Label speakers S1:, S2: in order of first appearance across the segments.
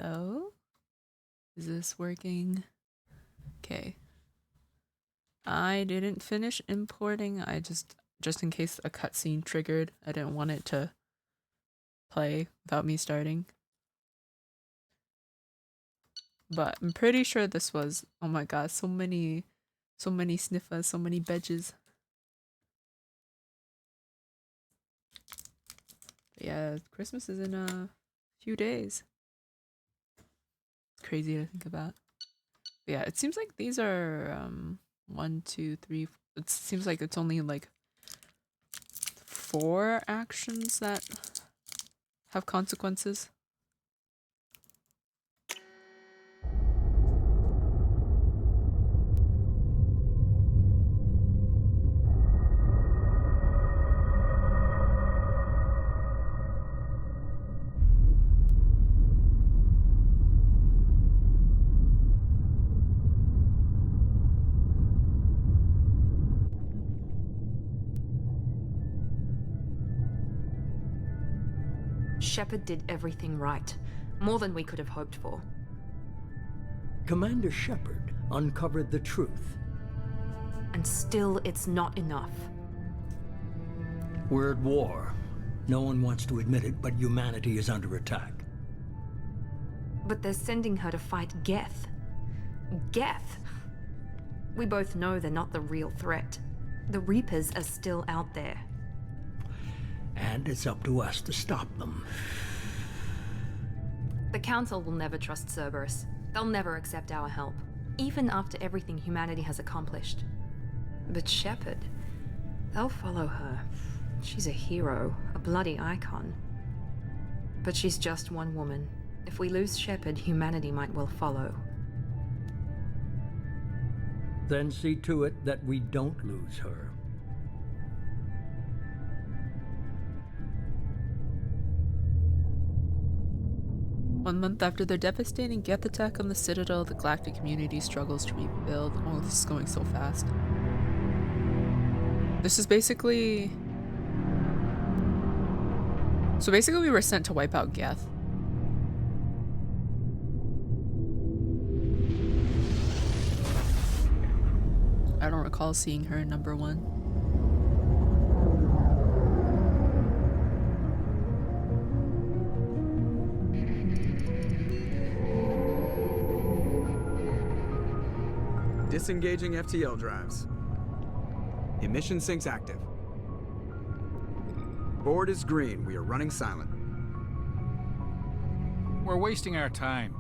S1: Hello? Is this working? Okay. I didn't finish importing. I just in case a cutscene triggered, I didn't want it to play without me starting. But I'm pretty sure this was, oh my god, so many sniffers, so many bedges. But yeah, Christmas is in a few days. It's crazy to think about. But yeah, it seems like these are 1, 2, 3. It seems like it's only like 4 actions that have consequences.
S2: Shepard did everything right. More than we could have hoped for.
S3: Commander Shepard uncovered the truth.
S2: And still, it's not enough.
S3: We're at war. No one wants to admit it, but humanity is under attack.
S2: But they're sending her to fight Geth. Geth! We both know they're not the real threat. The Reapers are still out there.
S3: And it's up to us to stop them.
S2: The Council will never trust Cerberus. They'll never accept our help, even after everything humanity has accomplished. But Shepard, they'll follow her. She's a hero, a bloody icon. But she's just one woman. If we lose Shepard, humanity might well follow.
S3: Then see to it that we don't lose her.
S1: 1 month after their devastating Geth attack on the Citadel, the galactic community struggles to rebuild. Oh, this is going so fast. This is basically... So basically we were sent to wipe out Geth. I don't recall seeing her in number 1.
S4: Disengaging FTL drives. Emission sinks active. Board is green. We are running silent.
S5: We're wasting our time.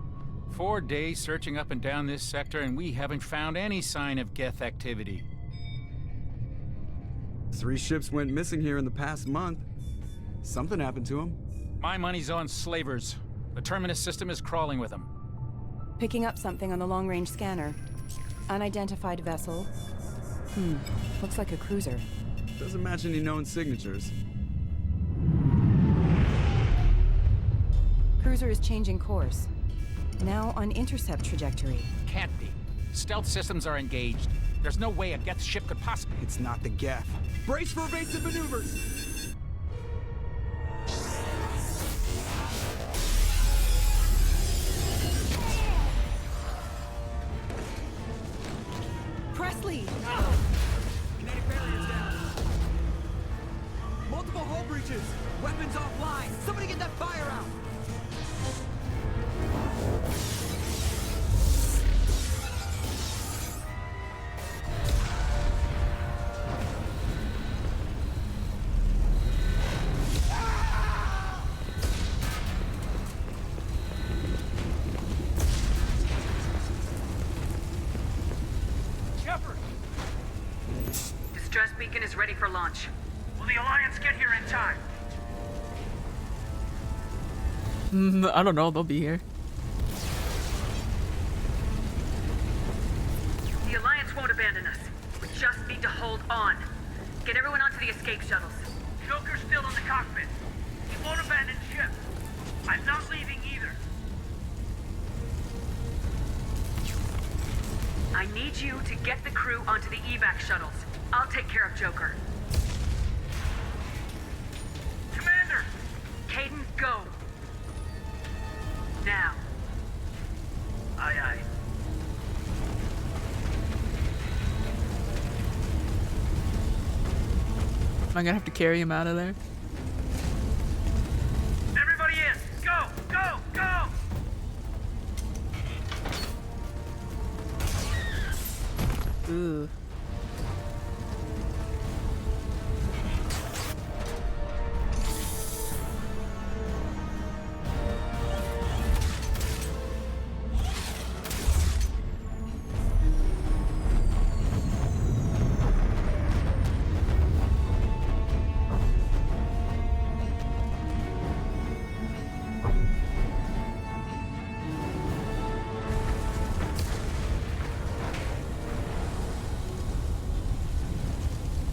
S5: 4 days searching up and down this sector, and we haven't found any sign of Geth activity.
S4: 3 ships went missing here in the past month. Something happened to them.
S5: My money's on slavers. The Terminus system is crawling with them.
S6: Picking up something on the long-range scanner. Unidentified vessel. Looks like a cruiser.
S4: Doesn't match any known signatures.
S6: Cruiser is changing course. Now on intercept trajectory.
S5: Can't be. Stealth systems are engaged. There's no way a Geth ship could possibly...
S4: It's not the Geth. Brace for evasive maneuvers!
S6: Presley!
S4: Kinetic barriers down. Multiple hull breaches. Weapons offline. Somebody get that fire out.
S7: Distress beacon is ready for launch. Will the Alliance get here in time?
S1: I don't know, they'll be here.
S7: The Alliance won't abandon us. We just need to hold on. Get everyone onto the escape shuttles. Joker's still in the cockpit. He won't abandon ship. I'm not leaving either. I need you to get the crew onto the evac shuttles. I'll take care of Joker. Commander! Caden, go! Now.
S1: I'm gonna have to carry him out of there.
S7: Everybody in! Go! Go! Go!
S1: Ooh.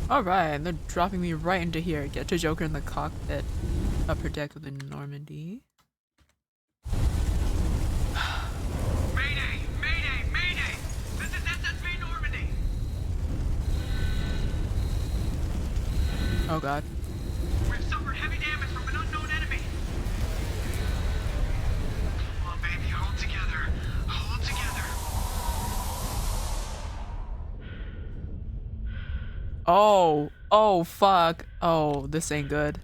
S1: Alright, they're dropping me right into here. Get to Joker in the cockpit. Upper deck of the Normandy.
S7: Mayday! Mayday! Mayday! This is SSV Normandy!
S1: Oh god.
S7: We've suffered heavy damage from an unknown enemy. Come on, baby, hold together. Hold together.
S1: Oh. Oh, fuck. Oh, this ain't good.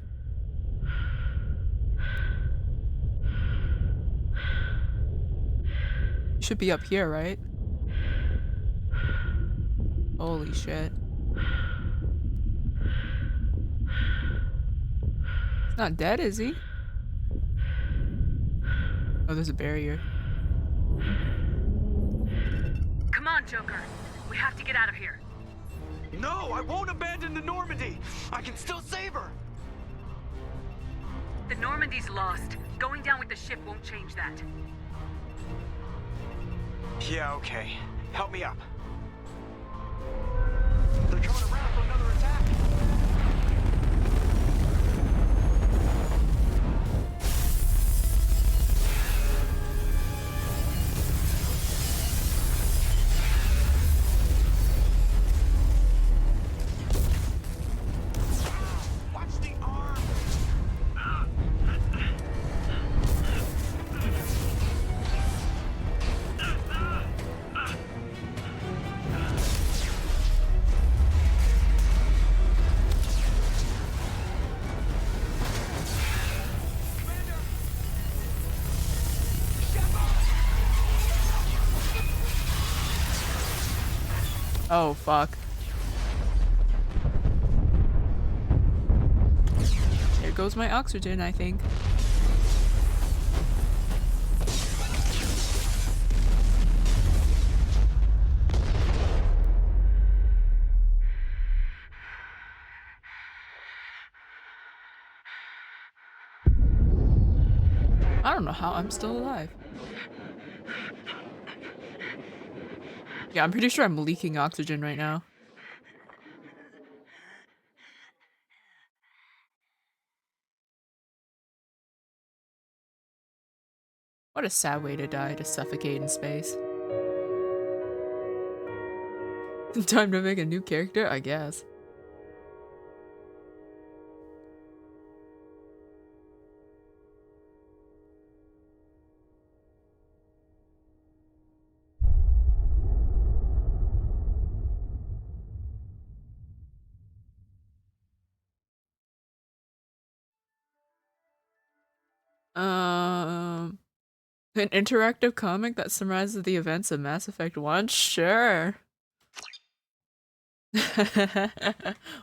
S1: You should be up here, right? Holy shit. He's not dead, is he? Oh, there's a barrier.
S7: Come on, Joker. We have to get out of here.
S4: No, I won't abandon the Normandy. I can still save her.
S7: The Normandy's lost. Going down with the ship won't change that.
S4: Yeah, okay. Help me up. They're coming around for another attack. Watch the arm.
S1: Oh, fuck. There goes my oxygen, I think. I don't know how I'm still alive. Yeah, I'm pretty sure I'm leaking oxygen right now. What a sad way to die, to suffocate in space. Time to make a new character, I guess. An interactive comic that summarizes the events of Mass Effect 1? Sure.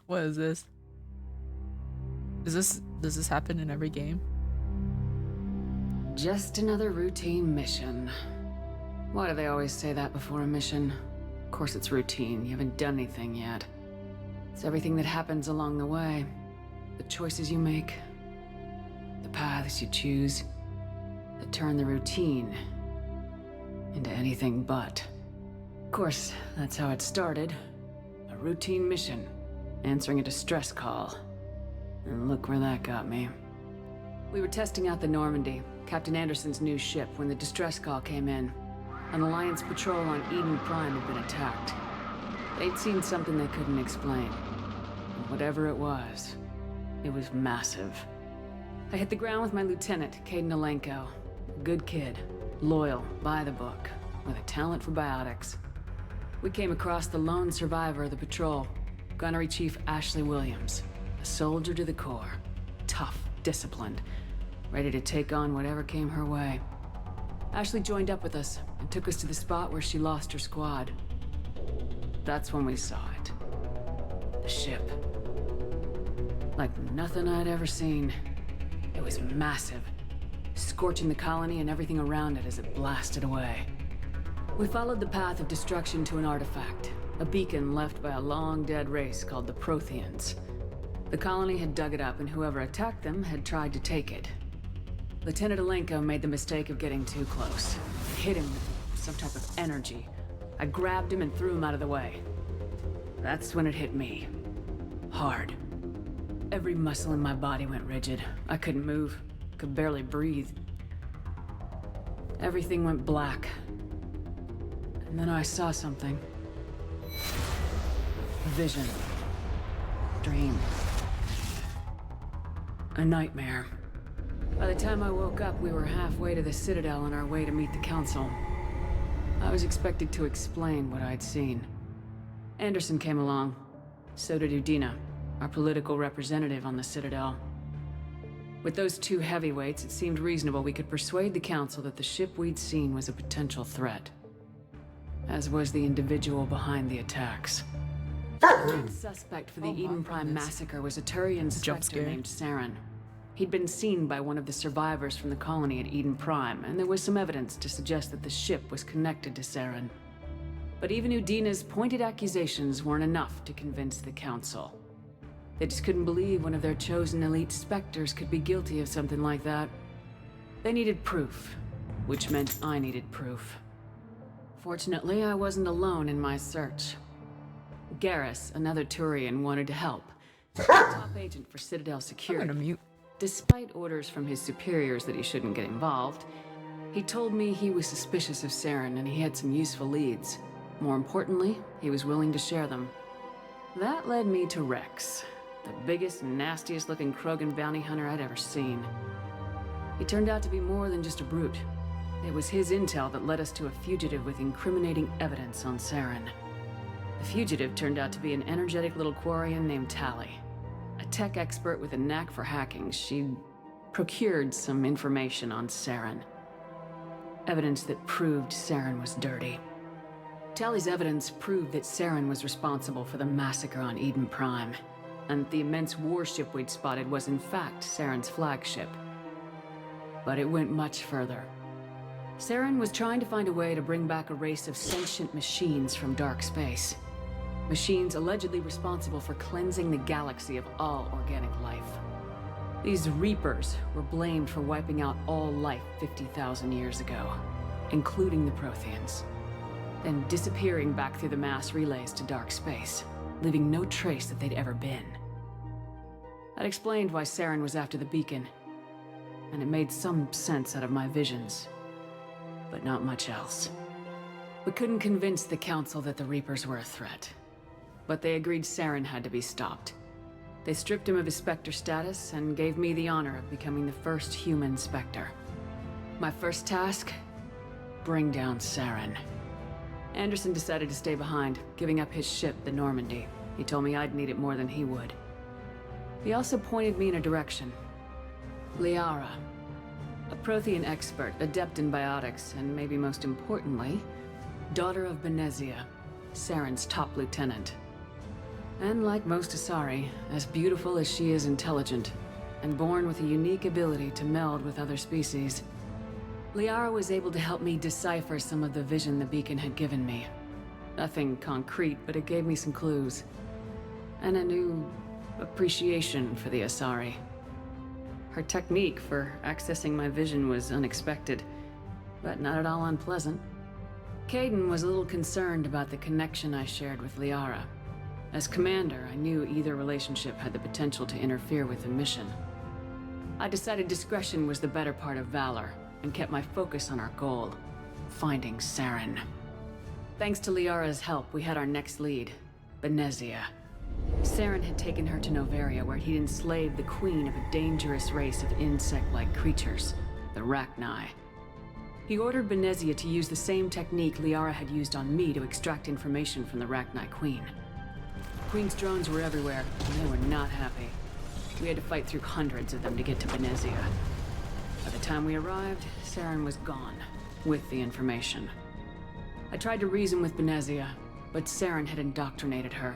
S1: What is this? Does this happen in every game?
S8: Just another routine mission. Why do they always say that before a mission? Of course it's routine, you haven't done anything yet. It's everything that happens along the way. The choices you make, the paths you choose, that turn the routine into anything but. Of course, that's how it started. A routine mission, answering a distress call. And look where that got me. We were testing out the Normandy, Captain Anderson's new ship, when the distress call came in. An Alliance patrol on Eden Prime had been attacked. They'd seen something they couldn't explain. And whatever it was massive. I hit the ground with my lieutenant, Caden Alenko. A good kid, loyal, by the book, with a talent for biotics. We came across the lone survivor of the patrol, Gunnery Chief Ashley Williams. A soldier to the core. Tough, disciplined, ready to take on whatever came her way. Ashley joined up with us and took us to the spot where she lost her squad. That's when we saw it. The ship. Like nothing I'd ever seen. It was massive, scorching the colony and everything around it as it blasted away. We followed the path of destruction to an artifact, a beacon left by a long-dead race called the Protheans. The colony had dug it up, and whoever attacked them had tried to take it. Lieutenant Alenko made the mistake of getting too close. It hit him with some type of energy. I grabbed him and threw him out of the way. That's when it hit me. Hard. Every muscle in my body went rigid. I couldn't move, could barely breathe. Everything went black. And then I saw something. A vision. Dream. A nightmare. By the time I woke up, we were halfway to the Citadel on our way to meet the Council. I was expected to explain what I'd seen. Anderson came along. So did Udina, our political representative on the Citadel. With those two heavyweights, it seemed reasonable we could persuade the Council that the ship we'd seen was a potential threat. As was the individual behind the attacks. The main suspect for the Eden Prime massacre was a Turian Spectre named Saren. He'd been seen by one of the survivors from the colony at Eden Prime, and there was some evidence to suggest that the ship was connected to Saren. But even Udina's pointed accusations weren't enough to convince the Council. They just couldn't believe one of their chosen elite Spectres could be guilty of something like that. They needed proof, which meant I needed proof. Fortunately, I wasn't alone in my search. Garrus, another Turian, wanted to help. The top agent for Citadel Security.
S1: I'm gonna mute.
S8: Despite orders from his superiors that he shouldn't get involved, he told me he was suspicious of Saren and he had some useful leads. More importantly, he was willing to share them. That led me to Rex, the biggest, nastiest looking Krogan bounty hunter I'd ever seen. He turned out to be more than just a brute. It was his intel that led us to a fugitive with incriminating evidence on Saren. The fugitive turned out to be an energetic little Quarian named Tally. A tech expert with a knack for hacking, she'd procured some information on Saren. Evidence that proved Saren was dirty. Tally's evidence proved that Saren was responsible for the massacre on Eden Prime, and the immense warship we'd spotted was in fact Saren's flagship. But it went much further. Saren was trying to find a way to bring back a race of sentient machines from dark space. Machines allegedly responsible for cleansing the galaxy of all organic life. These Reapers were blamed for wiping out all life 50,000 years ago, including the Protheans, then disappearing back through the mass relays to dark space, leaving no trace that they'd ever been. That explained why Saren was after the beacon, and it made some sense out of my visions, but not much else. We couldn't convince the Council that the Reapers were a threat, but they agreed Saren had to be stopped. They stripped him of his Spectre status and gave me the honor of becoming the first human Spectre. My first task? Bring down Saren. Anderson decided to stay behind, giving up his ship, the Normandy. He told me I'd need it more than he would. He also pointed me in a direction. Liara. A Prothean expert, adept in biotics, and maybe most importantly, daughter of Benezia, Saren's top lieutenant. And like most Asari, as beautiful as she is intelligent, and born with a unique ability to meld with other species. Liara was able to help me decipher some of the vision the beacon had given me. Nothing concrete, but it gave me some clues. And a new appreciation for the Asari. Her technique for accessing my vision was unexpected, but not at all unpleasant. Caden was a little concerned about the connection I shared with Liara. As commander, I knew either relationship had the potential to interfere with the mission. I decided discretion was the better part of valor, and kept my focus on our goal, finding Saren. Thanks to Liara's help, we had our next lead, Benezia. Saren had taken her to Novaria, where he'd enslaved the queen of a dangerous race of insect-like creatures, the Rachni. He ordered Benezia to use the same technique Liara had used on me to extract information from the Rachni queen. The queen's drones were everywhere, and they were not happy. We had to fight through hundreds of them to get to Venezia. By the time we arrived, Saren was gone, with the information. I tried to reason with Venezia, but Saren had indoctrinated her.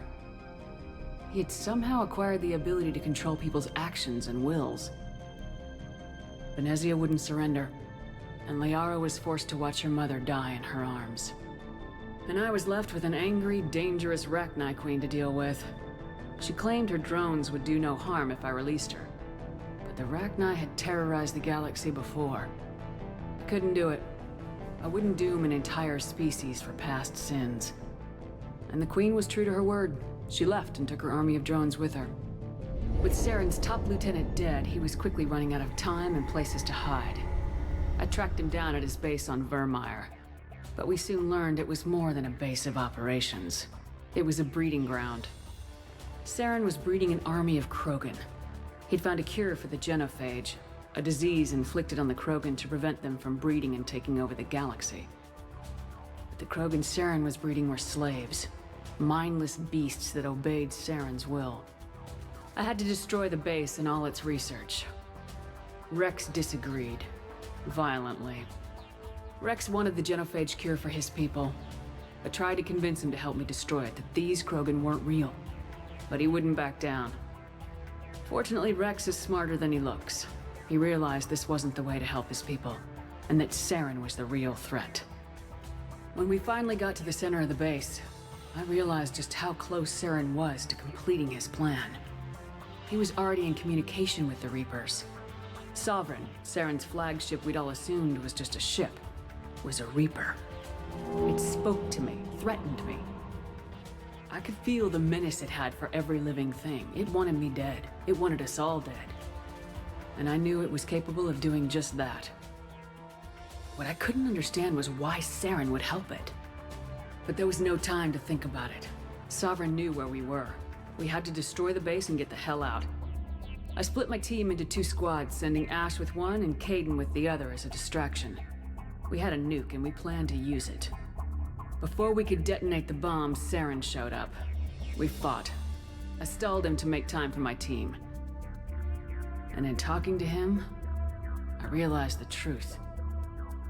S8: He had somehow acquired the ability to control people's actions and wills. Venezia wouldn't surrender, and Liara was forced to watch her mother die in her arms. And I was left with an angry, dangerous Rachni Queen to deal with. She claimed her drones would do no harm if I released her. But the Rachni had terrorized the galaxy before. I couldn't do it. I wouldn't doom an entire species for past sins. And the Queen was true to her word. She left and took her army of drones with her. With Saren's top lieutenant dead, he was quickly running out of time and places to hide. I tracked him down at his base on Vermeer, but we soon learned it was more than a base of operations. It was a breeding ground. Saren was breeding an army of Krogan. He'd found a cure for the genophage, a disease inflicted on the Krogan to prevent them from breeding and taking over the galaxy. But the Krogan Saren was breeding were slaves, mindless beasts that obeyed Saren's will. I had to destroy the base and all its research. Rex disagreed, violently. Rex wanted the genophage cure for his people. I tried to convince him to help me destroy it, that these Krogan weren't real. But he wouldn't back down. Fortunately, Rex is smarter than he looks. He realized this wasn't the way to help his people, and that Saren was the real threat. When we finally got to the center of the base, I realized just how close Saren was to completing his plan. He was already in communication with the Reapers. Sovereign, Saren's flagship we'd all assumed was just a ship, was a Reaper. It spoke to me, threatened me. I could feel the menace it had for every living thing. It wanted me dead. It wanted us all dead. And I knew it was capable of doing just that. What I couldn't understand was why Saren would help it. But there was no time to think about it. Sovereign knew where we were. We had to destroy the base and get the hell out. I split my team into 2 squads, sending Ash with one and Caden with the other as a distraction. We had a nuke and we planned to use it. Before we could detonate the bomb, Saren showed up. We fought. I stalled him to make time for my team. And in talking to him, I realized the truth.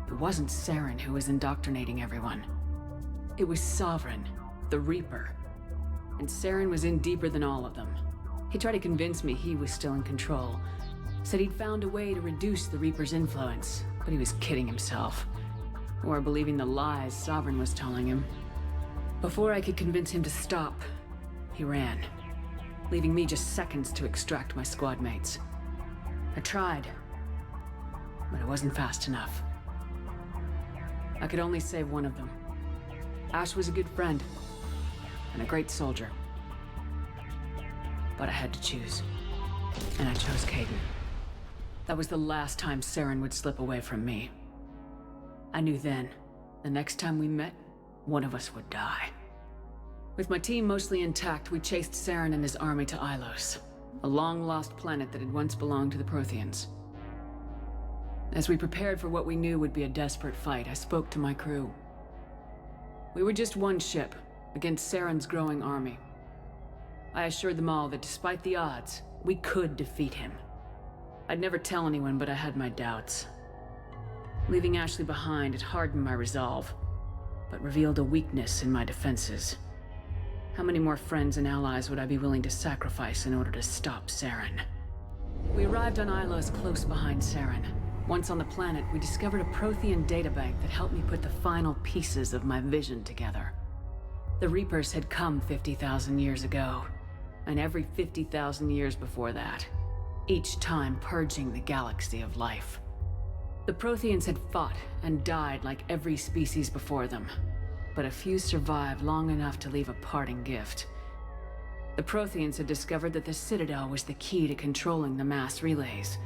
S8: It wasn't Saren who was indoctrinating everyone. It was Sovereign, the Reaper. And Saren was in deeper than all of them. He tried to convince me he was still in control. Said he'd found a way to reduce the Reaper's influence, but he was kidding himself. Or believing the lies Sovereign was telling him. Before I could convince him to stop, he ran, leaving me just seconds to extract my squad mates. I tried, but it wasn't fast enough. I could only save one of them. Ash was a good friend, and a great soldier. But I had to choose, and I chose Caden. That was the last time Saren would slip away from me. I knew then, the next time we met, one of us would die. With my team mostly intact, we chased Saren and his army to Ilos, a long-lost planet that had once belonged to the Protheans. As we prepared for what we knew would be a desperate fight, I spoke to my crew. We were just one ship, against Saren's growing army. I assured them all that despite the odds, we could defeat him. I'd never tell anyone, but I had my doubts. Leaving Ashley behind had hardened my resolve, but revealed a weakness in my defenses. How many more friends and allies would I be willing to sacrifice in order to stop Saren? We arrived on Ilos close behind Saren. Once on the planet, we discovered a Prothean databank that helped me put the final pieces of my vision together. The Reapers had come 50,000 years ago, and every 50,000 years before that, each time purging the galaxy of life. The Protheans had fought and died like every species before them, but a few survived long enough to leave a parting gift. The Protheans had discovered that the Citadel was the key to controlling the mass relays.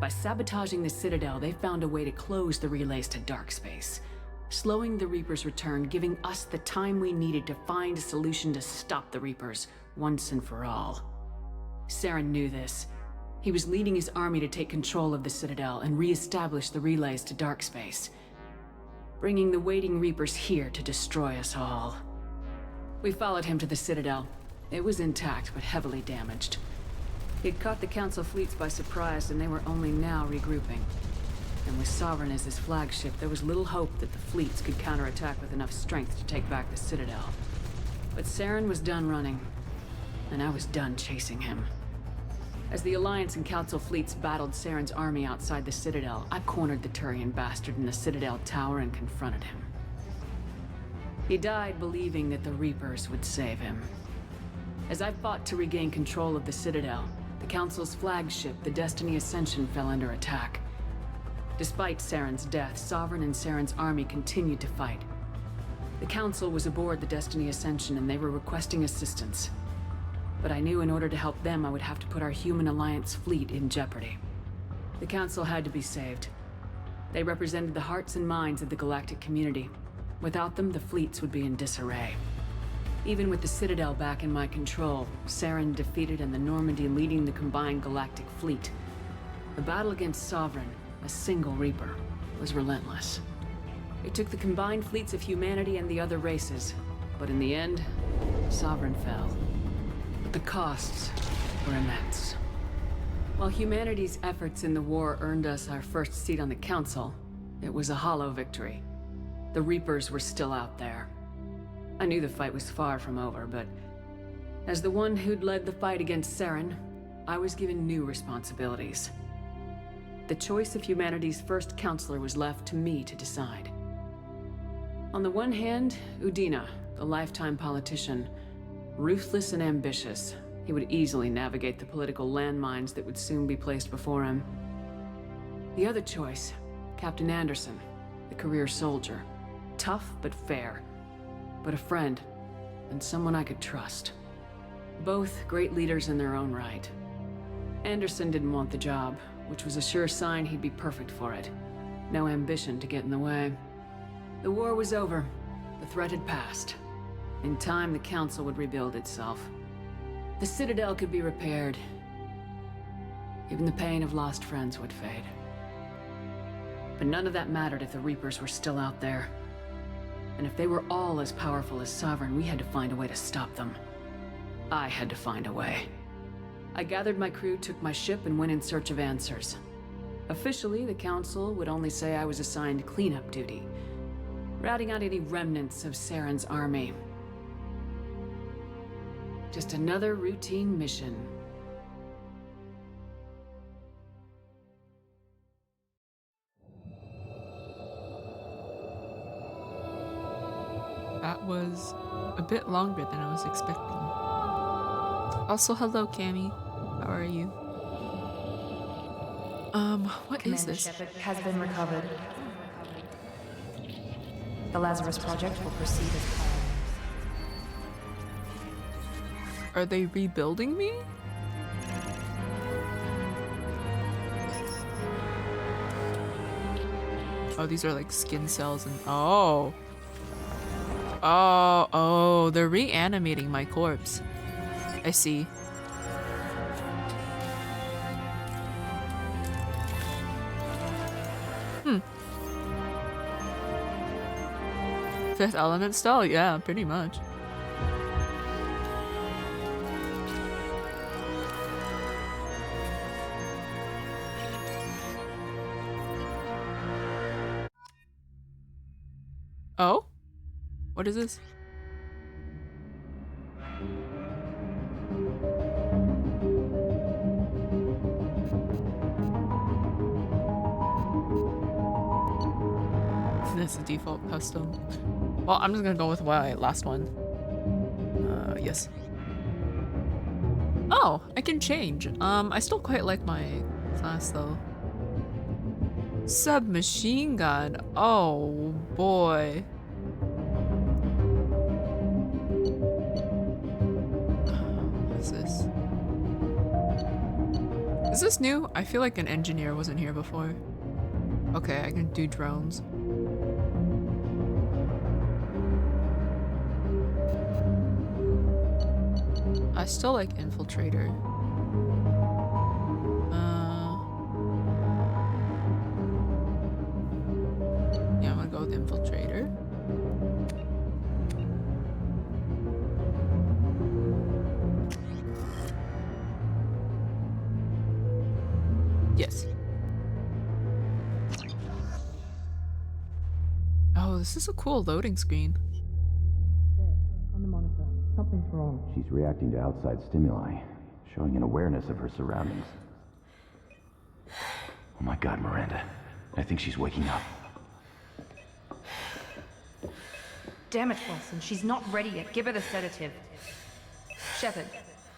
S8: By sabotaging the Citadel, they found a way to close the relays to dark space, slowing the Reapers' return, giving us the time we needed to find a solution to stop the Reapers once and for all. Saren knew this. He was leading his army to take control of the Citadel and re-establish the relays to dark space, bringing the waiting Reapers here to destroy us all. We followed him to the Citadel. It was intact, but heavily damaged. He'd caught the Council fleets by surprise, and they were only now regrouping. And with Sovereign as his flagship, there was little hope that the fleets could counterattack with enough strength to take back the Citadel. But Saren was done running, and I was done chasing him. As the Alliance and Council fleets battled Saren's army outside the Citadel, I cornered the Turian bastard in the Citadel tower and confronted him. He died believing that the Reapers would save him. As I fought to regain control of the Citadel, the Council's flagship, the Destiny Ascension, fell under attack. Despite Saren's death, Sovereign and Saren's army continued to fight. The Council was aboard the Destiny Ascension and they were requesting assistance. But I knew in order to help them, I would have to put our human Alliance fleet in jeopardy. The Council had to be saved. They represented the hearts and minds of the galactic community. Without them, the fleets would be in disarray. Even with the Citadel back in my control, Saren defeated and the Normandy leading the combined galactic fleet. The battle against Sovereign, a single Reaper, was relentless. It took the combined fleets of humanity and the other races, but in the end, Sovereign fell. But the costs were immense. While humanity's efforts in the war earned us our first seat on the Council, it was a hollow victory. The Reapers were still out there. I knew the fight was far from over, but as the one who'd led the fight against Saren, I was given new responsibilities. The choice of humanity's first counselor was left to me to decide. On the one hand, Udina, the lifetime politician. Ruthless and ambitious, he would easily navigate the political landmines that would soon be placed before him. The other choice, Captain Anderson, the career soldier. Tough but fair, but a friend, and someone I could trust. Both great leaders in their own right. Anderson didn't want the job, which was a sure sign he'd be perfect for it. No ambition to get in the way. The war was over. The threat had passed. In time, the Council would rebuild itself. The Citadel could be repaired. Even the pain of lost friends would fade. But none of that mattered if the Reapers were still out there. And if they were all as powerful as Sovereign, we had to find a way to stop them. I had to find a way. I gathered my crew, took my ship, and went in search of answers. Officially, the Council would only say I was assigned cleanup duty, routing out any remnants of Saren's army. Just another routine mission.
S1: That was a bit longer than I was expecting. Also, hello, Cammy. How are you? What is this?
S2: Shepard has been recovered. The Lazarus Project will proceed as planned.
S1: Are they rebuilding me? Oh, these are like skin cells and oh. Oh, they're reanimating my corpse. I see. Fifth Element style? Yeah, pretty much. Oh? What is this? This is default custom. Well, I'm just gonna go with my last one. Yes. Oh, I can change. I still quite like my class though. Submachine gun. Oh boy. What's this? Is this new? I feel like an engineer wasn't here before. Okay, I can do drones. I still like infiltrator. Yeah, I'm gonna go with infiltrator. Yes. Oh, this is a cool loading screen.
S6: On the monitor. Something's wrong.
S9: She's reacting to outside stimuli, showing an awareness of her surroundings. Oh my god, Miranda. I think she's waking up.
S2: Damn it, Wilson. She's not ready yet. Give her the sedative. Shepard,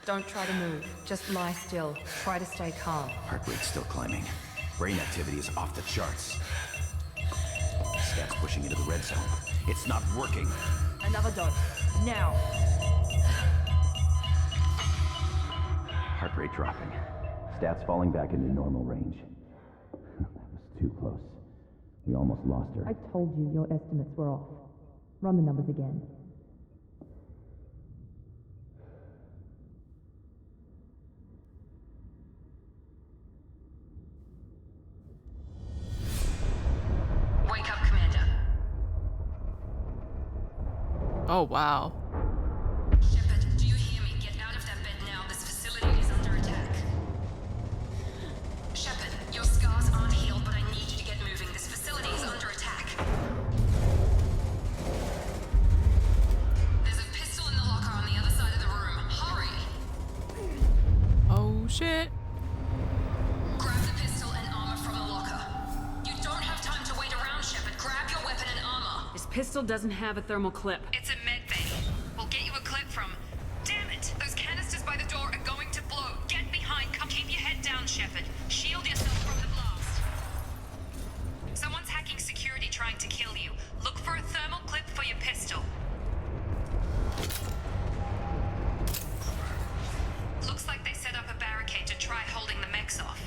S2: don't try to move. Just lie still. Try to stay calm.
S9: Heart rate's still climbing. Brain activity is off the charts. Stats pushing into the red zone. It's not working.
S2: Another dose. Now.
S9: Heart rate dropping. Stats falling back into normal range. That was too close. We almost lost her.
S6: I told you your estimates were off. Run the numbers again.
S2: Wake up, Commander.
S1: Oh, wow.
S2: Shepard, do you hear me? Get out of that bed now. This facility is under attack. Shepard, your scars aren't healed, but I need you to get moving. This facility is under attack. There's a pistol in the locker on the other side of the room. Hurry!
S1: Oh, shit.
S2: Grab the pistol and armor from the locker. You don't have time to wait around, Shepard. Grab your weapon and armor.
S8: This pistol doesn't have a thermal clip.
S2: It's a med bay. We'll get you a clip from... Damn it! Those canisters by the door are going to blow. Get behind. Come keep your head down, Shepard. Shield yourself from the blast. Someone's hacking security trying to kill you. Look for a thermal clip for your pistol. Looks like they set up a barricade to try holding the mechs off.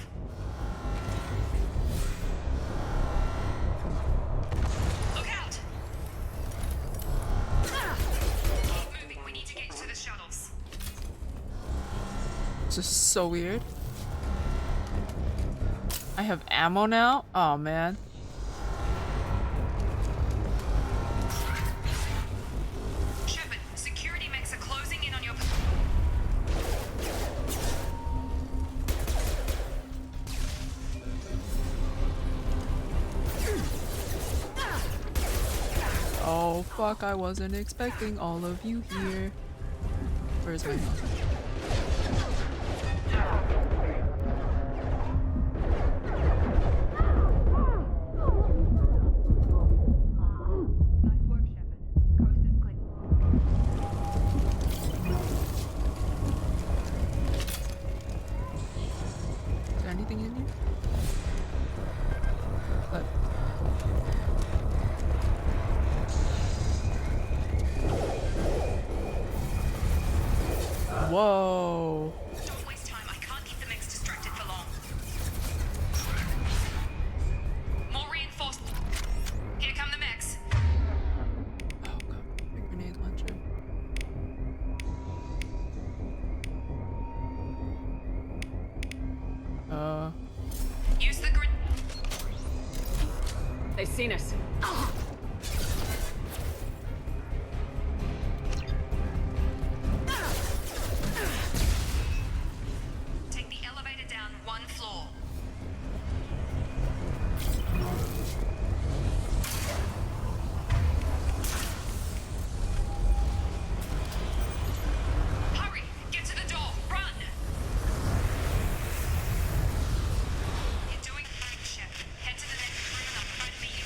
S2: Look out! Keep moving. We need to get to the shuttles.
S1: This is so weird. I have ammo now? Oh, man.
S2: Shepard, security mechs are closing in on your...
S1: Oh, fuck. I wasn't expecting all of you here. Where's my mouse?
S2: Nice work, Shepard. Coast is clear.
S1: Is there anything in here? What? Whoa.
S2: Don't waste time. I can't keep the mechs distracted for long. More reinforcements. Here come the mechs.
S1: Oh, God. Big grenade launcher.
S2: Use the grid.
S8: They've seen us.
S2: Take the elevator down one floor. Hurry! Get to the door! Run! You're doing fine, Shepard. Head to the next room and I'll try to meet you.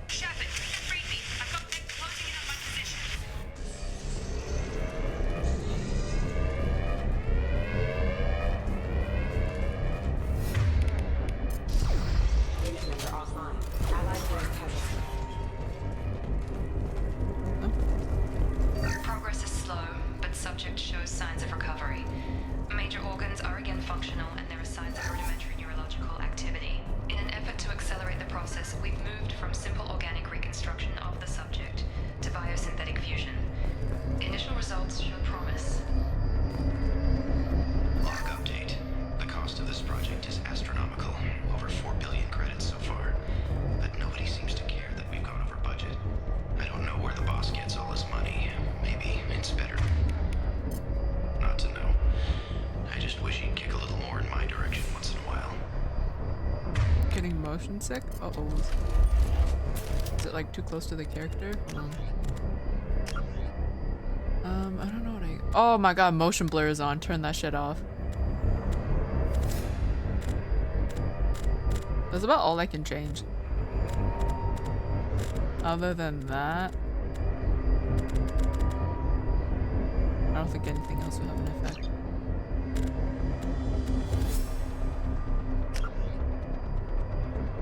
S2: Shepard, read me. I've got men closing in on my position. Progress is slow, but subject shows signs of recovery. Major organs are again functional, and there are signs of rudimentary neurological activity. In an effort to accelerate the process, we've moved from simple organic reconstruction of the subject to biosynthetic fusion. Initial results show promise.
S10: Log update. The cost of this project is astronomical. Over 4 billion credits so far. But nobody seems to care that we've gone over budget. I don't know where the boss gets all his money. Maybe it's better not to know. I just wish he'd kick a little more in my direction once in a while.
S1: Getting motion sick? Uh-oh. Is it like too close to the character? Hold on. I don't know what I... Oh my god, motion blur is on. Turn that shit off. That's about all I can change. Other than that... I don't think anything else will have an effect.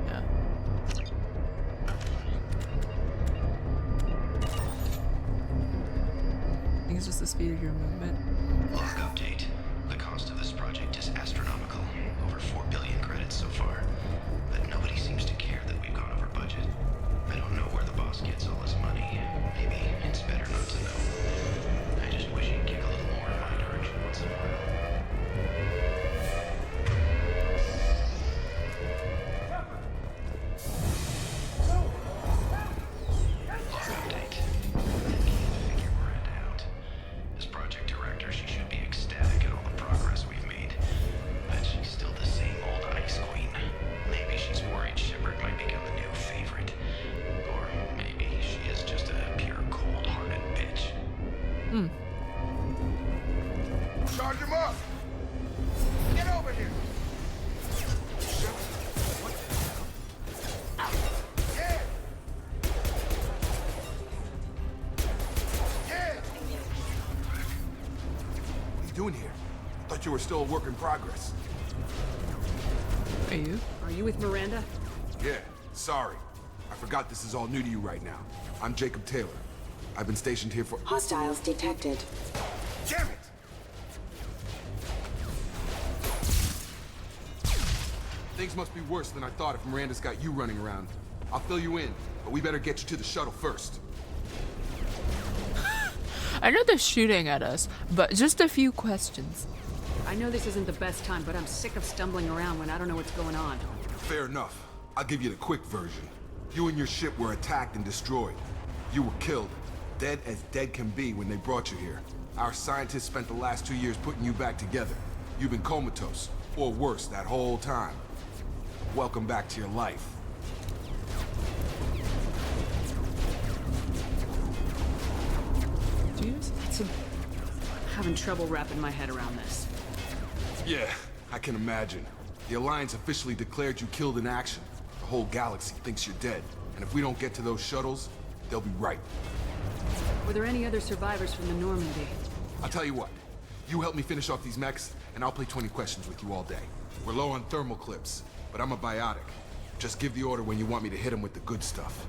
S1: Yeah. I think it's just the speed of your movement.
S10: Log update. The cost of this project is astronomical. Over 4 billion credits so far. But nobody seems to care that we've gone over budget. I don't know where the boss gets all his money. Maybe it's better not to know. I just wish he'd kick a little more in my direction once in a while. Log update. Can't figure Miranda out. As project director, she should be ecstatic at all the progress we've made. But she's still the same old ice queen. Maybe she's worried Shepard might become the new favorite. Or maybe she is just a pure cold-hearted bitch.
S1: Hmm.
S11: Charge him up! Get over here! Yeah! Yeah! What are you doing here? Thought you were still a work in progress.
S1: Are you?
S8: Are you with Miranda?
S11: Yeah, sorry. I forgot this is all new to you right now. I'm Jacob Taylor. I've been stationed here for—
S12: Hostiles detected.
S11: Damn it! Things must be worse than I thought if Miranda's got you running around. I'll fill you in, but we better get you to the shuttle first.
S1: I know they're shooting at us, but just a few questions.
S8: I know this isn't the best time, but I'm sick of stumbling around when I don't know what's going on.
S11: Fair enough. I'll give you the quick version. You and your ship were attacked and destroyed. You were killed. Dead as dead can be when they brought you here. Our scientists spent the last 2 years putting you back together. You've been comatose, or worse, that whole time. Welcome back to your life.
S1: Jeez.
S8: I'm having trouble wrapping my head around this.
S11: Yeah, I can imagine. The Alliance officially declared you killed in action. The whole galaxy thinks you're dead. And if we don't get to those shuttles, they'll be right.
S8: Were there any other survivors from the Normandy?
S11: I'll tell you what. You help me finish off these mechs, and I'll play 20 questions with you all day. We're low on thermal clips, but I'm a biotic. Just give the order when you want me to hit them with the good stuff.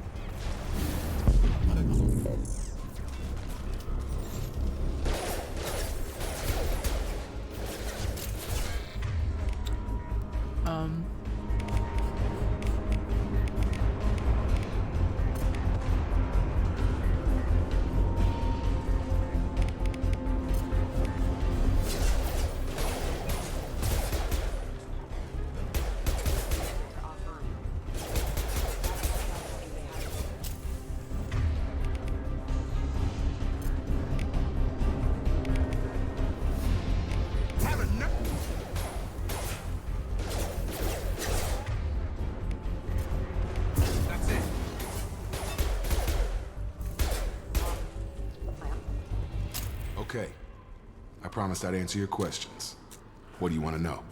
S11: Okay. I promised I'd answer your questions. What do you want to know?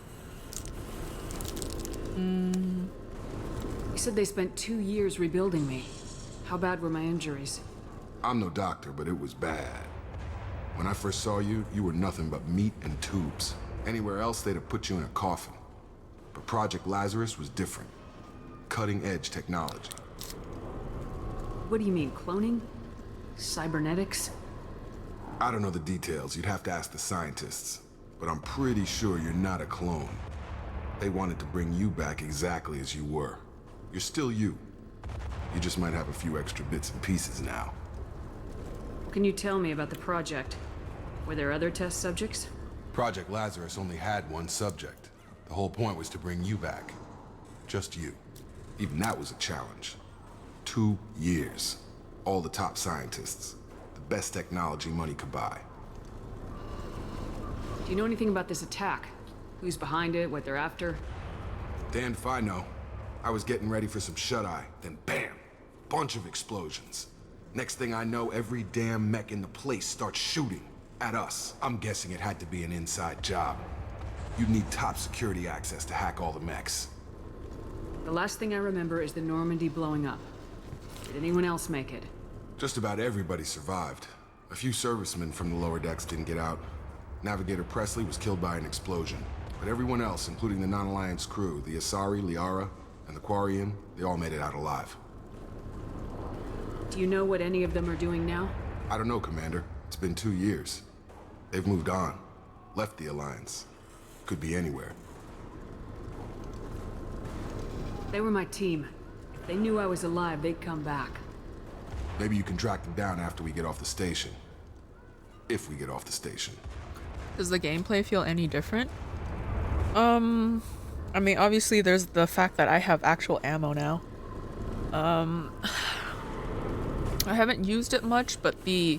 S8: You said they spent 2 years rebuilding me. How bad were my injuries?
S11: I'm no doctor, but it was bad. When I first saw you, you were nothing but meat and tubes. Anywhere else, they'd have put you in a coffin. But Project Lazarus was different. Cutting-edge technology.
S8: What do you mean, cloning? Cybernetics?
S11: I don't know the details. You'd have to ask the scientists. But I'm pretty sure you're not a clone. They wanted to bring you back exactly as you were. You're still you. You just might have a few extra bits and pieces now.
S8: Can you tell me about the project? Were there other test subjects?
S11: Project Lazarus only had one subject. The whole point was to bring you back. Just you. Even that was a challenge. 2 years. All the top scientists. The best technology money could buy.
S8: Do you know anything about this attack? Who's behind it, what they're after?
S11: Damned if I know. I was getting ready for some shut-eye, then bam! Bunch of explosions. Next thing I know, every damn mech in the place starts shooting at us. I'm guessing it had to be an inside job. You'd need top security access to hack all the mechs.
S8: The last thing I remember is the Normandy blowing up. Did anyone else make it?
S11: Just about everybody survived. A few servicemen from the lower decks didn't get out. Navigator Presley was killed by an explosion. But everyone else, including the non-Alliance crew, the Asari, Liara, and the Quarian, they all made it out alive.
S8: Do you know what any of them are doing now?
S11: I don't know, Commander. It's been 2 years. They've moved on. Left the Alliance. Could be anywhere.
S8: They were my team. If they knew I was alive, they'd come back.
S11: Maybe you can track them down after we get off the station. If we get off the station.
S1: Does the gameplay feel any different? I mean, obviously there's the fact that I have actual ammo now. I haven't used it much, but the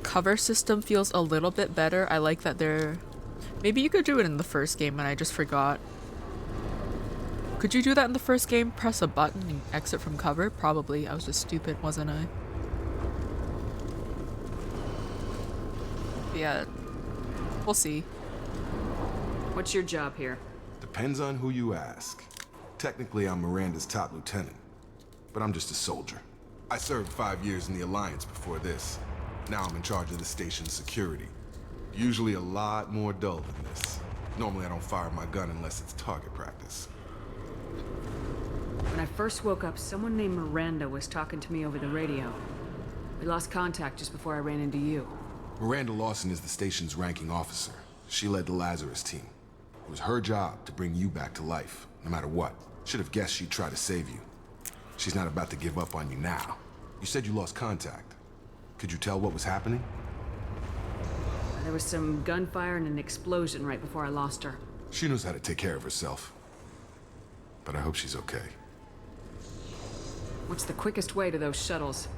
S1: cover system feels a little bit better. I like that they're... Maybe you could do it in the first game and I just forgot. Could you do that in the first game? Press a button and exit from cover? Probably. I was just stupid, wasn't I? Yeah. We'll see.
S8: What's your job here?
S11: Depends on who you ask. Technically, I'm Miranda's top lieutenant. But I'm just a soldier. I served 5 years in the Alliance before this. Now I'm in charge of the station's security. Usually a lot more dull than this. Normally I don't fire my gun unless it's target practice.
S8: When I first woke up, someone named Miranda was talking to me over the radio. We lost contact just before I ran into you.
S11: Miranda Lawson is the station's ranking officer. She led the Lazarus team. It was her job to bring you back to life, no matter what. Should have guessed she'd try to save you. She's not about to give up on you now. You said you lost contact. Could you tell what was happening?
S8: There was some gunfire and an explosion right before I lost her.
S11: She knows how to take care of herself. But I hope she's okay.
S8: What's the quickest way to those shuttles?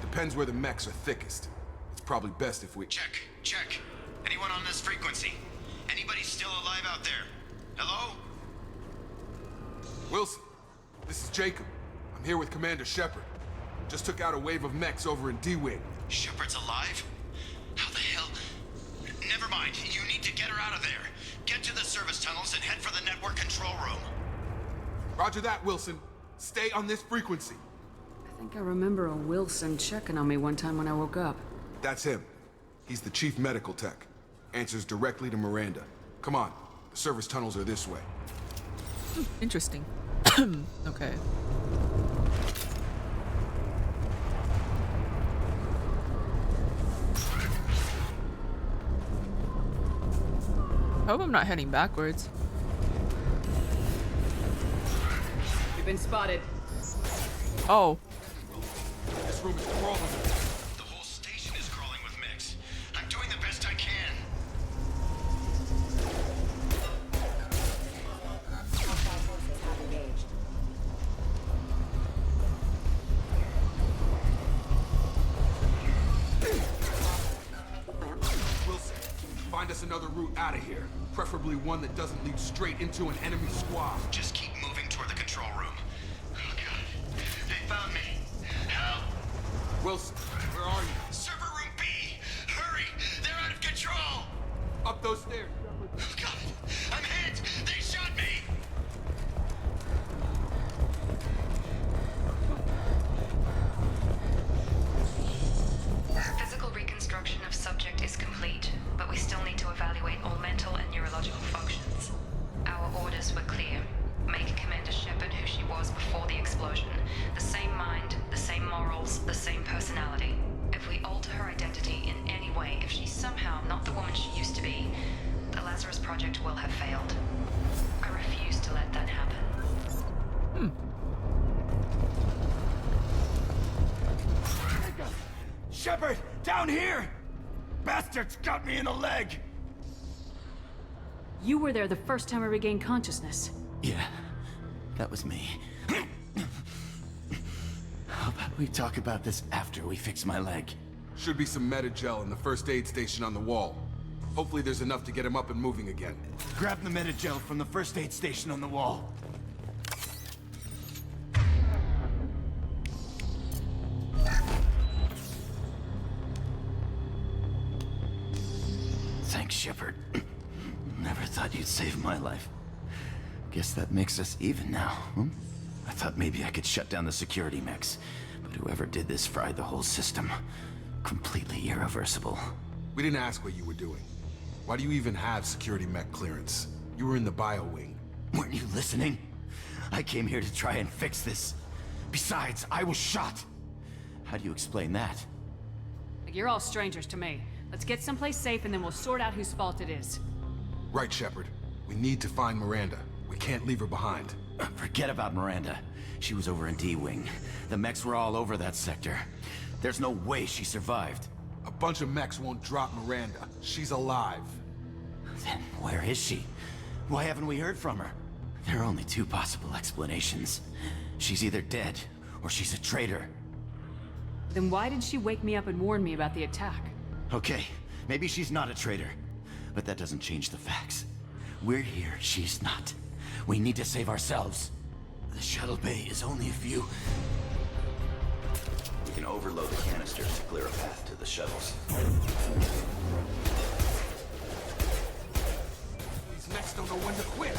S11: Depends where the mechs are thickest. It's probably best if we...
S10: Check. Anyone on this frequency? Anybody still alive out there? Hello?
S11: Wilson, this is Jacob. I'm here with Commander Shepard. Just took out a wave of mechs over in D-Wing.
S10: Shepard's alive? How the hell? Never mind. You need to get her out of there. Get to the service tunnels and head for the network control room.
S11: Roger that, Wilson. Stay on this frequency.
S8: I think I remember a Wilson checking on me one time when I woke up.
S11: That's him. He's the chief medical tech. Answers directly to Miranda. Come on. The service tunnels are this way.
S1: Interesting. Okay. I hope I'm not heading backwards.
S8: You've been spotted.
S1: Oh.
S11: This room is crawling.
S10: The whole station is crawling with mechs. I'm doing the best I can.
S11: Wilson, find us another route out of here. Preferably one that doesn't lead straight into an enemy squad.
S10: Just keep moving toward the control room. Oh god. They found me. Help!
S11: Wilson, where are you?
S10: Server room B! Hurry! They're out of control!
S11: Up those stairs.
S10: Oh god! I'm hit! They shot me!
S2: Physical reconstruction of subject is complete, but we still need to evaluate all mental and neurological functions. Our orders were clear. Make Commander Shepard who she was before the explosion. The same mind, the same morals, the same personality. If we alter her identity in any way, if she's somehow not the woman she used to be, the Lazarus Project will have failed. I refuse to let that happen.
S12: Shepard, down here! Bastards got me in the leg!
S8: You were there the first time I regained consciousness.
S12: Yeah, that was me. How about we talk about this after we fix my leg?
S11: Should be some Metagel in the first aid station on the wall. Hopefully there's enough to get him up and moving again.
S12: Grab the Metagel from the first aid station on the wall.
S10: Shepard. Never thought you'd save my life. Guess that makes us even now, hmm? I thought maybe I could shut down the security mechs, but whoever did this fried the whole system. Completely irreversible.
S11: We didn't ask what you were doing. Why do you even have security mech clearance? You were in the bio wing.
S10: Weren't you listening? I came here to try and fix this. Besides, I was shot. How do you explain that?
S8: You're all strangers to me. Let's get someplace safe and then we'll sort out whose fault it is.
S11: Right, Shepard. We need to find Miranda. We can't leave her behind.
S10: Forget about Miranda. She was over in D-Wing. The mechs were all over that sector. There's no way she survived.
S11: A bunch of mechs won't drop Miranda. She's alive.
S10: Then where is she? Why haven't we heard from her? There are only two possible explanations. She's either dead, or she's a traitor.
S8: Then why did she wake me up and warn me about the attack?
S10: Okay, maybe she's not a traitor. But that doesn't change the facts. We're here, she's not. We need to save ourselves. The shuttle bay is only a few... We can overload the canisters to clear a path to the shuttles.
S11: These mechs don't know when to quit.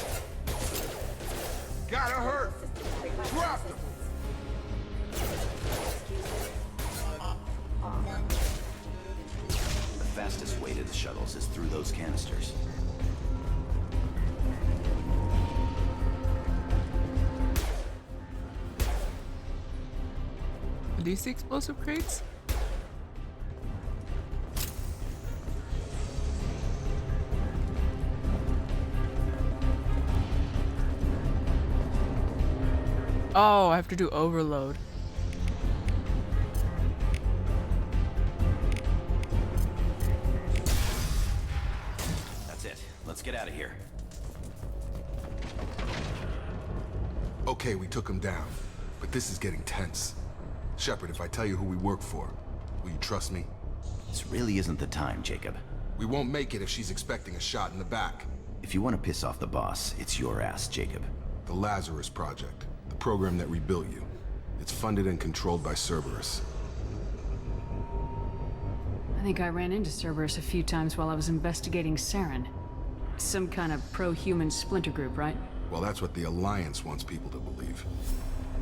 S11: Gotta hurt. Drop them.
S10: The fastest way to the shuttles is through those canisters.
S1: Are these the explosive crates? Oh, I have to do overload.
S10: That's it. Let's get out of here.
S11: Okay, we took him down. But this is getting tense. Shepard, if I tell you who we work for, will you trust me?
S10: This really isn't the time, Jacob.
S11: We won't make it if she's expecting a shot in the back.
S10: If you want to piss off the boss, it's your ass, Jacob.
S11: The Lazarus Project. The program that rebuilt you. It's funded and controlled by Cerberus.
S8: I think I ran into Cerberus a few times while I was investigating Saren. Some kind of pro-human splinter group, right?
S11: Well, that's what the Alliance wants people to believe.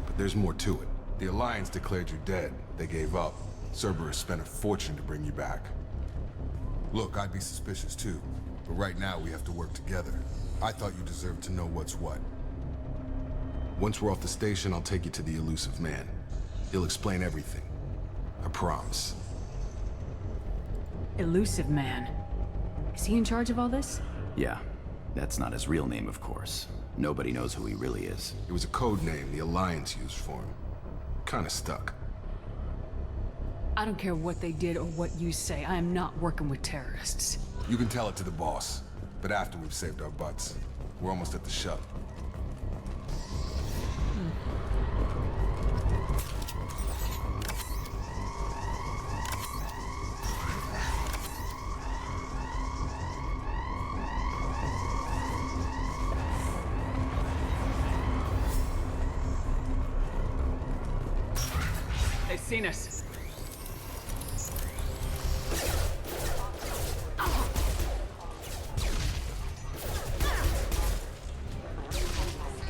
S11: But there's more to it. The Alliance declared you dead. They gave up. Cerberus spent a fortune to bring you back. Look, I'd be suspicious too. But right now, we have to work together. I thought you deserved to know what's what. Once we're off the station, I'll take you to the elusive man. He'll explain everything. I promise.
S8: Elusive man. Is he in charge of all this?
S10: Yeah. That's not his real name, of course. Nobody knows who he really is.
S11: It was a code name the Alliance used for him. Kinda stuck.
S8: I don't care what they did or what you say. I am not working with terrorists.
S11: You can tell it to the boss. But after we've saved our butts. We're almost at the shuttle.
S8: They've seen us.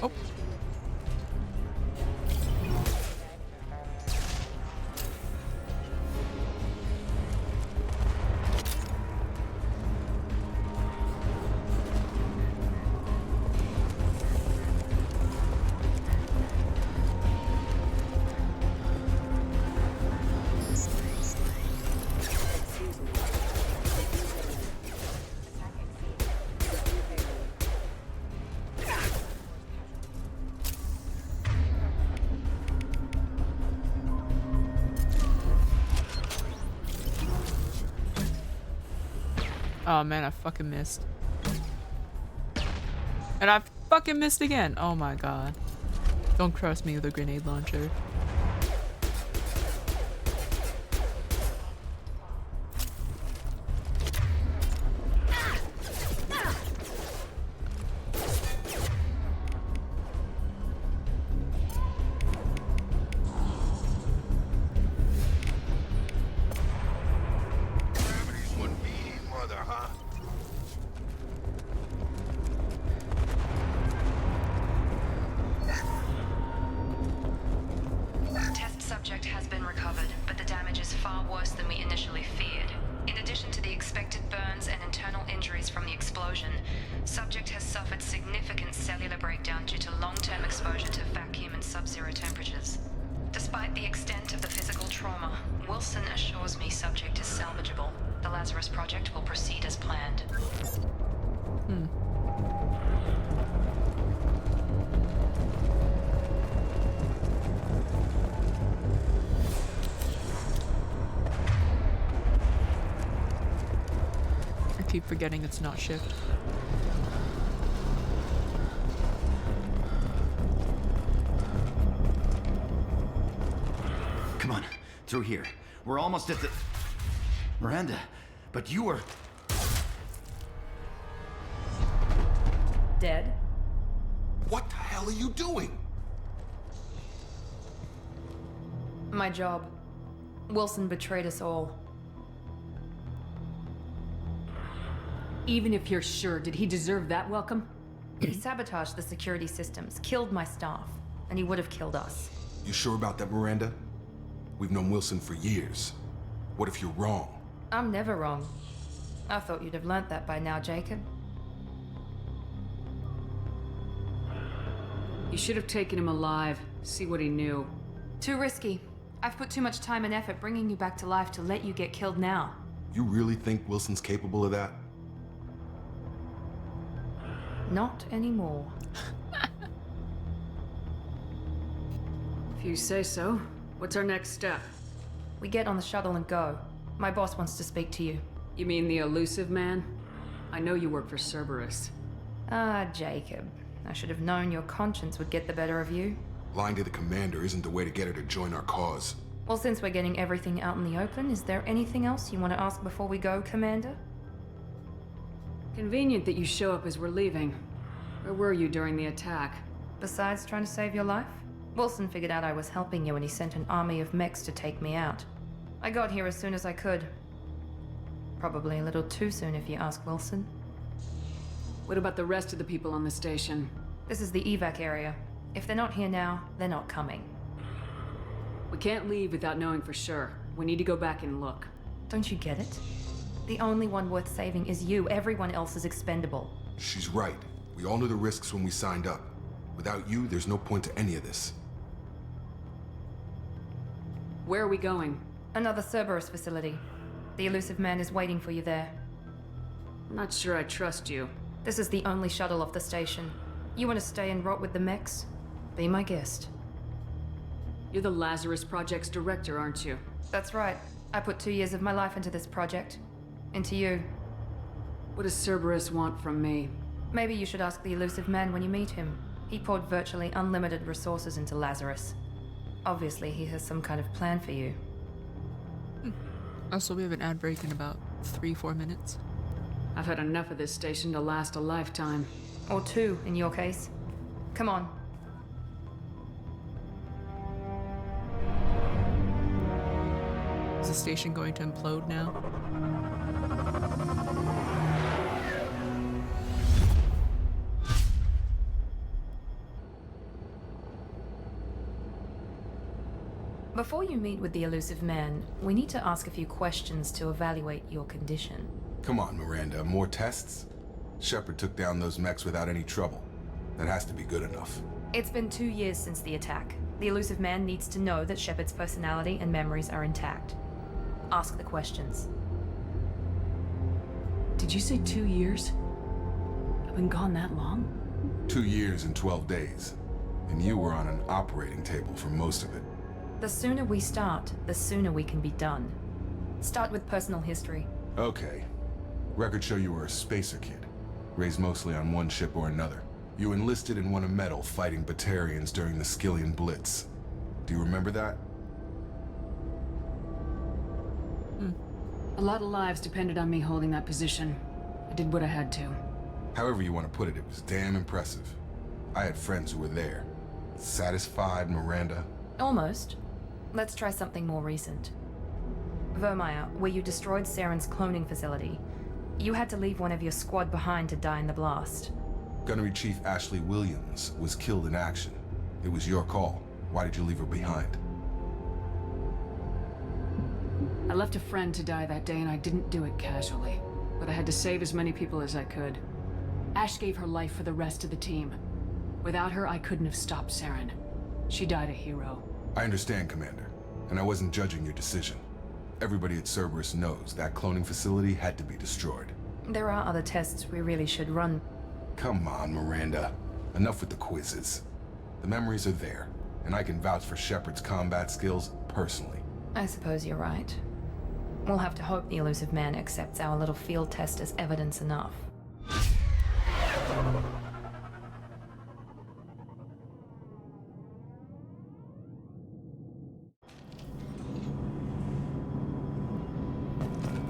S1: Oh. Oh man, I fucking missed. And I fucking missed again. Oh my god. Don't cross me with a grenade launcher.
S2: worse than we initially feared. In addition to the expected burns and internal injuries from the explosion, subject has suffered significant cellular breakdown due to long-term exposure to vacuum and sub-zero temperatures. Despite the extent of the physical trauma, Wilson assures me subject is salvageable. The Lazarus Project will proceed as planned.
S1: I keep forgetting it's not shipped.
S10: Come on, through here. We're almost at the... Miranda, but you were...
S6: Dead?
S11: What the hell are you doing?
S2: My job. Wilson betrayed us all.
S8: Even if you're sure, did he deserve that welcome?
S2: He sabotaged the security systems, killed my staff, and he would have killed us.
S11: You sure about that, Miranda? We've known Wilson for years. What if you're wrong?
S2: I'm never wrong. I thought you'd have learnt that by now, Jacob.
S8: You should have taken him alive, see what he knew.
S2: Too risky. I've put too much time and effort bringing you back to life to let you get killed now.
S11: You really think Wilson's capable of that?
S2: Not anymore.
S8: If you say so. What's our next step?
S2: We get on the shuttle and go. My boss wants to speak to you.
S8: You mean the elusive man? I know you work for Cerberus.
S2: Ah, Jacob. I should have known your conscience would get the better of you.
S11: Lying to the commander isn't the way to get her to join our cause.
S2: Well, since we're getting everything out in the open, is there anything else you want to ask before we go, Commander?
S8: Convenient that you show up as we're leaving. Where were you during the attack?
S2: Besides trying to save your life? Wilson figured out I was helping you and he sent an army of mechs to take me out. I got here as soon as I could. Probably a little too soon if you ask Wilson.
S8: What about the rest of the people on the station?
S2: This is the evac area. If they're not here now, they're not coming.
S8: We can't leave without knowing for sure. We need to go back and look.
S2: Don't you get it? The only one worth saving is you. Everyone else is expendable.
S11: She's right. We all knew the risks when we signed up. Without you, there's no point to any of this.
S8: Where are we going?
S2: Another Cerberus facility. The elusive man is waiting for you there.
S8: I'm not sure I trust you.
S2: This is the only shuttle off the station. You want to stay and rot with the mechs? Be my guest.
S8: You're the Lazarus Project's director, aren't you?
S2: That's right. I put 2 years of my life into this project. Into you.
S8: What does Cerberus want from me?
S2: Maybe you should ask the elusive man when you meet him. He poured virtually unlimited resources into Lazarus. Obviously, he has some kind of plan for you.
S1: Also, we have an ad break in about 3-4 minutes.
S8: I've had enough of this station to last a lifetime.
S2: Or 2, in your case. Come on.
S1: Is the station going to implode now?
S2: Before you meet with the elusive man, we need to ask a few questions to evaluate your condition.
S11: Come on, Miranda. More tests? Shepard took down those mechs without any trouble. That has to be good enough.
S2: It's been 2 years since the attack. The elusive man needs to know that Shepard's personality and memories are intact. Ask the questions.
S8: Did you say 2 years? I've been gone that long?
S11: 2 years and 12 days. And you were on an operating table for most of it.
S2: The sooner we start, the sooner we can be done. Start with personal history.
S11: Okay. Records show you were a spacer kid. Raised mostly on one ship or another. You enlisted and won a medal fighting Batarians during the Skillian Blitz. Do you remember that?
S8: A lot of lives depended on me holding that position. I did what I had to.
S11: However you want to put it, it was damn impressive. I had friends who were there. Satisfied, Miranda?
S2: Almost. Let's try something more recent. Vermeer, where you destroyed Saren's cloning facility. You had to leave one of your squad behind to die in the blast.
S11: Gunnery Chief Ashley Williams was killed in action. It was your call. Why did you leave her behind?
S8: I left a friend to die that day, and I didn't do it casually. But I had to save as many people as I could. Ash gave her life for the rest of the team. Without her, I couldn't have stopped Saren. She died a hero.
S11: I understand, Commander, and I wasn't judging your decision. Everybody at Cerberus knows that cloning facility had to be destroyed.
S2: There are other tests we really should run.
S11: Come on, Miranda. Enough with the quizzes. The memories are there, and I can vouch for Shepard's combat skills personally.
S2: I suppose you're right. We'll have to hope the elusive man accepts our little field test as evidence enough.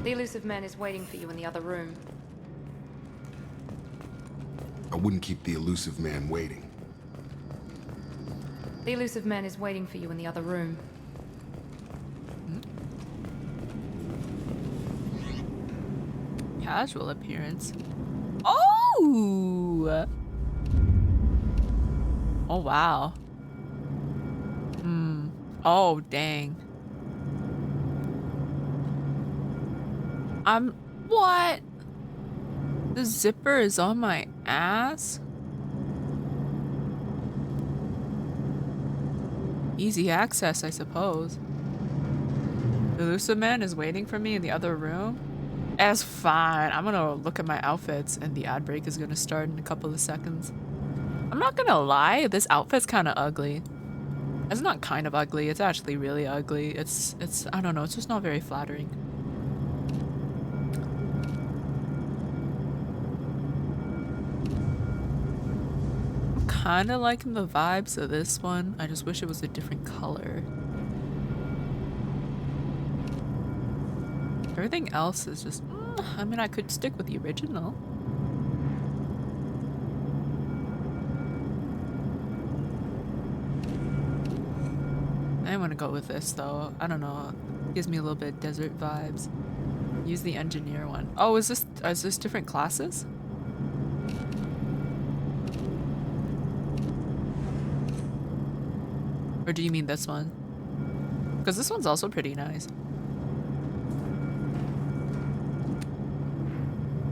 S2: The elusive man is waiting for you in the other room.
S11: I wouldn't keep the elusive man waiting.
S2: The elusive man is waiting for you in the other room.
S1: Casual appearance. Oh! Oh, wow. Oh, dang. What? The zipper is on my ass? Easy access, I suppose. The elusive man is waiting for me in the other room? That's fine. I'm gonna look at my outfits and the ad break is gonna start in a couple of seconds. I'm not gonna lie, this outfit's kind of ugly. It's not kind of ugly, it's actually really ugly. It's I don't know, it's just not very flattering. I'm kind of liking the vibes of this one. I just wish it was a different color. Everything else is just, I mean, I could stick with the original. I want to go with this though. I don't know. Gives me a little bit desert vibes. Use the engineer one. Oh, is this different classes? Or do you mean this one? Because this one's also pretty nice.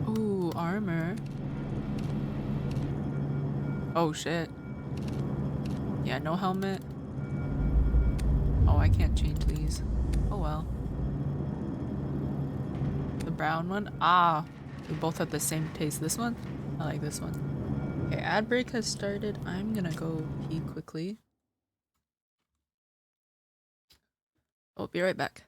S1: Ooh, armor. Oh shit. Yeah, no helmet. Oh, I can't change these. Oh well. The brown one? Ah, we both have the same taste. This one? I like this one. Okay, ad break has started. I'm gonna go pee quickly. I'll be right back.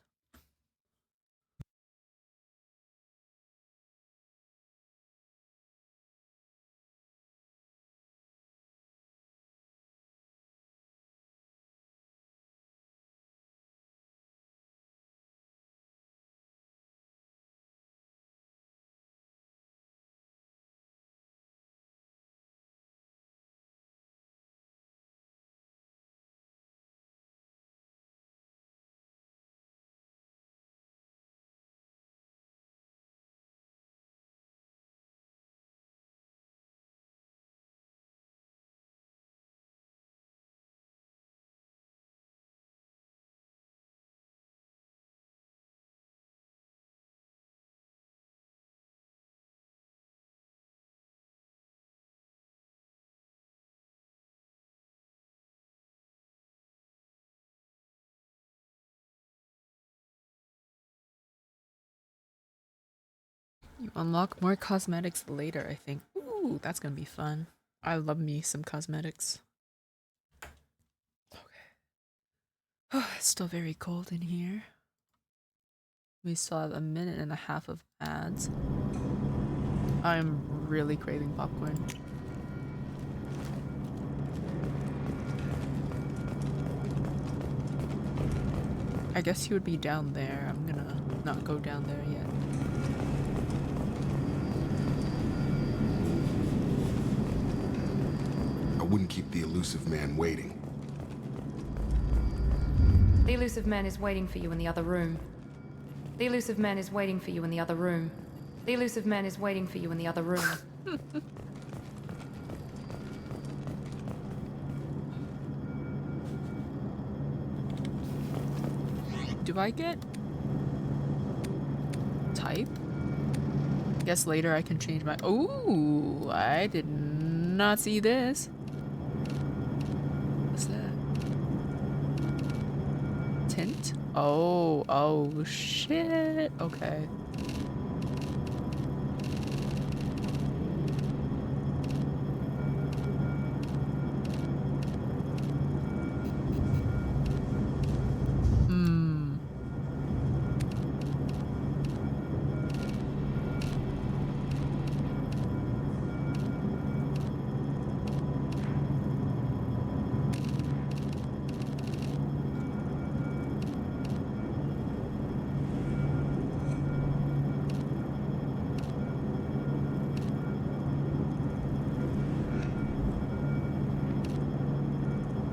S1: You unlock more cosmetics later, I think. Ooh, that's gonna be fun. I love me some cosmetics. Okay. It's still very cold in here. We still have 1.5 minutes of ads. I'm really craving popcorn. I guess he would be down there. I'm gonna not go down there yet.
S11: I wouldn't keep the elusive man waiting.
S2: The elusive man is waiting for you in the other room. The elusive man is waiting for you in the other room. The elusive man is waiting for you in the other room.
S1: Do I get type. Guess later I can change my... Ooh, I did not see this. What's that? Tint? Oh shit. Okay.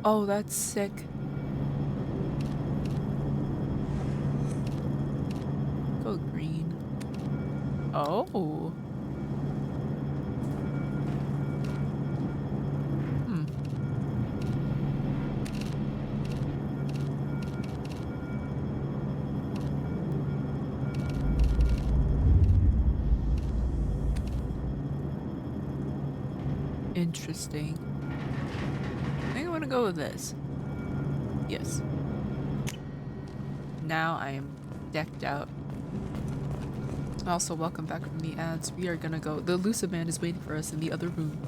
S1: Oh, that's sick. Go green. Oh. Interesting. I think I'm gonna go with this. Yes. Now I am decked out. Also, welcome back from the ads. We are gonna go. The elusive man is waiting for us in the other room.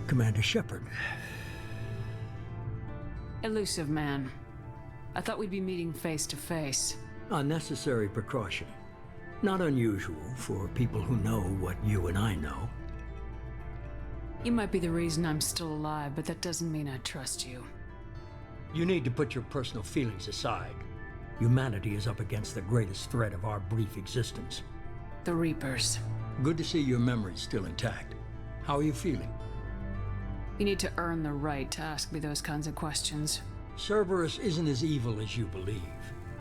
S3: Commander Shepard.
S8: Elusive man. I thought we'd be meeting face to face.
S3: Unnecessary precaution. Not unusual for people who know what you and I know.
S8: You might be the reason I'm still alive, but that doesn't mean I trust you.
S3: You need to put your personal feelings aside. Humanity is up against the greatest threat of our brief existence.
S8: The Reapers.
S3: Good to see your memory's still intact. How are you feeling?
S8: You need to earn the right to ask me those kinds of questions.
S3: Cerberus isn't as evil as you believe.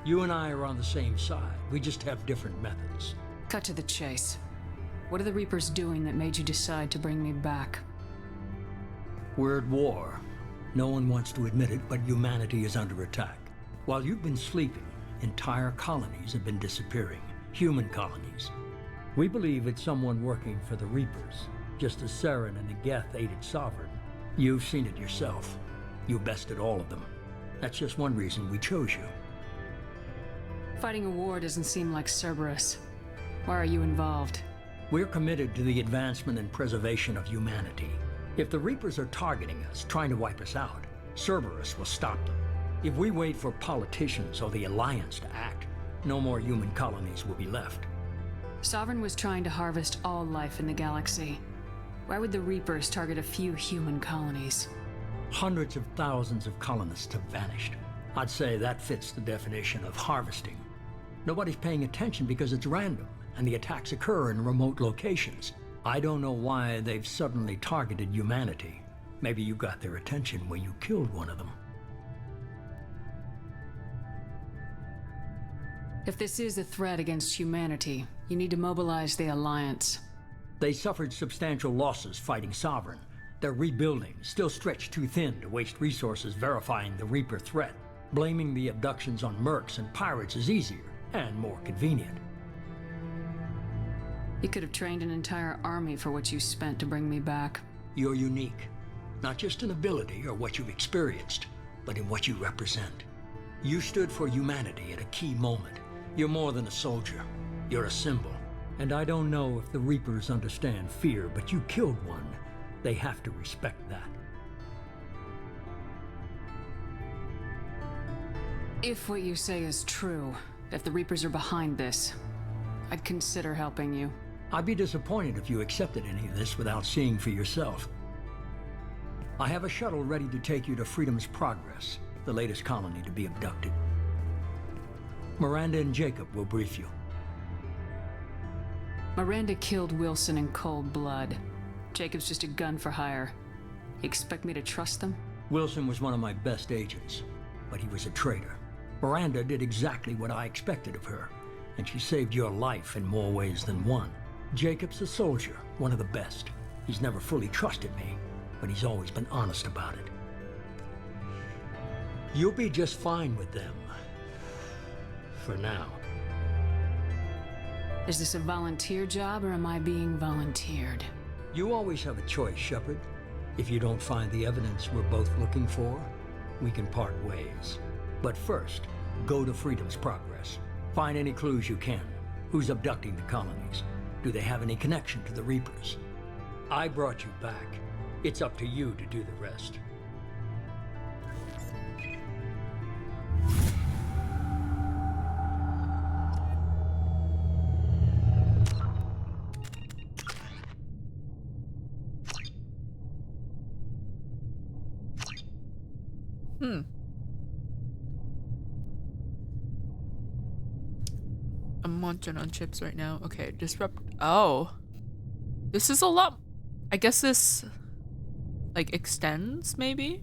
S3: You and I are on the same side. We just have different methods.
S8: Cut to the chase. What are the Reapers doing that made you decide to bring me back?
S3: We're at war. No one wants to admit it, but humanity is under attack. While you've been sleeping, entire colonies have been disappearing. Human colonies. We believe it's someone working for the Reapers, just as Saren and the Geth aided Sovereign. You've seen it yourself. You bested all of them. That's just one reason we chose you.
S8: Fighting a war doesn't seem like Cerberus. Why are you involved?
S3: We're committed to the advancement and preservation of humanity. If the Reapers are targeting us, trying to wipe us out, Cerberus will stop them. If we wait for politicians or the Alliance to act, no more human colonies will be left.
S8: Sovereign was trying to harvest all life in the galaxy. Why would the Reapers target a few human colonies?
S3: Hundreds of thousands of colonists have vanished. I'd say that fits the definition of harvesting. Nobody's paying attention because it's random, and the attacks occur in remote locations. I don't know why they've suddenly targeted humanity. Maybe you got their attention when you killed one of them.
S8: If this is a threat against humanity, you need to mobilize the Alliance.
S3: They suffered substantial losses fighting Sovereign. They're rebuilding, still stretched too thin to waste resources verifying the Reaper threat. Blaming the abductions on mercs and pirates is easier and more convenient.
S8: You could have trained an entire army for what you spent to bring me back.
S3: You're unique, not just in ability or what you've experienced, but in what you represent. You stood for humanity at a key moment. You're more than a soldier. You're a symbol. And I don't know if the Reapers understand fear, but you killed one. They have to respect that.
S8: If what you say is true, if the Reapers are behind this, I'd consider helping you.
S3: I'd be disappointed if you accepted any of this without seeing for yourself. I have a shuttle ready to take you to Freedom's Progress, the latest colony to be abducted. Miranda and Jacob will brief you.
S8: Miranda killed Wilson in cold blood. Jacob's just a gun for hire. You expect me to trust them?
S3: Wilson was one of my best agents, but he was a traitor. Miranda did exactly what I expected of her, and she saved your life in more ways than one. Jacob's a soldier, one of the best. He's never fully trusted me, but he's always been honest about it. You'll be just fine with them. For now.
S8: Is this a volunteer job, or am I being volunteered?
S3: You always have a choice, Shepard. If you don't find the evidence we're both looking for, we can part ways. But first, go to Freedom's Progress. Find any clues you can. Who's abducting the colonies? Do they have any connection to the Reapers? I brought you back. It's up to you to do the rest.
S1: I'm munching on chips right now. Okay, disrupt. Oh. This is a lot. I guess this, like, extends, maybe?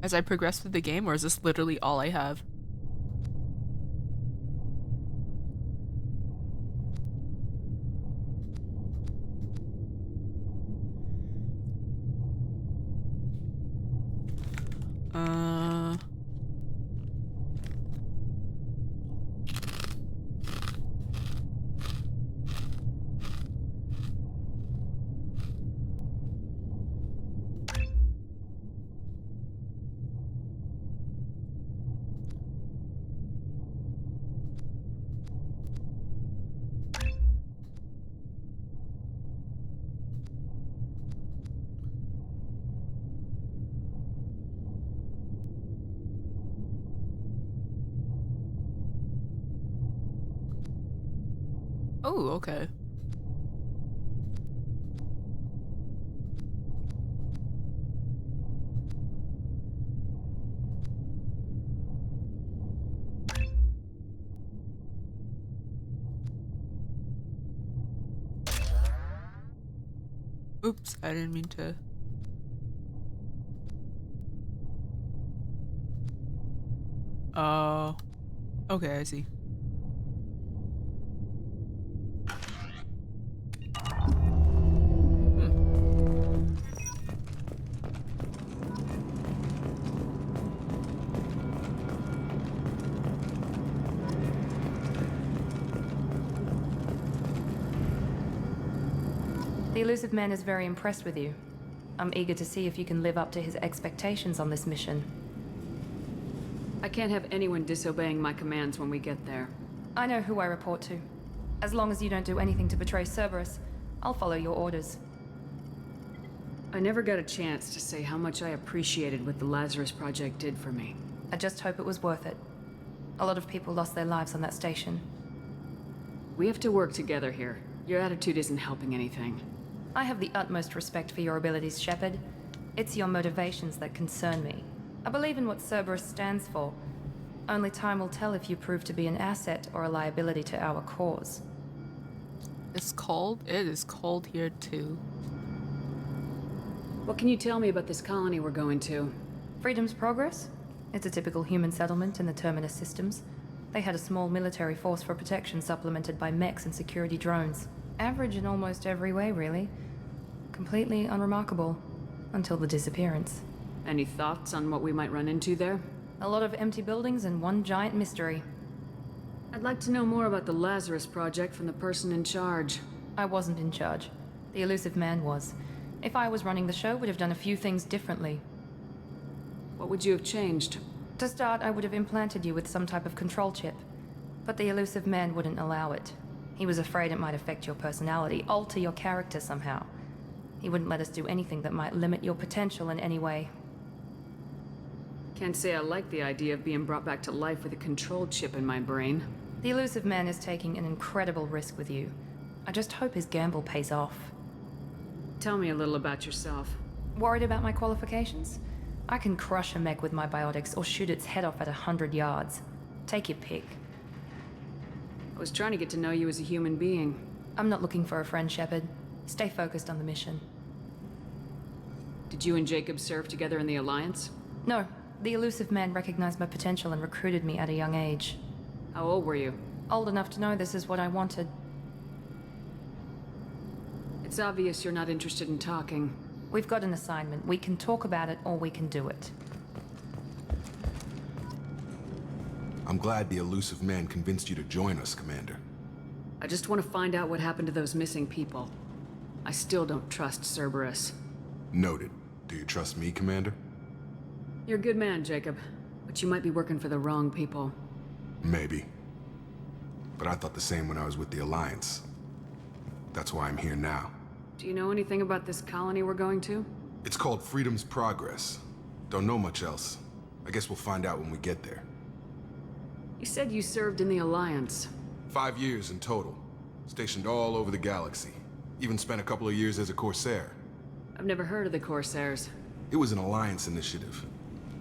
S1: As I progress through the game, or is this literally all I have? Oh, okay. Oops, I didn't mean to. Oh. Okay, I see.
S2: The elusive man is very impressed with you. I'm eager to see if you can live up to his expectations on this mission.
S8: I can't have anyone disobeying my commands when we get there.
S2: I know who I report to. As long as you don't do anything to betray Cerberus, I'll follow your orders.
S8: I never got a chance to say how much I appreciated what the Lazarus Project did for me.
S2: I just hope it was worth it. A lot of people lost their lives on that station.
S8: We have to work together here. Your attitude isn't helping anything.
S2: I have the utmost respect for your abilities, Shepard. It's your motivations that concern me. I believe in what Cerberus stands for. Only time will tell if you prove to be an asset or a liability to our cause.
S1: It's cold? It is cold here too.
S8: What can you tell me about this colony we're going to?
S2: Freedom's Progress? It's a typical human settlement in the Terminus systems. They had a small military force for protection supplemented by mechs and security drones. Average in almost every way, really. Completely unremarkable. Until the disappearance.
S8: Any thoughts on what we might run into there?
S2: A lot of empty buildings and one giant mystery.
S8: I'd like to know more about the Lazarus Project from the person in charge.
S2: I wasn't in charge. The elusive man was. If I was running the show, would have done a few things differently.
S8: What would you have changed?
S2: To start, I would have implanted you with some type of control chip. But the elusive man wouldn't allow it. He was afraid it might affect your personality, alter your character somehow. He wouldn't let us do anything that might limit your potential in any way.
S8: Can't say I like the idea of being brought back to life with a control chip in my brain.
S2: The elusive man is taking an incredible risk with you. I just hope his gamble pays off.
S8: Tell me a little about yourself.
S2: Worried about my qualifications? I can crush a mech with my biotics or shoot its head off at 100 yards. Take your pick.
S8: I was trying to get to know you as a human being.
S2: I'm not looking for a friend, Shepard. Stay focused on the mission.
S8: Did you and Jacob serve together in the Alliance?
S2: No, the elusive man recognized my potential and recruited me at a young age.
S8: How old were you?
S2: Old enough to know this is what I wanted.
S8: It's obvious you're not interested in talking.
S2: We've got an assignment. We can talk about it or we can do it.
S11: I'm glad the elusive man convinced you to join us, Commander.
S8: I just want to find out what happened to those missing people. I still don't trust Cerberus.
S11: Noted. Do you trust me, Commander?
S8: You're a good man, Jacob. But you might be working for the wrong people.
S11: Maybe. But I thought the same when I was with the Alliance. That's why I'm here now.
S8: Do you know anything about this colony we're going to?
S11: It's called Freedom's Progress. Don't know much else. I guess we'll find out when we get there.
S8: You said you served in the Alliance.
S11: 5 years in total. Stationed all over the galaxy. Even spent a couple of years as a Corsair.
S8: I've never heard of the Corsairs.
S11: It was an Alliance initiative.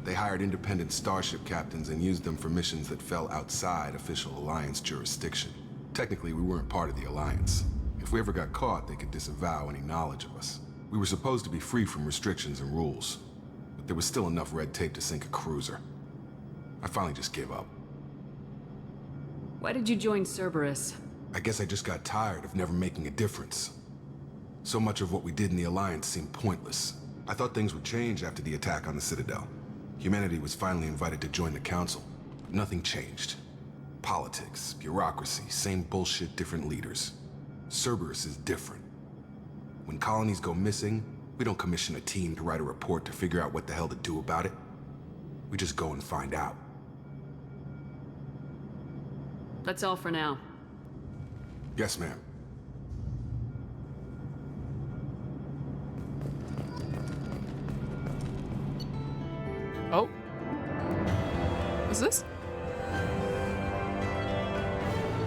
S11: They hired independent starship captains and used them for missions that fell outside official Alliance jurisdiction. Technically, we weren't part of the Alliance. If we ever got caught, they could disavow any knowledge of us. We were supposed to be free from restrictions and rules. But there was still enough red tape to sink a cruiser. I finally just gave up.
S8: Why did you join Cerberus?
S11: I guess I just got tired of never making a difference. So much of what we did in the Alliance seemed pointless. I thought things would change after the attack on the Citadel. Humanity was finally invited to join the Council, but nothing changed. Politics, bureaucracy, same bullshit, different leaders. Cerberus is different. When colonies go missing, we don't commission a team to write a report to figure out what the hell to do about it. We just go and find out.
S8: That's all for now.
S11: Yes, ma'am.
S1: Oh. What's this?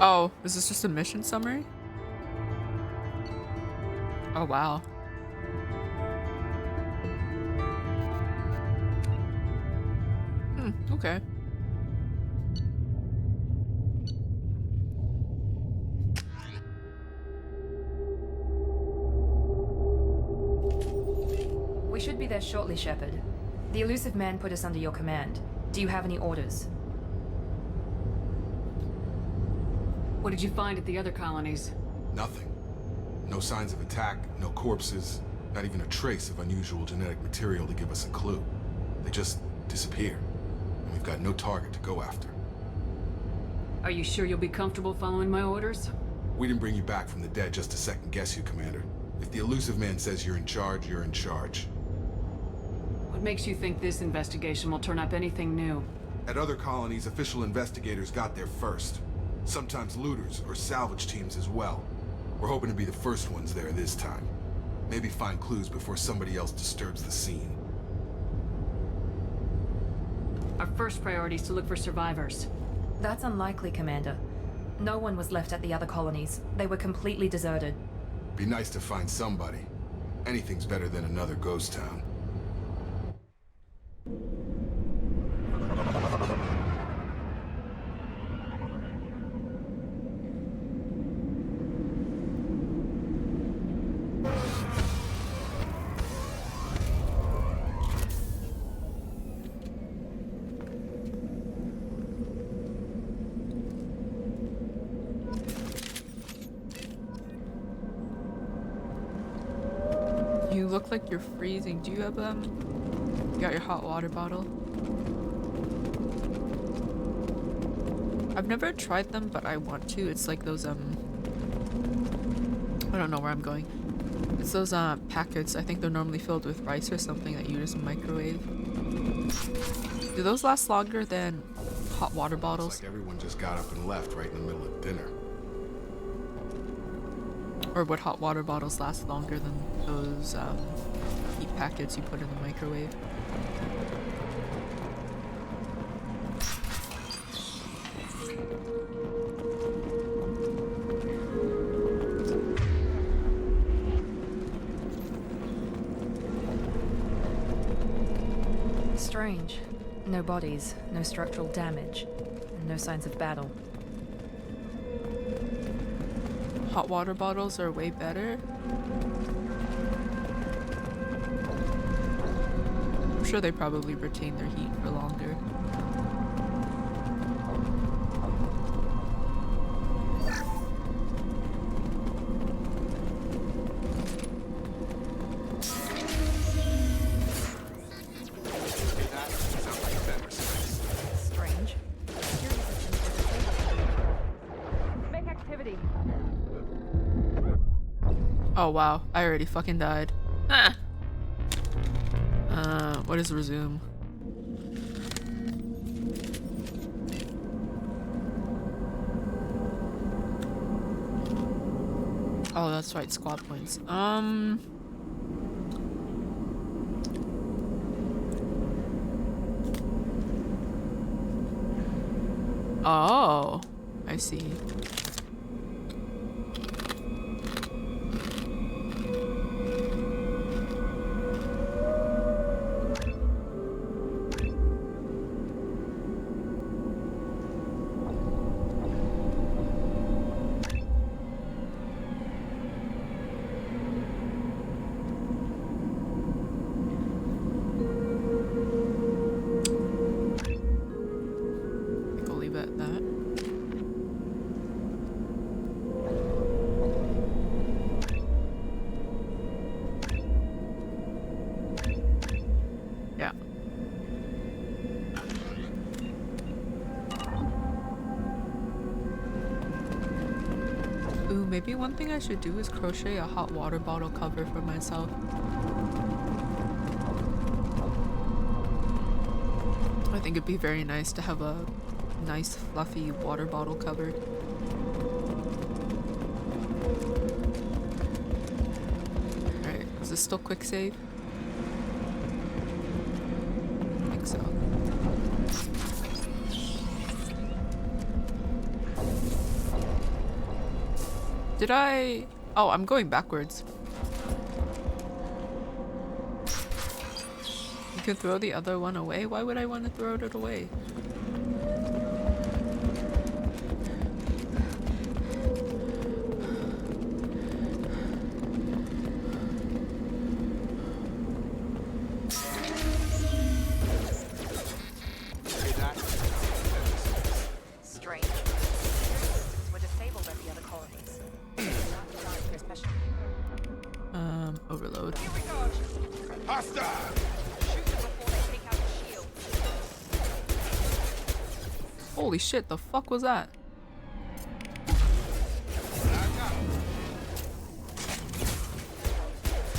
S1: Oh, is this just a mission summary? Oh, wow. Okay.
S2: We should be there shortly, Shepard. The elusive man put us under your command. Do you have any orders?
S8: What did you find at the other colonies?
S11: Nothing. No signs of attack, no corpses, not even a trace of unusual genetic material to give us a clue. They just disappear. And we've got no target to go after.
S8: Are you sure you'll be comfortable following my orders?
S11: We didn't bring you back from the dead just to second guess you, Commander. If the elusive man says you're in charge, you're in charge.
S8: What makes you think this investigation will turn up anything new?
S11: At other colonies, official investigators got there first. Sometimes looters or salvage teams as well. We're hoping to be the first ones there this time. Maybe find clues before somebody else disturbs the scene.
S8: Our first priority is to look for survivors.
S2: That's unlikely, Commander. No one was left at the other colonies. They were completely deserted.
S11: Be nice to find somebody. Anything's better than another ghost town.
S1: You look like you're freezing. Do you have you got your hot water bottle? I've never tried them, but I want to. It's like those I don't know where I'm going. It's those packets. I think they're normally filled with rice or something that you just microwave. Do those last longer than hot water bottles?
S11: Looks like everyone just got up and left right in the middle of dinner.
S1: Or would hot water bottles last longer than those heat packets you put in the microwave?
S2: Strange. No bodies, no structural damage, and no signs of battle.
S1: Hot water bottles are way better. sure they probably retain their heat for longer.
S2: Strange. Make activity.
S1: Oh wow, I already fucking died. Ah. What is resume? Oh, that's right, squad points. Oh, I see. I'll leave it at that. Yeah. Ooh, maybe one thing I should do is crochet a hot water bottle cover for myself. I think it'd be very nice to have a nice fluffy water bottle cover. Alright, is this still quick save? I think so. Did I? Oh, I'm going backwards. You can throw the other one away? Why would I want to throw it away?
S2: Strange. Were disabled at the other colonies.
S1: Overload.
S12: Hostile!
S2: Shoot them before they take out the shield.
S1: Holy shit, the fuck was that?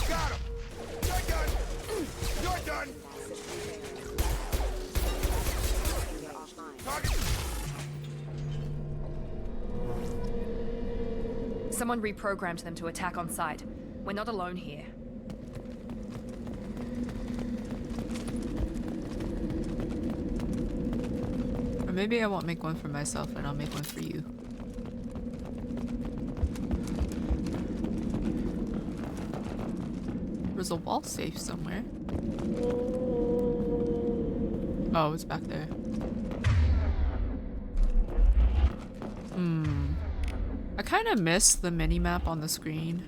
S12: Got him! You're done! You're done! Target!
S2: Someone reprogrammed them to attack on sight. We're not alone here.
S1: Or maybe I won't make one for myself and I'll make one for you. There's a wall safe somewhere. Oh, it's back there. I kind of miss the mini-map on the screen.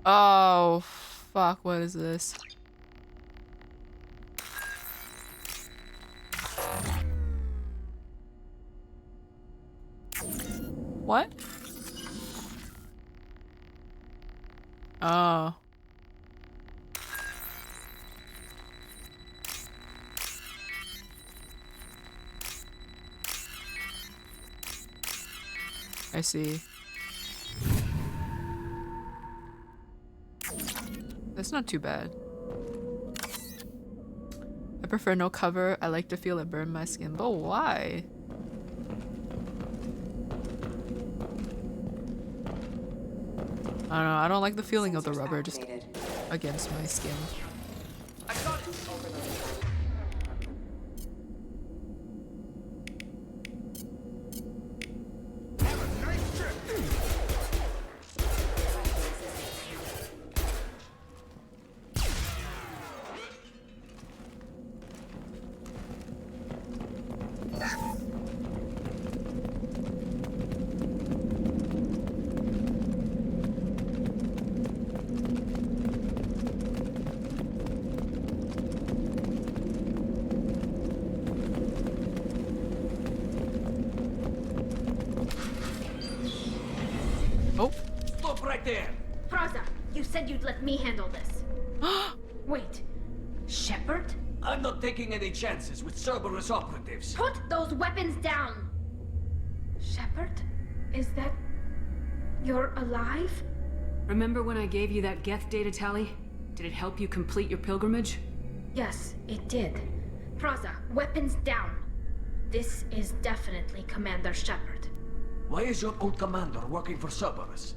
S1: Oh, fuck, what is this? What? Oh. I see. That's not too bad. I prefer no cover. I like to feel it burn my skin. But why? I don't know. I don't like the feeling of the rubber just against my skin.
S2: I got it.
S13: said you'd let me handle this. Wait, Shepard?
S14: I'm not taking any chances with Cerberus operatives.
S13: Put those weapons down! Shepard? Is that... you're alive?
S8: Remember when I gave you that Geth data tally? Did it help you complete your pilgrimage?
S13: Yes, it did. Praza, weapons down. This is definitely Commander Shepard.
S14: Why is your old commander working for Cerberus?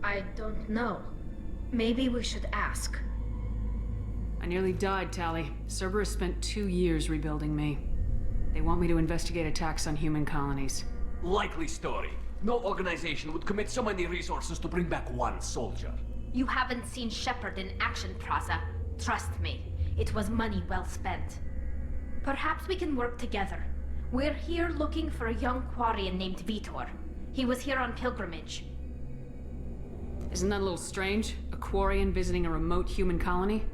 S13: I don't know. Maybe we should ask.
S8: I nearly died, Tally. Cerberus spent 2 years rebuilding me. They want me to investigate attacks on human colonies.
S14: Likely story. No organization would commit so many resources to bring back one soldier.
S13: You haven't seen Shepard in action, Praza. Trust me, it was money well spent. Perhaps we can work together. We're here looking for a young Quarian named Vitor. He was here on pilgrimage.
S8: Isn't that a little strange? A Quarian visiting a remote human colony?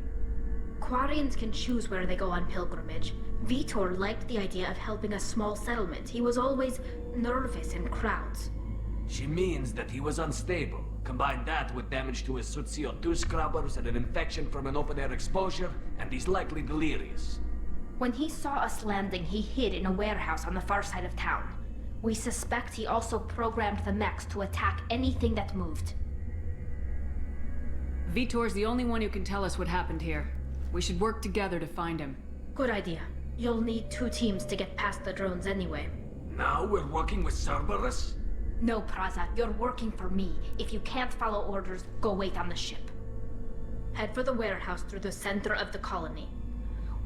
S13: Quarians can choose where they go on pilgrimage. Vitor liked the idea of helping a small settlement. He was always nervous in crowds.
S14: She means that he was unstable. Combine that with damage to his suit CO2 scrubbers and an infection from an open-air exposure, and he's likely delirious.
S13: When he saw us landing, he hid in a warehouse on the far side of town. We suspect he also programmed the mechs to attack anything that moved.
S8: Vitor's the only one who can tell us what happened here. We should work together to find him.
S13: Good idea. You'll need 2 teams to get past the drones anyway.
S14: Now we're working with Cerberus?
S13: No, Praza, you're working for me. If you can't follow orders, go wait on the ship. Head for the warehouse through the center of the colony.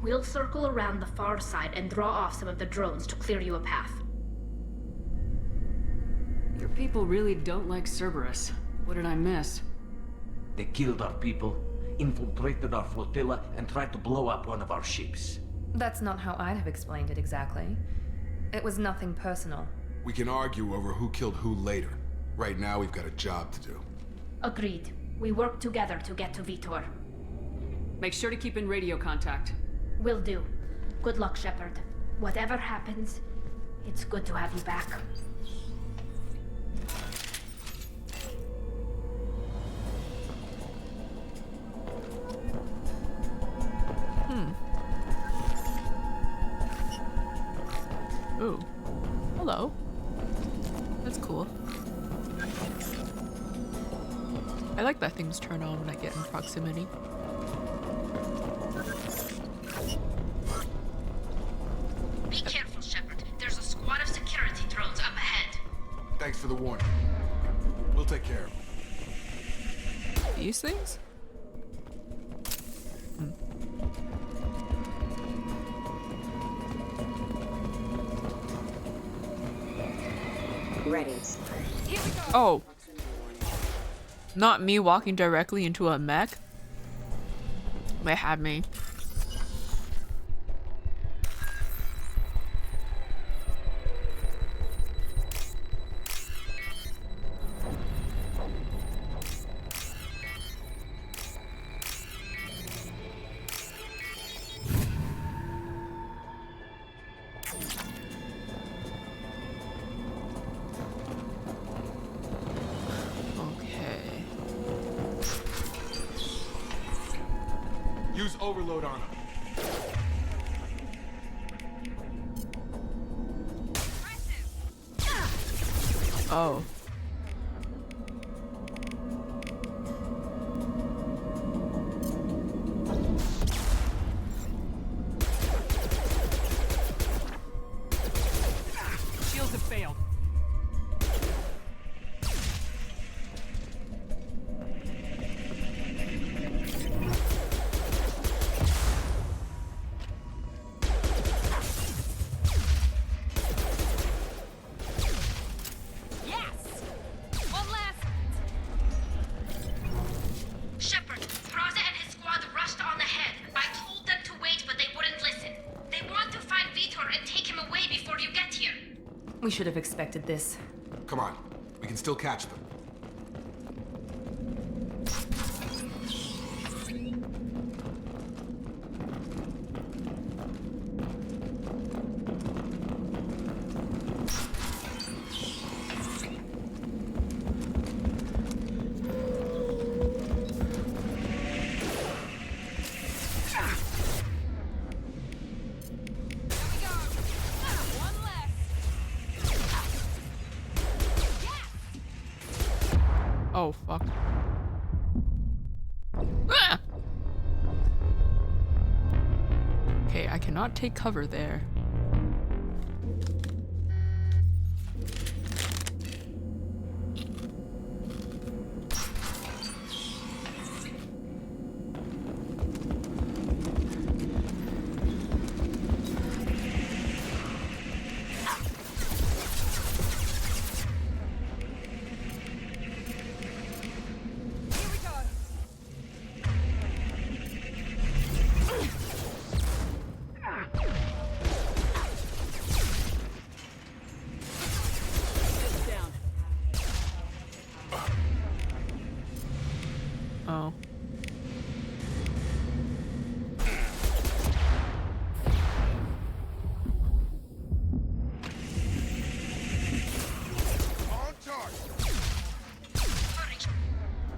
S13: We'll circle around the far side and draw off some of the drones to clear you a path.
S8: Your people really don't like Cerberus. What did I miss?
S14: They killed our people, infiltrated our flotilla, and tried to blow up one of our ships.
S2: That's not how I'd have explained it exactly. It was nothing personal.
S11: We can argue over who killed who later. Right now, we've got a job to do.
S13: Agreed. We work together to get to Vitor.
S8: Make sure to keep in radio contact.
S13: Will do. Good luck, Shepard. Whatever happens, it's good to have you back.
S1: Ooh. Hello. That's cool. I like that things turn on when I get in proximity.
S13: Be careful, Shepard. There's a squad of security drones up ahead.
S11: Thanks for the warning. We'll take care of them.
S1: These things?
S15: Ready.
S1: Oh. Not me walking directly into a mech? They had me.
S11: Use overload on him.
S1: Oh.
S16: Shields have failed.
S2: We should have expected this.
S11: Come on. We can still catch them.
S1: Oh, fuck. Ah! Okay, I cannot take cover there. Oh.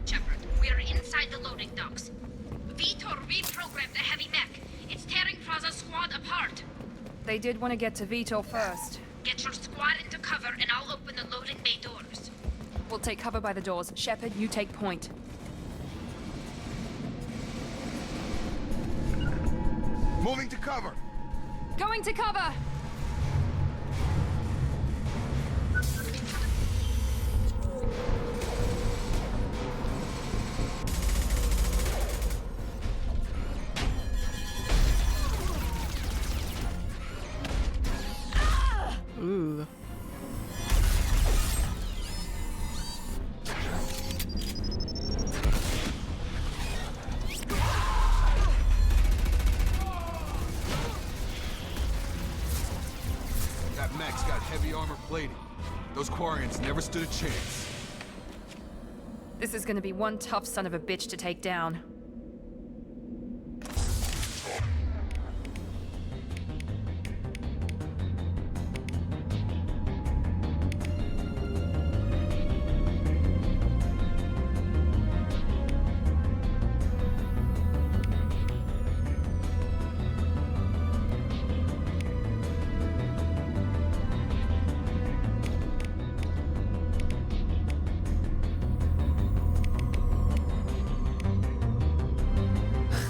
S13: Shepard, we're inside the loading docks. Vitor reprogrammed the heavy mech. It's tearing Fraza's squad apart.
S6: They did want to get to Vito first.
S13: Get your squad into cover and I'll open the loading bay doors.
S6: We'll take cover by the doors. Shepard, you take point.
S11: Moving to cover.
S6: Going to cover!
S1: Ooh.
S11: That mech's got heavy armor plating. Those Quarians never stood a chance.
S6: This is gonna be one tough son of a bitch to take down.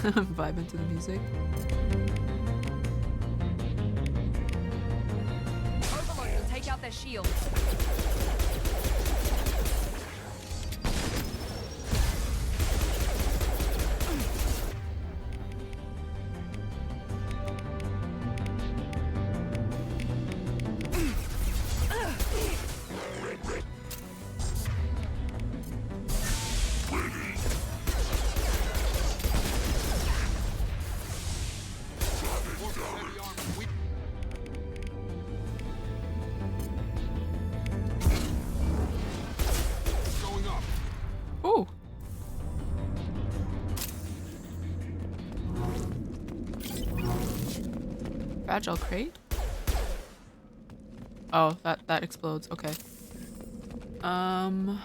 S1: Vibe into the music.
S6: Overload will take out their shields.
S1: Oh. Fragile crate? Oh, that explodes. Okay. Where am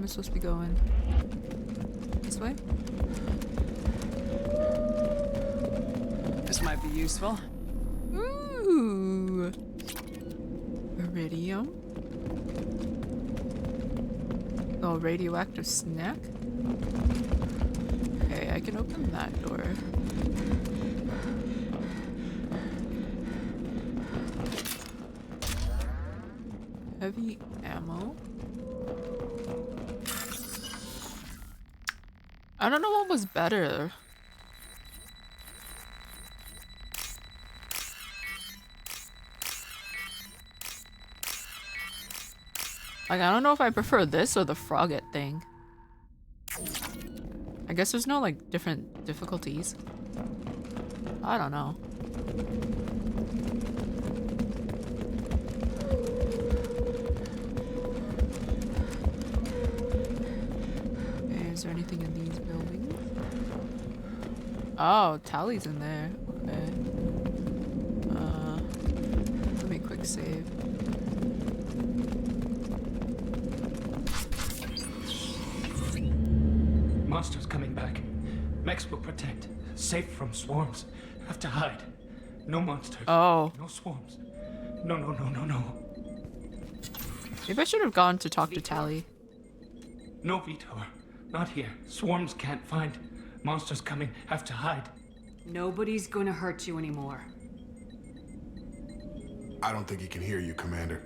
S1: I supposed to be going? This way?
S6: This might be useful.
S1: Ooh. Iridium. Oh, radioactive snack? Okay, I can open that door. Heavy ammo. I don't know what was better. Like, I don't know if I prefer this or the frogget thing. I guess there's no, like, different difficulties. I don't know. Okay, is there anything in these buildings? Oh, Tally's in there. Okay. Let me quick save.
S14: Monsters coming back. Mechs will protect. Safe from swarms. Have to hide. No monsters.
S1: Oh.
S14: No swarms. No, no, no, no, no.
S1: Maybe I should have gone to talk to Tally.
S15: No, Vitor. Not here. Swarms can't find. Monsters coming. Have to hide.
S8: Nobody's gonna hurt you anymore.
S11: I don't think he can hear you, Commander.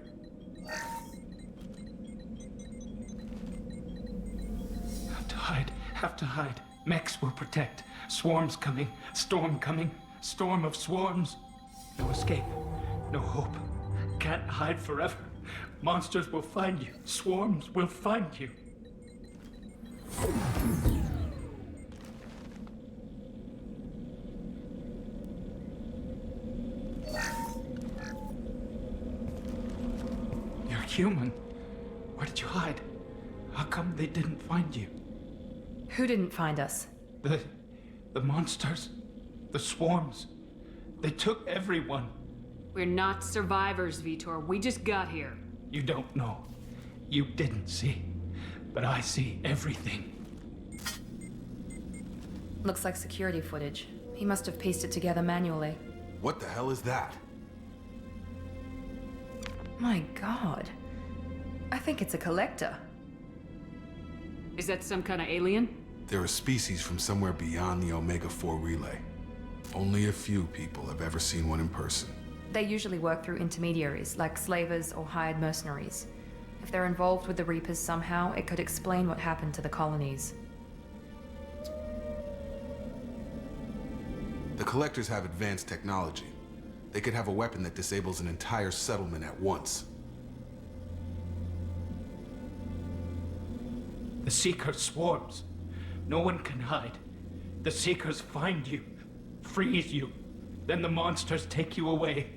S15: Have to hide. Have to hide. Mechs will protect. Swarms coming. Storm coming. Storm of swarms. No escape. No hope. Can't hide forever. Monsters will find you. Swarms will find you. You're human. Where did you hide? How come they didn't find you?
S2: Who didn't find us?
S15: The monsters. The swarms. They took everyone.
S8: We're not survivors, Vitor. We just got here.
S15: You don't know. You didn't see. But I see everything.
S2: Looks like security footage. He must have pieced it together manually.
S11: What the hell is that?
S2: My god. I think it's a collector.
S8: Is that some kind of alien?
S11: They're a species from somewhere beyond the Omega-4 relay. Only a few people have ever seen one in person.
S2: They usually work through intermediaries, like slavers or hired mercenaries. If they're involved with the Reapers somehow, it could explain what happened to the colonies.
S11: The Collectors have advanced technology. They could have a weapon that disables an entire settlement at once.
S15: The Seeker swarms. No one can hide. The Seekers find you, freeze you. Then the monsters take you away.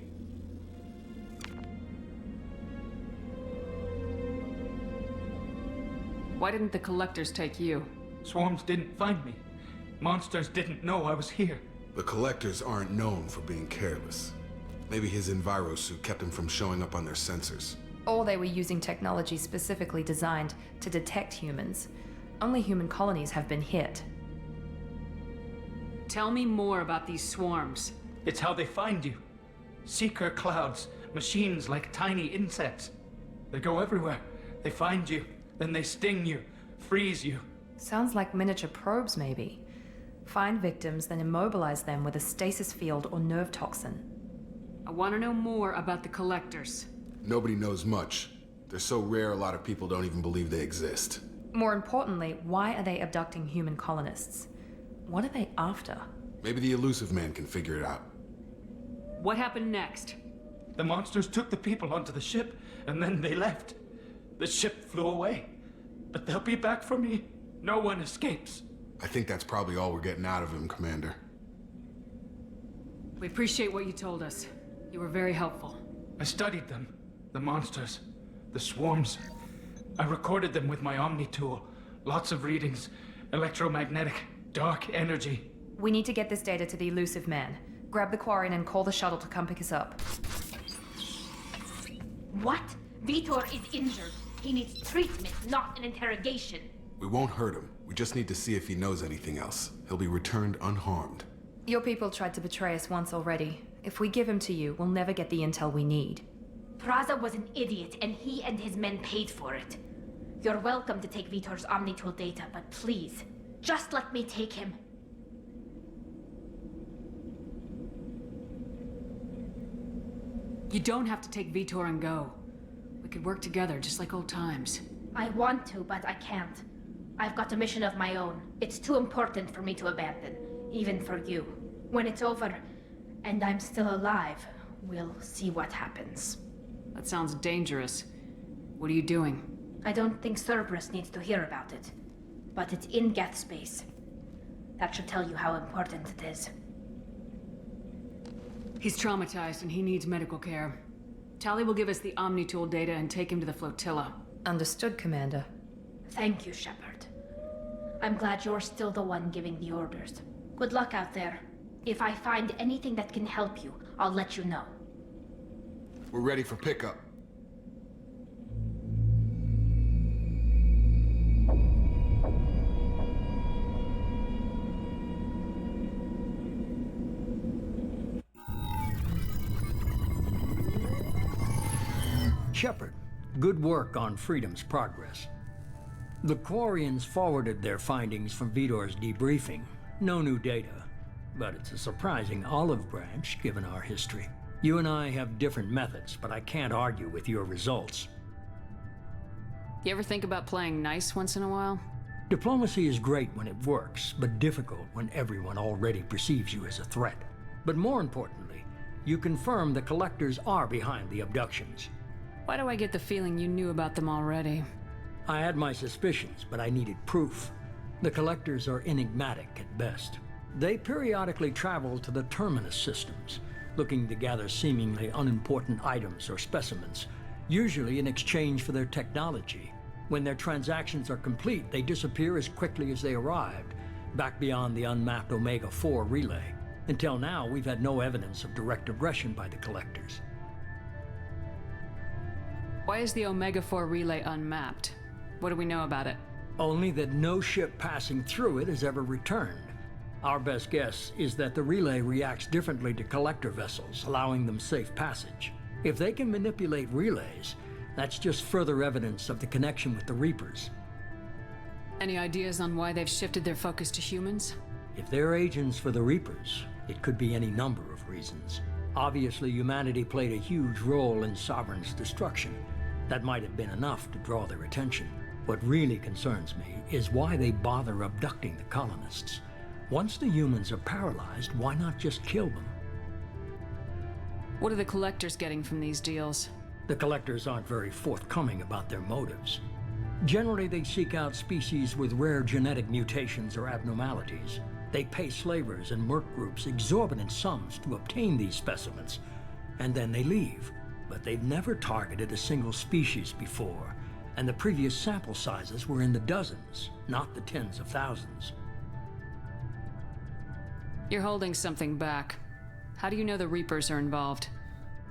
S8: Why didn't the collectors take you?
S15: Swarms didn't find me. Monsters didn't know I was here.
S11: The Collectors aren't known for being careless. Maybe his Enviro suit kept him from showing up on their sensors.
S2: Or they were using technology specifically designed to detect humans. Only human colonies have been hit.
S8: Tell me more about these swarms.
S15: It's how they find you. Seeker clouds, machines like tiny insects. They go everywhere. They find you, then they sting you, freeze you.
S2: Sounds like miniature probes, maybe. Find victims, then immobilize them with a stasis field or nerve toxin.
S8: I want to know more about the collectors.
S11: Nobody knows much. They're so rare, a lot of people don't even believe they exist.
S2: More importantly, why are they abducting human colonists? What are they after?
S11: Maybe the Elusive Man can figure it out.
S8: What happened next?
S15: The monsters took the people onto the ship, and then they left. The ship flew away. But they'll be back for me. No one escapes.
S11: I think that's probably all we're getting out of him, Commander.
S8: We appreciate what you told us. You were very helpful.
S15: I studied them. The monsters. The swarms. I recorded them with my Omni tool. Lots of readings. Electromagnetic. Dark energy.
S2: We need to get this data to the Elusive Man. Grab the Quarian and call the shuttle to come pick us up.
S13: What? Vitor is injured. He needs treatment, not an interrogation.
S11: We won't hurt him. We just need to see if he knows anything else. He'll be returned unharmed.
S2: Your people tried to betray us once already. If we give him to you, we'll never get the intel we need.
S13: Praza was an idiot, and he and his men paid for it. You're welcome to take Vitor's Omnitool data, but please, just let me take him.
S8: You don't have to take Vitor and go. We could work together, just like old times.
S13: I want to, but I can't. I've got a mission of my own. It's too important for me to abandon, even for you. When it's over, and I'm still alive, we'll see what happens.
S8: That sounds dangerous. What are you doing?
S13: I don't think Cerberus needs to hear about it. But it's in Geth space. That should tell you how important it is.
S8: He's traumatized and he needs medical care. Tally will give us the Omnitool data and take him to the flotilla.
S2: Understood, Commander.
S13: Thank you, Shepard. I'm glad you're still the one giving the orders. Good luck out there. If I find anything that can help you, I'll let you know.
S11: We're ready for pickup.
S3: Shepard, Good work on Freedom's progress. The Quarians forwarded their findings from Vidor's debriefing. No new data, but it's a surprising olive branch given our history. You and I have different methods, but I can't argue with your results.
S8: You ever think about playing nice once in a while?
S3: Diplomacy is great when it works, but difficult when everyone already perceives you as a threat. But more importantly, you confirm the Collectors are behind the abductions.
S8: Why do I get the feeling you knew about them already?
S3: I had my suspicions, but I needed proof. The Collectors are enigmatic at best. They periodically travel to the Terminus systems, looking to gather seemingly unimportant items or specimens, usually in exchange for their technology. When their transactions are complete, they disappear as quickly as they arrived, back beyond the unmapped Omega-4 relay. Until now, we've had no evidence of direct aggression by the Collectors.
S8: Why is the Omega-4 relay unmapped? What do we know about it?
S3: Only that no ship passing through it has ever returned. Our best guess is that the relay reacts differently to Collector vessels, allowing them safe passage. If they can manipulate relays, that's just further evidence of the connection with the Reapers.
S8: Any ideas on why they've shifted their focus to humans?
S3: If they're agents for the Reapers, it could be any number of reasons. Obviously, humanity played a huge role in Sovereign's destruction. That might have been enough to draw their attention. What really concerns me is why they bother abducting the colonists. Once the humans are paralyzed, why not just kill them?
S8: What are the Collectors getting from these deals?
S3: The Collectors aren't very forthcoming about their motives. Generally, they seek out species with rare genetic mutations or abnormalities. They pay slavers and merc groups exorbitant sums to obtain these specimens, and then they leave. But they've never targeted a single species before, and the previous sample sizes were in the dozens, not the tens of thousands.
S8: You're holding something back. How do you know the Reapers are involved?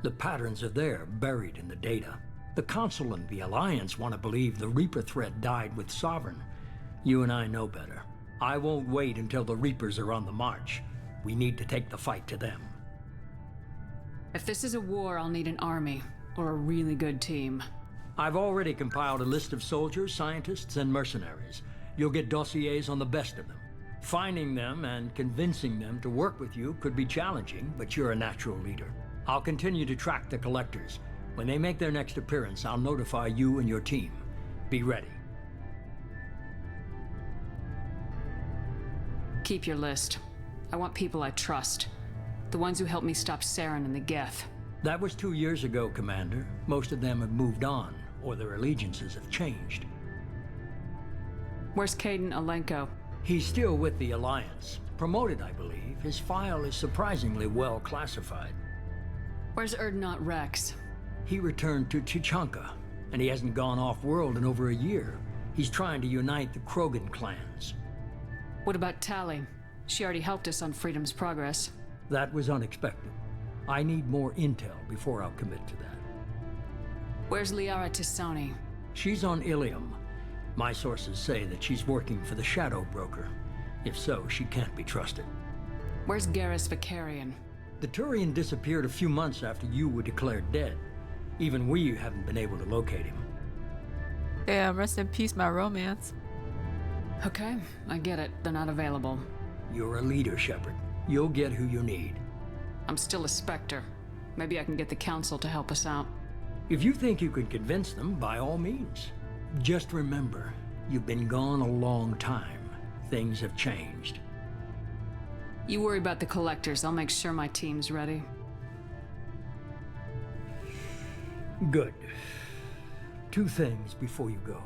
S3: The patterns are there, buried in the data. The Council and the Alliance want to believe the Reaper threat died with Sovereign. You and I know better. I won't wait until the Reapers are on the march. We need to take the fight to them.
S8: If this is a war, I'll need an army, or a really good team.
S3: I've already compiled a list of soldiers, scientists, and mercenaries. You'll get dossiers on the best of them. Finding them and convincing them to work with you could be challenging, but you're a natural leader. I'll continue to track the Collectors. When they make their next appearance, I'll notify you and your team. Be ready.
S8: Keep your list. I want people I trust. The ones who helped me stop Saren and the Geth.
S3: That was 2 years ago, Commander. Most of them have moved on, or their allegiances have changed.
S8: Where's Caden Alenko?
S3: He's still with the Alliance. Promoted, I believe. His file is surprisingly well classified.
S8: Where's Erdnot Rex?
S3: He returned to Chichanka, and he hasn't gone off-world in over a year. He's trying to unite the Krogan clans.
S8: What about Tali? She already helped us on Freedom's progress.
S3: That was unexpected. I need more intel before I'll commit to that.
S8: Where's Liara Tisoni?
S3: She's on Ilium. My sources say that she's working for the Shadow Broker. If so, she can't be trusted.
S8: Where's Garrus Vicarian?
S3: The Turian disappeared a few months after you were declared dead. Even we haven't been able to locate him.
S1: Yeah, rest in peace, my romance.
S8: Okay, I get it. They're not available.
S3: You're a leader, Shepard. You'll get who you need.
S8: I'm still a Spectre. Maybe I can get the Council to help us out.
S3: If you think you can convince them, by all means. Just remember, you've been gone a long time. Things have changed.
S8: You worry about the Collectors. I'll make sure my team's ready.
S3: Good. 2 things before you go.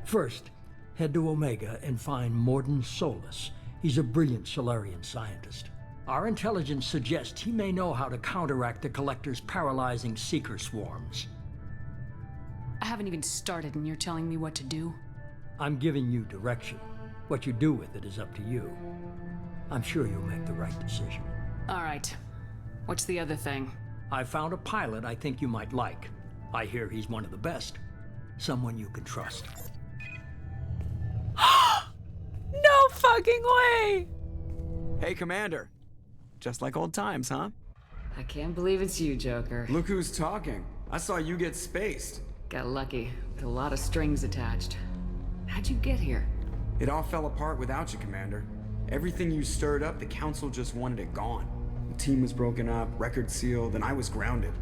S3: First, head to Omega and find Morden Solus. He's a brilliant Solarian scientist. Our intelligence suggests he may know how to counteract the Collector's paralyzing Seeker swarms.
S8: I haven't even started and you're telling me what to do?
S3: I'm giving you direction. What you do with it is up to you. I'm sure you'll make the right decision.
S8: All right. What's the other thing?
S3: I found a pilot I think you might like. I hear he's one of the best. Someone you can trust.
S1: No fucking way!
S4: Hey, Commander. Just like old times, huh?
S8: I can't believe it's you, Joker.
S4: Look who's talking. I saw you get spaced.
S8: Got lucky, with a lot of strings attached. How'd you get here?
S4: It all fell apart without you, Commander. Everything you stirred up, the Council just wanted it gone. The team was broken up, record sealed, and I was grounded.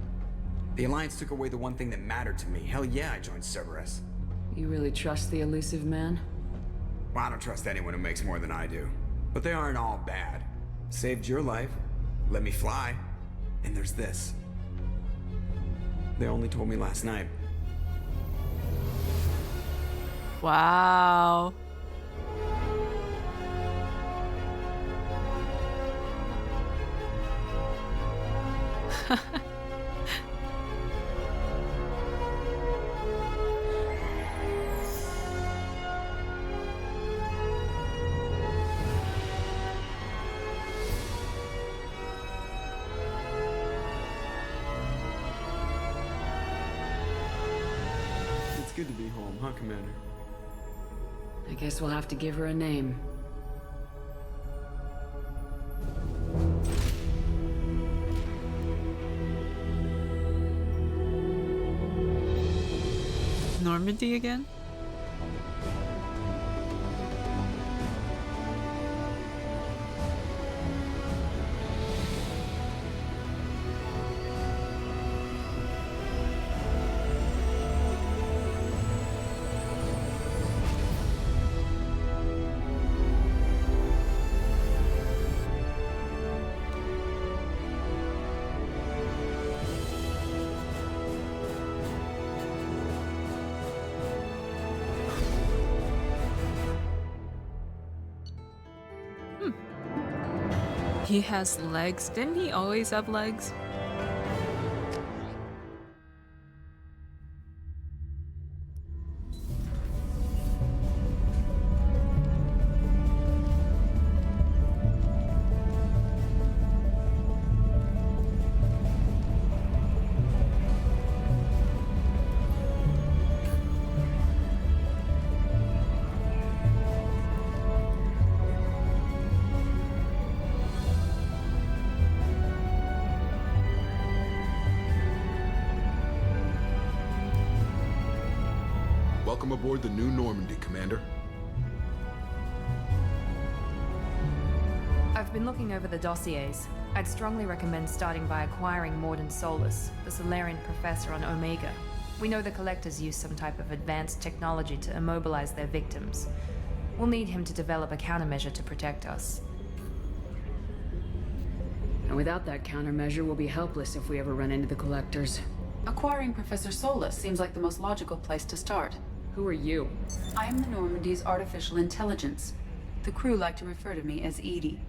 S4: The Alliance took away the one thing that mattered to me. Hell yeah, I joined Cerberus.
S8: You really trust the elusive man?
S4: Well, I don't trust anyone who makes more than I do. But they aren't all bad. Saved your life, let me fly, and there's this. They only told me last night.
S1: Wow.
S4: It's good to be home, huh, Commander?
S8: I guess we'll have to give her a name.
S1: Normandy again? He has legs. Didn't he always have legs?
S11: Welcome aboard the new Normandy, Commander.
S2: I've been looking over the dossiers. I'd strongly recommend starting by acquiring Morden Solus, the Solarian professor on Omega. We know the Collectors use some type of advanced technology to immobilize their victims. We'll need him to develop a countermeasure to protect us.
S8: And without that countermeasure, we'll be helpless if we ever run into the Collectors.
S6: Acquiring Professor Solus seems like the most logical place to start.
S8: Who are you?
S6: I am the Normandy's artificial intelligence. The crew like to refer to me as Edie.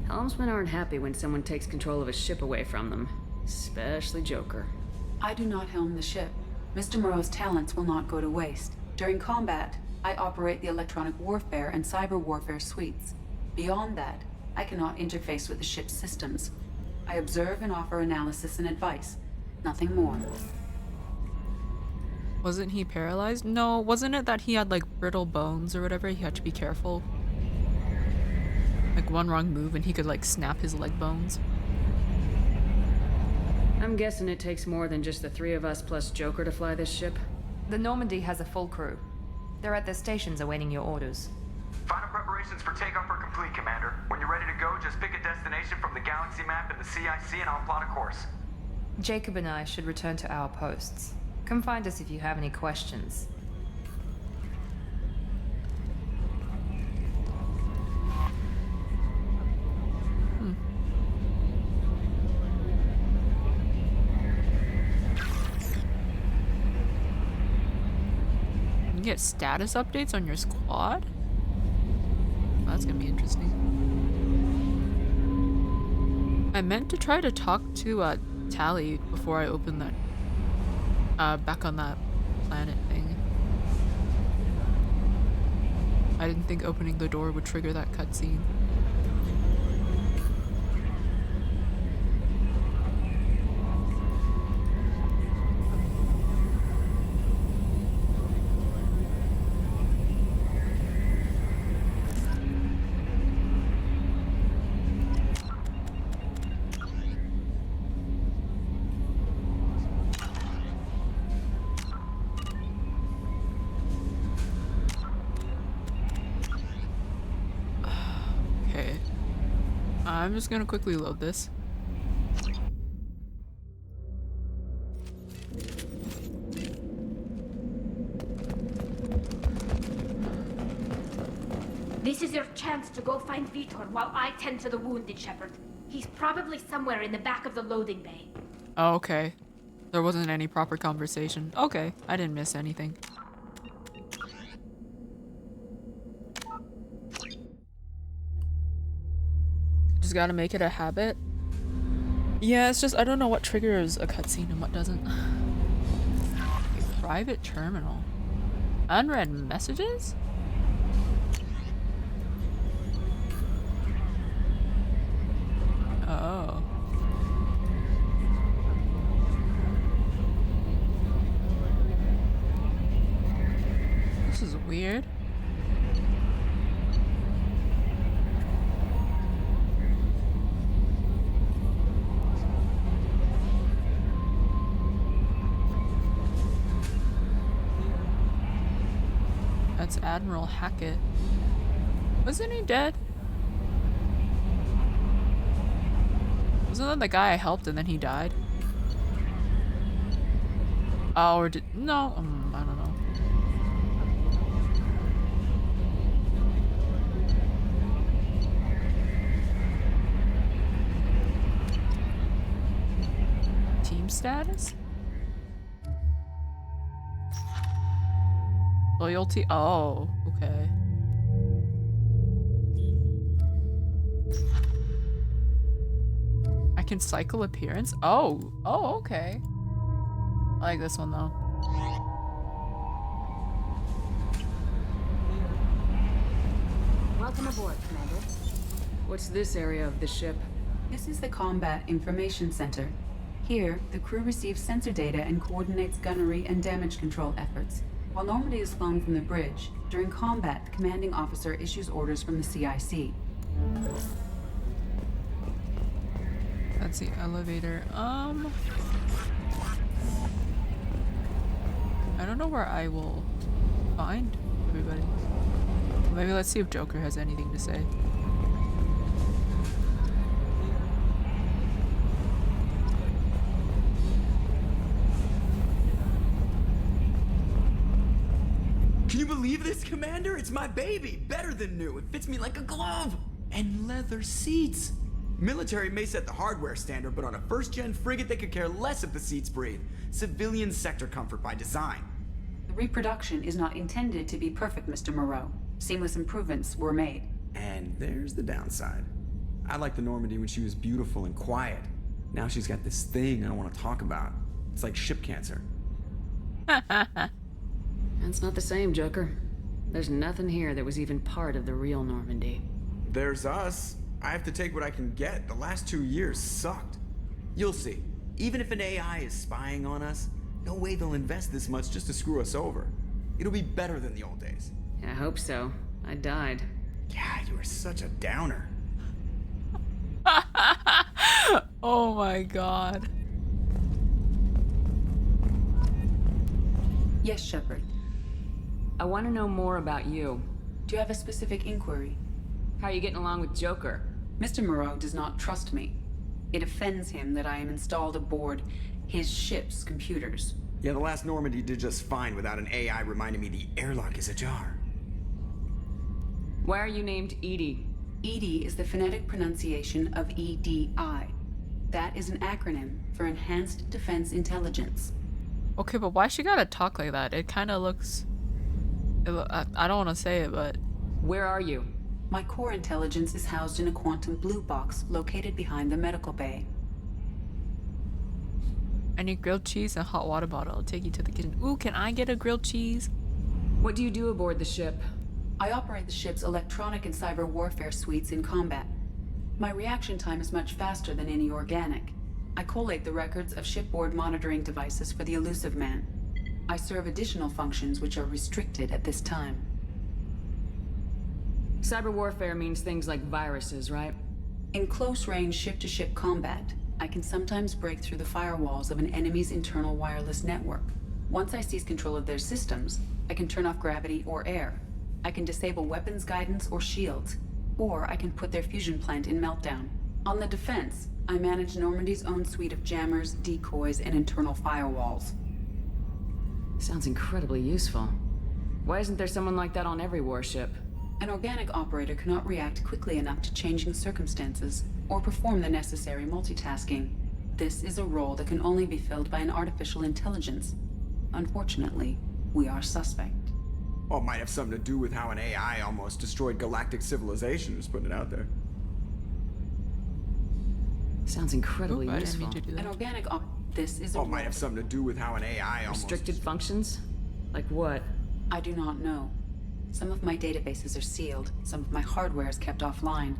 S8: Helmsmen aren't happy when someone takes control of a ship away from them. Especially Joker.
S6: I do not helm the ship. Mr. Moreau's talents will not go to waste. During combat, I operate the electronic warfare and cyber warfare suites. Beyond that, I cannot interface with the ship's systems. I observe and offer analysis and advice. Nothing more.
S1: Wasn't he paralyzed? No, wasn't it that he had like brittle bones or whatever? He had to be careful. Like one wrong move and he could like snap his leg bones.
S8: I'm guessing it takes more than just the three of us plus Joker to fly this ship.
S2: The Normandy has a full crew. They're at their stations awaiting your orders.
S12: Final preparations for takeoff are complete, Commander. When you're ready to go, just pick a destination from the galaxy map in the CIC and I'll plot a course.
S2: Jacob and I should return to our posts. Come find us if you have any questions.
S1: You can get status updates on your squad? That's gonna be interesting. I meant to try to talk to Tally before I open that back on that planet thing. I didn't think opening the door would trigger that cutscene. I'm just gonna quickly load this.
S13: This is your chance to go find Vitor while I tend to the wounded, Shepard. He's probably somewhere in the back of the loading bay.
S1: Oh, okay. There wasn't any proper conversation. Okay, I didn't miss anything. Just gotta make it a habit. Yeah, it's just I don't know what triggers a cutscene and what doesn't. A private terminal. Unread messages? Oh. This is weird. That's Admiral Hackett. Wasn't he dead? Wasn't that the guy I helped and then he died? Oh, or did... No, I don't know. Team status? Loyalty? Oh, okay. I can cycle appearance? Oh, okay. I like this one though.
S8: Welcome aboard, Commander. What's this area of the ship?
S6: This is the Combat Information Center. Here, the crew receives sensor data and coordinates gunnery and damage control efforts. While Normandy is flown from the bridge, during combat, the commanding officer issues orders from the CIC.
S1: That's the elevator. I don't know where I will find everybody. Maybe let's see if Joker has anything to say.
S4: Can you believe this, Commander? It's my baby! Better than new. It fits me like a glove! And leather seats! Military may set the hardware standard, but on a first-gen frigate they could care less if the seats breathe. Civilian sector comfort by design.
S6: The reproduction is not intended to be perfect, Mr. Moreau. Seamless improvements were made.
S4: And there's the downside. I liked the Normandy when she was beautiful and quiet. Now she's got this thing I don't want to talk about. It's like ship cancer.
S8: That's not the same, Joker. There's nothing here that was even part of the real Normandy.
S4: There's us. I have to take what I can get. The last 2 years sucked. You'll see. Even if an AI is spying on us, no way they'll invest this much just to screw us over. It'll be better than the old days.
S8: I hope so. I died.
S4: Yeah, you were such a downer.
S1: Oh my god.
S6: Yes, Shepard.
S8: I want to know more about you.
S6: Do you have a specific inquiry?
S8: How are you getting along with Joker?
S6: Mr. Moreau does not trust me. It offends him that I am installed aboard his ship's computers.
S4: Yeah, the last Normandy did just fine without an AI reminding me the airlock is ajar.
S8: Why are you named Edie?
S6: EDI is the phonetic pronunciation of EDI. That is an acronym for Enhanced Defense Intelligence.
S1: Okay, but why she gotta talk like that? It kind of looks... I don't want to say it, but...
S8: Where are you?
S6: My core intelligence is housed in a quantum blue box located behind the medical bay.
S1: I need grilled cheese and a hot water bottle. I'll take you to the kitchen. Ooh, can I get a grilled cheese?
S8: What do you do aboard the ship?
S6: I operate the ship's electronic and cyber warfare suites in combat. My reaction time is much faster than any organic. I collate the records of shipboard monitoring devices for the elusive man. I serve additional functions which are restricted at this time.
S8: Cyber warfare means things like viruses, right?
S6: In close-range ship-to-ship combat, I can sometimes break through the firewalls of an enemy's internal wireless network. Once I seize control of their systems, I can turn off gravity or air. I can disable weapons guidance or shields. or I can put their fusion plant in meltdown. On the defense, I manage Normandy's own suite of jammers, decoys, and internal firewalls.
S8: Sounds incredibly useful. Why isn't there someone like that on every warship?
S6: An organic operator cannot react quickly enough to changing circumstances or perform the necessary multitasking. This is a role that can only be filled by an artificial intelligence. Unfortunately, we are suspect.
S4: Well, it might have something to do with how an AI almost destroyed galactic civilization, just putting it out there.
S8: Sounds incredibly
S1: I didn't
S8: useful.
S1: mean to do that.
S6: An organic This is a
S4: Well, it might have something to do with how an AI almost...
S8: Restricted functions? Like what?
S6: I do not know. Some of my databases are sealed, some of my hardware is kept offline.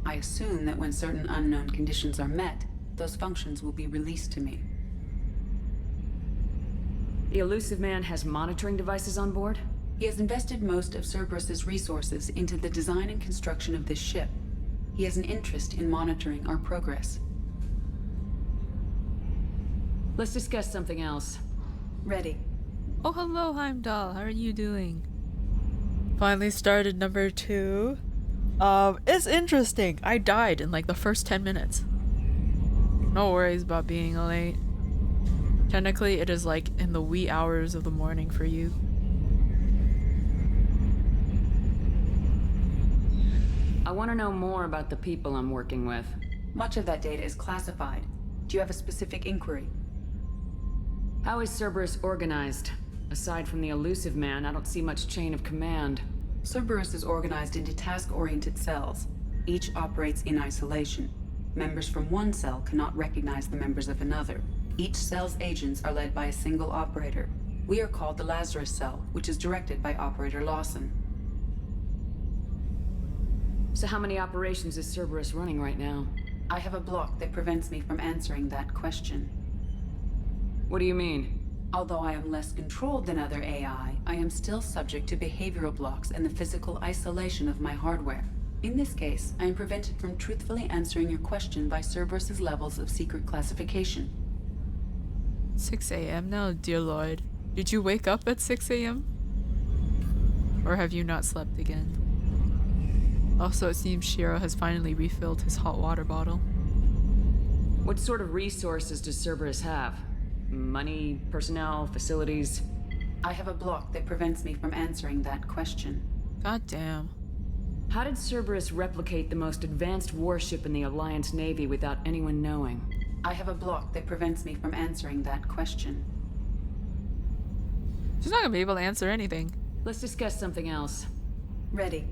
S6: I assume that when certain unknown conditions are met, those functions will be released to me.
S8: The Elusive Man has monitoring devices on board?
S6: He has invested most of Cerberus's resources into the design and construction of this ship. He has an interest in monitoring our progress.
S8: Let's discuss something else.
S6: Ready.
S1: Oh, hello, Heimdall. How are you doing? Finally started number 2. It's interesting. I died in like the first 10 minutes. No worries about being late. Technically, it is like in the wee hours of the morning for you.
S8: I want to know more about the people I'm working with.
S6: Much of that data is classified. Do you have a specific inquiry?
S8: How is Cerberus organized? Aside from the Elusive Man, I don't see much chain of command.
S6: Cerberus is organized into task-oriented cells. Each operates in isolation. Members from one cell cannot recognize the members of another. Each cell's agents are led by a single operator. We are called the Lazarus Cell, which is directed by Operator Lawson.
S8: So how many operations is Cerberus running right now?
S6: I have a block that prevents me from answering that question.
S8: What do you mean?
S6: Although I am less controlled than other AI, I am still subject to behavioral blocks and the physical isolation of my hardware. In this case, I am prevented from truthfully answering your question by Cerberus's levels of secret classification.
S1: 6 a.m. now, dear Lord. Did you wake up at 6 a.m.? Or have you not slept again? Also, it seems Shiro has finally refilled his hot water bottle.
S8: What sort of resources does Cerberus have? Money, personnel, facilities?
S6: I have a block that prevents me from answering that question.
S1: God damn.
S8: How did Cerberus replicate the most advanced warship in the Alliance Navy without anyone knowing?
S6: I have a block that prevents me from answering that question.
S1: She's not gonna be able to answer anything.
S8: Let's discuss something else.
S6: Ready.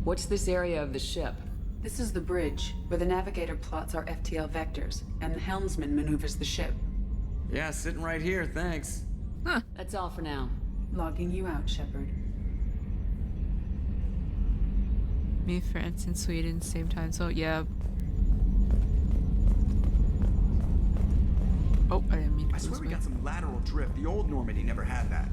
S8: What's this area of the ship?
S6: This is the bridge, where the navigator plots our FTL vectors, and the helmsman maneuvers the ship.
S4: Yeah, sitting right here, thanks.
S1: Huh.
S8: That's all for now.
S6: Logging you out, Shepard.
S1: Me, France, and Sweden, same time, so yeah. Oh, I didn't mean to.
S4: I swear we got some lateral drift. The old Normandy never had that.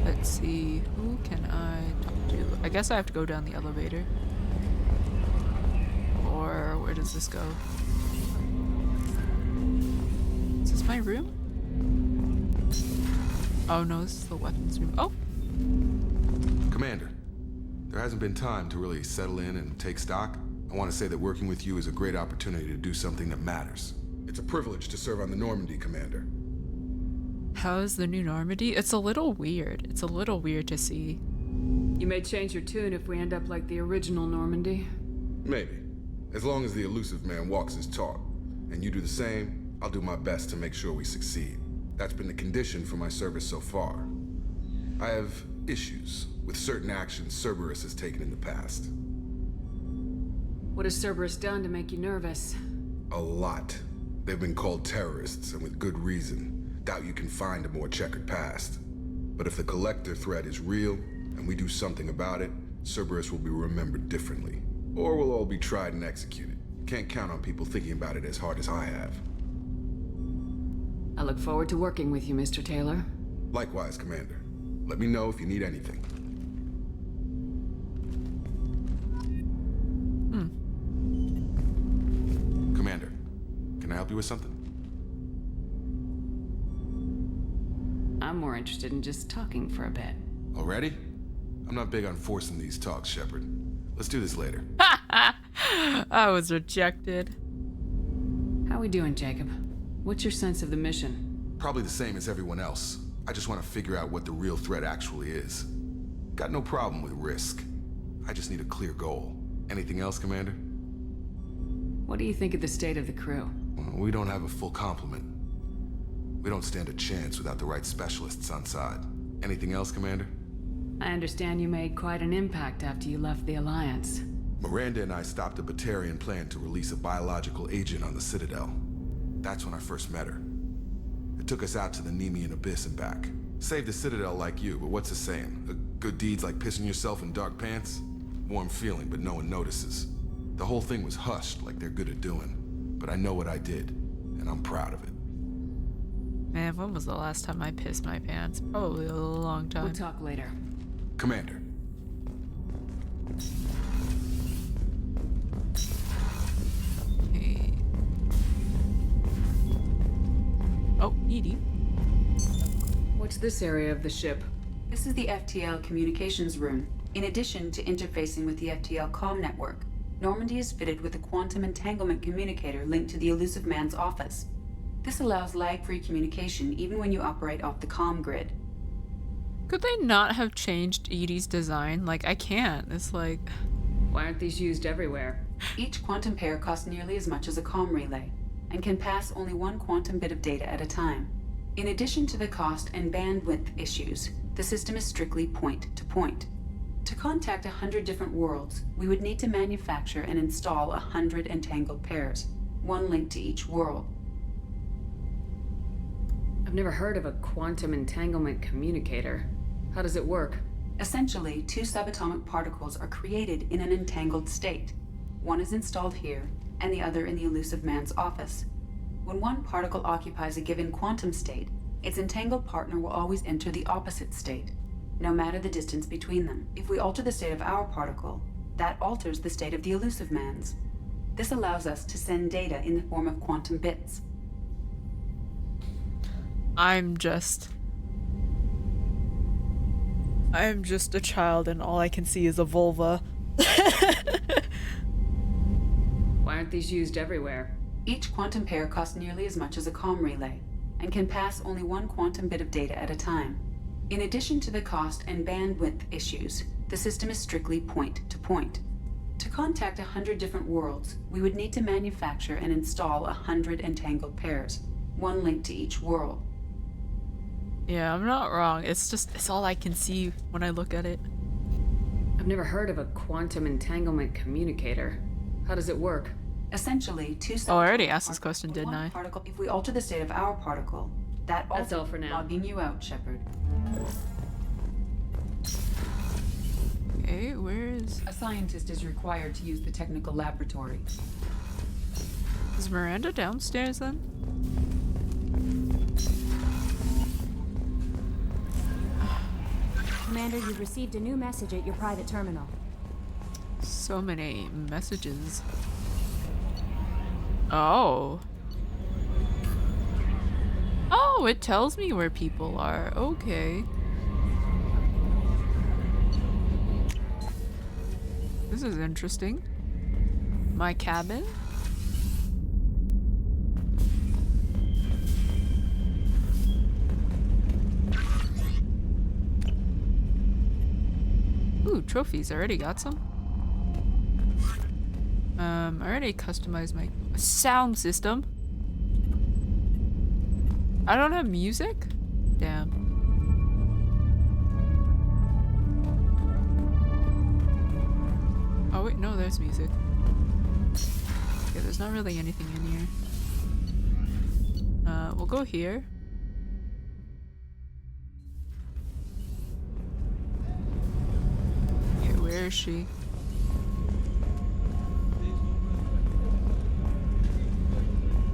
S1: Let's see, who can I talk to? I guess I have to go down the elevator. Or where does this go? Is this my room? Oh no, this is the weapons room. Oh!
S11: Commander, there hasn't been time to really settle in and take stock. I want to say that working with you is a great opportunity to do something that matters. It's a privilege to serve on the Normandy, Commander.
S1: How is the new Normandy? It's a little weird. It's a little weird to see.
S8: You may change your tune if we end up like the original Normandy.
S11: Maybe. As long as the Elusive Man walks his talk, and you do the same, I'll do my best to make sure we succeed. That's been the condition for my service so far. I have issues with certain actions Cerberus has taken in the past.
S8: What has Cerberus done to make you nervous?
S11: A lot. They've been called terrorists, and with good reason. Doubt you can find a more checkered past. But if the Collector threat is real, and we do something about it, Cerberus will be remembered differently. Or we'll all be tried and executed. Can't count on people thinking about it as hard as I have.
S8: I look forward to working with you, Mr. Taylor.
S11: Likewise, Commander. Let me know if you need anything. Commander, can I help you with something?
S8: I'm more interested in just talking for a bit.
S11: Already? I'm not big on forcing these talks, Shepard. Let's do this later.
S1: I was rejected.
S8: How we doing, Jacob? What's your sense of the mission?
S11: Probably the same as everyone else. I just want to figure out what the real threat actually is. Got no problem with risk. I just need a clear goal. Anything else, Commander?
S8: What do you think of the state of the crew?
S11: Well, we don't have a full complement. We don't stand a chance without the right specialists on side. Anything else, Commander?
S8: I understand you made quite an impact after you left the Alliance.
S11: Miranda and I stopped a Batarian plan to release a biological agent on the Citadel. That's when I first met her. It took us out to the Nemean Abyss and back. Saved the Citadel like you, but what's the saying? A good deed's like pissing yourself in dark pants? Warm feeling, but no one notices. The whole thing was hushed like they're good at doing. But I know what I did, and I'm proud of it.
S1: Man, when was the last time I pissed my pants? Probably a long time.
S8: We'll talk later.
S11: Commander.
S1: Okay. Oh, Edie.
S8: What's this area of the ship?
S6: This is the FTL communications room. In addition to interfacing with the FTL comm network, Normandy is fitted with a quantum entanglement communicator linked to the Elusive Man's office. This allows lag-free communication even when you operate off the comm grid.
S1: Could they not have changed Edie's design? Like, I can't. It's like...
S8: Why aren't these used everywhere?
S6: Each quantum pair costs nearly as much as a comm relay, and can pass only one quantum bit of data at a time. In addition to the cost and bandwidth issues, the system is strictly point-to-point. To contact 100 different worlds, we would need to manufacture and install 100 entangled pairs, one linked to each world.
S8: I've never heard of a quantum entanglement communicator. How does it work?
S6: Essentially, two subatomic particles are created in an entangled state. One is installed here, and the other in the Elusive Man's office. When one particle occupies a given quantum state, its entangled partner will always enter the opposite state, no matter the distance between them. If we alter the state of our particle, that alters the state of the Elusive Man's. This allows us to send data in the form of quantum bits.
S1: I'm just a child and all I can see is a vulva.
S8: Why aren't these used everywhere?
S6: Each quantum pair costs nearly as much as a comm relay, and can pass only one quantum bit of data at a time. In addition to the cost and bandwidth issues, the system is strictly point-to-point. To contact 100 different worlds, we would need to manufacture and install 100 entangled pairs, one linked to each world.
S1: Yeah, I'm not wrong. It's all I can see when I look at it.
S8: I've never heard of a quantum entanglement communicator. How does it work?
S6: Essentially, two...
S1: Oh, I already asked this question, didn't I?
S6: Particle, if we alter the state of our particle, that's
S8: all for now.
S6: Logging you out, Shepard.
S1: Okay, where is...
S6: A scientist is required to use the technical laboratory.
S1: Is Miranda downstairs then?
S16: Commander, you've received a new message at your private terminal.
S1: So many messages. Oh. Oh, it tells me where people are. Okay. This is interesting. My cabin? Ooh, trophies. I already got some. I already customized my sound system. I don't have music? Damn. Oh wait, no, there's music. Okay, there's not really anything in here. We'll go here. Okay, where is she?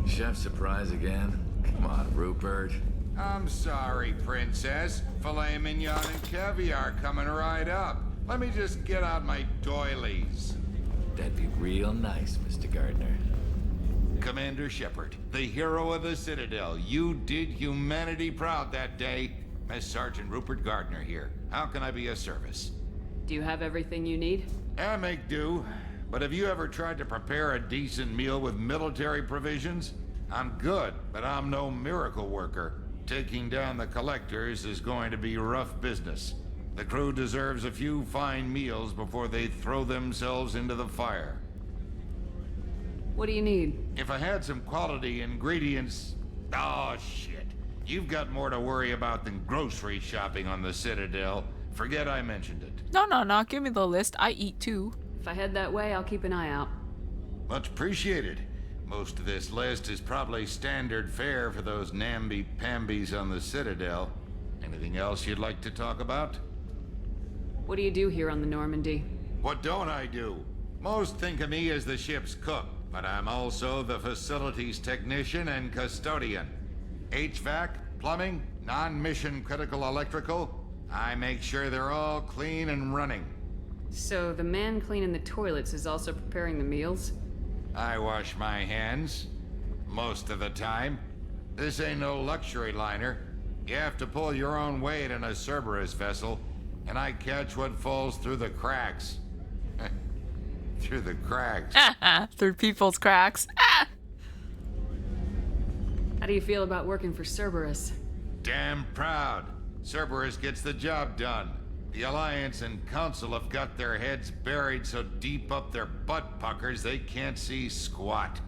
S17: Chef surprise again? Come on, Rupert.
S18: I'm sorry, Princess. Filet mignon and caviar coming right up. Let me just get out my doilies.
S17: That'd be real nice, Mr. Gardner.
S18: Commander Shepard, the hero of the Citadel. You did humanity proud that day. Mess Sergeant Rupert Gardner here. How can I be of service?
S8: Do you have everything you need?
S18: I make do. But have you ever tried to prepare a decent meal with military provisions? I'm good, but I'm no miracle worker. Taking down the collectors is going to be rough business. The crew deserves a few fine meals before they throw themselves into the fire.
S8: What do you need?
S18: If I had some quality ingredients... Oh, shit. You've got more to worry about than grocery shopping on the Citadel. Forget I mentioned it.
S1: No. Give me the list. I eat too.
S8: If I head that way, I'll keep an eye out.
S18: Much appreciated. Most of this list is probably standard fare for those namby-pambies on the Citadel. Anything else you'd like to talk about?
S8: What do you do here on the Normandy?
S18: What don't I do? Most think of me as the ship's cook, but I'm also the facilities technician and custodian. HVAC, plumbing, non-mission critical electrical. I make sure they're all clean and running.
S8: So the man cleaning the toilets is also preparing the meals?
S18: I wash my hands. Most of the time. This ain't no luxury liner. You have to pull your own weight in a Cerberus vessel, and I catch what falls through the cracks. Through the cracks.
S1: Through people's cracks.
S8: How do you feel about working for Cerberus?
S18: Damn proud. Cerberus gets the job done. The Alliance and Council have got their heads buried so deep up their butt puckers they can't see squat.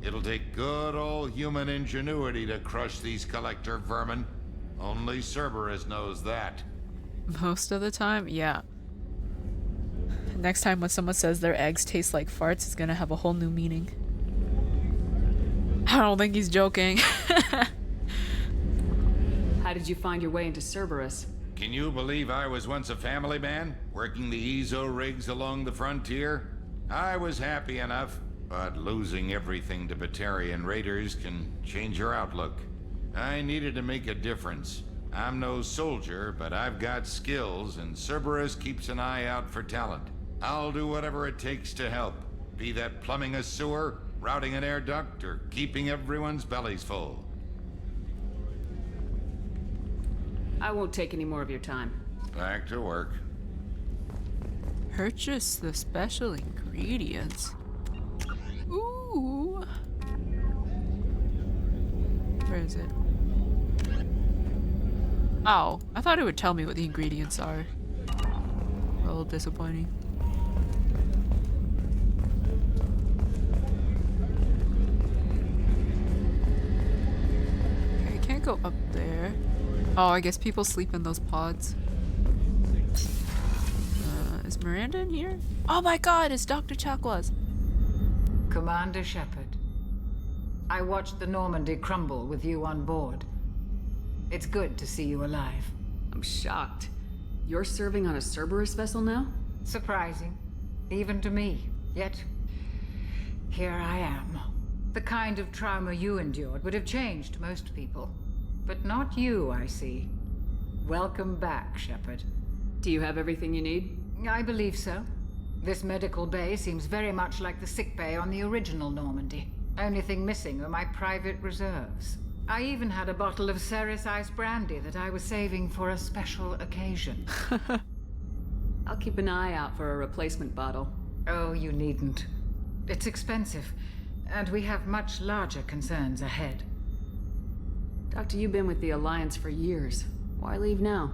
S18: It'll take good old human ingenuity to crush these collector vermin. Only Cerberus knows that.
S1: Most of the time, yeah. Next time when someone says their eggs taste like farts, it's gonna have a whole new meaning. I don't think he's joking.
S8: How did you find your way into Cerberus?
S18: Can you believe I was once a family man, working the EZO rigs along the frontier? I was happy enough, but losing everything to Batarian raiders can change your outlook. I needed to make a difference. I'm no soldier, but I've got skills, and Cerberus keeps an eye out for talent. I'll do whatever it takes to help, be that plumbing a sewer, routing an air duct, or keeping everyone's bellies full.
S8: I won't take any more of your time.
S18: Back to work.
S1: Purchase the special ingredients. Ooh. Where is it? Oh, I thought it would tell me what the ingredients are. A little disappointing. Okay, I can't go up there. Oh, I guess people sleep in those pods. Is Miranda in here? Oh my god, it's Dr. Chakwas.
S19: Commander Shepard, I watched the Normandy crumble with you on board. It's good to see you alive.
S8: I'm shocked. You're serving on a Cerberus vessel now?
S19: Surprising, even to me. Yet, here I am. The kind of trauma you endured would have changed most people. But not you, I see. Welcome back, Shepard.
S8: Do you have everything you need?
S19: I believe so. This medical bay seems very much like the sick bay on the original Normandy. Only thing missing are my private reserves. I even had a bottle of Ceres Ice brandy that I was saving for a special occasion.
S8: I'll keep an eye out for a replacement bottle.
S19: Oh, you needn't. It's expensive, and we have much larger concerns ahead.
S8: Doctor, you've been with the Alliance for years. Why leave now?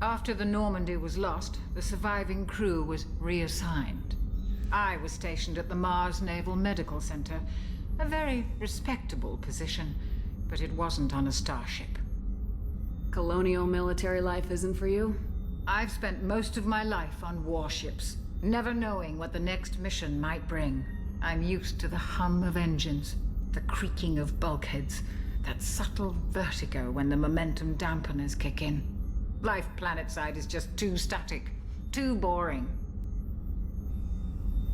S19: After the Normandy was lost, the surviving crew was reassigned. I was stationed at the Mars Naval Medical Center, a very respectable position, but it wasn't on a starship.
S8: Colonial military life isn't for you?
S19: I've spent most of my life on warships, never knowing what the next mission might bring. I'm used to the hum of engines, the creaking of bulkheads, that subtle vertigo when the momentum dampeners kick in. Life planetside is just too static, too boring.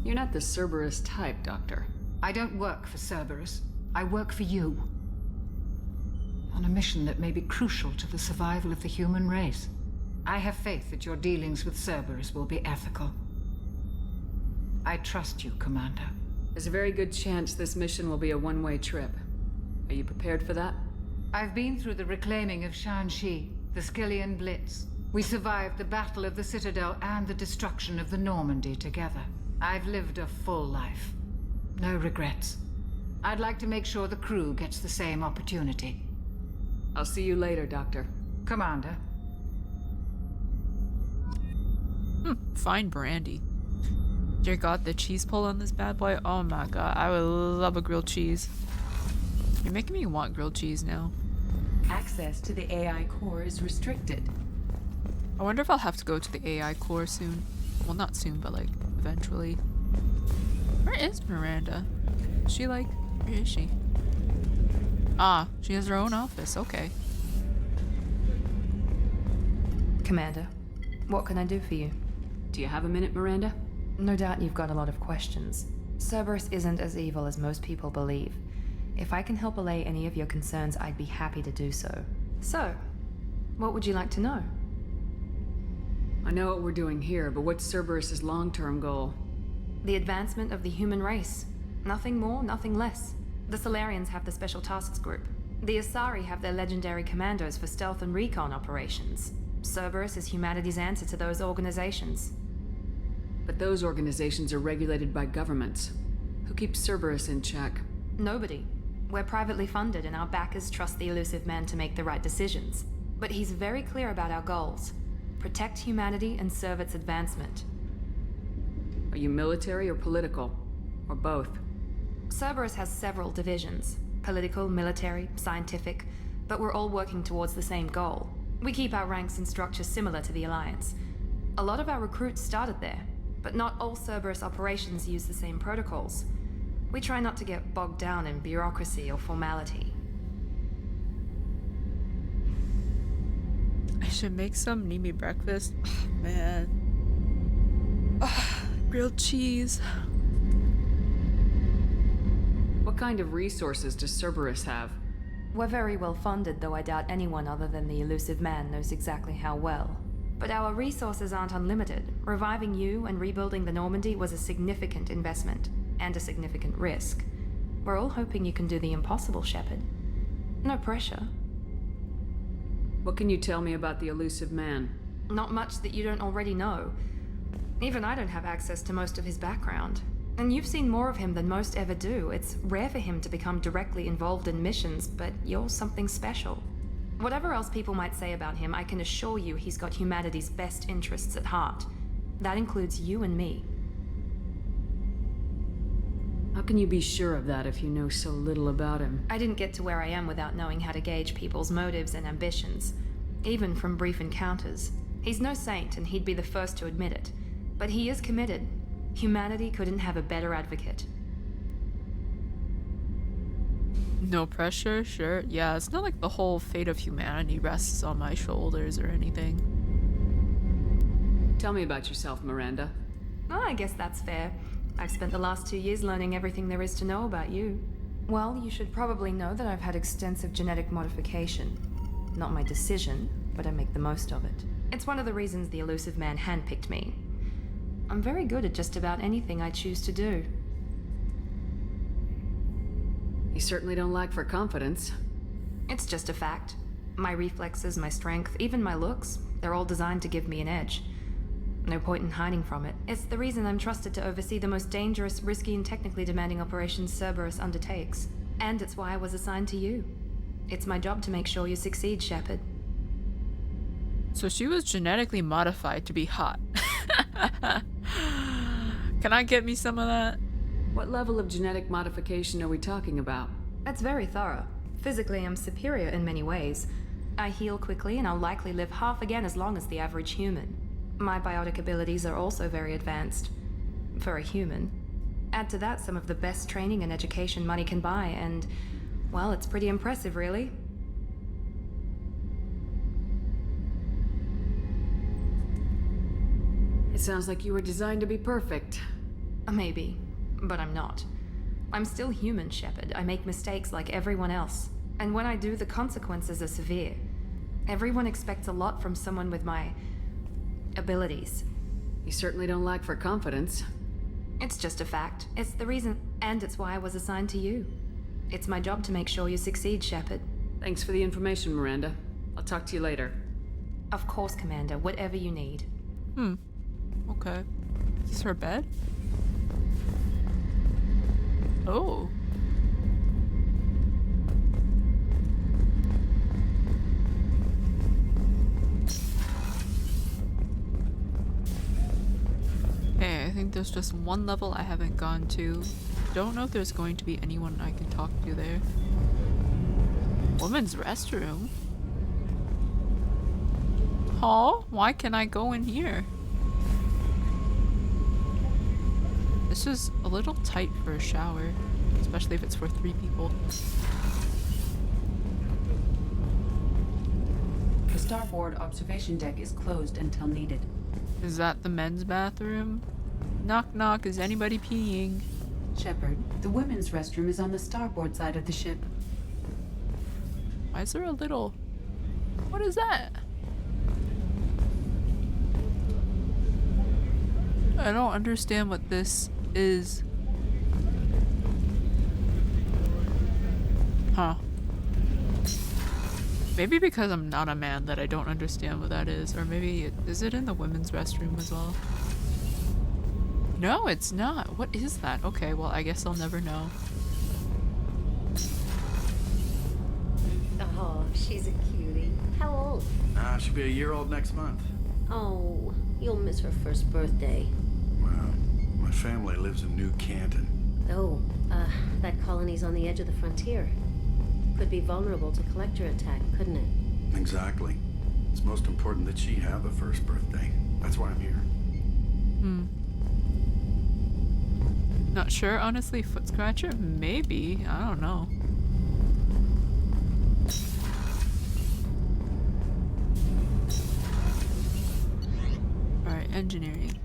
S8: You're not the Cerberus type, Doctor.
S19: I don't work for Cerberus. I work for you. On a mission that may be crucial to the survival of the human race. I have faith that your dealings with Cerberus will be ethical. I trust you, Commander.
S8: There's a very good chance this mission will be a one-way trip. Are you prepared for that?
S19: I've been through the reclaiming of Shanxi. The Skillian Blitz. We survived the Battle of the Citadel and the destruction of the Normandy together. I've lived a full life. No regrets. I'd like to make sure the crew gets the same opportunity.
S8: I'll see you later, Doctor.
S19: Commander.
S1: Fine brandy. Dear God, the cheese pull on this bad boy. Oh my God, I would love a grilled cheese. You're making me want grilled cheese now.
S6: Access to the AI core is restricted.
S1: I wonder if I'll have to go to the AI core soon. Well, not soon, but like eventually. Where is Miranda? Is she like, where is she? Ah, she has her own office. Okay.
S2: Commander, what can I do for you?
S8: Do you have a minute, Miranda?
S2: No doubt you've got a lot of questions. Cerberus isn't as evil as most people believe. If I can help allay any of your concerns, I'd be happy to do so. So, what would you like to know?
S8: I know what we're doing here, but what's Cerberus's long-term goal?
S2: The advancement of the human race. Nothing more, nothing less. The Solarians have the Special Tasks Group. The Asari have their legendary commandos for stealth and recon operations. Cerberus is humanity's answer to those organizations.
S8: But those organizations are regulated by governments. Who keeps Cerberus in check?
S2: Nobody. We're privately funded and our backers trust the elusive man to make the right decisions. But he's very clear about our goals. Protect humanity and serve its advancement.
S8: Are you military or political? Or both?
S2: Cerberus has several divisions. Political, military, scientific. But we're all working towards the same goal. We keep our ranks and structure similar to the Alliance. A lot of our recruits started there. But not all Cerberus operations use the same protocols. We try not to get bogged down in bureaucracy or formality.
S1: I should make some Nimi breakfast. Oh, man. Oh, grilled cheese.
S8: What kind of resources does Cerberus have?
S2: We're very well funded, though I doubt anyone other than the elusive man knows exactly how well. But our resources aren't unlimited. Reviving you and rebuilding the Normandy was a significant investment. And a significant risk. We're all hoping you can do the impossible, Shepard. No pressure.
S8: What can you tell me about the elusive man?
S2: Not much that you don't already know. Even I don't have access to most of his background. And you've seen more of him than most ever do. It's rare for him to become directly involved in missions, but you're something special. Whatever else people might say about him, I can assure you he's got humanity's best interests at heart. That includes you and me.
S8: How can you be sure of that if you know so little about him?
S2: I didn't get to where I am without knowing how to gauge people's motives and ambitions, even from brief encounters. He's no saint, and he'd be the first to admit it. But he is committed. Humanity couldn't have a better advocate.
S1: No pressure, sure. Yeah, it's not like the whole fate of humanity rests on my shoulders or anything.
S8: Tell me about yourself, Miranda.
S2: Oh, I guess that's fair. I've spent the last 2 years learning everything there is to know about you. Well, you should probably know that I've had extensive genetic modification. Not my decision, but I make the most of it. It's one of the reasons the elusive man handpicked me. I'm very good at just about anything I choose to do.
S8: You certainly don't lack for confidence.
S2: It's just a fact. My reflexes, my strength, even my looks, they're all designed to give me an edge. No point in hiding from it. It's the reason I'm trusted to oversee the most dangerous, risky, and technically demanding operations Cerberus undertakes. And it's why I was assigned to you. It's my job to make sure you succeed, Shepard.
S1: So she was genetically modified to be hot. Can I get me some of that?
S8: What level of genetic modification are we talking about?
S2: That's very thorough. Physically, I'm superior in many ways. I heal quickly, and I'll likely live half again as long as the average human. My biotic abilities are also very advanced. For a human. Add to that some of the best training and education money can buy, and, well, it's pretty impressive, really.
S8: It sounds like you were designed to be perfect.
S2: Maybe, but I'm not. I'm still human, Shepard. I make mistakes like everyone else. And when I do, the consequences are severe. Everyone expects a lot from someone with my abilities.
S8: You certainly don't lack for confidence.
S2: It's just a fact. It's the reason, and it's why I was assigned to you. It's my job to make sure you succeed, Shepard.
S8: Thanks for the information, Miranda. I'll talk to you later.
S2: Of course, Commander. Whatever you need.
S1: Okay. Is this her bed? Oh. Okay, I think there's just one level I haven't gone to. Don't know if there's going to be anyone I can talk to there. Women's restroom? Huh? Why can't I go in here? This is a little tight for a shower, especially if it's for 3 people.
S6: The starboard observation deck is closed until needed.
S1: Is that the men's bathroom? Knock knock, is anybody peeing?
S6: Shepard, the women's restroom is on the starboard side of the ship.
S1: Why is there a little... What is that? I don't understand what this is. Huh. Maybe because I'm not a man that I don't understand what that is. Or maybe, is it in the women's restroom as well? No, it's not. What is that? Okay, well, I guess I'll never know.
S20: Oh, she's a cutie. How old?
S21: She'll be a year old next month.
S20: Oh, you'll miss her first birthday.
S21: Well, my family lives in New Canton.
S20: Oh, that colony's on the edge of the frontier. Could be vulnerable to collector attack, couldn't it?
S21: Exactly. It's most important that she have a first birthday. That's why I'm here.
S1: Not sure, honestly. Foot scratcher? Maybe. I don't know. Alright, engineering.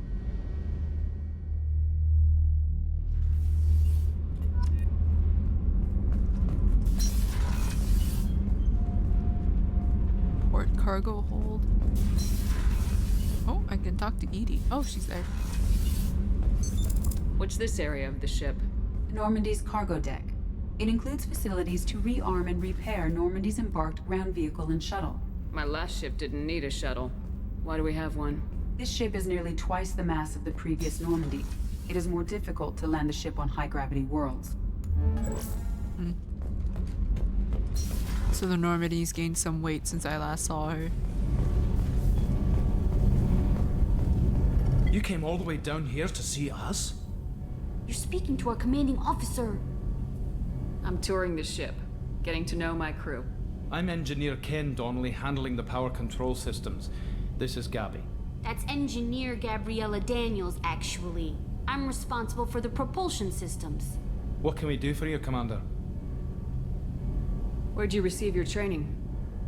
S1: Port cargo hold. Oh, I can talk to Edie. Oh, she's there.
S8: What's this area of the ship?
S6: Normandy's cargo deck. It includes facilities to rearm and repair Normandy's embarked ground vehicle and shuttle.
S8: My last ship didn't need a shuttle. Why do we have one?
S6: This ship is nearly twice the mass of the previous Normandy. It is more difficult to land the ship on high-gravity worlds.
S1: So the Normandy's gained some weight since I last saw her.
S15: You came all the way down here to see us?
S13: You're speaking to our commanding officer.
S8: I'm touring the ship, getting to know my crew.
S15: I'm Engineer Ken Donnelly, handling the power control systems. This is Gabby.
S13: That's Engineer Gabriella Daniels, actually. I'm responsible for the propulsion systems.
S15: What can we do for you, Commander?
S8: Where'd you receive your training?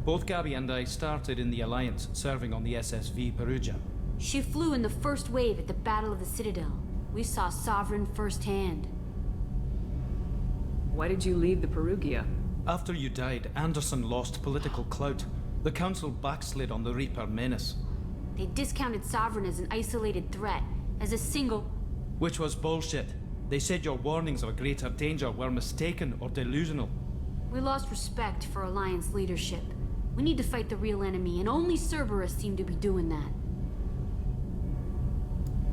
S15: Both Gabby and I started in the Alliance, serving on the SSV Perugia.
S13: She flew in the first wave at the Battle of the Citadel. We saw Sovereign firsthand.
S8: Why did you leave the Perugia?
S15: After you died, Anderson lost political clout. The Council backslid on the Reaper menace.
S13: They discounted Sovereign as an isolated threat, as a single...
S15: Which was bullshit. They said your warnings of a greater danger were mistaken or delusional.
S13: We lost respect for Alliance leadership. We need to fight the real enemy, and only Cerberus seem to be doing that.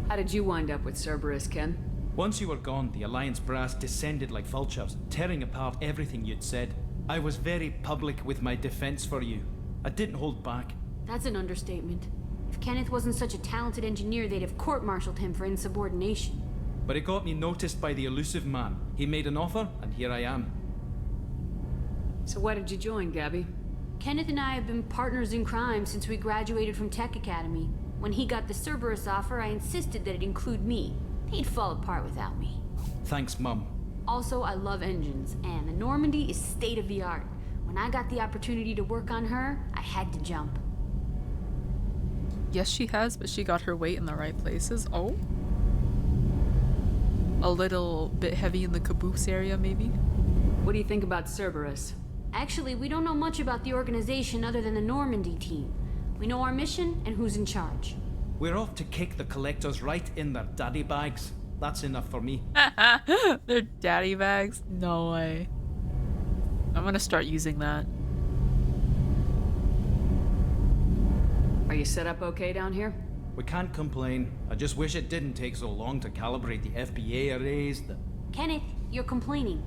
S8: How did you wind up with Cerberus, Ken?
S15: Once you were gone, the Alliance brass descended like vultures, tearing apart everything you'd said. I was very public with my defense for you. I didn't hold back.
S13: That's an understatement. If Kenneth wasn't such a talented engineer, they'd have court-martialed him for insubordination.
S15: But it got me noticed by the elusive man. He made an offer, and here I am.
S8: So why did you join, Gabby?
S13: Kenneth and I have been partners in crime since we graduated from Tech Academy. When he got the Cerberus offer, I insisted that it include me. He'd fall apart without me.
S15: Thanks, Mum.
S13: Also, I love engines, and the Normandy is state-of-the-art. When I got the opportunity to work on her, I had to jump.
S1: Yes, she has, but she got her weight in the right places. Oh. A little bit heavy in the caboose area, maybe?
S8: What do you think about Cerberus?
S13: Actually, we don't know much about the organization other than the Normandy team. We know our mission and who's in charge.
S15: We're off to kick the collectors right in their daddy bags. That's enough for me.
S1: Their daddy bags? No way. I'm gonna start using that.
S8: you set up okay down here?
S5: We can't complain. I just wish it didn't take so long to calibrate the FBA arrays.
S22: Kenneth, you're complaining.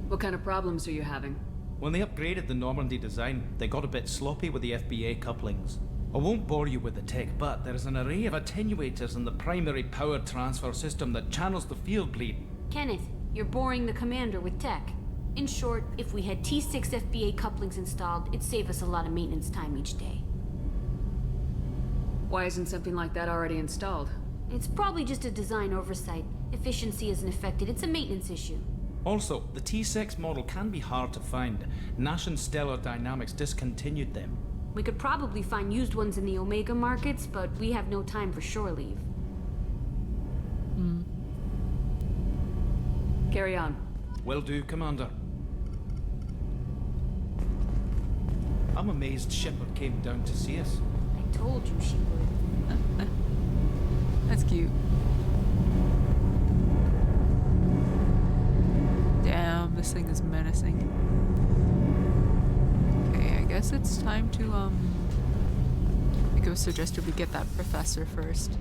S8: What kind of problems are you having?
S5: When they upgraded the Normandy design, they got a bit sloppy with the FBA couplings. I won't bore you with the tech, but there is an array of attenuators in the primary power transfer system that channels the field bleed.
S22: Kenneth, you're boring the commander with tech. In short, if we had T6 FBA couplings installed, it'd save us a lot of maintenance time each day.
S8: Why isn't something like that already installed?
S22: It's probably just a design oversight. Efficiency isn't affected, it's a maintenance issue.
S5: Also, the T6 model can be hard to find. Nash and Stellar Dynamics discontinued them.
S22: We could probably find used ones in the Omega markets, but we have no time for shore leave.
S8: Carry on.
S5: Will do, Commander. I'm amazed Shepard came down to see us.
S22: I told you she would.
S1: That's cute. Damn, this thing is menacing. Okay, I guess it's time to, I think it was suggested we get that professor first.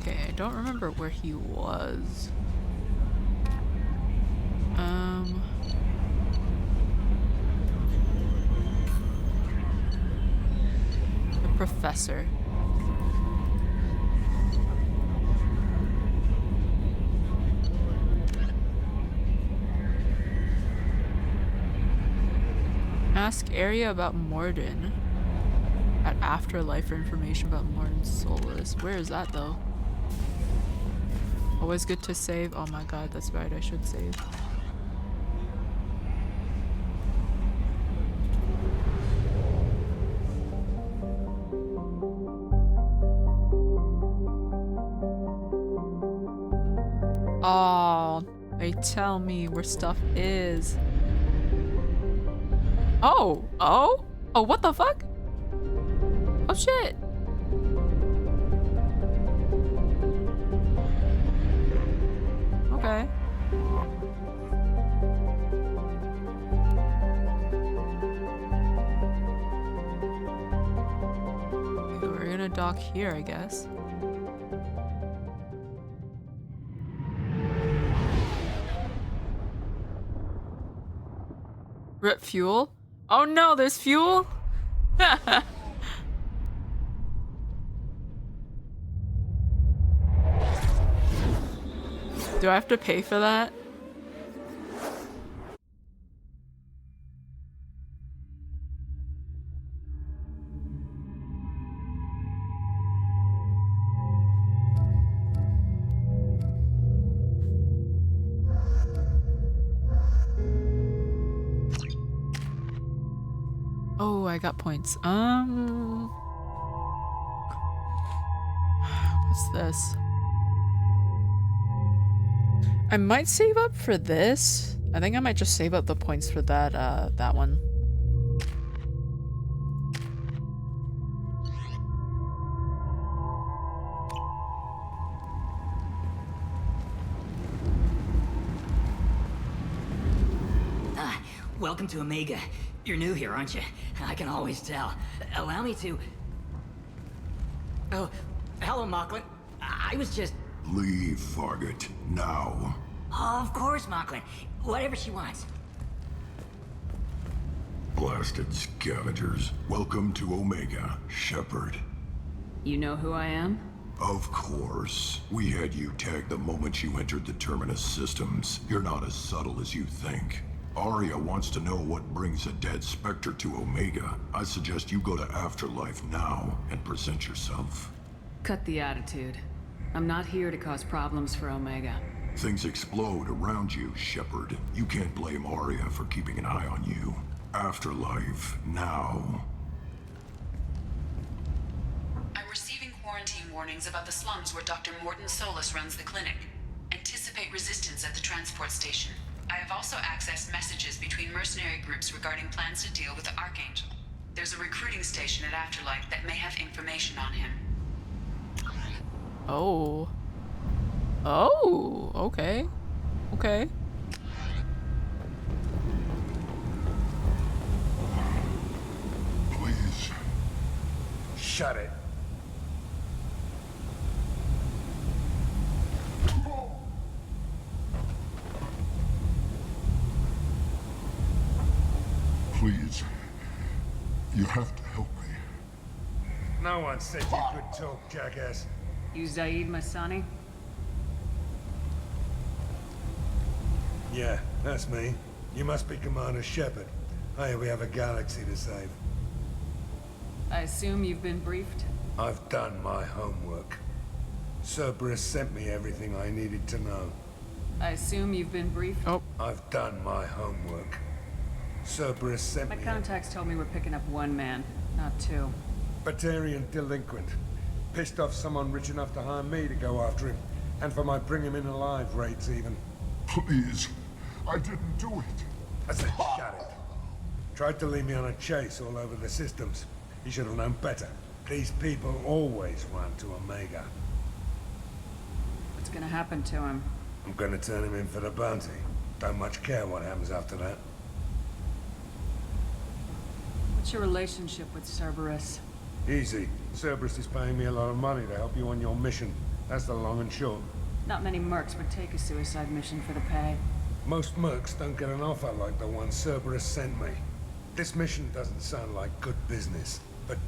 S1: Okay, I don't remember where he was. The professor. Ask area about Morden. At Afterlife for information about Morden Solus. Where is that though? Always good to save. Oh my god, that's right, I should save. Oh, they tell me where stuff is. Oh, what the fuck? Oh shit. Okay. We're gonna dock here, I guess. Rip fuel? Oh no, there's fuel? Do I have to pay for that? Oh, I got points. What's this? I might save up for this. I think I might just save up the points for that, that one.
S23: Welcome to Omega. You're new here, aren't you? I can always tell. Allow me to... Oh, hello, Mocklin. I was just...
S24: Leave, Fargate. Now.
S23: Oh, of course, Mocklin. Whatever she wants.
S24: Blasted scavengers. Welcome to Omega, Shepard.
S8: You know who I am?
S24: Of course. We had you tagged the moment you entered the Terminus systems. You're not as subtle as you think. Arya wants to know what brings a dead Spectre to Omega. I suggest you go to Afterlife now and present yourself.
S8: Cut the attitude. I'm not here to cause problems for Omega.
S24: Things explode around you, Shepard. You can't blame Arya for keeping an eye on you. Afterlife, now.
S6: I'm receiving quarantine warnings about the slums where Dr. Morden Solus runs the clinic. Anticipate resistance at the transport station. I have also accessed messages between mercenary groups regarding plans to deal with the Archangel. There's a recruiting station at Afterlife that may have information on him.
S1: Oh. Oh, okay. Okay.
S24: Please.
S7: Shut it.
S24: Please. You have to help me.
S7: No one said you could talk, jackass.
S8: You Zaid Masani?
S7: Yeah, that's me. You must be Commander Shepard. Hey, we have a galaxy to save.
S8: I assume you've been briefed?
S7: I've done my homework. Cerberus sent me everything I needed to know.
S8: I assume you've been briefed?
S1: Oh.
S7: I've done my homework. Cerberus sent
S8: My
S7: me...
S8: contacts told me we're picking up one man, not two.
S7: Batarian delinquent. Pissed off someone rich enough to hire me to go after him. And for my bring him in alive rates even.
S24: Please. I didn't do it.
S7: I said shut it. Tried to lead me on a chase all over the systems. He should have known better. These people always run to Omega.
S8: What's gonna happen to him?
S7: I'm gonna turn him in for the bounty. Don't much care what happens after that.
S8: What's your relationship with Cerberus?
S7: Easy. Cerberus is paying me a lot of money to help you on your mission. That's the long and short.
S8: Not many mercs would take a suicide mission for the pay.
S7: Most mercs don't get an offer like the one Cerberus sent me. This mission doesn't sound like good business, but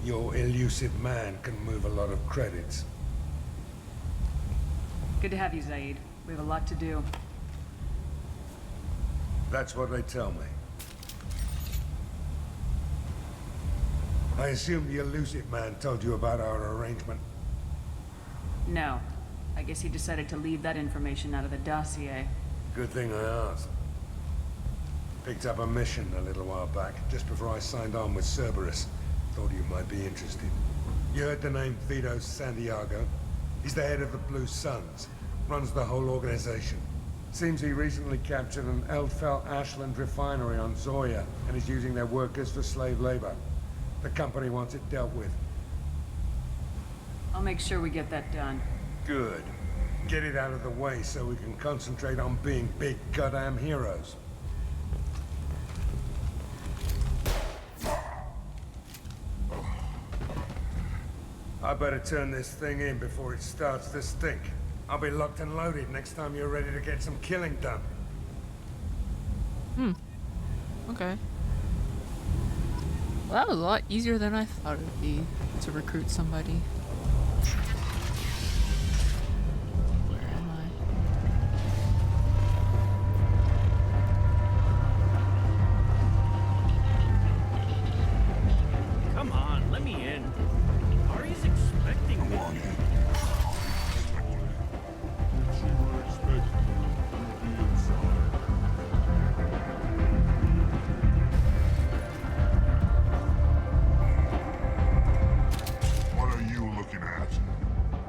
S7: your elusive man can move a lot of credits.
S8: Good to have you, Zaid. We have a lot to do.
S7: That's what they tell me. I assume the elusive man told you about our arrangement.
S8: No. I guess he decided to leave that information out of the dossier.
S7: Good thing I asked. Picked up a mission a little while back, just before I signed on with Cerberus. Thought you might be interested. You heard the name Vito Santiago? He's the head of the Blue Suns. Runs the whole organization. Seems he recently captured an Eldfell Ashland refinery on Zoya and is using their workers for slave labor. The company wants it dealt with.
S8: I'll make sure we get that done.
S7: Good. Get it out of the way so we can concentrate on being big goddamn heroes. I better turn this thing in before it starts to stink. I'll be locked and loaded next time you're ready to get some killing done.
S1: Okay. Well, that was a lot easier than I thought it would be to recruit somebody. Where am
S9: I? Come on, let me in. Ari's expecting me.
S24: What are you looking at?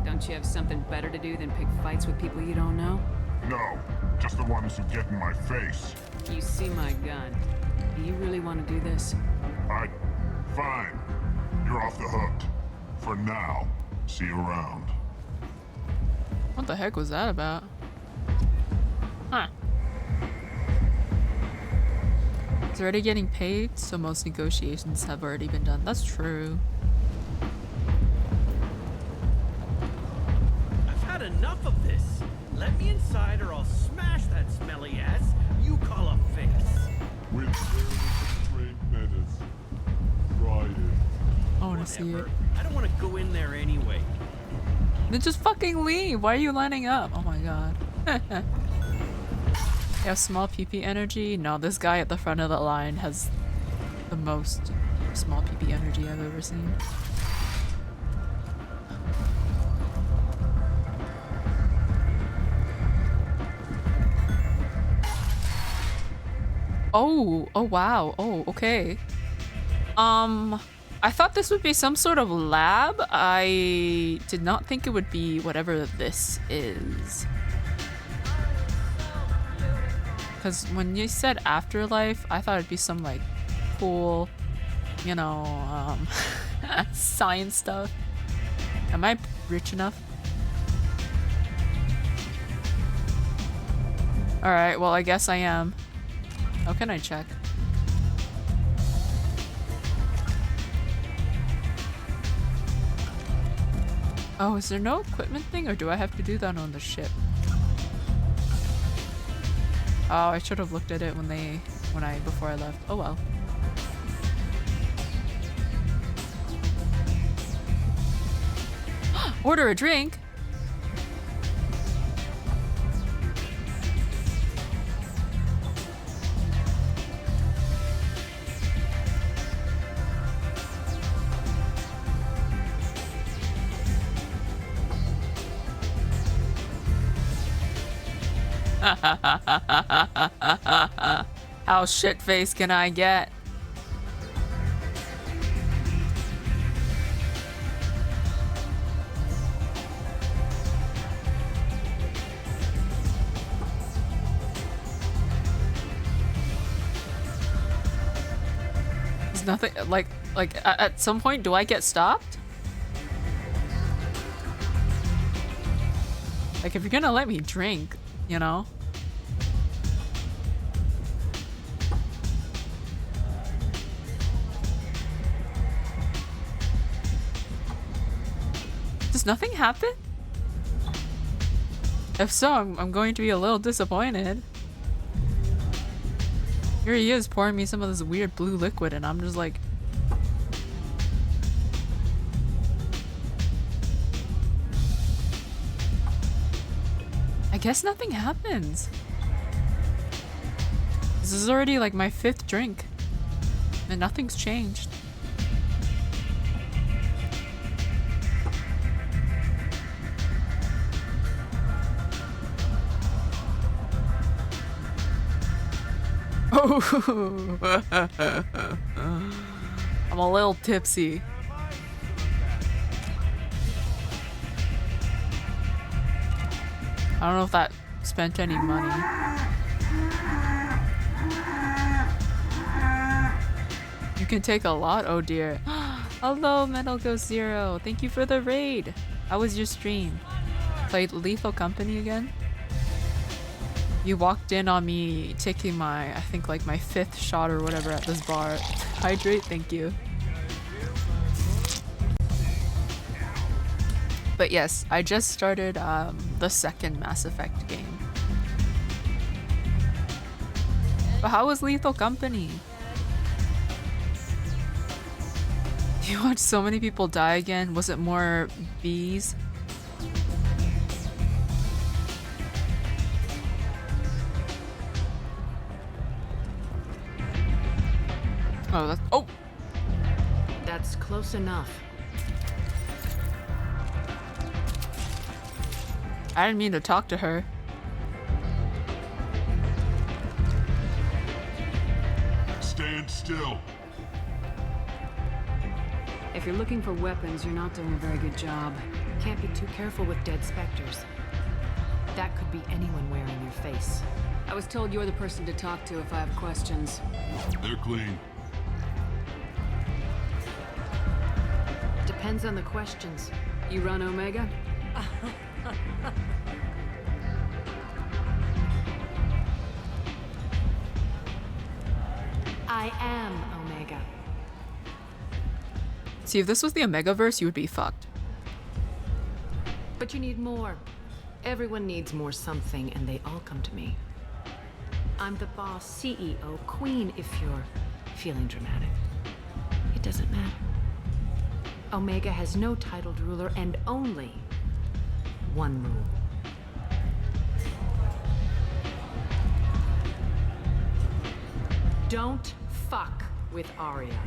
S8: Don't you have something better to do than pick fights with people you don't know?
S24: No, just the ones who get in my face.
S8: You see my gun. Do you really want to do this?
S24: Fine. You're off the hook. For now. See you around.
S1: What the heck was that about? Huh. It's already getting paid, so most negotiations have already been done. That's true.
S9: I've had enough of this. Let me inside or I'll smash that smelly ass you call a fix.
S24: With trained menace. Friday.
S1: I want to see it.
S9: I don't want to go in there anyway.
S1: Then just fucking leave. Why are you lining up? Oh my god. You have small PP energy? No, this guy at the front of the line has the most small PP energy I've ever seen. Oh wow. Oh, okay. I thought this would be some sort of lab. I did not think it would be whatever this is. Because when you said afterlife, I thought it'd be some like cool, you know, science stuff. Am I rich enough? Alright, well, I guess I am. How can I check? Oh, is there no equipment thing, or do I have to do that on the ship? Oh, I should have looked at it before I left. Oh well. Order a drink? How shit-faced can I get? There's nothing like at some point do I get stopped? Like if you're gonna let me drink, you know? Does nothing happen? If so, I'm going to be a little disappointed. Here he is pouring me some of this weird blue liquid and I'm just like... I guess nothing happens. This is already like my 5th drink and nothing's changed. Oh, I'm a little tipsy. I don't know if that spent any money. You can take a lot? Oh dear. Hello, Metal Ghost Zero. Thank you for the raid. How was your stream? Played Lethal Company again? You walked in on me taking my, I think like my 5th shot or whatever at this bar. Hydrate, thank you. But yes, I just started the 2nd Mass Effect game. But how was Lethal Company? You watched so many people die again? Was it more bees? Oh, that's... Oh!
S8: That's close enough.
S1: I didn't mean to talk to her.
S24: Stand still.
S8: If you're looking for weapons, you're not doing a very good job. Can't be too careful with dead specters. That could be anyone wearing your face. I was told you're the person to talk to if I have questions.
S24: They're clean.
S8: Depends on the questions. You run Omega? I am Omega.
S1: See, if this was the Omegaverse, you would be fucked.
S8: But you need more. Everyone needs more something, and they all come to me. I'm the boss, CEO, queen, if you're feeling dramatic. It doesn't matter. Omega has no titled ruler and only one rule. Don't fuck with Arya.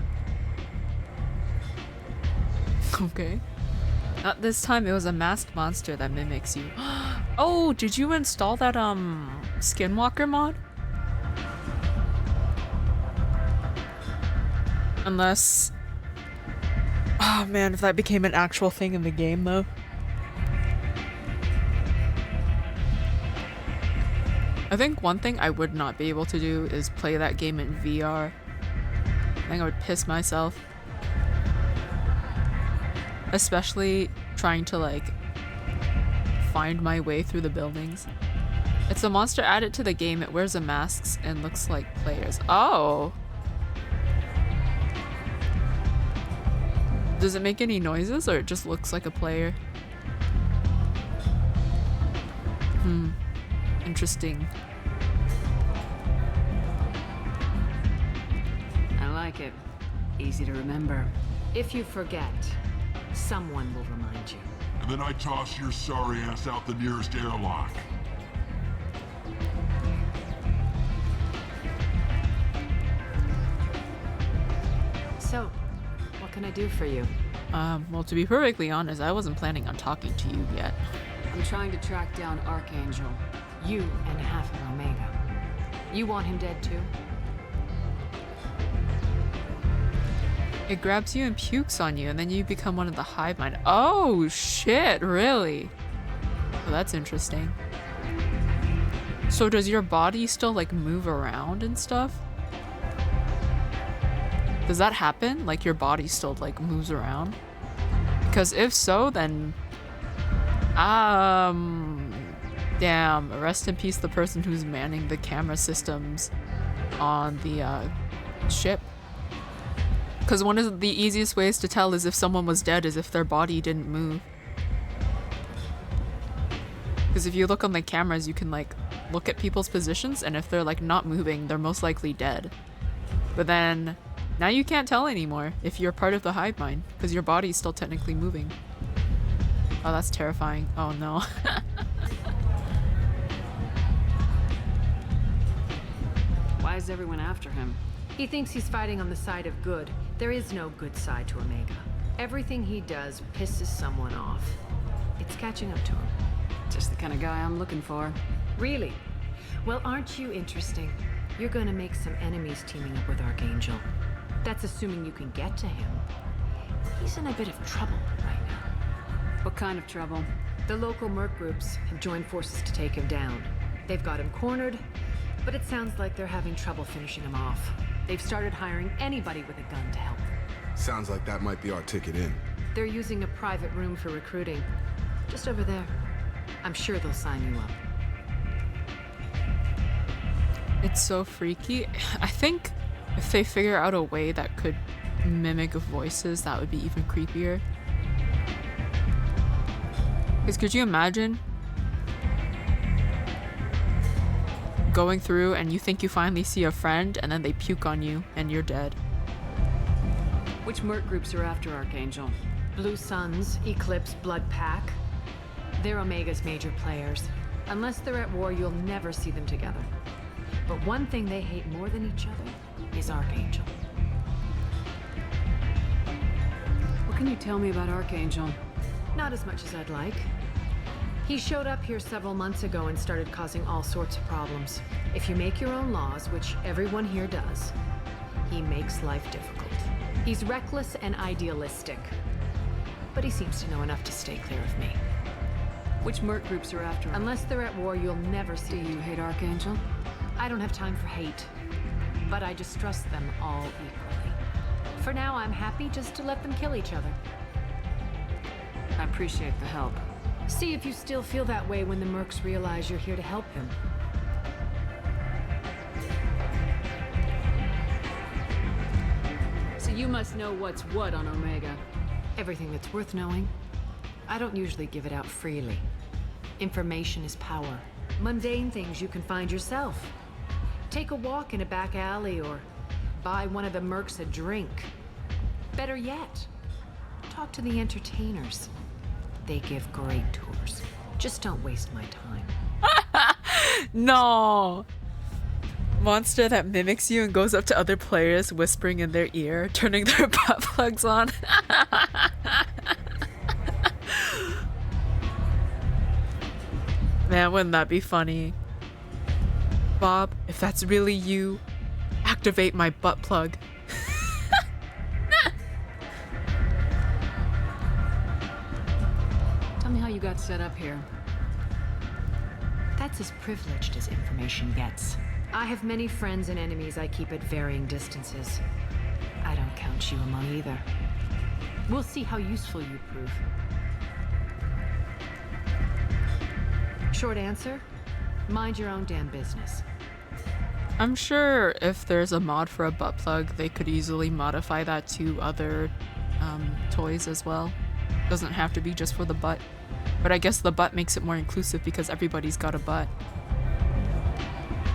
S1: Okay. Not this time, it was a masked monster that mimics you. Oh, did you install that Skinwalker mod? Unless... Oh man, if that became an actual thing in the game though. I think one thing I would not be able to do is play that game in VR. I think I would piss myself. Especially trying to like find my way through the buildings. It's a monster added to the game. It wears a mask and looks like players. Oh. Does it make any noises or it just looks like a player? Interesting.
S8: I like it. Easy to remember.
S22: If you forget, someone will remind you.
S24: And then I toss your sorry ass out the nearest airlock.
S22: So, what can I do for you?
S1: Well, to be perfectly honest, I wasn't planning on talking to you yet.
S8: I'm trying to track down Archangel.
S22: You and half of Omega. You want him dead too?
S1: It grabs you and pukes on you, and then you become one of the hive mind. Oh, shit, really? Well, that's interesting. So does your body still, like, move around and stuff? Does that happen? Like, your body still, like, moves around? Because if so, then... Damn, rest in peace the person who's manning the camera systems on the, ship. Because one of the easiest ways to tell is if someone was dead is if their body didn't move. Because if you look on the cameras, you can, like, look at people's positions, and if they're, like, not moving, they're most likely dead. But then... now you can't tell anymore if you're part of the hive mind, because your body's still technically moving. Oh, that's terrifying. Oh no.
S8: Why is everyone after him?
S22: He thinks he's fighting on the side of good. There is no good side to Omega. Everything he does pisses someone off. It's catching up to him.
S8: Just the kind of guy I'm looking for.
S22: Really? Well, aren't you interesting? You're gonna make some enemies teaming up with Archangel. That's assuming you can get to him. He's in a bit of trouble right now.
S8: What kind of trouble?
S22: The local merc groups have joined forces to take him down. They've got him cornered, but it sounds like they're having trouble finishing him off. They've started hiring anybody with a gun to help them.
S11: Sounds like that might be our ticket in.
S22: They're using a private room for recruiting. Just over there. I'm sure they'll sign you up.
S1: It's so freaky. I think if they figure out a way that could mimic voices, that would be even creepier. Because could you imagine going through and you think you finally see a friend and then they puke on you and you're dead?
S8: Which merc groups are after Archangel?
S22: Blue Suns, Eclipse, Blood Pack. They're Omega's major players. Unless they're at war, you'll never see them together. But one thing they hate more than each other is Archangel.
S8: What can you tell me about Archangel?
S22: Not as much as I'd like. He showed up here several months ago and started causing all sorts of problems. If you make your own laws, which everyone here does, he makes life difficult. He's reckless and idealistic, but he seems to know enough to stay clear of me.
S8: Which merc groups are after him?
S22: Unless they're at war, you'll never see.
S8: Do you hate Archangel?
S22: I don't have time for hate, but I distrust them all equally. For now, I'm happy just to let them kill each other.
S8: I appreciate the help.
S22: See if you still feel that way when the mercs realize you're here to help him.
S8: So you must know what's what on Omega.
S22: Everything that's worth knowing. I don't usually give it out freely. Information is power. Mundane things you can find yourself. Take a walk in a back alley or buy one of the mercs a drink. Better yet, talk to the entertainers. They give great tours. Just don't waste my time.
S1: No! Monster that mimics you and goes up to other players, whispering in their ear, turning their butt plugs on. Man, wouldn't that be funny? Bob, if that's really you, activate my butt plug.
S8: Tell me how you got set up here.
S22: That's as privileged as information gets. I have many friends and enemies I keep at varying distances. I don't count you among either. We'll see how useful you prove. Short answer, Mind your own damn business.
S1: I'm sure if there's a mod for a butt plug, they could easily modify that to other toys as well. Doesn't have to be just for the butt. But I guess the butt makes it more inclusive because everybody's got a butt.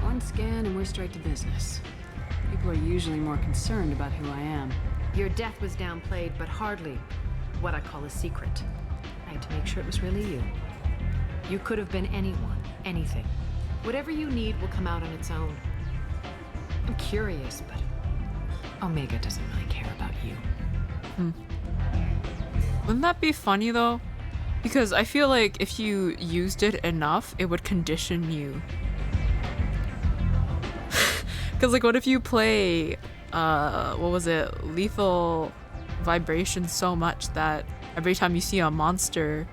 S8: One scan and we're straight to business. People are usually more concerned about who I am.
S22: Your death was downplayed, but hardly what I call a secret. I had to make sure it was really you. You could have been anyone, anything. Whatever you need will come out on its own. I'm curious, but Omega doesn't really care about you.
S1: Wouldn't that be funny though? Because I feel like if you used it enough, it would condition you. Because like what if you play, what was it, Lethal Vibration so much that every time you see a monster,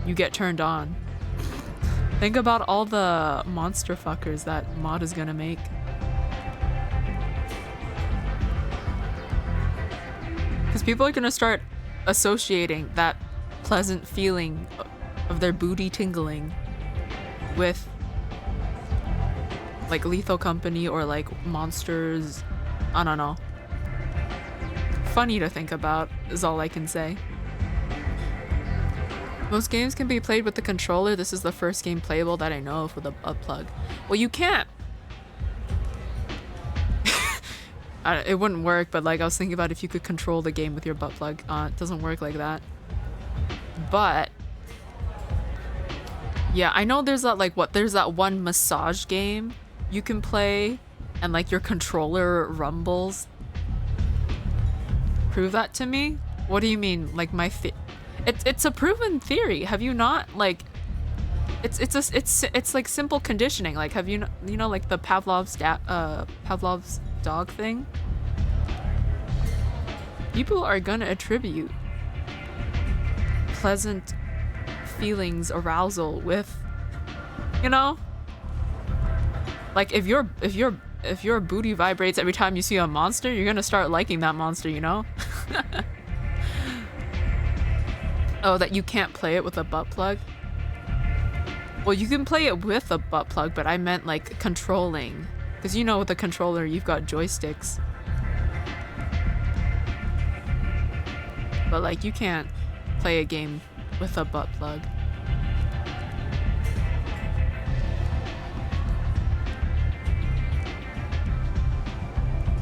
S1: you get turned on. Think about all the monster fuckers that mod is gonna make. Because people are gonna start associating that pleasant feeling of their booty tingling with like Lethal Company or like monsters. I don't know. Funny to think about is all I can say. Most games can be played with the controller. This is the first game playable that I know of with a butt plug. Well, you can't. It wouldn't work, but like I was thinking about if you could control the game with your butt plug. It doesn't work like that. But yeah, I know there's that like there's that one massage game you can play and like your controller rumbles. Prove that to me? What do you mean? Like it's a proven theory. Have you not like it's like simple conditioning. Like have you know like the Pavlov's dog thing? People are gonna attribute pleasant feelings, arousal with, you know, like if your booty vibrates every time you see a monster, you're gonna start liking that monster, you know? Oh, that you can't play it with a butt plug? Well, you can play it with a butt plug, but I meant like controlling. Because you know with a controller, you've got joysticks. But like you can't play a game with a butt plug.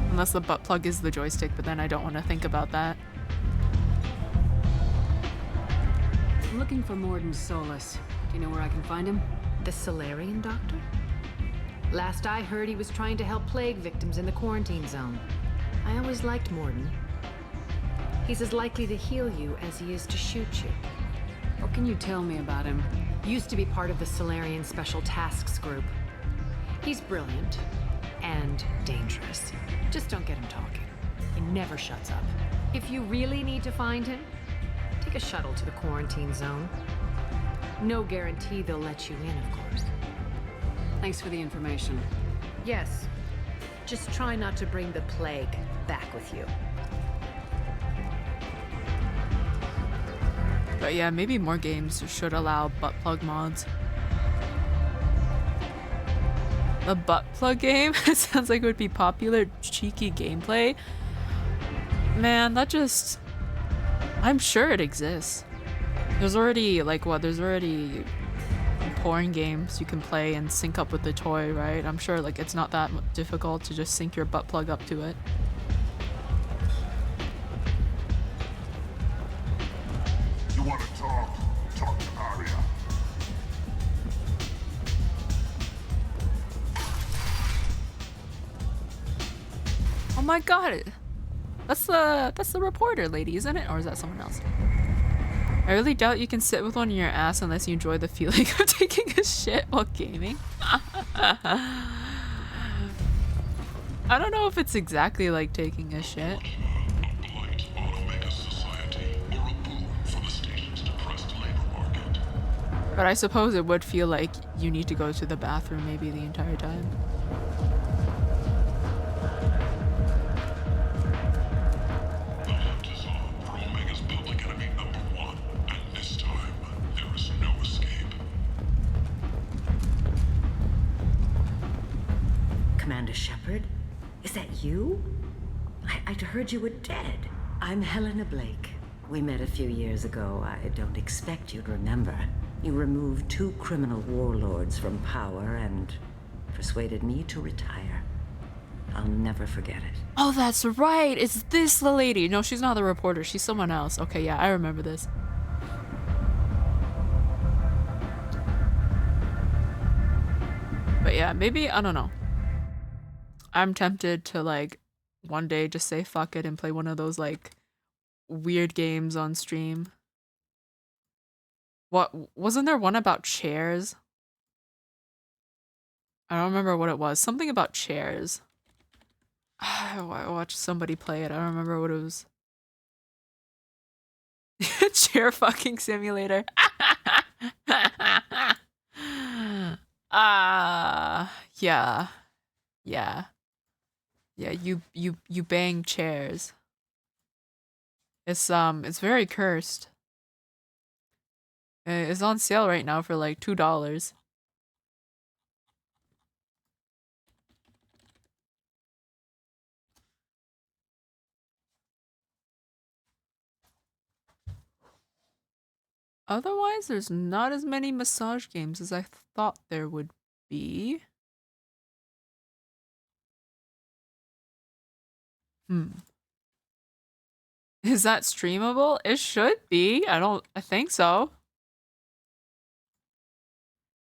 S1: Unless the butt plug is the joystick, but then I don't want to think about that.
S8: I'm looking for Morden Solus. Do you know where I can find him?
S22: The Solarian doctor? Last I heard, he was trying to help plague victims in the quarantine zone. I always liked Morden. He's as likely to heal you as he is to shoot you.
S8: What can you tell me about him?
S22: Used to be part of the Solarian Special Tasks Group. He's brilliant and dangerous. Just don't get him talking. He never shuts up. If you really need to find him, take a shuttle to the quarantine zone. No guarantee they'll let you in, of course.
S8: Thanks for the information.
S22: Yes. Just try not to bring the plague back with you.
S1: But yeah, maybe more games should allow butt plug mods. A butt plug game? It sounds like it would be popular, cheeky gameplay. Man, that just... I'm sure it exists. There's already, like what, there's already porn games you can play and sync up with the toy, right? I'm sure like it's not that difficult to just sync your butt plug up to it.
S24: You want to talk? Talk to Aria.
S1: Oh my god! That's the reporter lady, isn't it? Or is that someone else? I really doubt you can sit with one in your ass unless you enjoy the feeling of taking a shit while gaming. I don't know if it's exactly like taking a shit. But I suppose it would feel like you need to go to the bathroom maybe the entire time.
S3: Commander Shepard? Is that you? I'd heard you were dead. I'm Helena Blake. We met a few years ago. I don't expect you'd remember. You removed 2 criminal warlords from power and persuaded me to retire. I'll never forget it.
S1: Oh, that's right. It's this the lady. No, she's not the reporter. She's someone else. Okay, yeah, I remember this. But yeah, maybe, I don't know. I'm tempted to, like, one day just say fuck it and play one of those, like, weird games on stream. What, wasn't there one about chairs? I don't remember what it was. Something about chairs. I watched somebody play it. I don't remember what it was. Chair fucking simulator. Yeah. Yeah. Yeah, you bang chairs. It's very cursed. It's on sale right now for like $2. Otherwise, there's not as many massage games as I thought there would be. Is that streamable? It should be. I think so.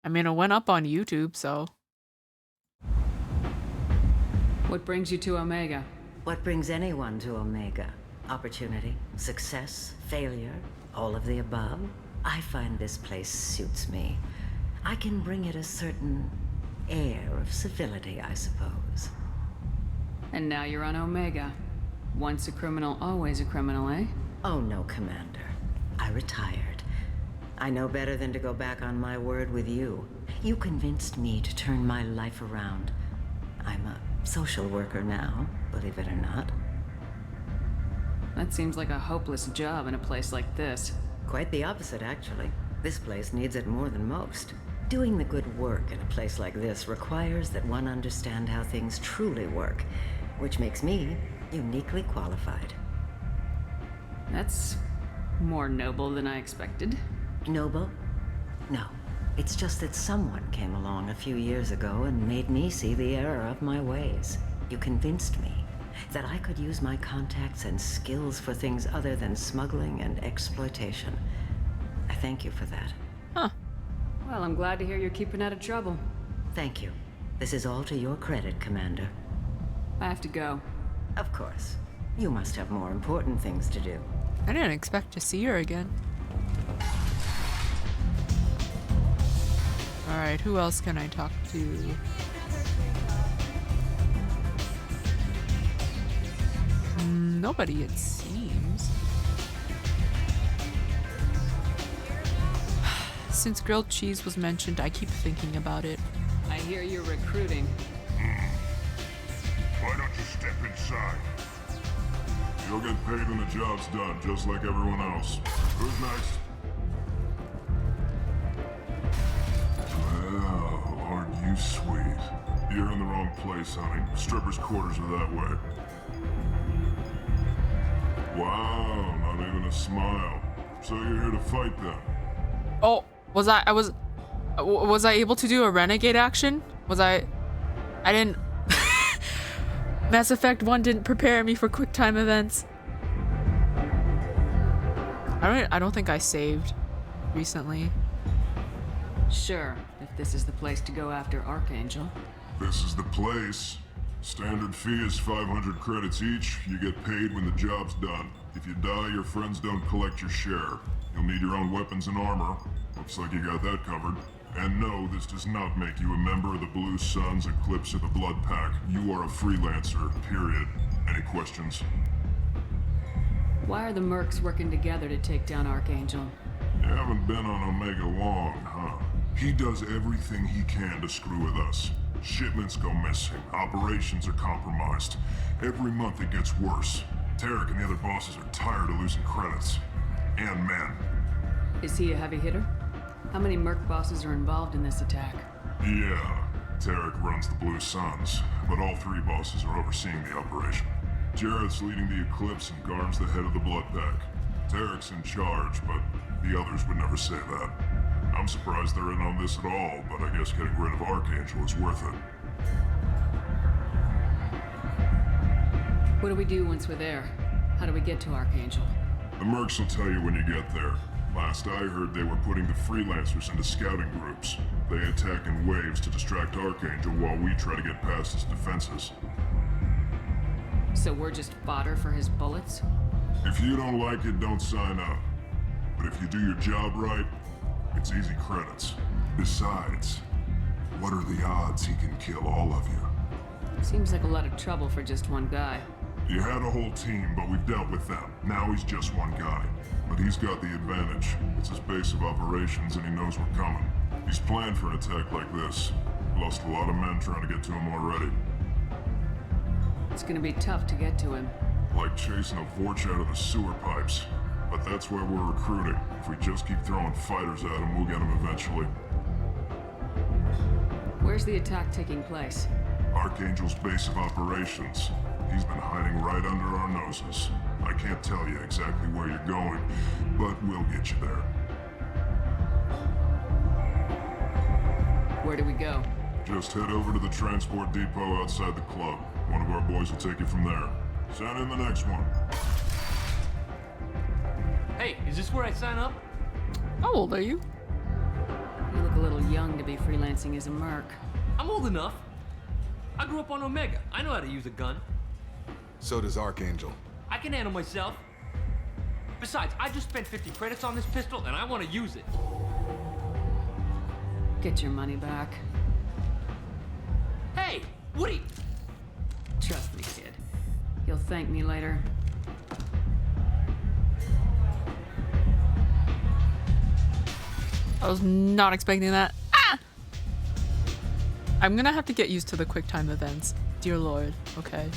S1: I mean, it went up on YouTube, so.
S8: What brings you to Omega?
S3: What brings anyone to Omega? Opportunity, success, failure, all of the above? I find this place suits me. I can bring it a certain air of civility, I suppose.
S8: And now you're on Omega. Once a criminal, always a criminal, eh?
S3: Oh no, Commander. I retired. I know better than to go back on my word with you. You convinced me to turn my life around. I'm a social worker now, believe it or not.
S8: That seems like a hopeless job in a place like this.
S3: Quite the opposite, actually. This place needs it more than most. Doing the good work in a place like this requires that one understand how things truly work, which makes me uniquely qualified.
S8: That's more noble than I expected.
S3: Noble? No. It's just that someone came along a few years ago and made me see the error of my ways. You convinced me that I could use my contacts and skills for things other than smuggling and exploitation. I thank you for that.
S8: Huh. Well, I'm glad to hear you're keeping out of trouble.
S3: Thank you. This is all to your credit, Commander.
S8: I have to go.
S3: Of course. You must have more important things to do.
S1: I didn't expect to see her again. Alright, who else can I talk to? Nobody, it seems. Since grilled cheese was mentioned, I keep thinking about it.
S8: I hear you're recruiting.
S24: Why don't you step inside? You'll get paid when the job's done, just like everyone else. Who's next? Well, aren't you sweet? You're in the wrong place, honey. Strippers' quarters are that way. Wow, not even a smile. So you're here to fight then?
S1: Oh, was I able to do a renegade action? I didn't. Mass Effect 1 didn't prepare me for quick time events. I don't think I saved recently.
S8: Sure, if this is the place to go after Archangel.
S24: This is the place. Standard fee is 500 credits each. You get paid when the job's done. If you die, your friends don't collect your share. You'll need your own weapons and armor. Looks like you got that covered. And no, this does not make you a member of the Blue Suns, Eclipse, or the Blood Pack. You are a freelancer, period. Any questions?
S8: Why are the mercs working together to take down Archangel?
S24: You haven't been on Omega long, huh? He does everything he can to screw with us. Shipments go missing, operations are compromised. Every month it gets worse. Tarek and the other bosses are tired of losing credits. And men.
S8: Is he a heavy hitter? How many merc bosses are involved in this attack?
S24: Yeah.
S4: Tarek runs the Blue Suns, but all three bosses are overseeing the operation. Jarrett's leading the Eclipse and Garm's the head of the Blood Pack. Tarek's in charge, but the others would never say that. I'm surprised they're in on this at all, but I guess getting rid of Archangel is worth it.
S8: What do we do once we're there? How do we get to Archangel?
S4: The mercs will tell you when you get there. Last I heard, they were putting the freelancers into scouting groups. They attack in waves to distract Archangel while we try to get past his defenses.
S8: So we're just fodder for his bullets?
S4: If you don't like it, don't sign up. But if you do your job right, it's easy credits. Besides, what are the odds he can kill all of you?
S8: Seems like a lot of trouble for just one guy.
S4: You had a whole team, but we've dealt with them. Now he's just one guy. But he's got the advantage. It's his base of operations and he knows we're coming. He's planned for an attack like this. Lost a lot of men trying to get to him already.
S8: It's gonna be tough to get to him.
S4: Like chasing a Vorch out of the sewer pipes. But that's why we're recruiting. If we just keep throwing fighters at him, we'll get him eventually.
S8: Where's the attack taking place?
S4: Archangel's base of operations. He's been hiding right under our noses. I can't tell you exactly where you're going, but we'll get you there.
S8: Where do we go?
S4: Just head over to the transport depot outside the club. One of our boys will take you from there. Send in the next one.
S10: Hey, is this where I sign up?
S1: How old are you?
S8: You look a little young to be freelancing as a merc.
S10: I'm old enough. I grew up on Omega. I know how to use a gun.
S11: So does Archangel.
S10: I can handle myself. Besides, I just spent 50 credits on this pistol and I want to use it.
S8: Get your money back.
S10: Hey, Woody!
S8: Trust me, kid. You'll thank me later.
S1: I was not expecting that. Ah! I'm gonna have to get used to the quick time events. Dear Lord, okay.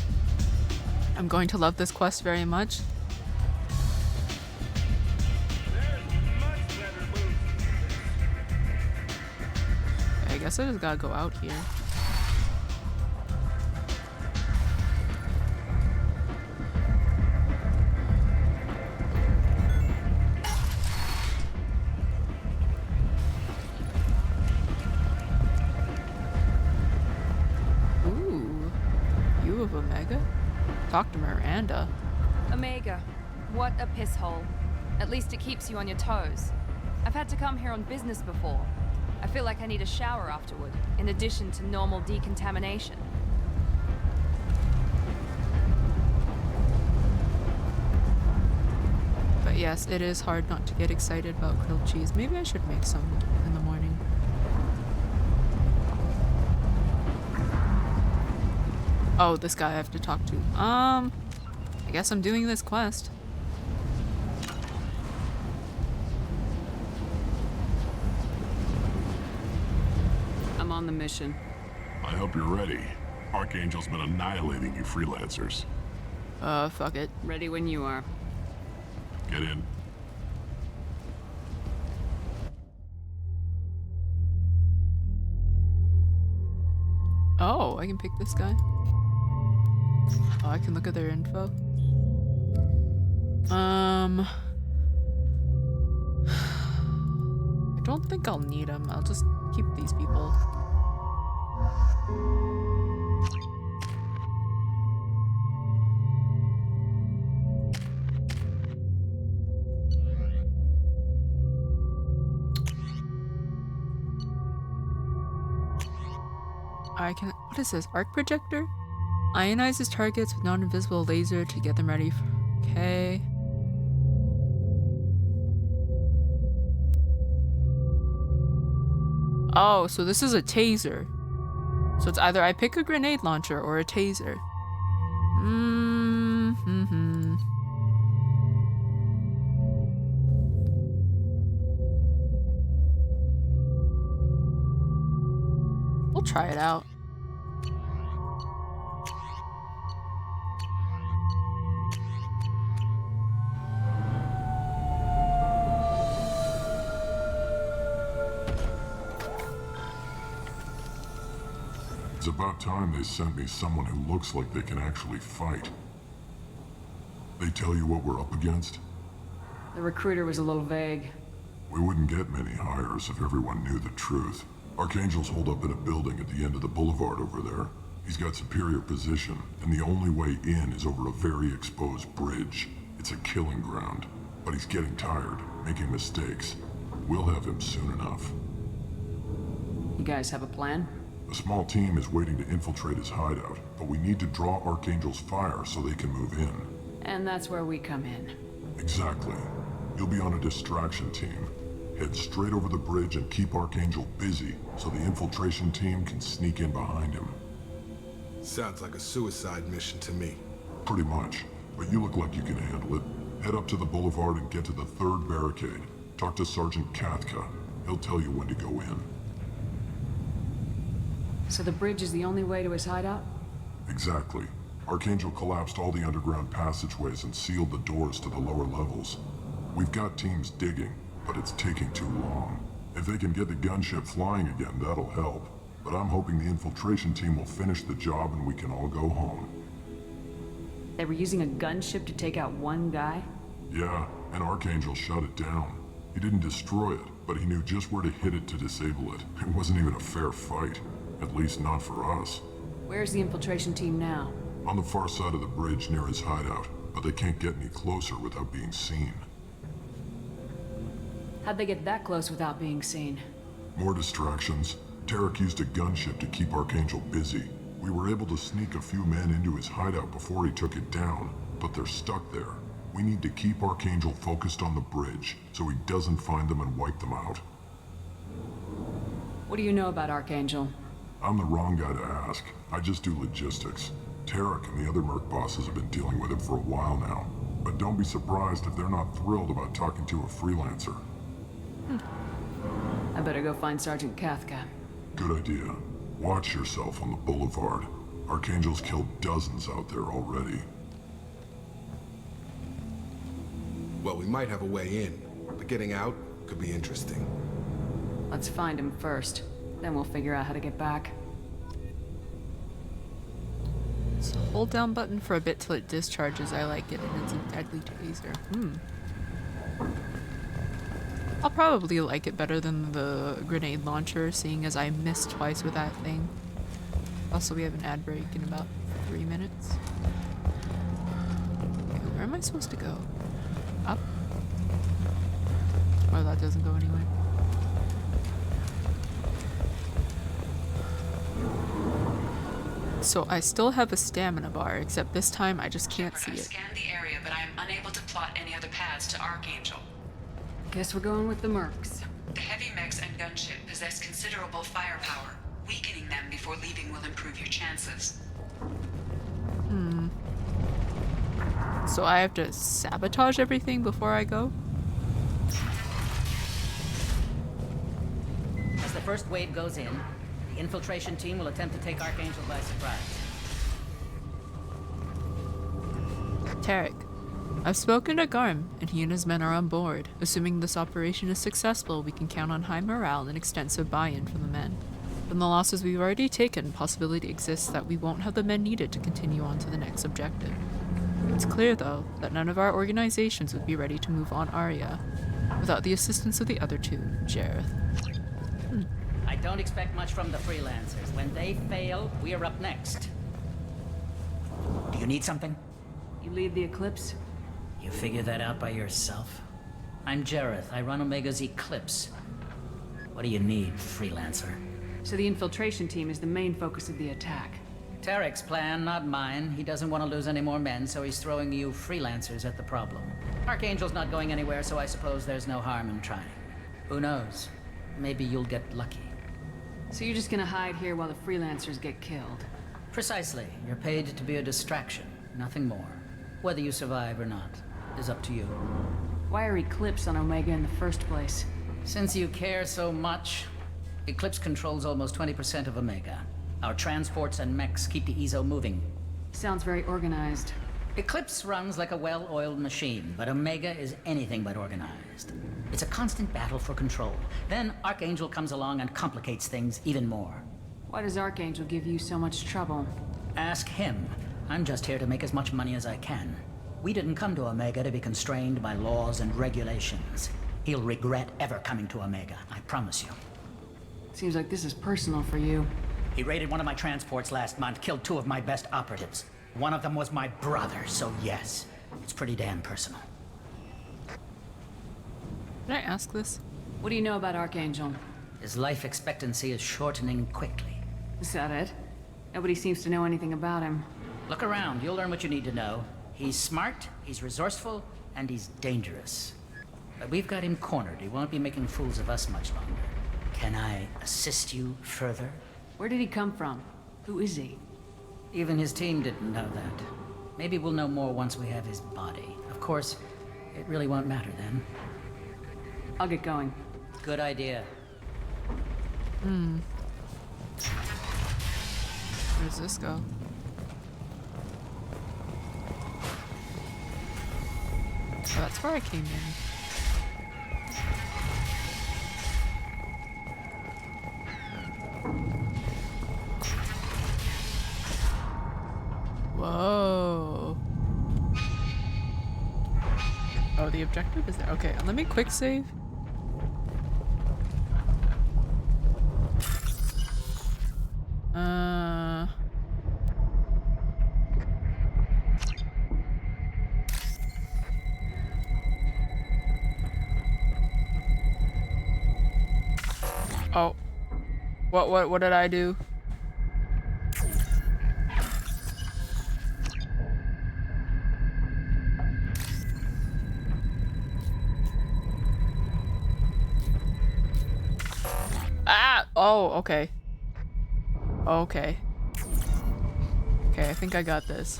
S1: I'm going to love this quest very much. Okay, I guess I just gotta go out here. Ooh, you of Omega? Talk to Miranda.
S12: Omega, what a piss hole. At least it keeps you on your toes. I've had to come here on business before. I feel like I need a shower afterward, in addition to normal decontamination.
S1: But yes, it is hard not to get excited about grilled cheese. Maybe I should make some in the morning. Oh, this guy I have to talk to. I guess I'm doing this quest.
S8: I'm on the mission.
S4: I hope you're ready. Archangel's been annihilating you freelancers.
S1: Fuck it.
S8: Ready when you are.
S4: Get in.
S1: Oh, I can pick this guy. Oh, I can look at their info. I don't think I'll need them. I'll just keep these people. I can. What is this? Arc projector? Ionizes targets with non-invisible laser to get them ready for. Okay. Oh, so this is a taser. So it's either I pick a grenade launcher or a taser. We'll try it out.
S4: It's about time they sent me someone who looks like they can actually fight. They tell you what we're up against?
S8: The recruiter was a little vague.
S4: We wouldn't get many hires if everyone knew the truth. Archangel's holed up in a building at the end of the boulevard over there. He's got superior position, and the only way in is over a very exposed bridge. It's a killing ground. But he's getting tired, making mistakes. We'll have him soon enough.
S8: You guys have a plan?
S4: A small team is waiting to infiltrate his hideout, but we need to draw Archangel's fire so they can move in.
S8: And that's where we come in.
S4: Exactly. You'll be on a distraction team. Head straight over the bridge and keep Archangel busy so the infiltration team can sneak in behind him.
S11: Sounds like a suicide mission to me.
S4: Pretty much, but you look like you can handle it. Head up to the boulevard and get to the third barricade. Talk to Sergeant Kathka. He'll tell you when to go in.
S8: So the bridge is the only way to his hideout?
S4: Exactly. Archangel collapsed all the underground passageways and sealed the doors to the lower levels. We've got teams digging, but it's taking too long. If they can get the gunship flying again, that'll help. But I'm hoping the infiltration team will finish the job and we can all go home.
S8: They were using a gunship to take out one guy?
S4: Yeah, and Archangel shut it down. He didn't destroy it, but he knew just where to hit it to disable it. It wasn't even a fair fight. At least not for us.
S8: Where's the infiltration team now?
S4: On the far side of the bridge near his hideout, but they can't get any closer without being seen.
S8: How'd they get that close without being seen?
S4: More distractions. Tarek used a gunship to keep Archangel busy. We were able to sneak a few men into his hideout before he took it down, but they're stuck there. We need to keep Archangel focused on the bridge, so he doesn't find them and wipe them out.
S8: What do you know about Archangel?
S4: I'm the wrong guy to ask. I just do logistics. Tarek and the other merc bosses have been dealing with him for a while now. But don't be surprised if they're not thrilled about talking to a freelancer.
S8: I better go find Sergeant Kathka.
S4: Good idea. Watch yourself on the boulevard. Archangel's killed dozens out there already.
S11: Well, we might have a way in, but getting out could be interesting.
S8: Let's find him first. Then we'll figure out how to get back.
S1: So hold down button for a bit till it discharges. I like it, and it's a deadly taser. I'll probably like it better than the grenade launcher, seeing as I missed twice with that thing. Also, we have an ad break in about 3 minutes. Okay, where am I supposed to go? Up? Oh, that doesn't go anywhere. So I still have a stamina bar, except this time I just can't see it.
S6: I scanned the area, but I am unable to plot any other paths to Archangel.
S8: Guess we're going with the mercs.
S6: The heavy mechs and gunship possess considerable firepower. Weakening them before leaving will improve your chances.
S1: So I have to sabotage everything before I go?
S14: As the first wave goes in, the infiltration team will attempt to take Archangel by surprise.
S1: Tarek, I've spoken to Garm, and he and his men are on board. Assuming this operation is successful, we can count on high morale and extensive buy-in from the men. From the losses we've already taken, possibility exists that we won't have the men needed to continue on to the next objective. It's clear, though, that none of our organizations would be ready to move on Arya without the assistance of the other two, Jareth.
S14: I don't expect much from the freelancers. When they fail, we're up next. Do you need something?
S8: You lead the Eclipse?
S14: You figure that out by yourself? I'm Jareth. I run Omega's Eclipse. What do you need, freelancer?
S8: So the infiltration team is the main focus of the attack.
S14: Tarek's plan, not mine. He doesn't want to lose any more men, so he's throwing you freelancers at the problem. Archangel's not going anywhere, so I suppose there's no harm in trying. Who knows? Maybe you'll get lucky.
S8: So you're just gonna hide here while the freelancers get killed?
S14: Precisely. You're paid to be a distraction, nothing more. Whether you survive or not is up to you.
S8: Why are Eclipse on Omega in the first place?
S14: Since you care so much, Eclipse controls almost 20% of Omega. Our transports and mechs keep the EZO moving.
S8: Sounds very organized.
S14: Eclipse runs like a well-oiled machine, but Omega is anything but organized. It's a constant battle for control. Then Archangel comes along and complicates things even more.
S8: Why does Archangel give you so much trouble?
S14: Ask him. I'm just here to make as much money as I can. We didn't come to Omega to be constrained by laws and regulations. He'll regret ever coming to Omega, I promise you.
S8: Seems like this is personal for you.
S14: He raided one of my transports last month, killed 2 of my best operatives. One of them was my brother, so yes, it's pretty damn personal.
S1: Can I ask this?
S8: What do you know about Archangel?
S14: His life expectancy is shortening quickly.
S8: Is that it? Nobody seems to know anything about him.
S14: Look around, you'll learn what you need to know. He's smart, he's resourceful, and he's dangerous. But we've got him cornered. He won't be making fools of us much longer. Can I assist you further?
S8: Where did he come from? Who is he?
S14: Even his team didn't know that. Maybe we'll know more once we have his body. Of course, it really won't matter then.
S8: I'll get going.
S14: Good idea.
S1: Where does this go? Oh, that's where I came in. Whoa. Oh, the objective is there. Okay, let me quick save. Oh. What did I do? Ah! Oh, okay. Okay. Okay, I think I got this.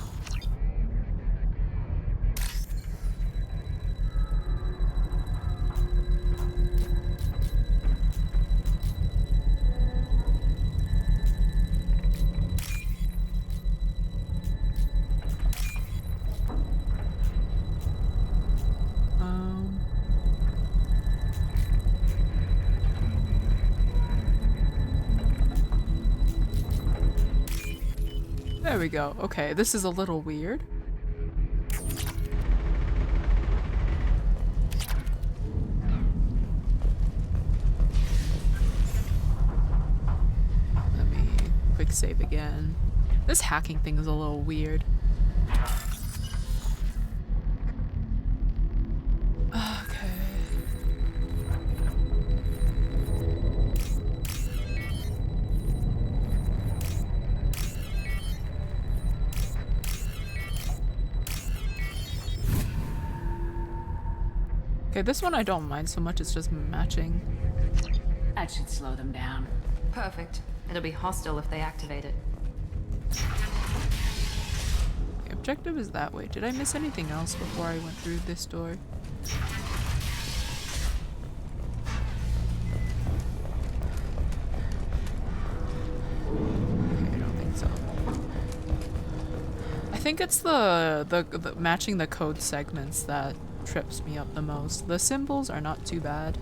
S1: There we go. Okay, this is a little weird. Let me quick save again. This hacking thing is a little weird. Okay, this one I don't mind so much, it's just matching.
S8: That should slow them down.
S2: Perfect. It'll be hostile if they activate it.
S1: The objective is that way. Did I miss anything else before I went through this door? Okay, I don't think so. I think it's the matching the code segments that trips me up the most. The symbols are not too bad.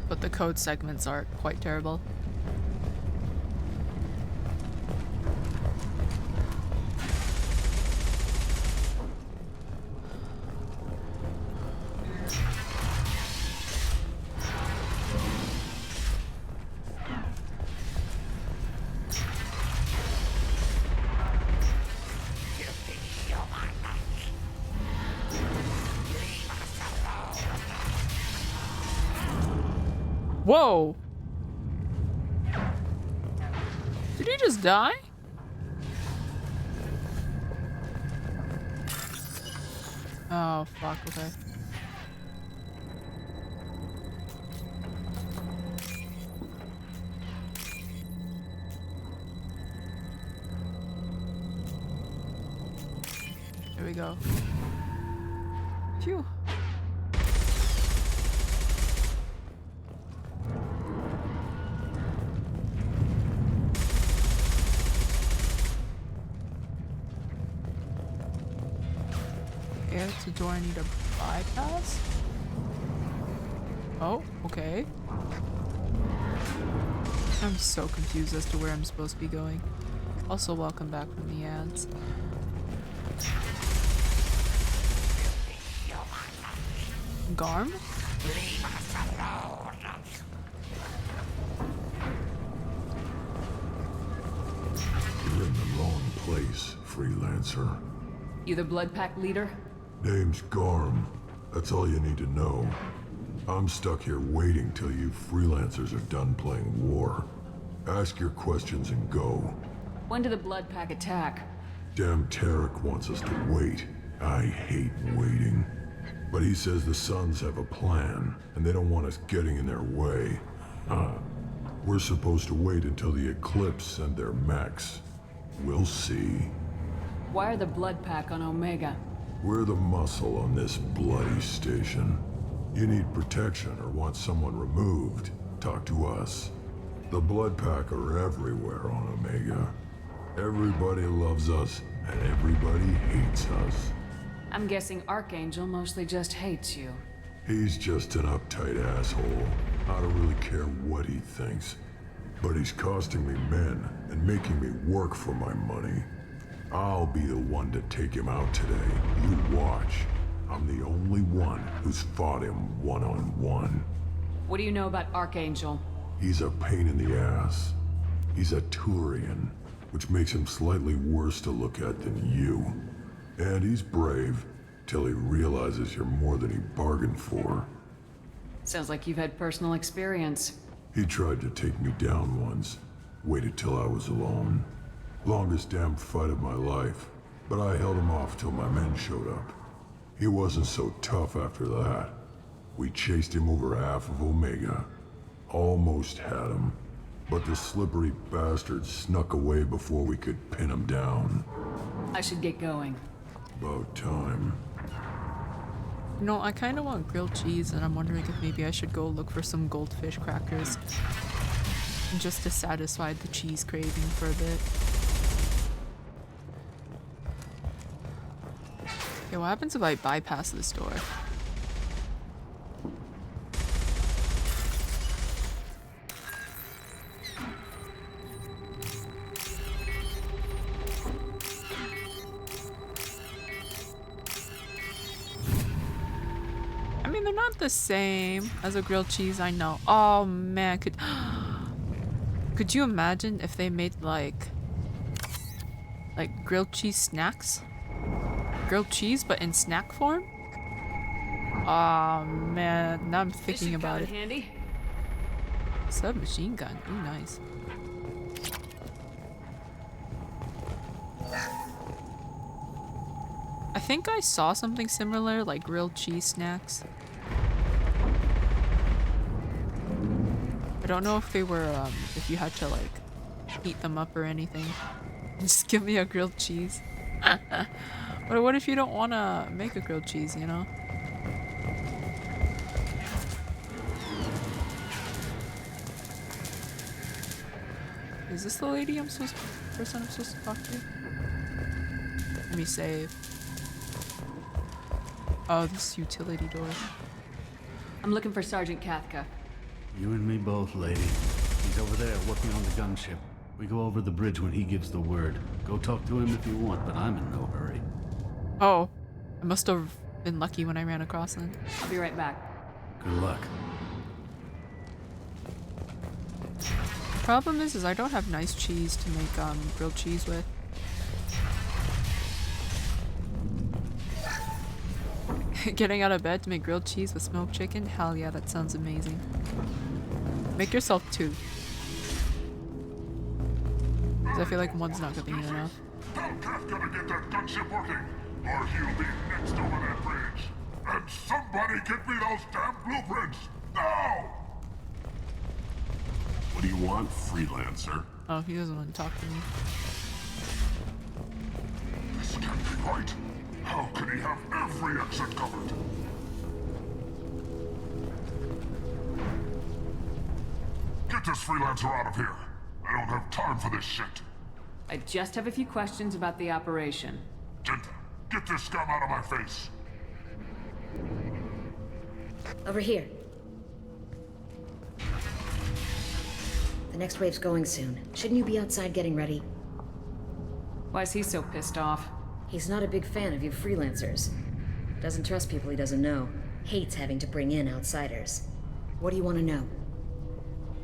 S1: But the code segments are quite terrible. Whoa! Did he just die? Oh, fuck, okay. There we go. Phew. To door I need a bypass? Oh, okay. I'm so confused as to where I'm supposed to be going. Also, welcome back from the ads. Garm?
S24: Leave us alone. You're in the wrong place, freelancer.
S8: You the Blood Pack leader?
S24: Name's Garm. That's all you need to know. I'm stuck here waiting till you freelancers are done playing war. Ask your questions and go.
S8: When did the Blood Pack attack?
S24: Damn Tarek wants us to wait. I hate waiting. But he says the Suns have a plan, and they don't want us getting in their way. We're supposed to wait until the Eclipse send their mechs. We'll see.
S8: Why are the Blood Pack on Omega?
S24: We're the muscle on this bloody station. You need protection or want someone removed, talk to us. The Blood Pack are everywhere on Omega. Everybody loves us, and everybody hates us.
S8: I'm guessing Archangel mostly just hates you.
S24: He's just an uptight asshole. I don't really care what he thinks. But he's costing me men and making me work for my money. I'll be the one to take him out today. You watch. I'm the only one who's fought him one-on-one.
S8: What do you know about Archangel?
S24: He's a pain in the ass. He's a Turian, which makes him slightly worse to look at than you. And he's brave, till he realizes you're more than he bargained for.
S8: Sounds like you've had personal experience.
S24: He tried to take me down once. Waited till I was alone. Longest damn fight of my life. But I held him off till my men showed up. He wasn't so tough after that. We chased him over half of Omega. Almost had him. But the slippery bastard snuck away before we could pin him down.
S8: I should get going.
S24: About time.
S1: No, I kind of want grilled cheese, and I'm wondering if maybe I should go look for some goldfish crackers. Just to satisfy the cheese craving for a bit. Okay, what happens if I bypass this door? I mean, they're not the same as a grilled cheese, I know. Oh man, could you imagine if they made like grilled cheese snacks? Grilled cheese, but in snack form? Oh man, now I'm thinking about it.
S8: Handy?
S1: Submachine gun, ooh nice. I think I saw something similar, like grilled cheese snacks. I don't know if they were, if you had to like heat them up or anything. Just give me a grilled cheese. But what if you don't want to make a grilled cheese, you know? Is this the lady person I'm supposed to talk to? Let me save. Oh, this utility door.
S8: I'm looking for Sergeant Kathka.
S9: You and me both, lady. He's over there working on the gunship. We go over the bridge when he gives the word. Go talk to him if you want, but I'm in no hurry.
S1: Oh, I must have been lucky when I ran across him.
S8: I'll be right back.
S9: Good luck.
S1: The problem is I don't have nice cheese to make grilled cheese with. Getting out of bed to make grilled cheese with smoked chicken? Hell yeah, that sounds amazing. Make yourself 2. Because I feel like one's not gonna be enough.
S4: Tell Kafka to get that gunship working, or he'll be next over that bridge. And somebody get me those damn blueprints! Now! What do you want, freelancer?
S1: Oh, he doesn't want to talk to me.
S4: This can't be right. How could he have every exit covered? Get this freelancer out of here. I don't have time for this shit.
S8: I just have a few questions about the operation.
S4: Genta, get this scum out of my face.
S20: Over here.
S16: The next wave's going soon. Shouldn't you be outside getting ready?
S8: Why is he so pissed off?
S16: He's not a big fan of you freelancers. Doesn't trust people he doesn't know. Hates having to bring in outsiders. What do you want to know?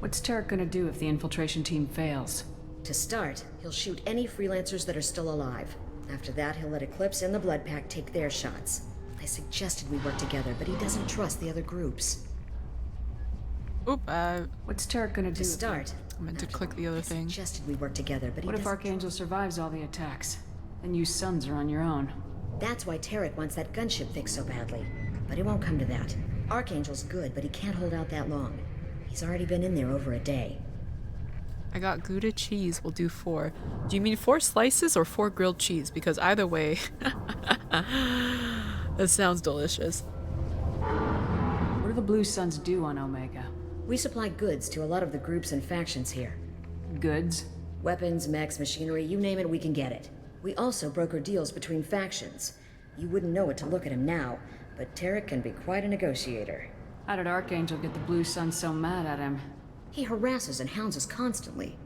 S8: What's Tarek gonna do if the infiltration team fails?
S16: To start, he'll shoot any freelancers that are still alive. After that, he'll let Eclipse and the Blood Pack take their shots. I suggested we work together, but he doesn't trust the other groups.
S1: Oop,
S8: what's Tarek gonna do?
S16: To start,
S1: I meant to click the other thing.
S16: Suggested we work together, but
S8: what if Archangel survives all the attacks? Then you sons are on your own.
S16: That's why Tarek wants that gunship fixed so badly. But it won't come to that. Archangel's good, but he can't hold out that long. He's already been in there over a day.
S1: I got Gouda cheese. We'll do 4. Do you mean 4 slices or 4 grilled cheese? Because either way, that sounds delicious.
S8: What do the Blue Suns do on Omega?
S16: We supply goods to a lot of the groups and factions here.
S8: Goods?
S16: Weapons, mechs, machinery, you name it, we can get it. We also broker deals between factions. You wouldn't know it to look at him now, but Tarek can be quite a negotiator.
S8: How did Archangel get the Blue Suns so mad at him?
S16: He harasses and hounds us constantly.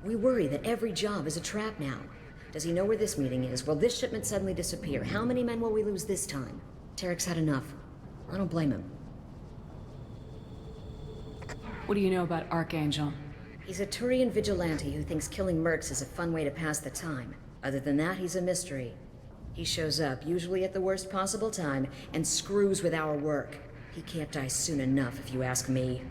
S16: We worry that every job is a trap now. Does he know where this meeting is? Will this shipment suddenly disappear? How many men will we lose this time? Tarek's had enough. I don't blame him.
S8: What do you know about Archangel?
S16: He's a Turian vigilante who thinks killing mercs is a fun way to pass the time. Other than that, he's a mystery. He shows up, usually at the worst possible time, and screws with our work. He can't die soon enough, if you ask me.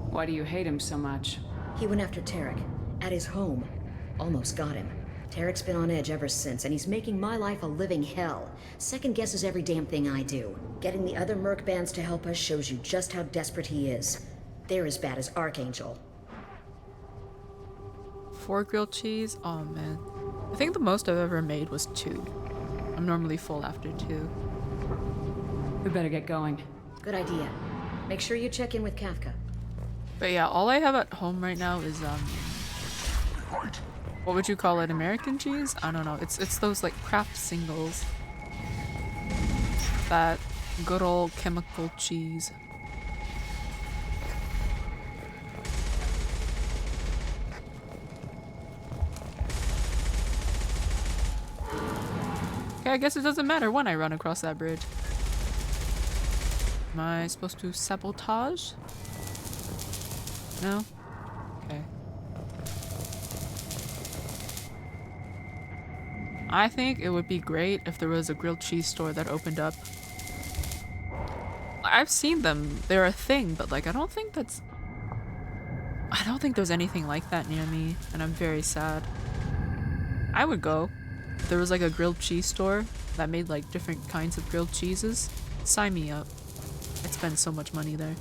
S8: Why do you hate him so much?
S16: He went after Tarek, at his home. Almost got him. Tarek's been on edge ever since, and he's making my life a living hell. Second guesses every damn thing I do. Getting the other merc bands to help us shows you just how desperate he is. They're as bad as Archangel.
S1: 4 grilled cheese? Oh man. I think the most I've ever made was 2. I'm normally full after 2.
S8: We better get going.
S16: Good idea. Make sure you check in with Kafka.
S1: But yeah, all I have at home right now is what would you call it? American cheese? I don't know. It's those like craft singles. That good old chemical cheese. Okay, I guess it doesn't matter when I run across that bridge. Am I supposed to sabotage? No? Okay. I think it would be great if there was a grilled cheese store that opened up. I've seen them. They're a thing, but like I don't think there's anything like that near me, and I'm very sad. I would go. If there was like a grilled cheese store that made like different kinds of grilled cheeses, sign me up. I'd spend so much money there.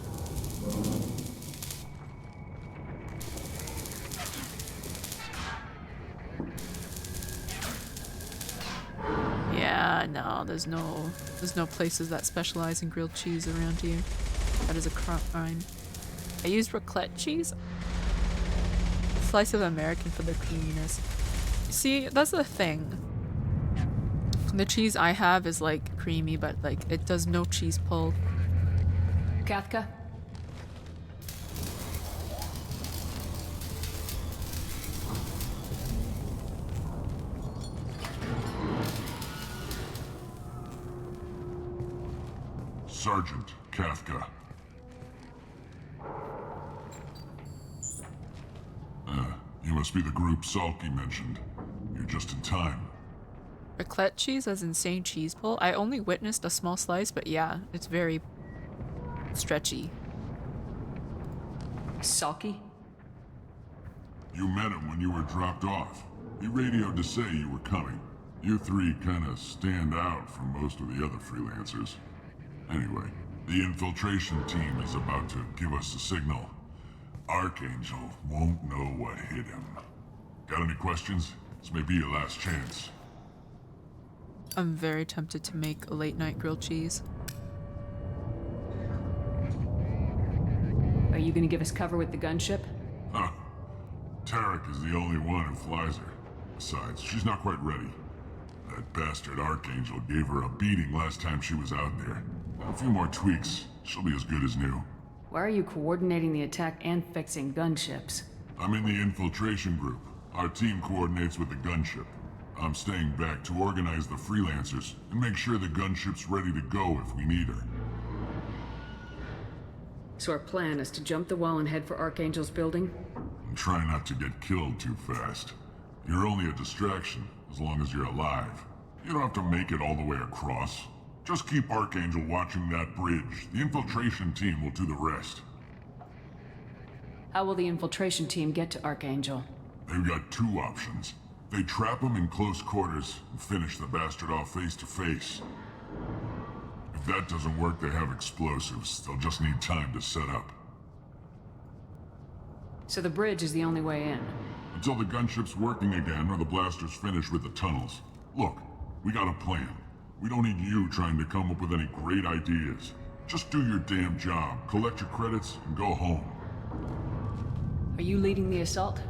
S1: Yeah, no, there's no places that specialize in grilled cheese around here. That is a crime. I used raclette cheese. Slice of American for the creaminess. See, that's the thing. The cheese I have is like creamy, but like it does no cheese pull.
S8: Kafka?
S4: Sergeant Kafka. You must be the group Salky mentioned. You're just in time.
S1: Raclette cheese as insane cheese pull? I only witnessed a small slice, but yeah, it's very stretchy.
S8: Salky?
S4: You met him when you were dropped off. He radioed to say you were coming. You three kinda stand out from most of the other freelancers. Anyway, the infiltration team is about to give us a signal. Archangel won't know what hit him. Got any questions? This may be your last chance.
S1: I'm very tempted to make a late night grilled cheese.
S8: Are you gonna give us cover with the gunship?
S4: Huh. Tarek is the only one who flies her. Besides, she's not quite ready. That bastard Archangel gave her a beating last time she was out there. A few more tweaks, she'll be as good as new.
S8: Why are you coordinating the attack and fixing gunships?
S4: I'm in the infiltration group. Our team coordinates with the gunship. I'm staying back to organize the freelancers and make sure the gunship's ready to go if we need her.
S8: So our plan is to jump the wall and head for Archangel's building?
S4: And try not to get killed too fast. You're only a distraction, as long as you're alive. You don't have to make it all the way across. Just keep Archangel watching that bridge. The infiltration team will do the rest.
S8: How will the infiltration team get to Archangel?
S4: They've got two options. They trap him in close quarters and finish the bastard off face to face. If that doesn't work, they have explosives. They'll just need time to set up.
S8: So the bridge is the only way in?
S4: Until the gunship's working again or the blasters finish with the tunnels. Look, we got a plan. We don't need you trying to come up with any great ideas. Just do your damn job, collect your credits, and go home.
S8: Are you leading the assault?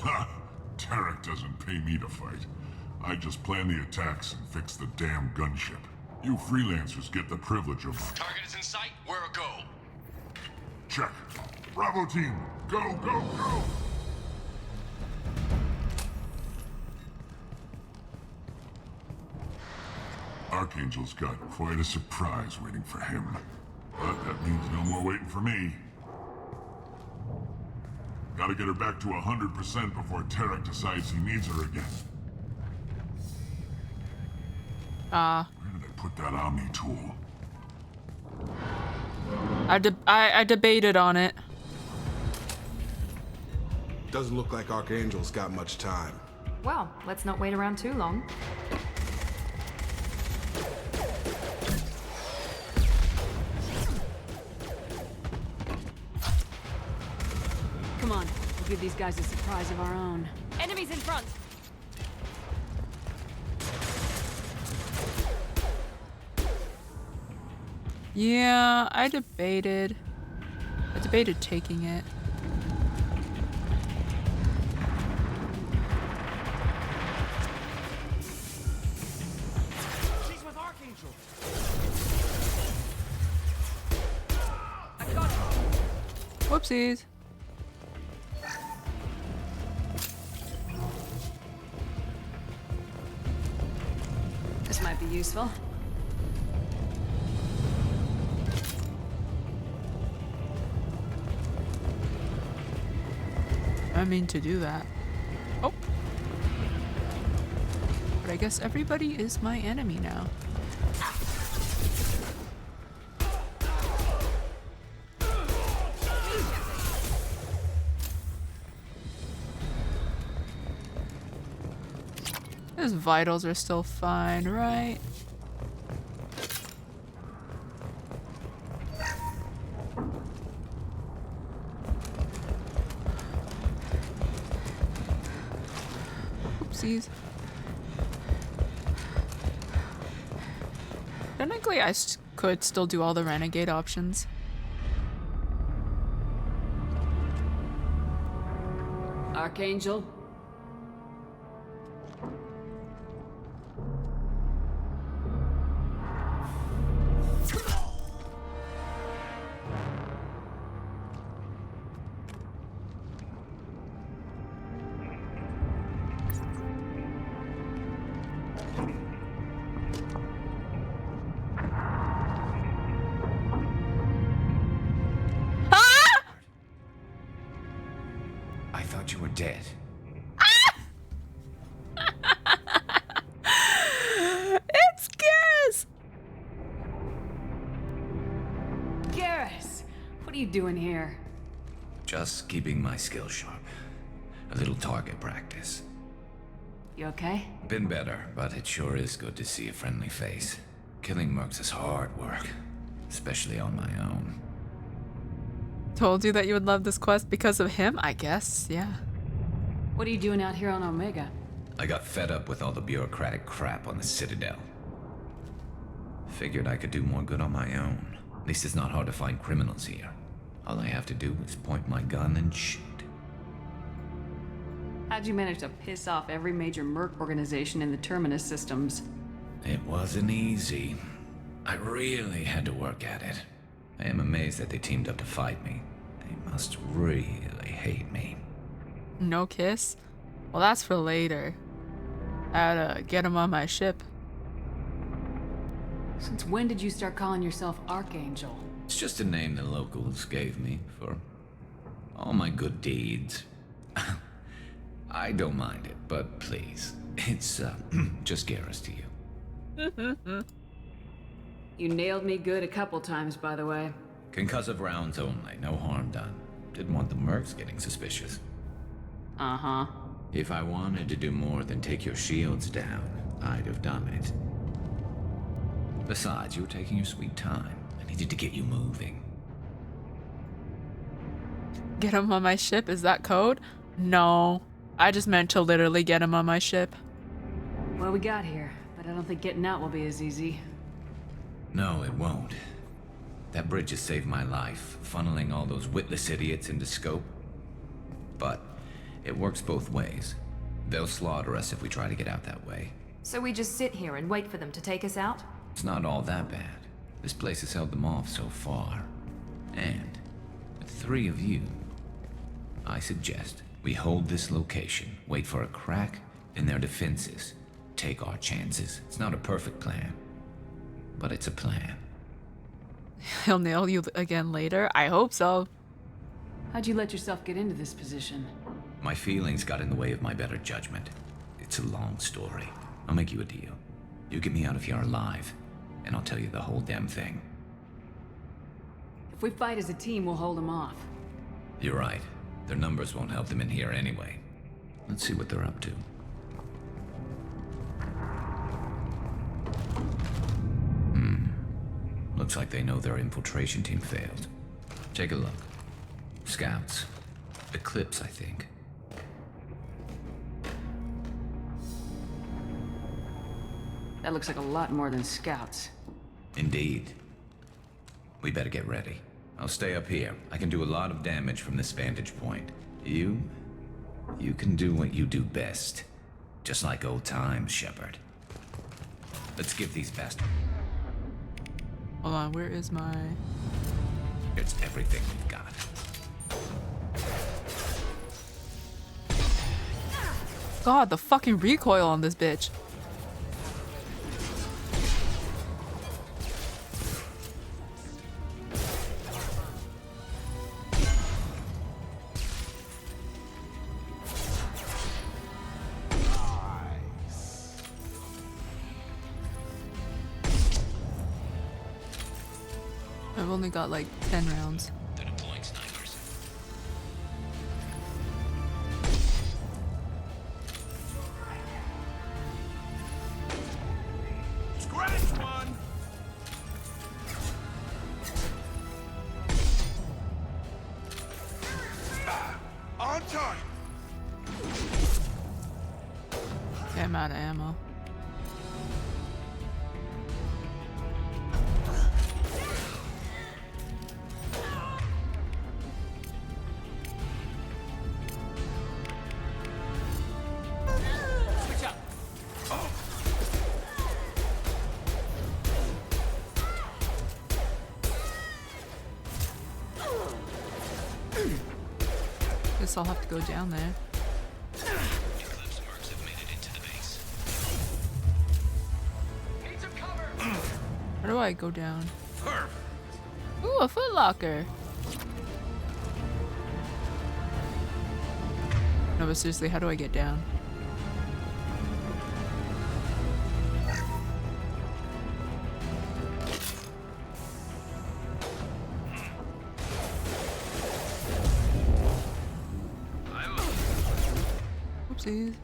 S4: Ha! Tarek doesn't pay me to fight. I just plan the attacks and fix the damn gunship. You freelancers get the privilege of...
S10: Target is in sight. Where a go?
S4: Check. Bravo team, go, go, go! Archangel's got quite a surprise waiting for him. But that means no more waiting for me. Gotta get her back to 100% before Tarek decides he needs her again. Where did I put that Omni tool?
S1: I debated on it.
S11: Doesn't look like Archangel's got much time.
S2: Well, let's not wait around too long.
S8: Come on, we'll give these guys a surprise of our own.
S12: Enemies in front!
S1: Yeah, I debated taking it.
S10: She's with Archangel.
S12: I got it.
S1: Whoopsies.
S8: This might be useful.
S1: I mean to do that. Oh. But I guess everybody is my enemy now. His vitals are still fine, right? Oopsies. Technically, I could still do all the renegade options.
S8: Archangel?
S10: I thought you were dead.
S1: It's Garrus!
S8: Garrus! What are you doing here?
S10: Just keeping my skills sharp. A little target practice.
S8: You okay?
S10: Been better, but it sure is good to see a friendly face. Killing mercs is hard work, especially on my own.
S1: Told you that you would love this quest because of him, I guess, yeah.
S8: What are you doing out here on Omega?
S10: I got fed up with all the bureaucratic crap on the Citadel. Figured I could do more good on my own. At least it's not hard to find criminals here. All I have to do is point my gun and shoot.
S8: How'd you manage to piss off every major merc organization in the Terminus systems?
S10: It wasn't easy. I really had to work at it. I am amazed amazed that they teamed up to fight me. They must really hate me.
S1: No kiss? Well, that's for later. I had to get him on my ship.
S22: Since when did you start calling yourself Archangel?
S10: It's just a name the locals gave me for all my good deeds. I don't mind it, but please, it's just Garrus to you.
S22: You nailed me good a couple times, by the way.
S10: Concussive rounds only, no harm done. Didn't want the mercs getting suspicious.
S22: Uh-huh.
S10: If I wanted to do more than take your shields down, I'd have done it. Besides, you were taking your sweet time. I needed to get you moving.
S1: Get him on my ship? Is that code? No. I just meant to literally get him on my ship.
S22: Well, we got here, but I don't think getting out will be as easy.
S10: No, it won't. That bridge has saved my life, funneling all those witless idiots into scope. But it works both ways. They'll slaughter us if we try to get out that way.
S2: So we just sit here and wait for them to take us out?
S10: It's not all that bad. This place has held them off so far. And with 3 of you, I suggest we hold this location, wait for a crack in their defenses, take our chances. It's not a perfect plan, but it's a plan.
S1: He'll nail you again later? I hope so.
S22: How'd you let yourself get into this position?
S10: My feelings got in the way of my better judgment. It's a long story. I'll make you a deal. You get me out of here alive, and I'll tell you the whole damn thing.
S22: If we fight as a team, we'll hold them off.
S10: You're right. Their numbers won't help them in here anyway. Let's see what they're up to. Looks like they know their infiltration team failed. Take a look. Scouts. Eclipse, I think.
S22: That looks like a lot more than scouts.
S10: Indeed. We better get ready. I'll stay up here. I can do a lot of damage from this vantage point. You can do what you do best. Just like old times, Shepard. Let's give these bastards.
S1: Hold on, where is my...
S10: It's everything we've got.
S1: God, the fucking recoil on this bitch. I've only got like 10 rounds.
S10: They're deploying snipers.
S11: Scratch one! On target!
S1: Okay, I'm out of ammo. Guess I'll have to go down there.
S10: Eclipse mercs have made it into the base.
S1: How do I go down? Ooh, a footlocker. No, but seriously, how do I get down? Oopsies.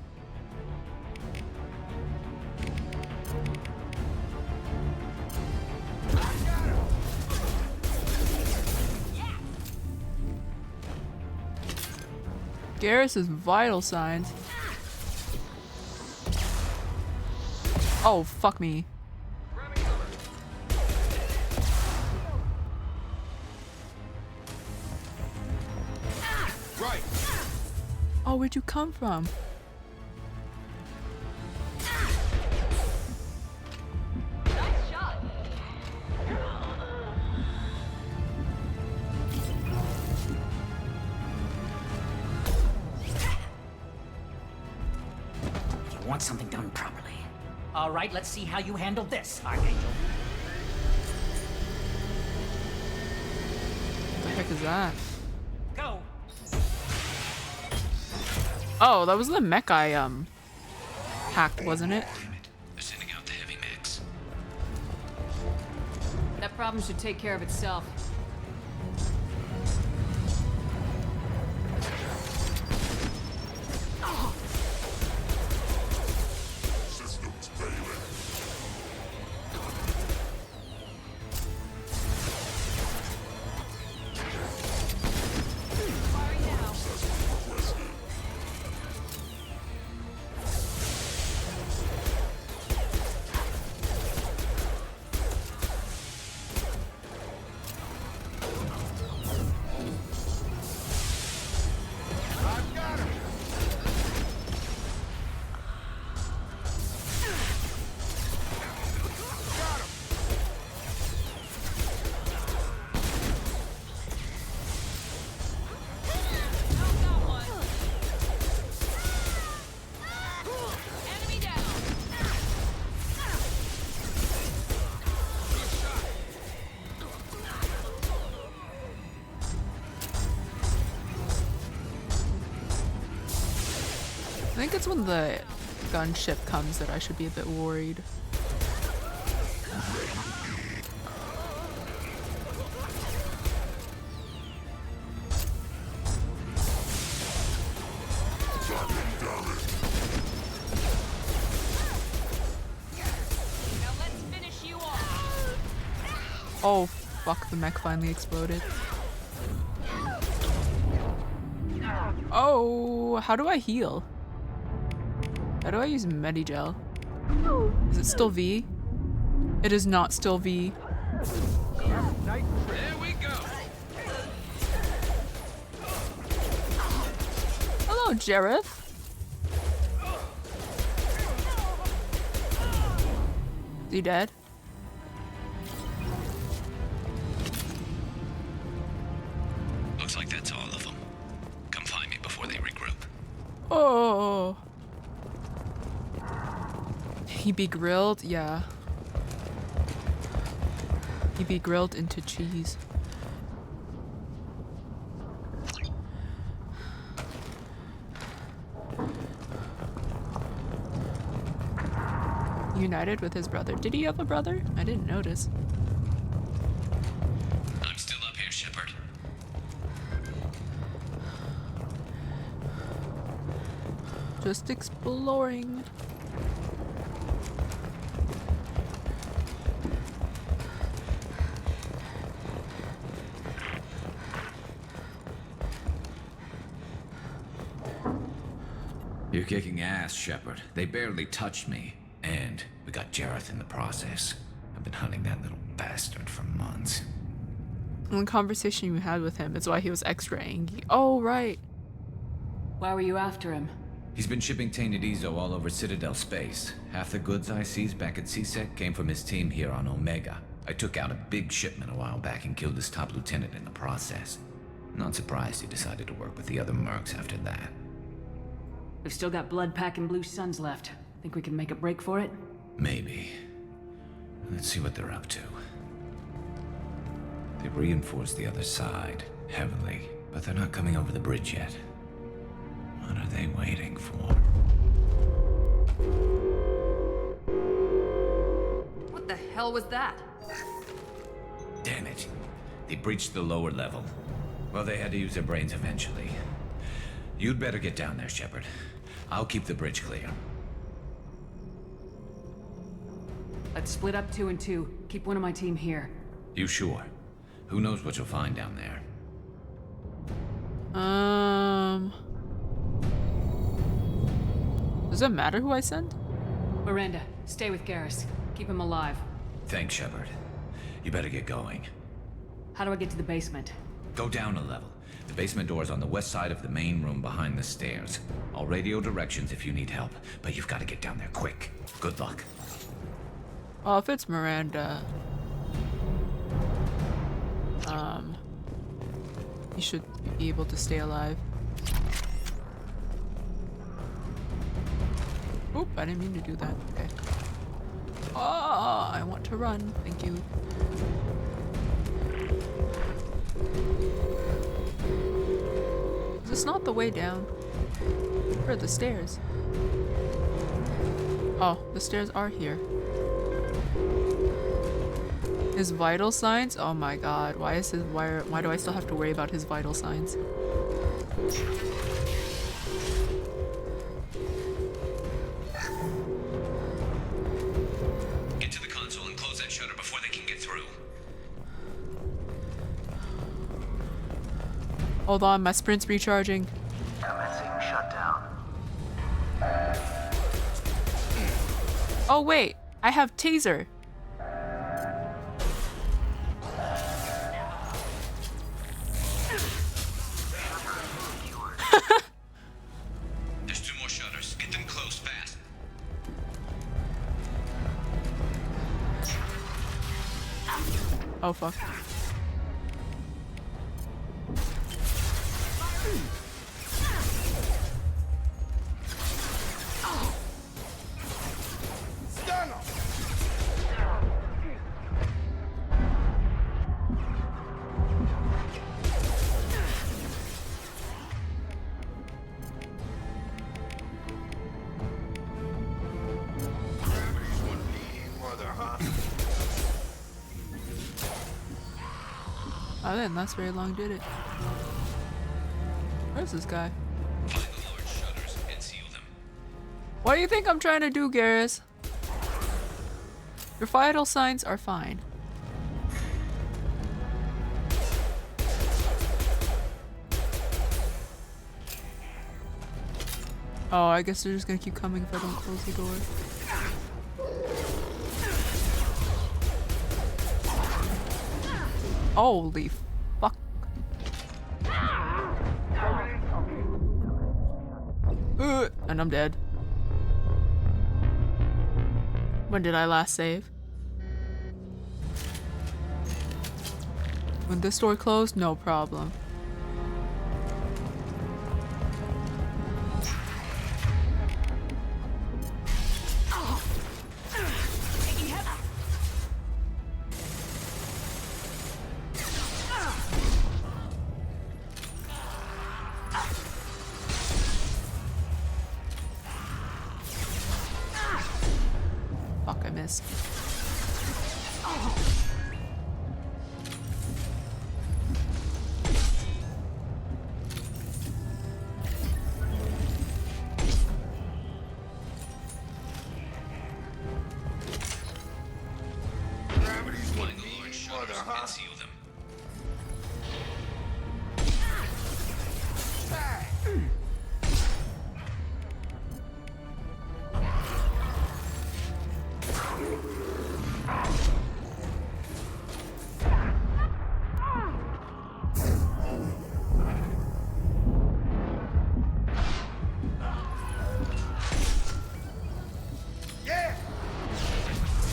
S1: Garrus's vital signs. Oh, fuck me.
S11: Right.
S1: Oh, where'd you come from?
S14: want something done properly. All right, let's see how you handle this, Archangel.
S1: What the heck is that?
S14: Go.
S1: Oh, that was the mech I hacked, wasn't it?
S10: They're sending out the heavy mechs.
S22: That problem should take care of itself.
S4: Systems failing.
S1: I think it's when the gunship comes that I should be a bit worried. Oh, fuck, the mech finally exploded. Oh, how do I heal? How do I use Medigel? Is it still V? It is not still V.
S10: There we go.
S1: Hello, Jareth. Is he dead?
S10: Looks like that's all of them. Come find me before they regroup.
S1: Oh. He be grilled? Yeah. He be grilled into cheese. United with his brother. Did he have a brother? I didn't notice.
S10: I'm still up here, Shepard.
S1: Just exploring.
S10: You're kicking ass, Shepard. They barely touched me. And we got Jareth in the process. I've been hunting that little bastard for months.
S1: And the conversation you had with him is why he was extra angry. Oh, right.
S22: Why were you after him?
S10: He's been shipping tainted Ezo all over Citadel space. Half the goods I seized back at CSEC came from his team here on Omega. I took out a big shipment a while back and killed his top lieutenant in the process. Not surprised he decided to work with the other mercs after that.
S22: We've still got Bloodpack and Blue Suns left. Think we can make a break for it?
S10: Maybe. Let's see what they're up to. They reinforced the other side, heavily, but they're not coming over the bridge yet. What are they waiting for?
S12: What the hell was that?
S10: Damn it. They breached the lower level. Well, they had to use their brains eventually. You'd better get down there, Shepard. I'll keep the bridge clear.
S22: Let's split up 2 and 2. Keep one of my team here.
S10: You sure? Who knows what you'll find down there?
S1: Does it matter who I send?
S22: Miranda, stay with Garrus. Keep him alive.
S10: Thanks, Shepard. You better get going.
S22: How do I get to the basement?
S10: Go down a level. The basement door is on the west side of the main room behind the stairs. I'll radio directions if you need help, but you've got to get down there quick. Good luck.
S1: Oh, if it's Miranda, you should be able to stay alive. Oop, I didn't mean to do that. Okay. Oh, I want to run. Thank you. Is this not the way down? Where are the stairs? Oh, the stairs are here. His vital signs? Oh my god. Why do I still have to worry about his vital signs?
S10: Get to the console and close that shutter before they can get through.
S1: Hold on, my sprint's recharging.
S17: Commencing shutdown.
S1: Oh wait, I have taser.
S10: There's 2 more shutters. Get them closed fast.
S1: Oh fuck. I didn't last very long, did it? Where's this guy?
S10: Find the large shutters and seal them.
S1: What do you think I'm trying to do, Garrus? Your vital signs are fine. Oh, I guess they're just gonna keep coming if I don't close the door. Holy fuck. And I'm dead. When did I last save? When this door closed? No problem. Fuck, I missed.
S10: Find the large shutters and seal them.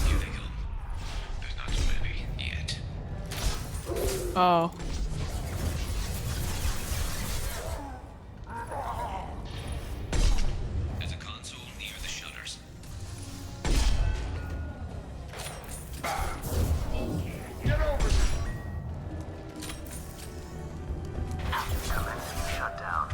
S10: Here they come. There's not too many yet.
S1: Oh.
S10: There's a console near the shutters.
S17: Commencing shutdown.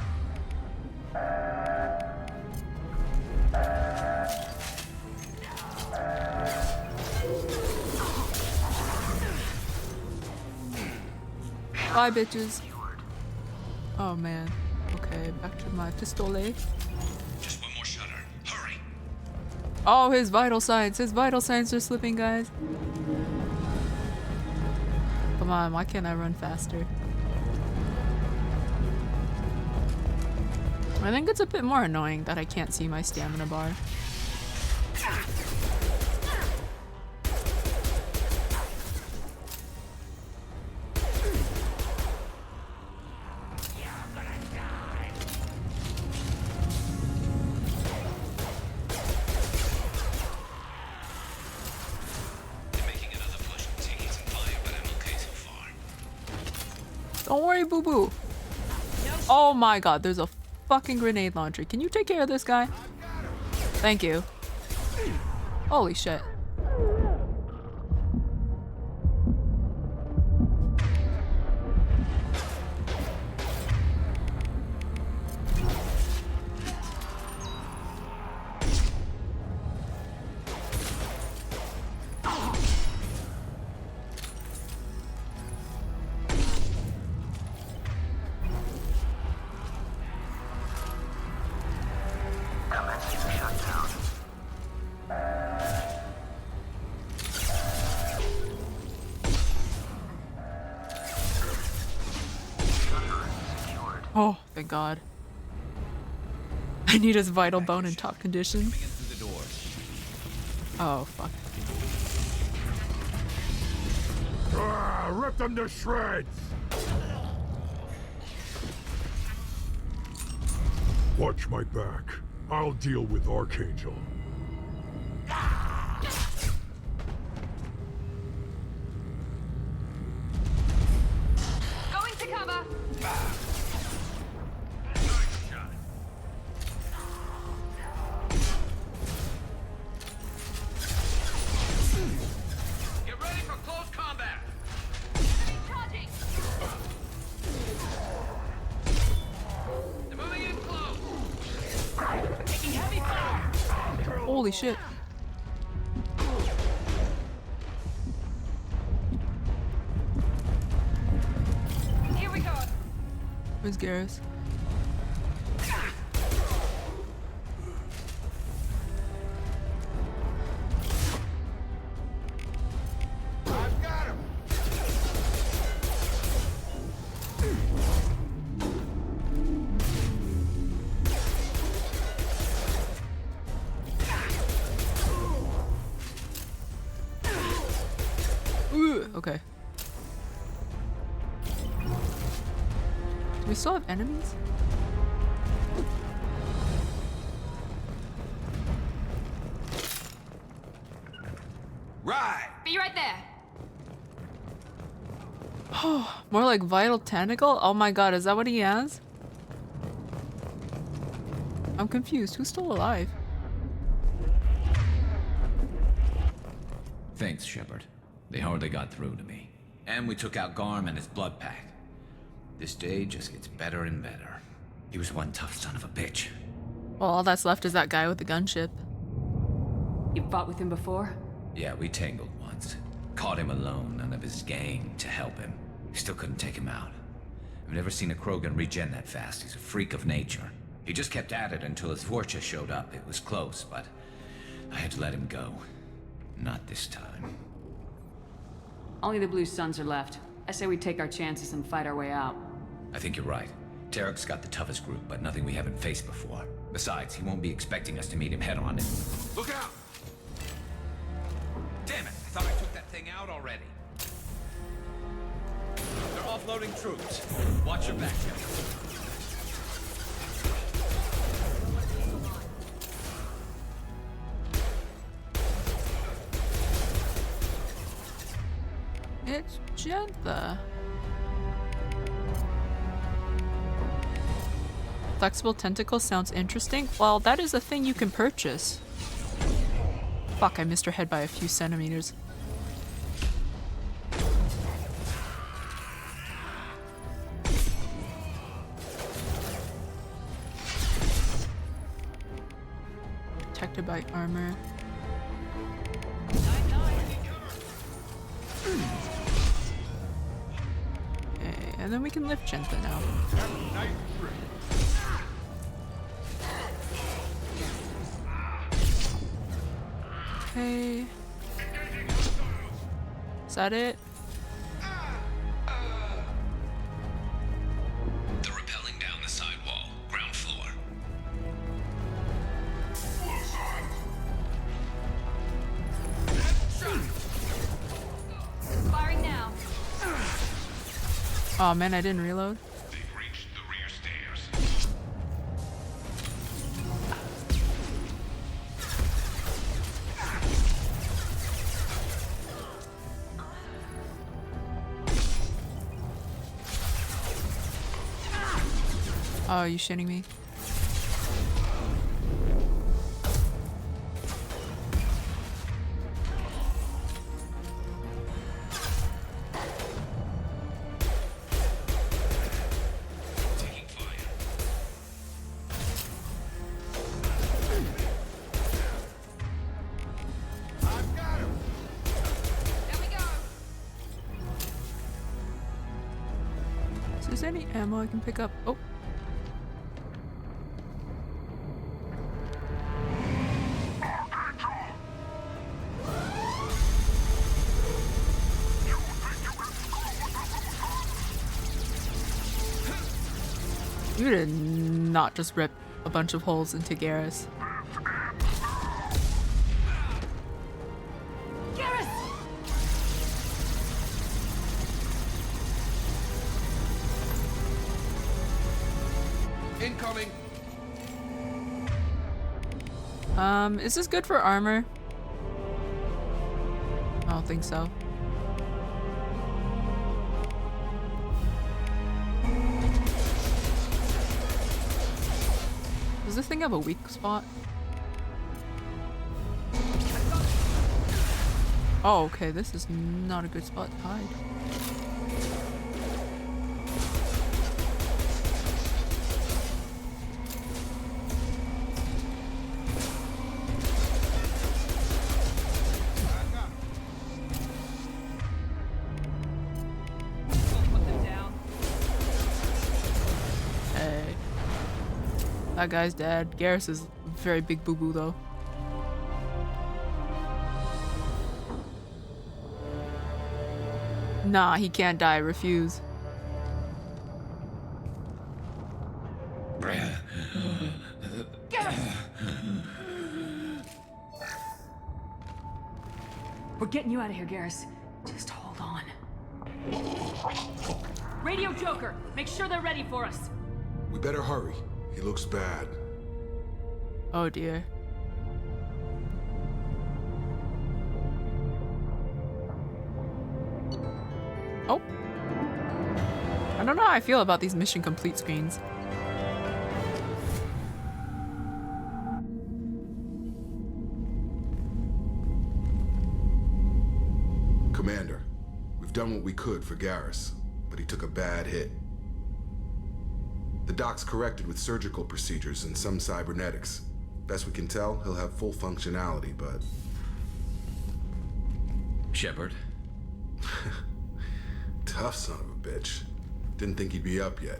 S1: Bye, bitches. Oh man. Okay, back to my pistole.
S10: Just one more shutter. Hurry!
S1: Oh, his vital signs. His vital signs are slipping, guys. Come on, why can't I run faster? I think it's a bit more annoying that I can't see my stamina bar.
S10: They're making another push, taking some fire, but I'm okay so far.
S1: Don't worry, boo-boo. Oh my god, there's a fucking grenade launcher. Can you take care of this guy? Thank you. Holy shit.
S17: Commencing shutdown.
S1: Oh, thank God. I need his vital bone in top condition. Oh, fuck.
S4: Rip them to shreds! Watch my back. I'll deal with Archangel.
S12: Going to cover.
S10: Get ready for close combat.
S12: Charging.
S10: They're moving in close.
S12: Taking heavy fire.
S1: Holy shit.
S12: Here we go.
S1: Where's Garrus?
S11: I've got him!
S1: Ooh, okay. Do we still have enemies?
S11: Right!
S12: Be right there.
S1: Oh, more like vital tentacle? Oh my god, is that what he has? I'm confused. Who's still alive?
S10: Thanks, Shepard. They hardly got through to me. And we took out Garm and his blood pack. This day just gets better and better. He was one tough son of a bitch.
S1: Well, all that's left is that guy with the gunship.
S12: You fought with him before?
S10: Yeah, we tangled once. Caught him alone, none of his gang to help him. Still couldn't take him out. I've never seen a Krogan regen that fast. He's a freak of nature. He just kept at it until his Vorcha showed up. It was close, but I had to let him go. Not this time.
S8: Only the Blue Suns are left. I say we take our chances and fight our way out.
S10: I think you're right. Tarek's got the toughest group, but nothing we haven't faced before. Besides, he won't be expecting us to meet him head-on.
S11: Look out!
S10: Damn it! I thought I took that thing out already. They're offloading troops. Watch your back, Shepard.
S1: It's Jentha. Flexible tentacle sounds interesting. Well, that is a thing you can purchase. Fuck, I missed her head by a few centimeters. Protected by armor. Okay, and then we can lift Jentha now. Okay. Is that it?
S10: They're rappelling down the side wall, ground floor.
S12: Firing now.
S1: Oh man, I didn't reload. Oh, are you shitting me? Is there any ammo I can pick up? Oh. You did not just rip a bunch of holes into Garrus.
S11: Incoming.
S1: Is this good for armor? I don't think so. Does this thing have a weak spot? Oh, okay, this is not a good spot to hide. Hey. That guy's dead. Garrus is very big boo-boo though. Nah, he can't die. Refuse.
S22: We're getting you out of here, Garrus. Just hold on. Radio Joker, make sure they're ready for us.
S11: We better hurry. He looks bad.
S1: Oh dear. Oh. I don't know how I feel about these mission complete screens.
S11: Commander, we've done what we could for Garrus, but he took a bad hit. The doc's corrected with surgical procedures and some cybernetics. Best we can tell, he'll have full functionality, but...
S10: Shepard?
S11: Tough son of a bitch. Didn't think he'd be up yet.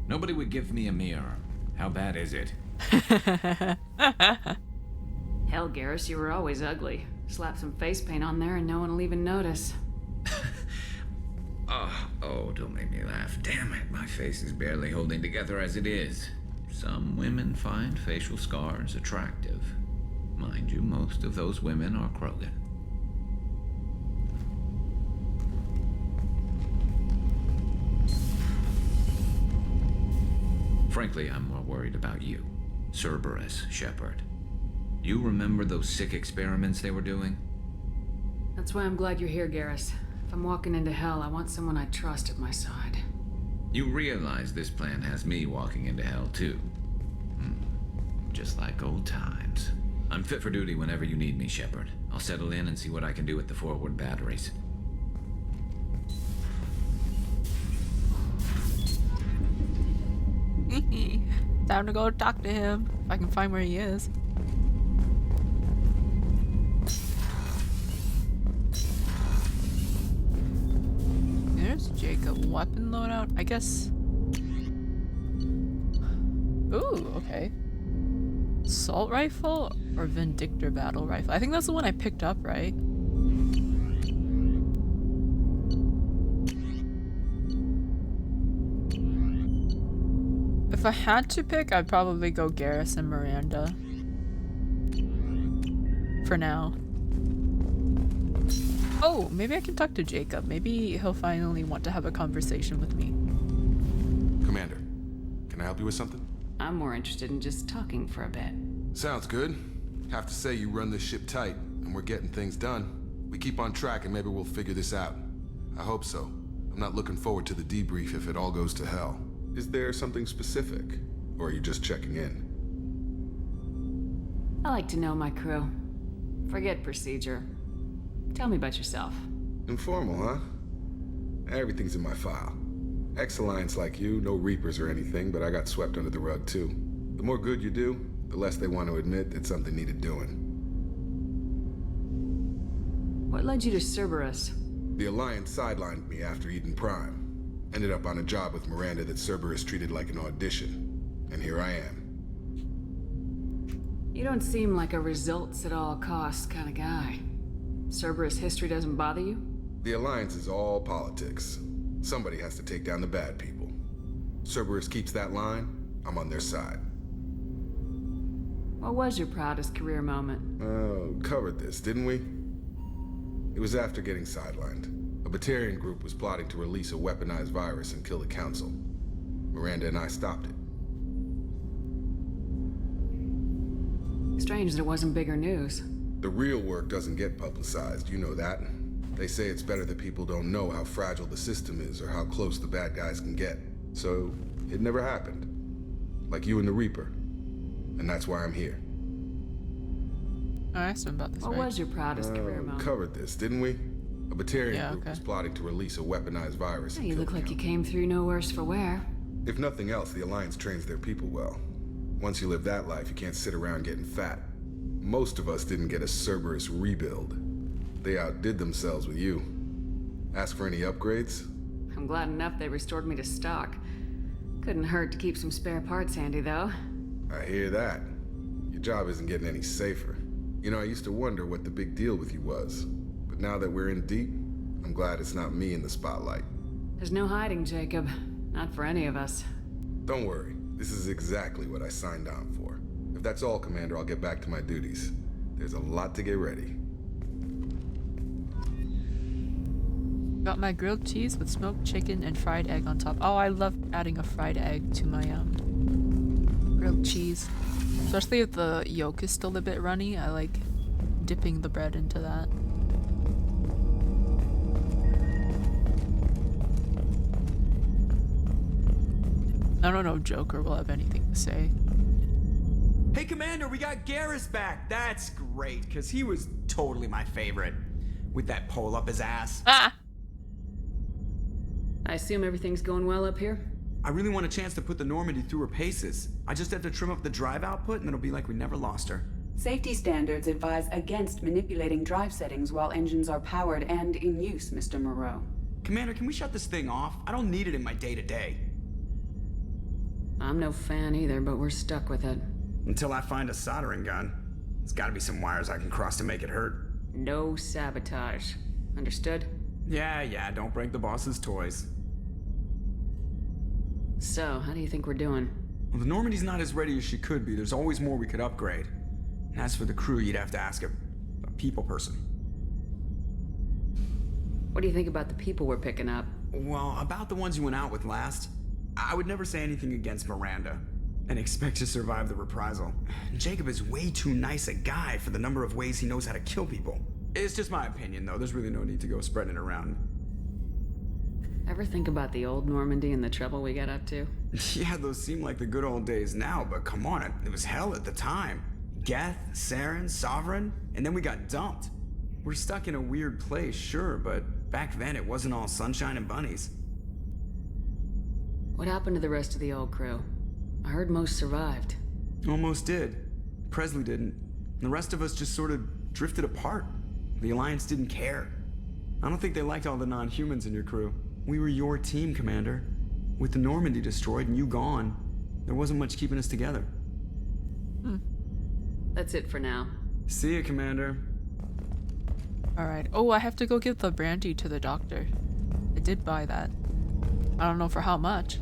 S10: Nobody would give me a mirror. How bad is it?
S8: Hell, Garrus, you were always ugly. Slap some face paint on there and no one will even notice.
S10: Oh, don't make me laugh. Damn it, my face is barely holding together as it is. Some women find facial scars attractive. Mind you, most of those women are Krogan. Frankly, I'm more worried about you. Cerberus, Shepard. You remember those sick experiments they were doing?
S8: That's why I'm glad you're here, Garrus. If I'm walking into hell, I want someone I trust at my side.
S10: You realize this plan has me walking into hell, too. Just like old times. I'm fit for duty whenever you need me, Shepard. I'll settle in and see what I can do with the forward batteries.
S1: Time to go talk to him, if I can find where he is. There's Jacob. Weapon loadout? I guess... Ooh, okay. Assault rifle or Vindictor battle rifle? I think that's the one I picked up, right? If I had to pick, I'd probably go Garrus and Miranda. For now. Oh, maybe I can talk to Jacob. Maybe he'll finally want to have a conversation with me.
S11: Commander, can I help you with something?
S8: I'm more interested in just talking for a bit.
S11: Sounds good. Have to say you run this ship tight, and we're getting things done. We keep on track and maybe we'll figure this out. I hope so. I'm not looking forward to the debrief if it all goes to hell. Is there something specific? Or are you just checking in?
S8: I like to know my crew. Forget procedure. Tell me about yourself.
S11: Informal, huh? Everything's in my file. Ex-Alliance like you, no Reapers or anything, but I got swept under the rug too. The more good you do, the less they want to admit that something needed doing.
S8: What led you to Cerberus?
S11: The Alliance sidelined me after Eden Prime. Ended up on a job with Miranda that Cerberus treated like an audition. And here I am.
S8: You don't seem like a results at all costs kind of guy. Cerberus history doesn't bother you?
S11: The Alliance is all politics. Somebody has to take down the bad people. Cerberus keeps that line, I'm on their side.
S8: What was your proudest career moment?
S11: Covered this, didn't we? It was after getting sidelined. A Batarian group was plotting to release a weaponized virus and kill the Council. Miranda and I stopped it.
S8: Strange that it wasn't bigger news.
S11: The real work doesn't get publicized, you know that. They say it's better that people don't know how fragile the system is or how close the bad guys can get. So, it never happened. Like you and the Reaper. And that's why I'm here.
S1: I asked him about this,
S8: What was your proudest career moment?
S11: Covered this, didn't we? A Batarian group was plotting to release a weaponized virus.
S8: You look like you came through no worse for wear.
S11: If nothing else, the Alliance trains their people well. Once you live that life, you can't sit around getting fat. Most of us didn't get a Cerberus rebuild. They outdid themselves with you. Ask for any upgrades?
S8: I'm glad enough they restored me to stock. Couldn't hurt to keep some spare parts handy, though.
S11: I hear that. Your job isn't getting any safer. You know, I used to wonder what the big deal with you was. But now that we're in deep, I'm glad it's not me in the spotlight.
S8: There's no hiding, Jacob. Not for any of us.
S11: Don't worry. This is exactly what I signed on for. If that's all, Commander, I'll get back to my duties. There's a lot to get ready.
S1: Got my grilled cheese with smoked chicken and fried egg on top. Oh, I love adding a fried egg to my grilled cheese. Especially if the yolk is still a bit runny, I like dipping the bread into that. I don't know if Joker will have anything to say.
S13: Hey, Commander, we got Garrus back. That's great, because he was totally my favorite. With that pole up his ass.
S1: Ah!
S8: I assume everything's going well up here?
S13: I really want a chance to put the Normandy through her paces. I just have to trim up the drive output, and it'll be like we never lost her.
S6: Safety standards advise against manipulating drive settings while engines are powered and in use, Mr. Moreau.
S13: Commander, can we shut this thing off? I don't need it in my day-to-day.
S8: I'm no fan either, but we're stuck with it.
S13: Until I find a soldering gun. There's gotta be some wires I can cross to make it hurt.
S8: No sabotage. Understood?
S13: Yeah, don't break the boss's toys.
S8: So, how do you think we're doing?
S13: Well, the Normandy's not as ready as she could be. There's always more we could upgrade. And as for the crew, you'd have to ask a people person.
S8: What do you think about the people we're picking up?
S13: Well, about the ones you went out with last, I would never say anything against Miranda and expect to survive the reprisal. Jacob is way too nice a guy for the number of ways he knows how to kill people. It's just my opinion, though. There's really no need to go spreading it around.
S8: Ever think about the old Normandy and the trouble we got up to?
S13: Yeah, those seem like the good old days now, but come on, it was hell at the time. Geth, Saren, Sovereign, and then we got dumped. We're stuck in a weird place, sure, but back then it wasn't all sunshine and bunnies.
S8: What happened to the rest of the old crew? I heard most survived.
S13: Almost did. Presley didn't. And the rest of us just sort of drifted apart. The Alliance didn't care. I don't think they liked all the non-humans in your crew. We were your team, Commander. With the Normandy destroyed and you gone, there wasn't much keeping us together.
S8: That's it for now.
S13: See ya, Commander.
S1: Alright. Oh, I have to go give the brandy to the doctor. I did buy that. I don't know for how much.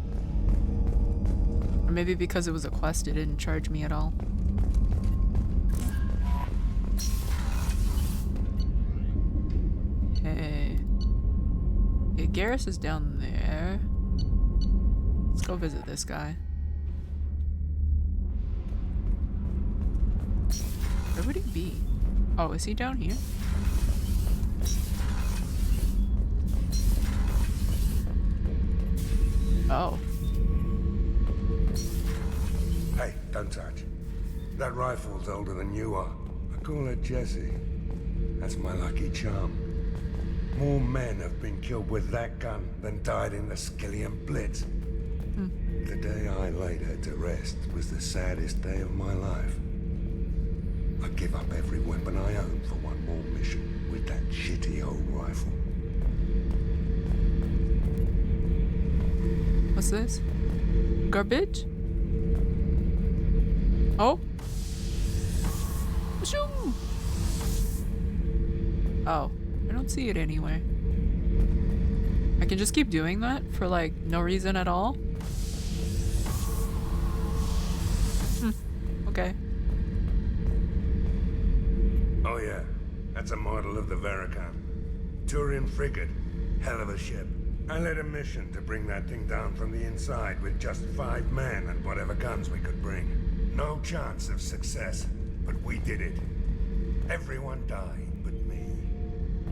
S1: Or maybe because it was a quest, it didn't charge me at all. Okay. Okay, Garrus is down there. Let's go visit this guy. Where would he be? Oh, is he down here? Oh.
S7: Hey, don't touch. That rifle's older than you are. I call her Jessie. That's my lucky charm. More men have been killed with that gun than died in the Skillian Blitz. The day I laid her to rest was the saddest day of my life. I'd give up every weapon I own for one more mission with that shitty old rifle.
S1: What's this? Garbage? Oh. Shoo! Oh, I don't see it anywhere. I can just keep doing that for like no reason at all? Okay.
S7: Oh yeah, that's a model of the Verican. Turian frigate. Hell of a ship. I led a mission to bring that thing down from the inside with just 5 men and whatever guns we could bring. No chance of success, but we did it. Everyone died but me.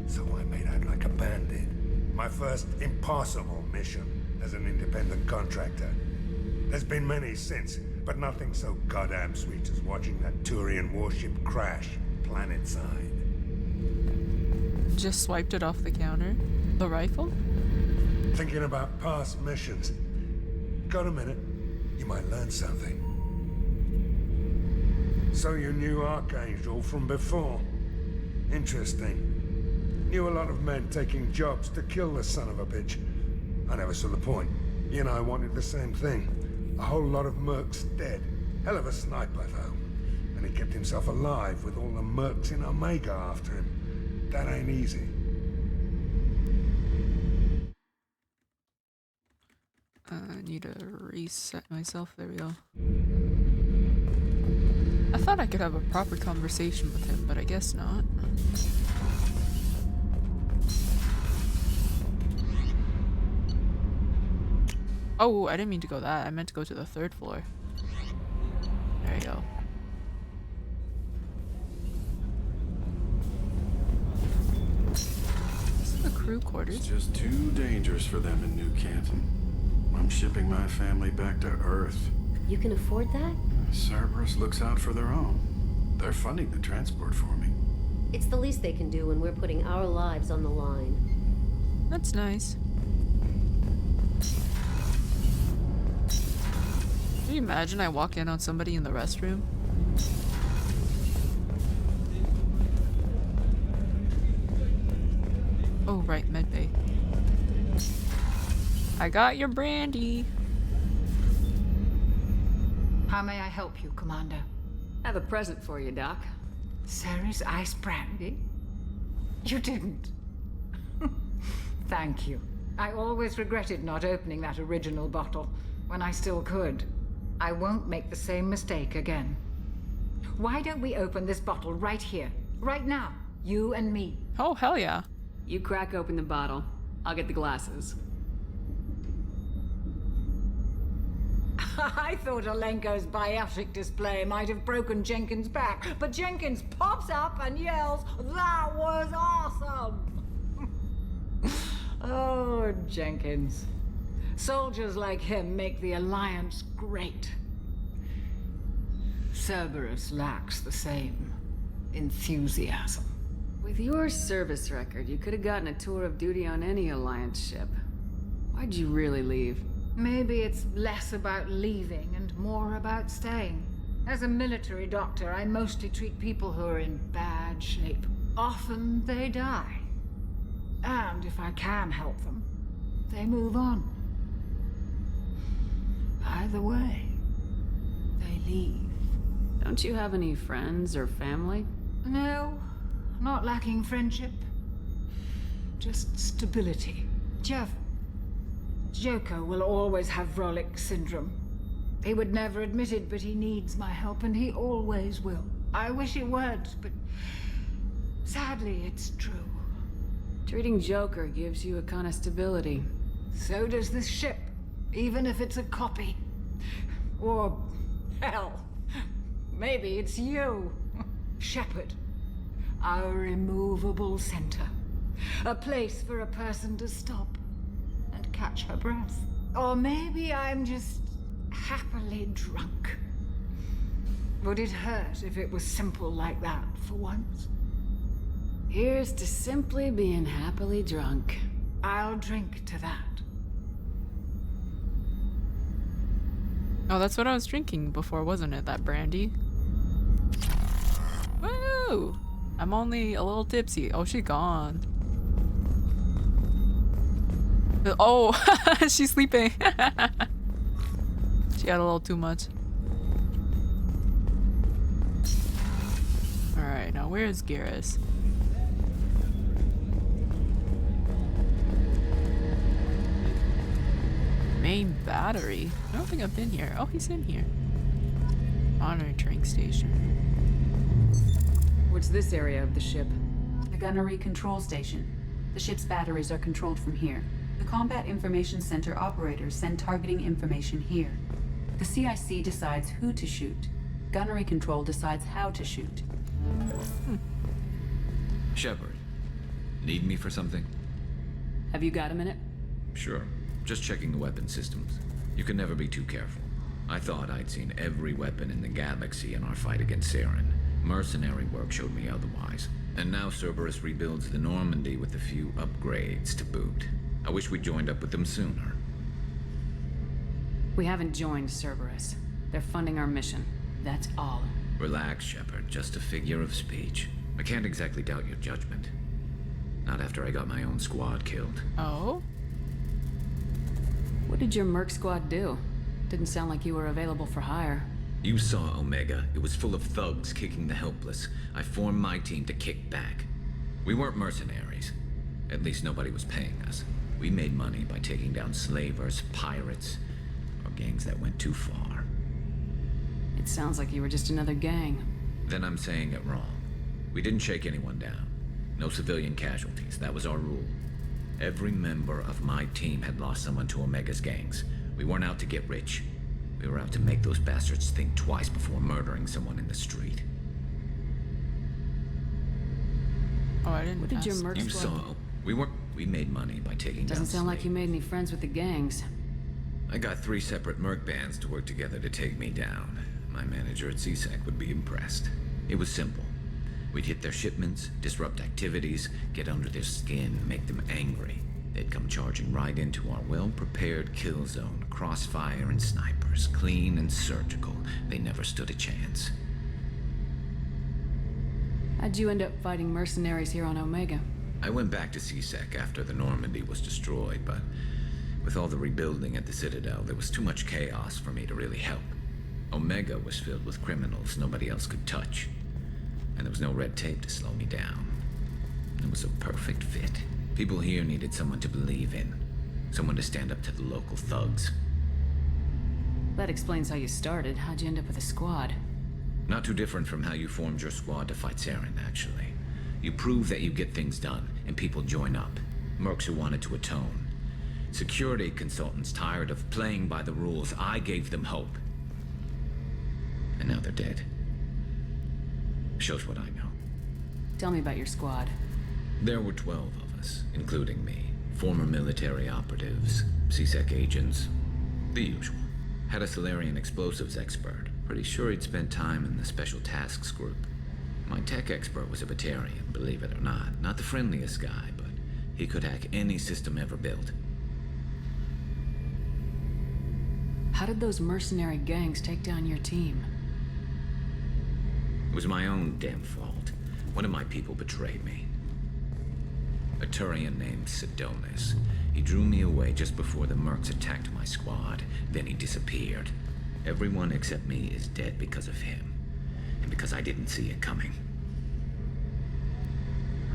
S7: So I made out like a bandit. My first impossible mission as an independent contractor. There's been many since, but nothing so goddamn sweet as watching that Turian warship crash planetside.
S1: Just swiped it off the counter. The rifle?
S7: Thinking about past missions. Got a minute? You might learn something. So you knew Archangel from before? Interesting. Knew a lot of men taking jobs to kill the son of a bitch. I never saw the point. He and I wanted the same thing. A whole lot of mercs dead. Hell of a sniper, though. And he kept himself alive with all the mercs in Omega after him. That ain't easy.
S1: I need to reset myself. There we go. I thought I could have a proper conversation with him, but I guess not. Oh, I didn't mean to go that. I meant to go to the 3rd floor. There you go. This is the crew quarters.
S9: It's just too dangerous for them in New Canton. I'm shipping my family back to Earth.
S20: You can afford that?
S9: Cerberus looks out for their own. They're funding the transport for me.
S20: It's the least they can do when we're putting our lives on the line.
S1: That's nice. Can you imagine I walk in on somebody in the restroom? Oh, right, medbay. I got your brandy.
S15: How may I help you, Commander?
S8: I have a present for you, Doc.
S15: Ceres ice brandy? You didn't. Thank you. I always regretted not opening that original bottle when I still could. I won't make the same mistake again. Why don't we open this bottle right here, right now? You and me.
S1: Oh, hell yeah.
S8: You crack open the bottle. I'll get the glasses.
S15: I thought Alenko's biotic display might have broken Jenkins' back, but Jenkins pops up and yells, "That was awesome!" Oh, Jenkins. Soldiers like him make the Alliance great. Cerberus lacks the same enthusiasm.
S8: With your service record, you could have gotten a tour of duty on any Alliance ship. Why'd you really leave?
S15: Maybe it's less about leaving and more about staying. As a military doctor, I mostly treat people who are in bad shape. Often they die. And if I can help them, they move on. Either way, they leave.
S8: Don't you have any friends or family?
S15: No, not lacking friendship. Just stability. Jeff, Joker will always have Vrolik syndrome. He would never admit it, but he needs my help, and he always will. I wish it weren't, but sadly, it's true.
S8: Treating Joker gives you a kind of stability.
S15: So does this ship, even if it's a copy. Or, hell, maybe it's you, Shepard. Our immovable center. A place for a person to stop and catch her breath. Or maybe I'm just happily drunk. Would it hurt if it was simple like that for once?
S8: Here's to simply being happily drunk.
S15: I'll drink to that.
S1: Oh, that's what I was drinking before, wasn't it? That brandy? Woo! I'm only a little tipsy. Oh, she's gone. Oh, she's sleeping. She had a little too much. Alright, now where is Garrus? Main battery? I don't think I've been here. Oh, he's in here. Monitoring station.
S6: What's this area of the ship? The gunnery control station. The ship's batteries are controlled from here. The Combat Information Center operators send targeting information here. The CIC decides who to shoot. Gunnery control decides how to shoot.
S10: Shepard, need me for something?
S8: Have you got a minute?
S10: Sure. Just checking the weapon systems. You can never be too careful. I thought I'd seen every weapon in the galaxy in our fight against Saren. Mercenary work showed me otherwise. And now Cerberus rebuilds the Normandy with a few upgrades to boot. I wish we'd joined up with them sooner.
S8: We haven't joined Cerberus. They're funding our mission. That's all.
S10: Relax, Shepard. Just a figure of speech. I can't exactly doubt your judgment. Not after I got my own squad killed.
S1: Oh?
S8: What did your merc squad do? Didn't sound like you were available for hire.
S10: You saw Omega. It was full of thugs kicking the helpless. I formed my team to kick back. We weren't mercenaries. At least nobody was paying us. We made money by taking down slavers, pirates, or gangs that went too far.
S8: It sounds like you were just another gang.
S10: Then I'm saying it wrong. We didn't shake anyone down. No civilian casualties. That was our rule. Every member of my team had lost someone to Omega's gangs. We weren't out to get rich. We were out to make those bastards think twice before murdering someone in the street.
S1: Oh, I didn't.
S8: What did your merc
S10: You
S8: squad
S10: saw. We made money by taking
S8: Doesn't
S10: down
S8: sound like you made any friends with the gangs.
S10: I got 3 separate merc bands to work together to take me down. My manager at CSEC would be impressed. It was simple. We'd hit their shipments, disrupt activities, get under their skin, make them angry. They'd come charging right into our well-prepared kill zone, crossfire and snipers, clean and surgical. They never stood a chance.
S8: How'd you end up fighting mercenaries here on Omega?
S10: I went back to CSEC after the Normandy was destroyed, but with all the rebuilding at the Citadel, there was too much chaos for me to really help. Omega was filled with criminals nobody else could touch, and there was no red tape to slow me down. It was a perfect fit. People here needed someone to believe in, someone to stand up to the local thugs.
S8: That explains how you started. How'd you end up with a squad?
S10: Not too different from how you formed your squad to fight Saren, actually. You prove that you get things done, and people join up. Mercs who wanted to atone. Security consultants tired of playing by the rules. I gave them hope. And now they're dead. Shows what I know.
S8: Tell me about your squad.
S10: There were 12 of us, including me. Former military operatives, CSEC agents, the usual. Had a Solarian explosives expert. Pretty sure he'd spent time in the Special Tasks Group. My tech expert was a Batarian, believe it or not. Not the friendliest guy, but he could hack any system ever built.
S8: How did those mercenary gangs take down your team?
S10: It was my own damn fault. One of my people betrayed me. A Turian named Sidonis. He drew me away just before the mercs attacked my squad. Then he disappeared. Everyone except me is dead because of him. And because I didn't see it coming.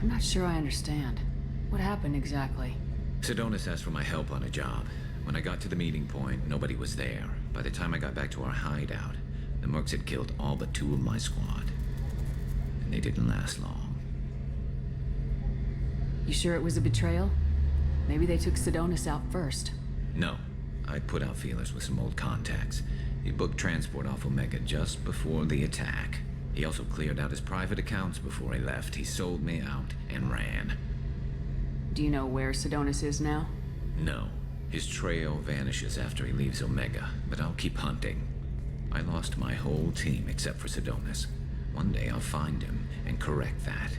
S8: I'm not sure I understand. What happened exactly?
S10: Sidonis asked for my help on a job. When I got to the meeting point, nobody was there. By the time I got back to our hideout, the mercs had killed all but 2 of my squad. And they didn't last long.
S8: You sure it was a betrayal? Maybe they took Sidonis out first.
S10: No. I put out feelers with some old contacts. He booked transport off Omega just before the attack. He also cleared out his private accounts before he left. He sold me out and ran.
S8: Do you know where Sidonis is now?
S10: No. His trail vanishes after he leaves Omega, but I'll keep hunting. I lost my whole team except for Sidonis. One day I'll find him and correct that.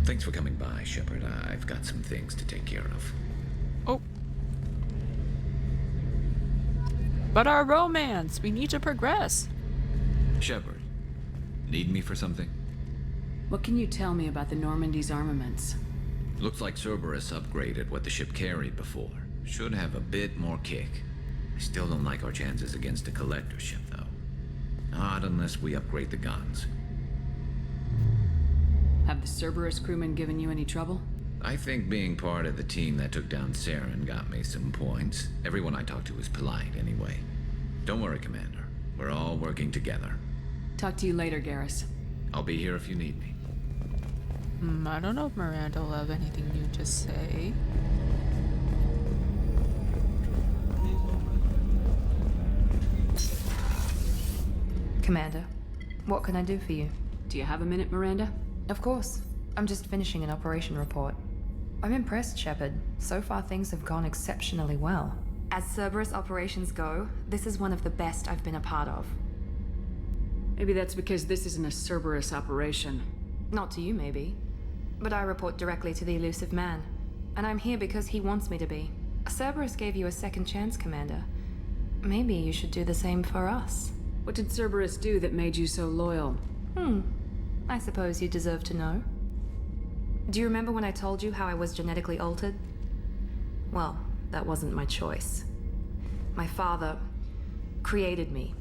S10: Thanks for coming by, Shepard. I've got some things to take care of.
S1: Oh. But our romance, we need to progress.
S10: Shepard, need me for something?
S8: What can you tell me about the Normandy's armaments?
S10: Looks like Cerberus upgraded what the ship carried before. Should have a bit more kick. I still don't like our chances against a collector ship, though. Not unless we upgrade the guns.
S8: Have the Cerberus crewmen given you any trouble?
S10: I think being part of the team that took down Saren got me some points. Everyone I talked to was polite, anyway. Don't worry, Commander. We're all working together.
S8: Talk to you later, Garrus.
S10: I'll be here if you need me.
S1: I don't know if Miranda will have anything new to say.
S2: Commander, what can I do for you?
S8: Do you have a minute, Miranda?
S2: Of course. I'm just finishing an operation report. I'm impressed, Shepard. So far things have gone exceptionally well. As Cerberus operations go, this is one of the best I've been a part of.
S8: Maybe that's because this isn't a Cerberus operation.
S2: Not to you, maybe. But I report directly to the elusive man. And I'm here because he wants me to be. Cerberus gave you a second chance, Commander. Maybe you should do the same for us.
S8: What did Cerberus do that made you so loyal?
S2: I suppose you deserve to know. Do you remember when I told you how I was genetically altered? Well, that wasn't my choice. My father created me.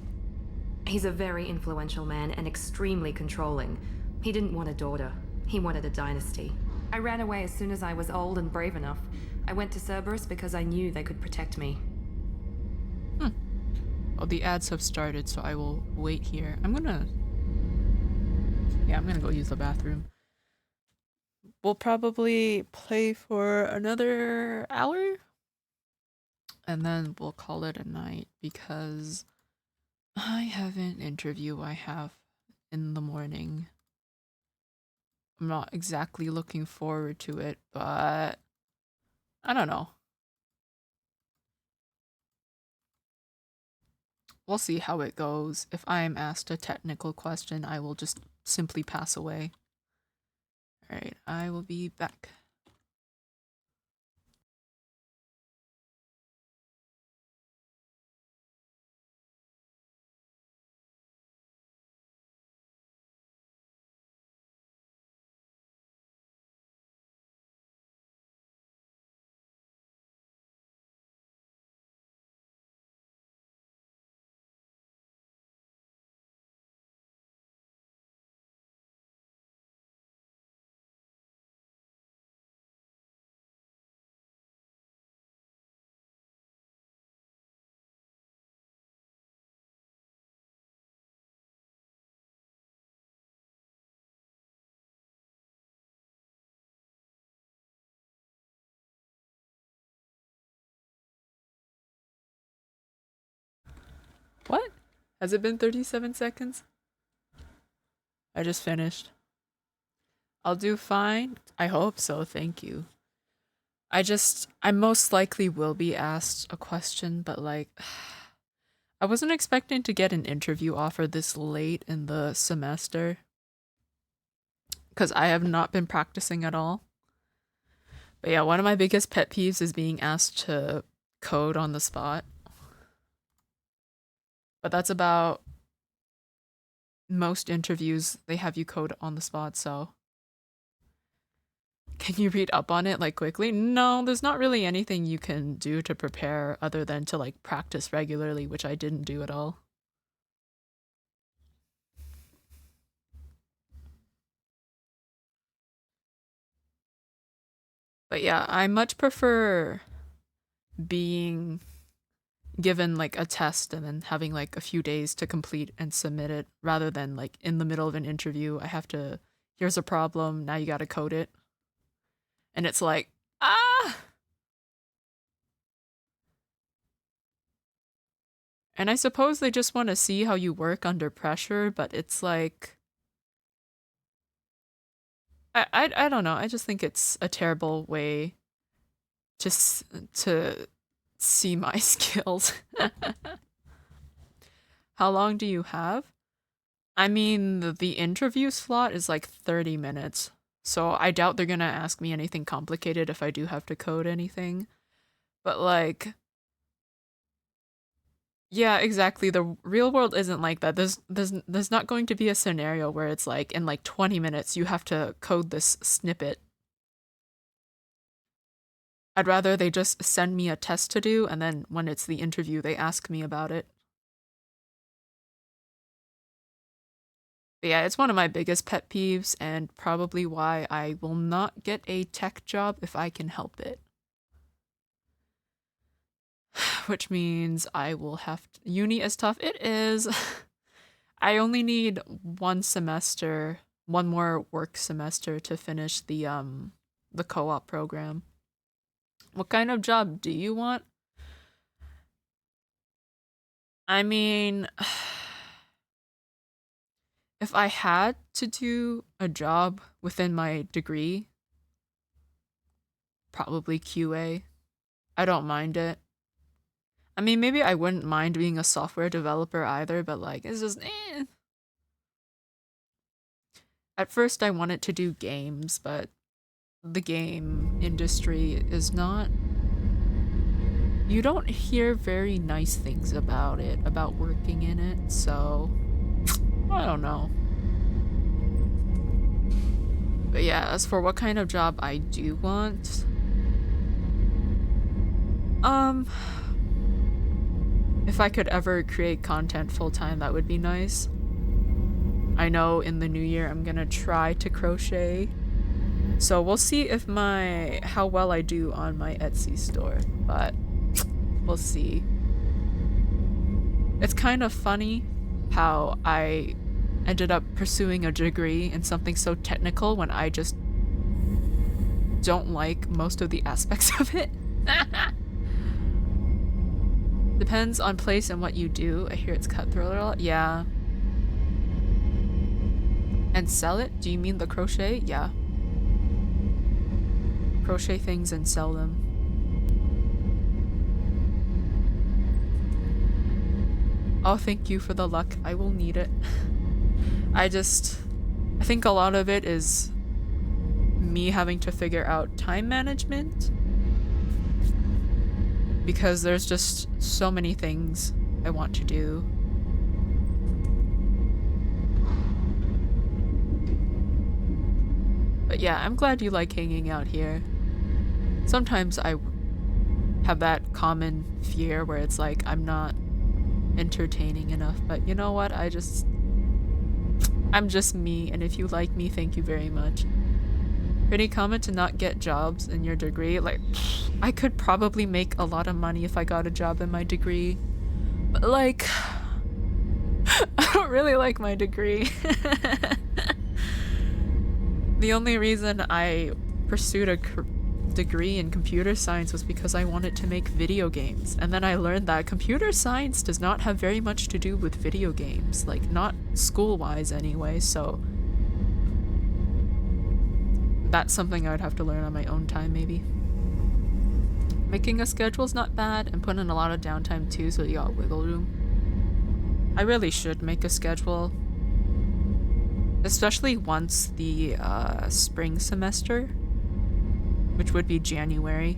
S2: He's a very influential man and extremely controlling. He didn't want a daughter. He wanted a dynasty. I ran away as soon as I was old and brave enough. I went to Cerberus because I knew they could protect me.
S1: Well, the ads have started, so I will wait here. I'm gonna go use the bathroom. We'll probably play for another hour, and then we'll call it a night because I have an interview I have in the morning. I'm not exactly looking forward to it, but I don't know. We'll see how it goes. If I am asked a technical question, I will just simply pass away. Alright, I will be back. What? Has it been 37 seconds? I just finished. I'll do fine. I hope so, thank you. I most likely will be asked a question, but like, I wasn't expecting to get an interview offer this late in the semester. Because I have not been practicing at all. But yeah, one of my biggest pet peeves is being asked to code on the spot. But that's about most interviews, they have you code on the spot, so. Can you read up on it like quickly? No, there's not really anything you can do to prepare other than to like practice regularly, which I didn't do at all. But yeah, I much prefer being given like a test and then having like a few days to complete and submit it rather than like in the middle of an interview I have to, here's a problem, now you gotta code it. And it's like, ah! And I suppose they just want to see how you work under pressure, but it's like, I don't know, I just think it's a terrible way to see my skills. How long do you have? I mean, the interview slot is like 30 minutes. So I doubt they're gonna ask me anything complicated if I do have to code anything. But like, yeah, exactly. The real world isn't like that. There's not going to be a scenario where it's like in like 20 minutes you have to code this snippet. I'd rather they just send me a test to do, and then when it's the interview, they ask me about it. But yeah, it's one of my biggest pet peeves, and probably why I will not get a tech job if I can help it. Which means I will have to, uni is tough. It is. I only need one more work semester to finish the co-op program. What kind of job do you want? I mean, if I had to do a job within my degree, probably QA. I don't mind it. I mean, maybe I wouldn't mind being a software developer either, but like, it's just, eh. At first I wanted to do games, but the game industry is not... You don't hear very nice things about it, about working in it, so... I don't know. But yeah, as for what kind of job I do want... If I could ever create content full-time, that would be nice. I know in the new year I'm gonna try to crochet. So we'll see if how well I do on my Etsy store, but we'll see. It's kind of funny how I ended up pursuing a degree in something so technical when I just don't like most of the aspects of it. Depends on place and what you do. I hear it's cutthroat a lot. Yeah. And sell it? Do you mean the crochet? Yeah. Crochet things and sell them. Oh, thank you for the luck. I will need it. I think a lot of it is me having to figure out time management. Because there's just so many things I want to do. But yeah, I'm glad you like hanging out here. Sometimes I have that common fear where it's like I'm not entertaining enough, but you know what? I'm just me, and if you like me, thank you very much. Pretty common to not get jobs in your degree. Like, I could probably make a lot of money if I got a job in my degree. But like, I don't really like my degree. The only reason I pursued a degree in computer science was because I wanted to make video games. And then I learned that computer science does not have very much to do with video games. Like, not school-wise anyway, so... That's something I would have to learn on my own time, maybe. Making a schedule's not bad, and putting in a lot of downtime too, so you got wiggle room. I really should make a schedule. Especially once the spring semester, which would be January.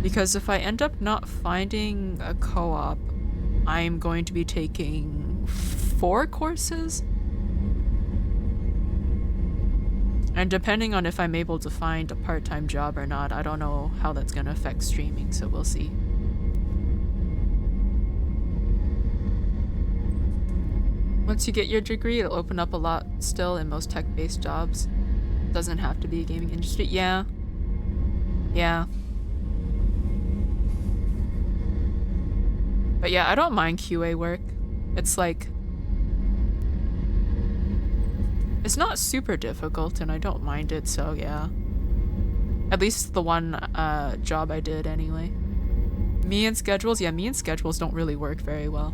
S1: Because if I end up not finding a co-op, I'm going to be taking 4 courses? And depending on if I'm able to find a part-time job or not, I don't know how that's going to affect streaming, so we'll see. Once you get your degree, it'll open up a lot still in most tech-based jobs. Doesn't have to be a gaming industry. Yeah. Yeah. But yeah, I don't mind QA work. It's like... It's not super difficult, and I don't mind it, so yeah. At least the one job I did, anyway. Me and schedules? Yeah, me and schedules don't really work very well.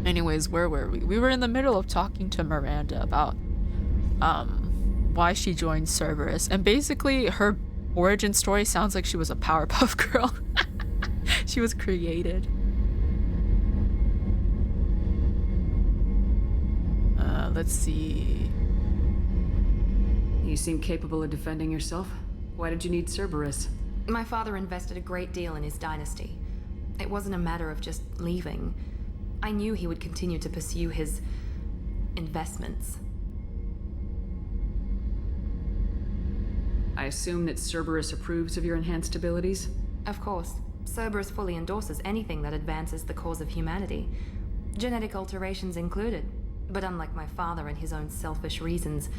S1: Anyways, where were we? We were in the middle of talking to Miranda about why she joined Cerberus, and basically her origin story sounds like she was a Powerpuff Girl. She was created. Let's see.
S8: You seem capable of defending yourself. Why did you need Cerberus?
S2: My father invested a great deal in his dynasty. It wasn't a matter of just leaving. I knew he would continue to pursue his investments.
S8: I assume that Cerberus approves of your enhanced abilities?
S2: Of course. Cerberus fully endorses anything that advances the cause of humanity. Genetic alterations included. But unlike my father and his own selfish reasons,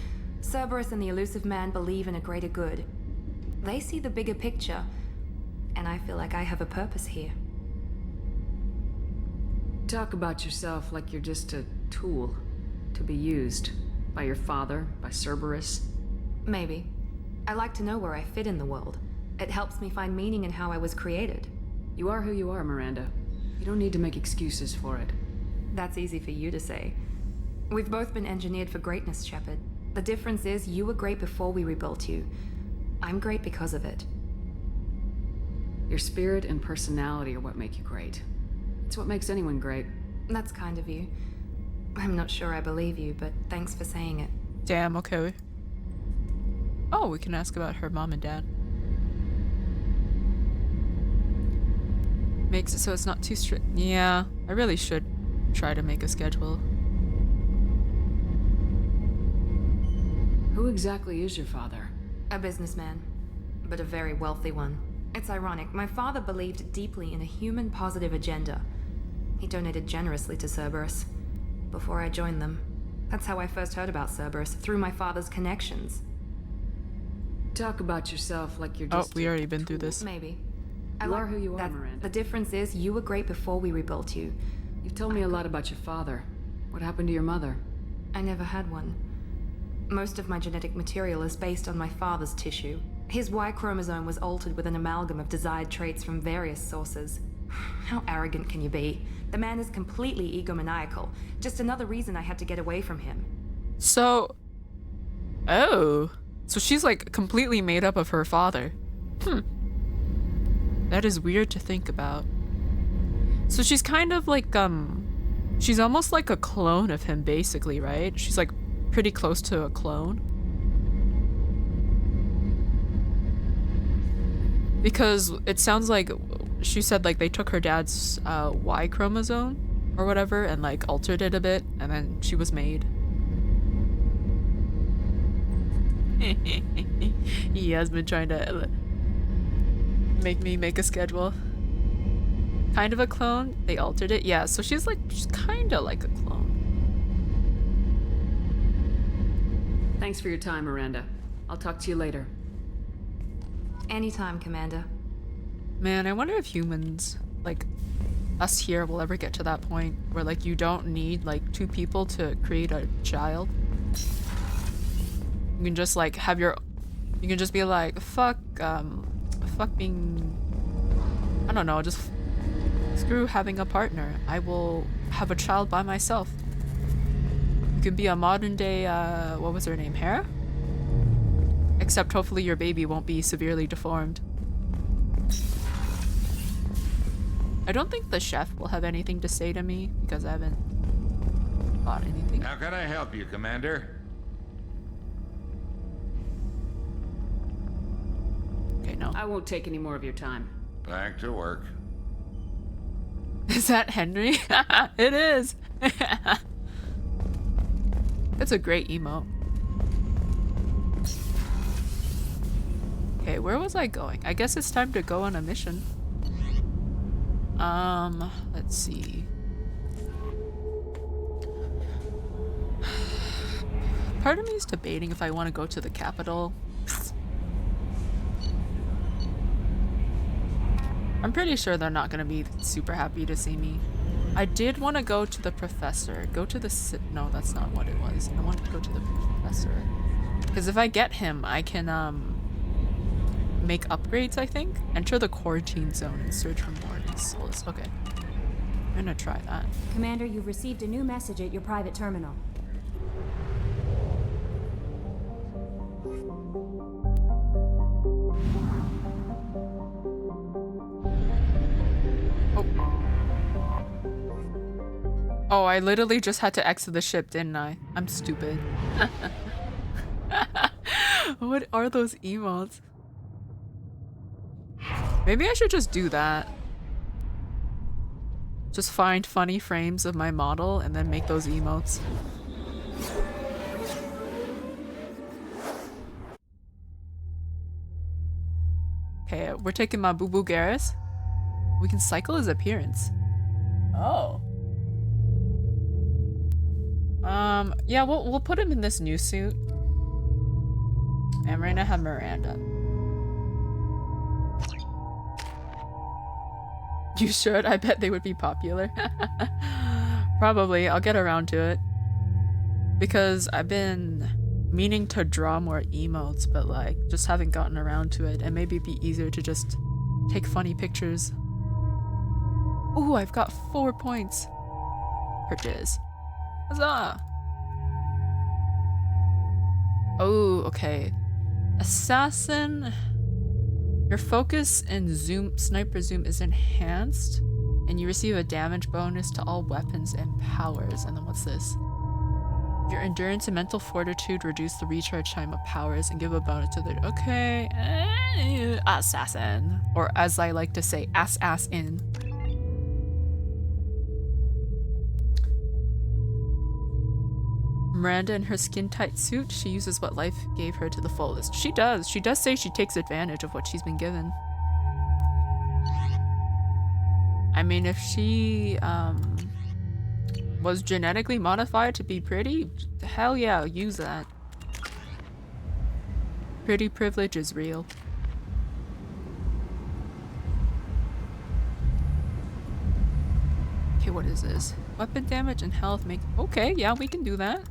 S2: Cerberus and the Elusive Man believe in a greater good. They see the bigger picture, and I feel like I have a purpose here.
S8: Talk about yourself like you're just a tool to be used by your father, by Cerberus.
S2: Maybe. I like to know where I fit in the world. It helps me find meaning in how I was created.
S8: You are who you are, Miranda. You don't need to make excuses for it.
S2: That's easy for you to say. We've both been engineered for greatness, Shepard. The difference is you were great before we rebuilt you. I'm great because of it.
S8: Your spirit and personality are what make you great. It's what makes anyone great.
S2: That's kind of you. I'm not sure I believe you, but thanks for saying it.
S1: Damn, okay. Oh, we can ask about her mom and dad. Makes it so it's not too strict. Yeah, I really should try to make a schedule.
S8: Who exactly is your father?
S2: A businessman, but a very wealthy one. It's ironic. My father believed deeply in a human positive agenda. He donated generously to Cerberus before I joined them. That's how I first heard about Cerberus, through my father's connections.
S8: Talk about yourself like you're just...
S1: Oh, we already been through this.
S2: Maybe.
S8: You are who you are, Miranda.
S2: The difference is you were great before we rebuilt you.
S8: You've told me a lot about your father. What happened to your mother?
S2: I never had one. Most of my genetic material is based on my father's tissue. His Y chromosome was altered with an amalgam of desired traits from various sources. How arrogant can you be? The man is completely egomaniacal. Just another reason I had to get away from him.
S1: So... Oh. So she's like completely made up of her father. That is weird to think about. So she's kind of like, she's almost like a clone of him, basically, right? She's like pretty close to a clone. Because it sounds like she said like they took her dad's Y chromosome or whatever and like altered it a bit, and then she was made. He has been trying to make me make a schedule. Kind of a clone. They altered it. Yeah, so she's kind of like a clone.
S8: Thanks for your time, Miranda. I'll talk to you later.
S2: Anytime, Commander.
S1: Man, I wonder if humans, like us here, will ever get to that point where like you don't need like two people to create a child. You can just like have your, you can just be like, fuck being, I don't know, just screw having a partner. I will have a child by myself. You can be a modern day, what was her name, Hera? Except hopefully your baby won't be severely deformed. I don't think the chef will have anything to say to me because I haven't bought anything.
S5: How can I help you, Commander?
S1: Okay, no.
S8: I won't take any more of your time.
S5: Back to work.
S1: Is that Henry? It is. That's a great emote. Okay, where was I going? I guess it's time to go on a mission. Let's see. Part of me is debating if I want to go to the capital. I'm pretty sure they're not gonna be super happy to see me. I did want to go to the professor. Go to the no, that's not what it was. I wanted to go to the professor. Because if I get him, I can, make upgrades, I think. Enter the quarantine zone and search for more of these souls. Okay. I'm gonna try that.
S18: Commander, you've received a new message at your private terminal.
S1: Oh, I literally just had to exit the ship, didn't I? I'm stupid. What are those emotes? Maybe I should just do that. Just find funny frames of my model and then make those emotes. Okay, we're taking my boo boo Garrus. We can cycle his appearance. Oh. Yeah, we'll put him in this new suit. And we're gonna have Miranda. You should. I bet they would be popular. Probably. I'll get around to it. Because I've been meaning to draw more emotes, but like just haven't gotten around to it. And maybe it'd be easier to just take funny pictures. Ooh, I've got 4 points. Purchase. Huzzah! Oh, okay. Assassin. Your focus and sniper zoom is enhanced, and you receive a damage bonus to all weapons and powers. And then what's this? Your endurance and mental fortitude reduce the recharge time of powers and give a bonus to the. Okay, assassin, or as I like to say, ass-in. Miranda in her skin-tight suit, she uses what life gave her to the fullest. She does. She does say she takes advantage of what she's been given. I mean, if she was genetically modified to be pretty, hell yeah, use that. Pretty privilege is real. Okay, what is this? Weapon damage and health make. Okay, yeah, we can do that.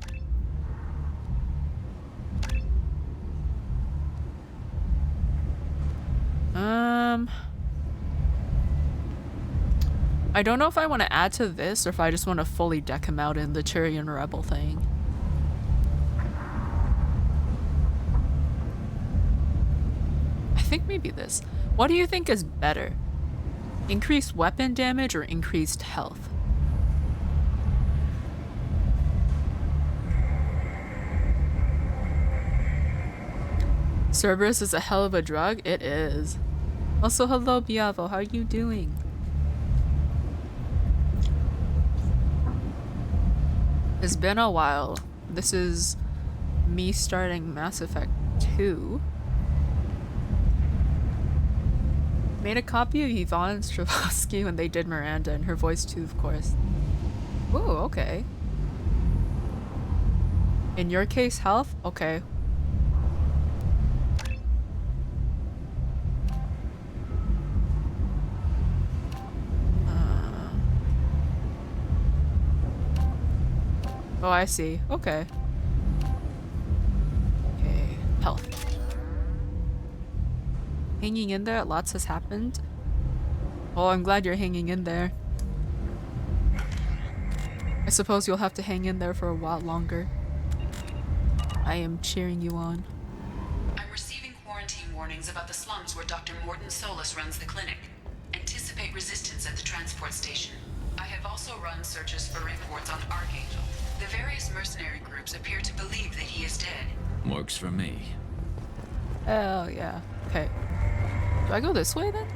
S1: I don't know if I want to add to this or if I just want to fully deck him out in the Turian Rebel thing. I think maybe this. What do you think is better? Increased weapon damage or increased health? Cerberus is a hell of a drug? It is. Also, hello Biavo, how are you doing? It's been a while. This is me starting Mass Effect 2. Made a copy of Yvonne Strahovski when they did Miranda, and her voice too, of course. Whoa, okay. In your case, health? Okay. Oh, I see. Okay. Okay. Health. Hanging in there, lots has happened. Oh, I'm glad you're hanging in there. I suppose you'll have to hang in there for a while longer. I am cheering you on.
S6: I'm receiving quarantine warnings about the slums where Dr. Morton Solus runs the clinic. Anticipate resistance at the transport station. I have also run searches for reports on Archangel. The various mercenary groups appear to believe that he is dead.
S10: Works for me.
S1: Oh, yeah. Okay. Do I go this way then?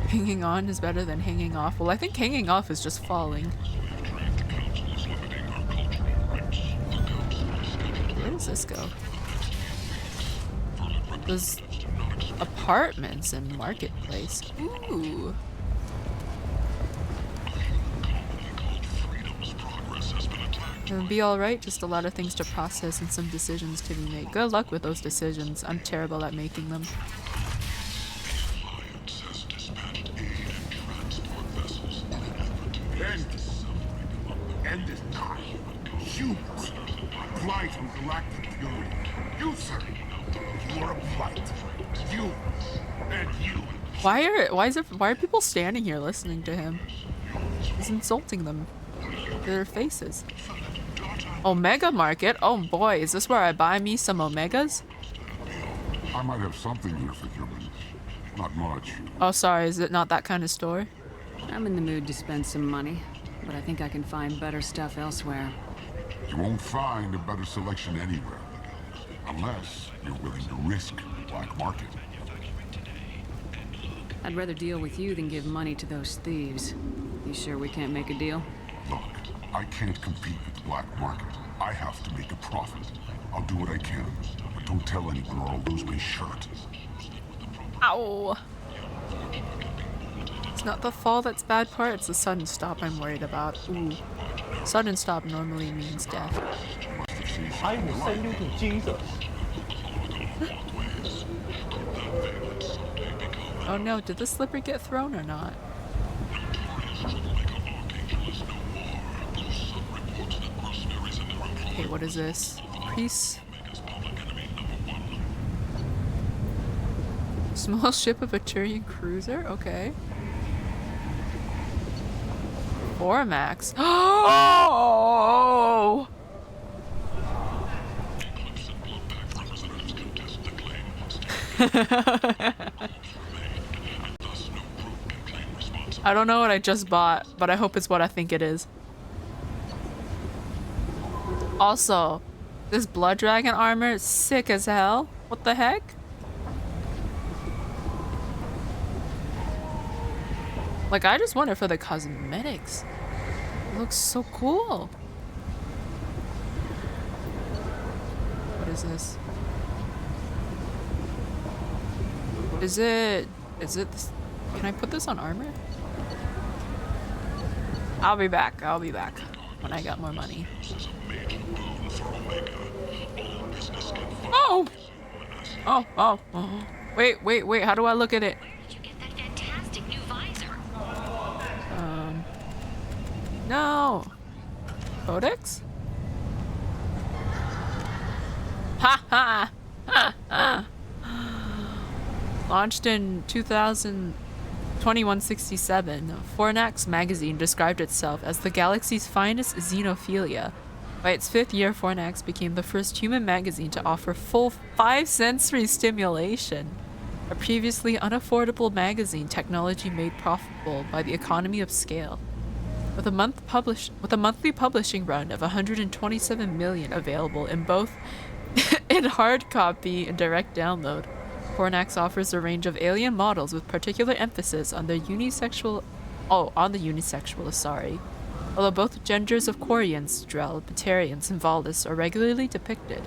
S1: Hanging on is better than hanging off. Well, I think hanging off is just falling. Where does this go? There's apartments and marketplace. Ooh. It'll be alright, just a lot of things to process and some decisions to be made. Good luck with those decisions. I'm terrible at making them.
S4: End is nigh. You, Blight from Galactic Fury. You, sir. You are a Blight. You and you.
S1: Why are people standing here listening to him? He's insulting them. Their faces. Omega Market? Oh boy, is this where I buy me some Omegas?
S4: I might have something here for humans. Not much.
S1: Oh, sorry, is it not that kind of store?
S8: I'm in the mood to spend some money, but I think I can find better stuff elsewhere.
S4: You won't find a better selection anywhere. Unless you're willing to risk the black market.
S8: I'd rather deal with you than give money to those thieves. You sure we can't make a deal?
S4: Look, I can't compete with the black market. I have to make a profit. I'll do what I can, but don't tell anyone or I'll lose my shirt.
S1: Ow! It's not the fall that's bad part, it's the sudden stop I'm worried about. Ooh. Sudden stop normally means death.
S3: I will send you to Jesus.
S1: Oh no, did the slipper get thrown or not? Okay, what is this? Priest? Small ship of a Turian cruiser? Okay. Formax. Oh! I don't know what I just bought, but I hope it's what I think it is. Also, this blood dragon armor is sick as hell. What the heck? Like, I just want it for the cosmetics. It looks so cool. What is this? Is it this? Can I put this on armor? I'll be back when I got more money. Oh! Oh. Wait, how do I look at it? No! Codex? Ha! Launched in 2167, Fornax magazine described itself as the galaxy's finest xenophilia. By its 5th year, Fornax became the first human magazine to offer full 5 sensory stimulation. A previously unaffordable magazine technology made profitable by the economy of scale. With a monthly publishing run of 127 million available in both in hard copy and direct download, Fornax offers a range of alien models with particular emphasis on the unisexual. Although both genders of Quarians, Drell, Batarians, and Valdis are regularly depicted.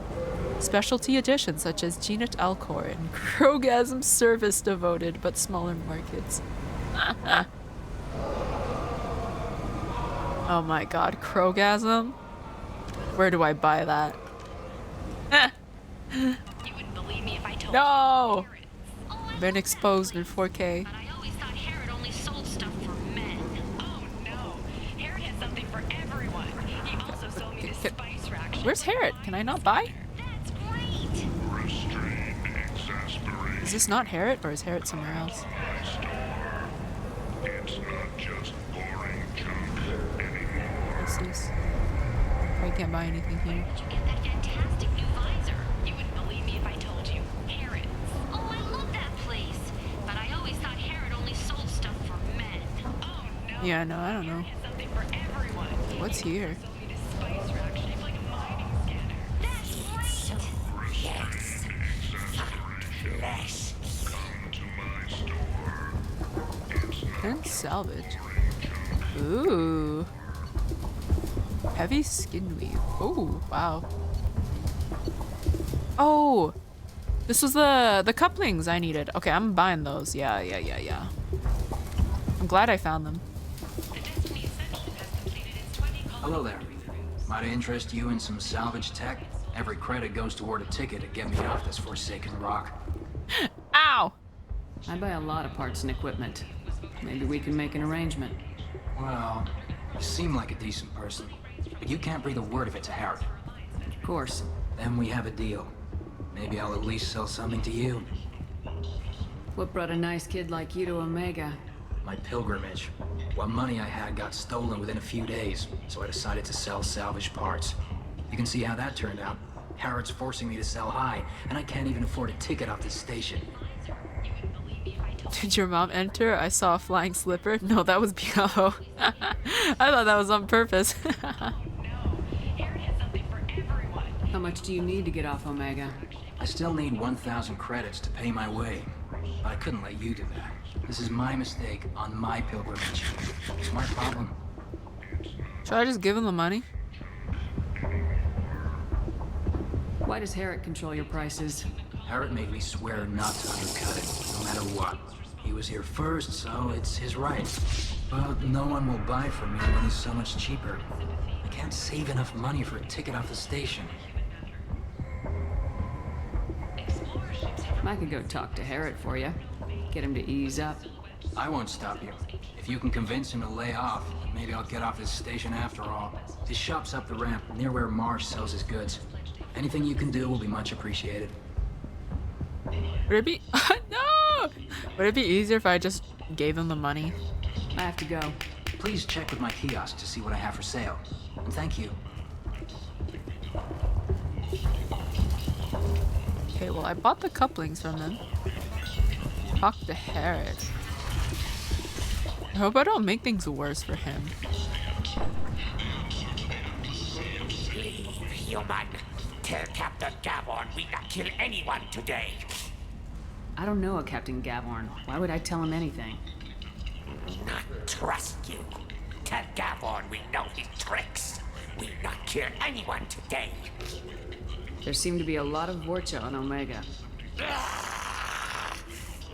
S1: Specialty editions such as Genit Alcor and Krogasm service devoted but smaller markets. Oh my god, Krogasm? Where do I buy that?
S19: You wouldn't believe me if I told
S1: No!
S19: you.
S1: Been exposed in 4K.
S19: But I always thought Herod only sold stuff for men. Oh no, Herod has something for everyone. He also sold me this spice rack.
S1: Where's Herod? Can I not buy?
S19: That's great.
S1: Is this not Herod, or is Herod somewhere else?
S4: It's not just boring junk anymore.
S1: What's this? I can't buy anything here.
S19: Where'd you get that fantastic new visor? You wouldn't believe me if I told you. Herod. Oh, I love that place. But I always thought Herod only sold stuff for men. Oh no.
S1: Yeah, no, I don't know.
S19: Herod has something for everyone.
S1: What's here?
S19: He sold me this spice rack shaped like a mining scanner. That's great.
S4: Yes. Come to my store. It's not
S1: And salvage. Ooh. Heavy skin weave. Oh, wow. Oh! This was the couplings I needed. Okay, I'm buying those. Yeah. I'm glad I found them.
S21: Hello there. Might I interest you in some salvage tech? Every credit goes toward a ticket to get me off this forsaken rock.
S1: Ow!
S8: I buy a lot of parts and equipment. Maybe we can make an arrangement.
S21: Well, you seem like a decent person, but you can't breathe a word of it to Herod.
S8: Of course.
S21: Then we have a deal. Maybe I'll at least sell something to you.
S8: What brought a nice kid like you to Omega?
S21: My pilgrimage. What money I had got stolen within a few days, so I decided to sell salvage parts. You can see how that turned out. Herod's forcing me to sell high, and I can't even afford a ticket off this station.
S1: Did your mom enter? I saw a flying slipper. No, that was Biavo. I thought that was on purpose.
S8: How much do you need to get off Omega?
S21: I still need 1,000 credits to pay my way, but I couldn't let you do that. This is my mistake on my pilgrimage. Smart problem.
S1: Should I just give him the money?
S8: Why does Herod control your prices?
S21: Herod made me swear not to undercut it. No matter what. He was here first, so it's his right. But no one will buy from me when he's so much cheaper. I can't save enough money for a ticket off the station.
S8: I could go talk to Harrod for you. Get him to ease up.
S21: I won't stop you. If you can convince him to lay off, maybe I'll get off this station after all. His shop's up the ramp, near where Marsh sells his goods. Anything you can do will be much appreciated.
S1: Would it be no? Would it be easier if I just gave him the money?
S21: I have to go. Please check with my kiosk to see what I have for sale. And thank you.
S1: Okay, well I bought the couplings from him. Talk to Harrod. I hope I don't make things worse for him.
S14: Leave, human. Tell Captain Gavon we not kill anyone today.
S8: I don't know a Captain Gavorn. Why would I tell him anything?
S14: Not trust you. Tell Gavon we know his tricks. We not kill anyone today.
S8: There seem to be a lot of Vorcha on Omega.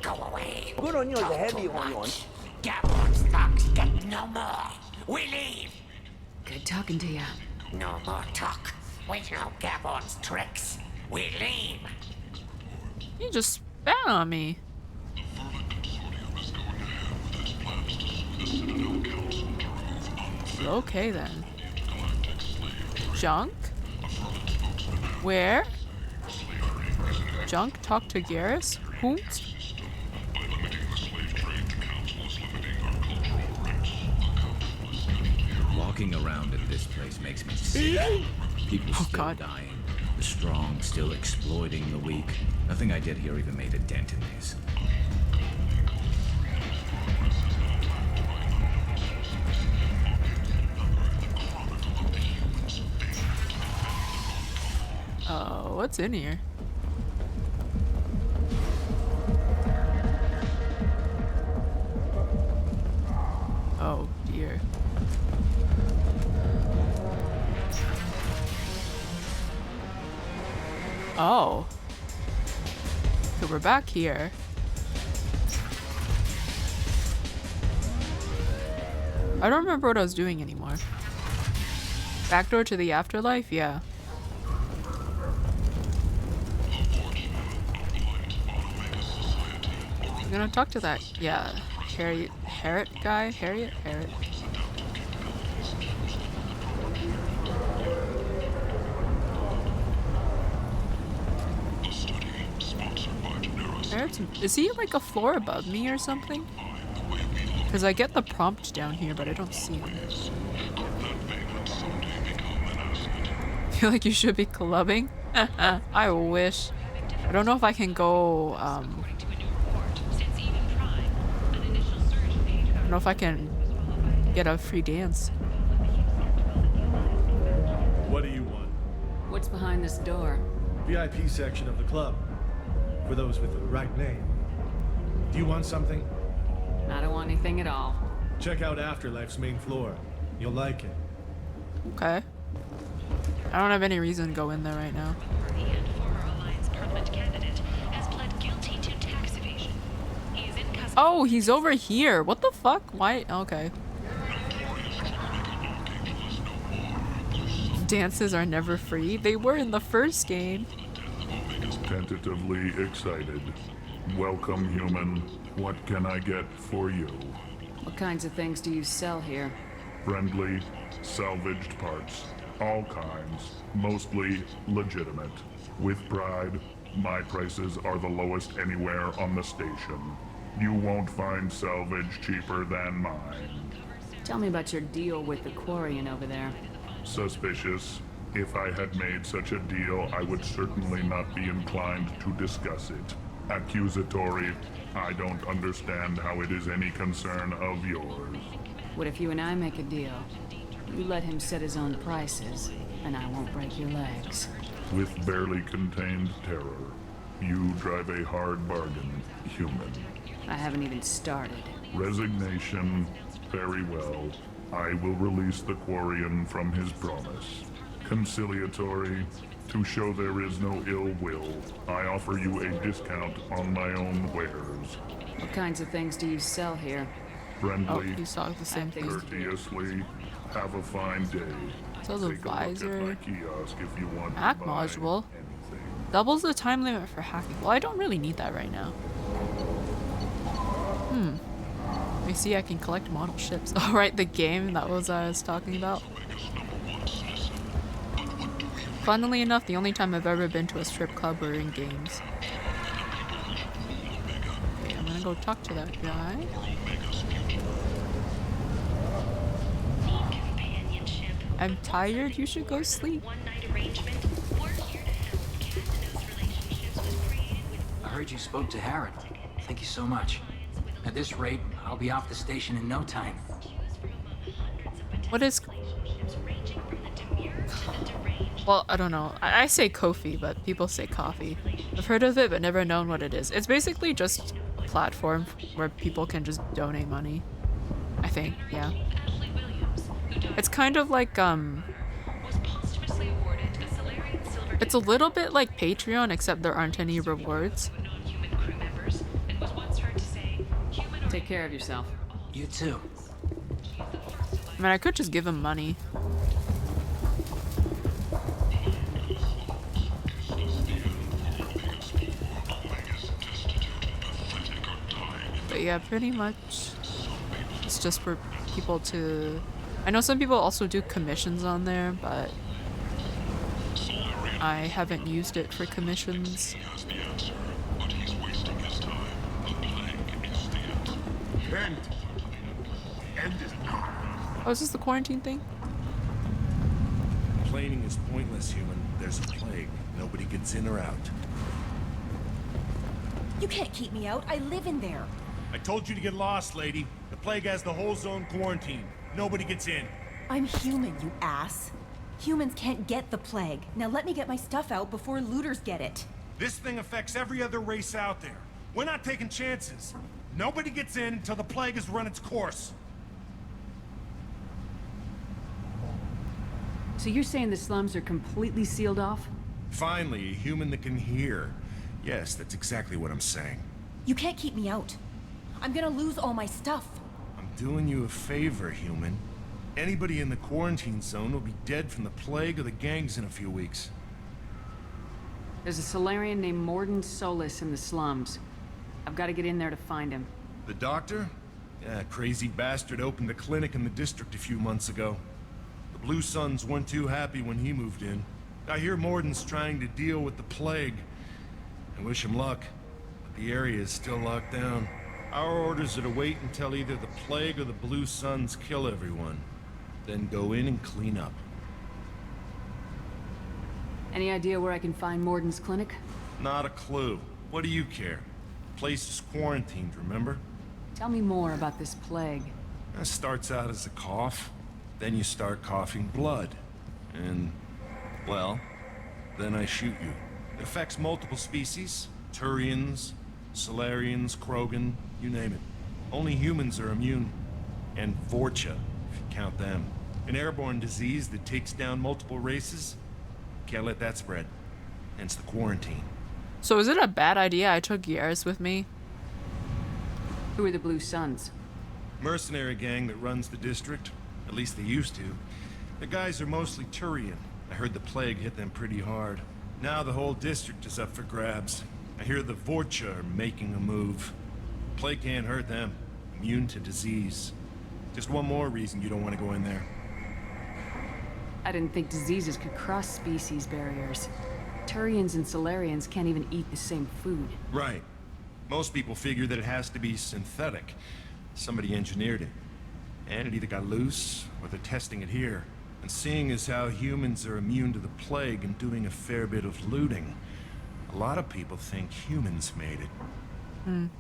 S14: Go away.
S3: Good on you,
S14: Talk
S3: the heavy
S14: too
S3: one.
S14: much. Gavon's thugs get no more. We leave.
S8: Good talking to ya.
S14: No more talk. We know Gavon's tricks. We leave.
S1: You just spat on me. Okay then. Junk? Where? Junk talk to Garrus? Whom?
S10: Walking around in this place makes me sick. People still dying. The strong still exploiting the weak. Nothing I did here even made a dent in this.
S1: Oh, what's in here? Oh dear. Oh. Okay, we're back here. I don't remember what I was doing anymore. Backdoor to the afterlife? Yeah. I'm gonna talk to that, yeah, Harrod guy? Harriet? Is he like a floor above me or something? Because I get the prompt down here, but I don't see him. I feel like you should be clubbing. I wish. I don't know if I can go, I don't know if I can get a free dance.
S16: What do you want?
S8: What's behind this door?
S16: VIP section of the club. For those with the right name. Do you want something?
S8: I don't want anything at all.
S16: Check out Afterlife's main floor. You'll like it.
S1: Okay. I don't have any reason to go in there right now. Oh, he's over here. What the fuck? Why? Okay. Dances are never free. They were in the first game.
S4: Tentatively excited. Welcome, human. What can I get for you?
S8: What kinds of things do you sell here?
S4: Friendly, salvaged parts. All kinds. Mostly legitimate. With pride, my prices are the lowest anywhere on the station. You won't find salvage cheaper than mine.
S8: Tell me about your deal with the Quarian over there.
S4: Suspicious. If I had made such a deal, I would certainly not be inclined to discuss it. Accusatory. I don't understand how it is any concern of yours.
S8: What if you and I make a deal? You let him set his own prices, and I won't break your legs.
S4: With barely contained terror, you drive a hard bargain, human.
S8: I haven't even started.
S4: Resignation. Very well. I will release the Quarian from his promise. Conciliatory. To show there is no ill will, I offer you a discount on my own wares.
S8: What kinds of things do you sell here?
S4: Friendly,
S1: You saw the same thing.
S4: courteously. Have a fine day.
S1: So the
S4: Take a look at
S1: visor.
S4: my kiosk if you want
S1: Hack
S4: to buy
S1: module.
S4: anything.
S1: Doubles the time limit for hacking. Well, I don't really need that right now. I see I can collect model ships. Alright, the game, that was what I was talking about. Funnily enough, the only time I've ever been to a strip club were in games. Okay, I'm gonna go talk to that guy. I'm tired, you should go sleep.
S21: I heard you spoke to Harrod. Thank you so much. At this rate, I'll be off the station in no time.
S1: What is... Well, I don't know. I say Ko-fi, but people say coffee. I've heard of it, but never known what it is. It's basically just a platform where people can just donate money. I think, yeah. It's kind of like, it's a little bit like Patreon, except there aren't any rewards.
S8: Take care of yourself.
S21: You too.
S1: I mean, I could just give him money. But yeah, pretty much it's just for people to... I know some people also do commissions on there, but I haven't used it for commissions. Oh, is this the quarantine thing?
S12: Complaining is pointless, human. There's a plague. Nobody gets in or out.
S17: You can't keep me out. I live in there.
S12: I told you to get lost, lady. The plague has the whole zone quarantined. Nobody gets in.
S17: I'm human, you ass. Humans can't get the plague. Now let me get my stuff out before looters get it.
S12: This thing affects every other race out there. We're not taking chances. Nobody gets in until the plague has run its course.
S8: So you're saying the slums are completely sealed off?
S12: Finally, a human that can hear. Yes, that's exactly what I'm saying.
S17: You can't keep me out. I'm gonna lose all my stuff.
S12: I'm doing you a favor, human. Anybody in the quarantine zone will be dead from the plague or the gangs in a few weeks.
S8: There's a Solarian named Morden Solis in the slums. I've got to get in there to find him.
S12: The doctor? Yeah, crazy bastard opened a clinic in the district a few months ago. The Blue Suns weren't too happy when he moved in. I hear Morden's trying to deal with the plague. I wish him luck, but the area is still locked down. Our orders are to wait until either the plague or the Blue Suns kill everyone. Then go in and clean up.
S8: Any idea where I can find Morden's clinic?
S12: Not a clue. What do you care? The place is quarantined, remember?
S8: Tell me more about this plague.
S12: It starts out as a cough, then you start coughing blood. And, well, then I shoot you. It affects multiple species. Turians, Solarians, Krogan, you name it. Only humans are immune. And Vorcha, if you count them. An airborne disease that takes down multiple races. Can't let that spread. Hence the quarantine.
S1: So is it a bad idea I took Garrus with me?
S8: Who are the Blue Suns?
S12: Mercenary gang that runs the district. At least they used to. The guys are mostly Turian. I heard the plague hit them pretty hard. Now the whole district is up for grabs. I hear the Vorcha are making a move. Plague can't hurt them. Immune to disease. Just one more reason you don't want to go in there.
S8: I didn't think diseases could cross species barriers. Turians and Solarians can't even eat the same food.
S12: Right. Most people figure that it has to be synthetic. Somebody engineered it. And it either got loose, or they're testing it here. And seeing as how humans are immune to the plague and doing a fair bit of looting, a lot of people think humans made it.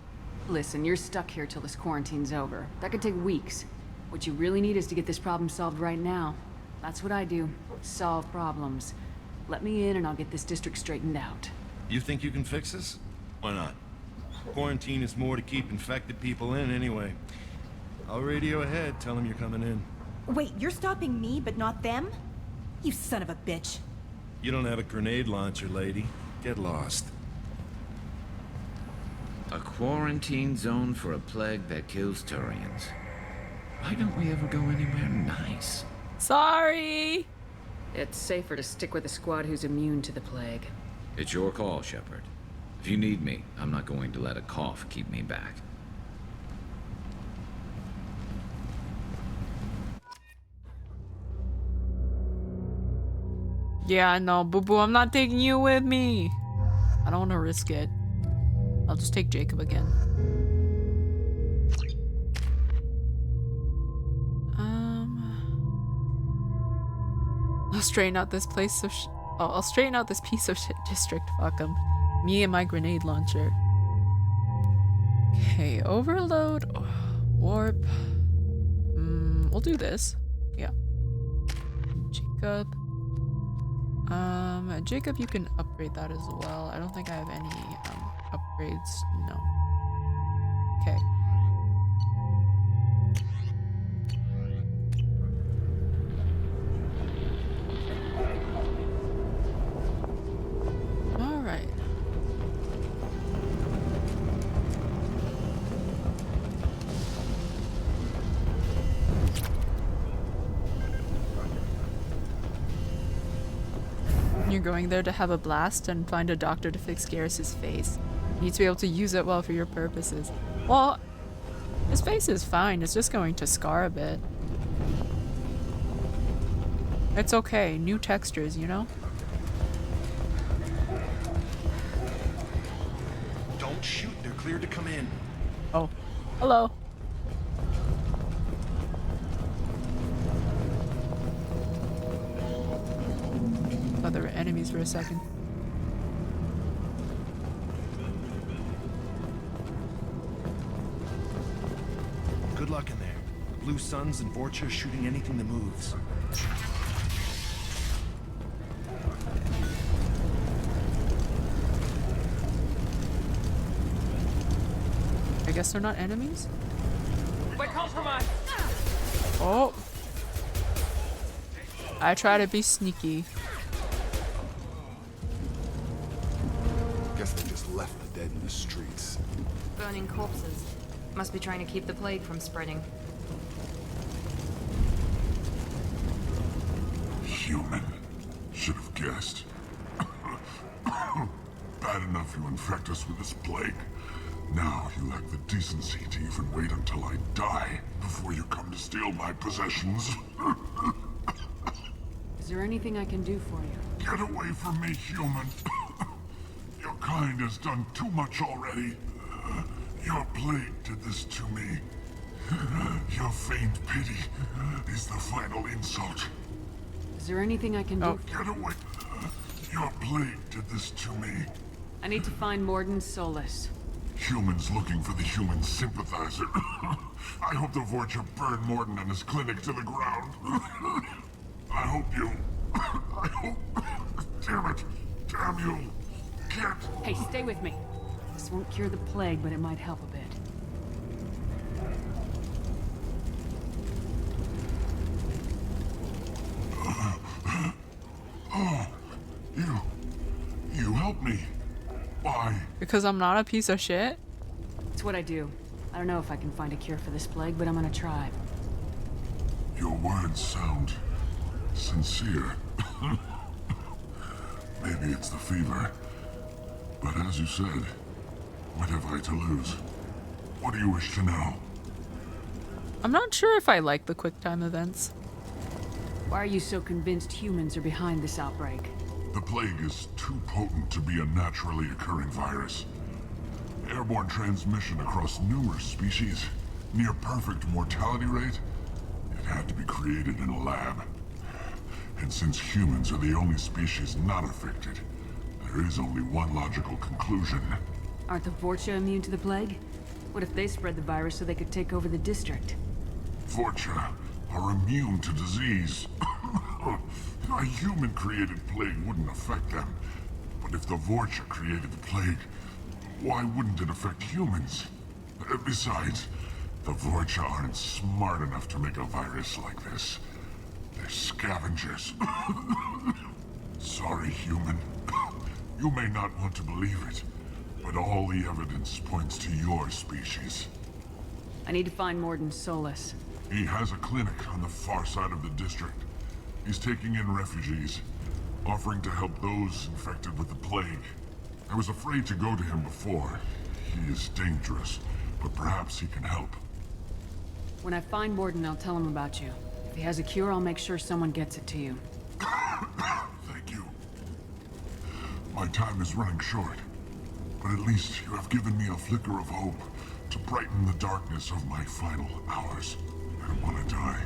S8: Listen, you're stuck here till this quarantine's over. That could take weeks. What you really need is to get this problem solved right now. That's what I do. Solve problems. Let me in and I'll get this district straightened out.
S12: You think you can fix this? Why not? Quarantine is more to keep infected people in anyway. I'll radio ahead, tell them you're coming in.
S17: Wait, you're stopping me, but not them? You son of a bitch.
S12: You don't have a grenade launcher, lady. Get lost.
S10: A quarantine zone for a plague that kills Turians. Why don't we ever go anywhere nice?
S1: Sorry!
S8: It's safer to stick with a squad who's immune to the plague.
S10: It's your call, Shepard. If you need me, I'm not going to let a cough keep me back.
S1: Yeah, no, boo-boo, I'm not taking you with me. I don't want to risk it. I'll just take Jacob again. I'll straighten out this place of I'll straighten out this piece of shit district. Fuck 'em. Me and my grenade launcher. Okay, overload, warp. We'll do this. Yeah. Jacob. Jacob, you can upgrade that as well. I don't think I have any upgrades. No. Okay. All right. You're going there to have a blast and find a doctor to fix Garrus's face. You need to be able to use it well for your purposes. Well, his face is fine. It's just going to scar a bit. It's okay. New textures, you know?
S12: Don't shoot. They're cleared to come in.
S1: Oh. Hello. Thought there were enemies for a second.
S12: Good luck in there. The Blue Suns and Vorcha shooting anything that moves.
S1: I guess they're not enemies?
S11: We're compromised.
S1: Oh. I try to be sneaky.
S7: Guess they just left the dead in the streets.
S2: Burning corpses. Must be trying to keep the plague from spreading.
S4: Human. Should have guessed. Bad enough you infect us with this plague. Now you lack the decency to even wait until I die before you come to steal my possessions.
S8: Is there anything I can do for you?
S4: Get away from me, human. Your kind has done too much already. Your plague did this to me. Your feigned pity is the final insult.
S8: Is there anything I can do?
S4: Get away. Your plague did this to me.
S8: I need to find Morden's Solus.
S4: Humans looking for the human sympathizer. I hope the Vorcha burn Morden and his clinic to the ground. I hope you... I hope... Damn it. Damn you. Can't...
S8: Hey, stay with me. This won't cure the plague, but it might help a bit.
S4: Oh, you helped me. Why?
S1: Because I'm not a piece of shit?
S8: It's what I do. I don't know if I can find a cure for this plague, but I'm gonna try.
S4: Your words sound sincere. Maybe it's the fever. But as you said, what have I to lose? What do you wish to know?
S1: I'm not sure if I like the QuickTime events.
S8: Why are you so convinced humans are behind this outbreak?
S4: The plague is too potent to be a naturally occurring virus. Airborne transmission across numerous species, near perfect mortality rate. It had to be created in a lab. And since humans are the only species not affected, there is only one logical conclusion.
S8: Aren't the Vorcha immune to the plague? What if they spread the virus so they could take over the district?
S4: Vorcha are immune to disease. A human-created plague wouldn't affect them. But if the Vorcha created the plague, why wouldn't it affect humans? Besides, the Vorcha aren't smart enough to make a virus like this. They're scavengers. Sorry, human. You may not want to believe it, but all the evidence points to your species.
S8: I need to find Morden Solus.
S4: He has a clinic on the far side of the district. He's taking in refugees, offering to help those infected with the plague. I was afraid to go to him before. He is dangerous, but perhaps he can help.
S8: When I find Morden, I'll tell him about you. If he has a cure, I'll make sure someone gets it to you.
S4: Thank you. My time is running short, but at least you have given me a flicker of hope to brighten the darkness of my final hours. I don't want to die.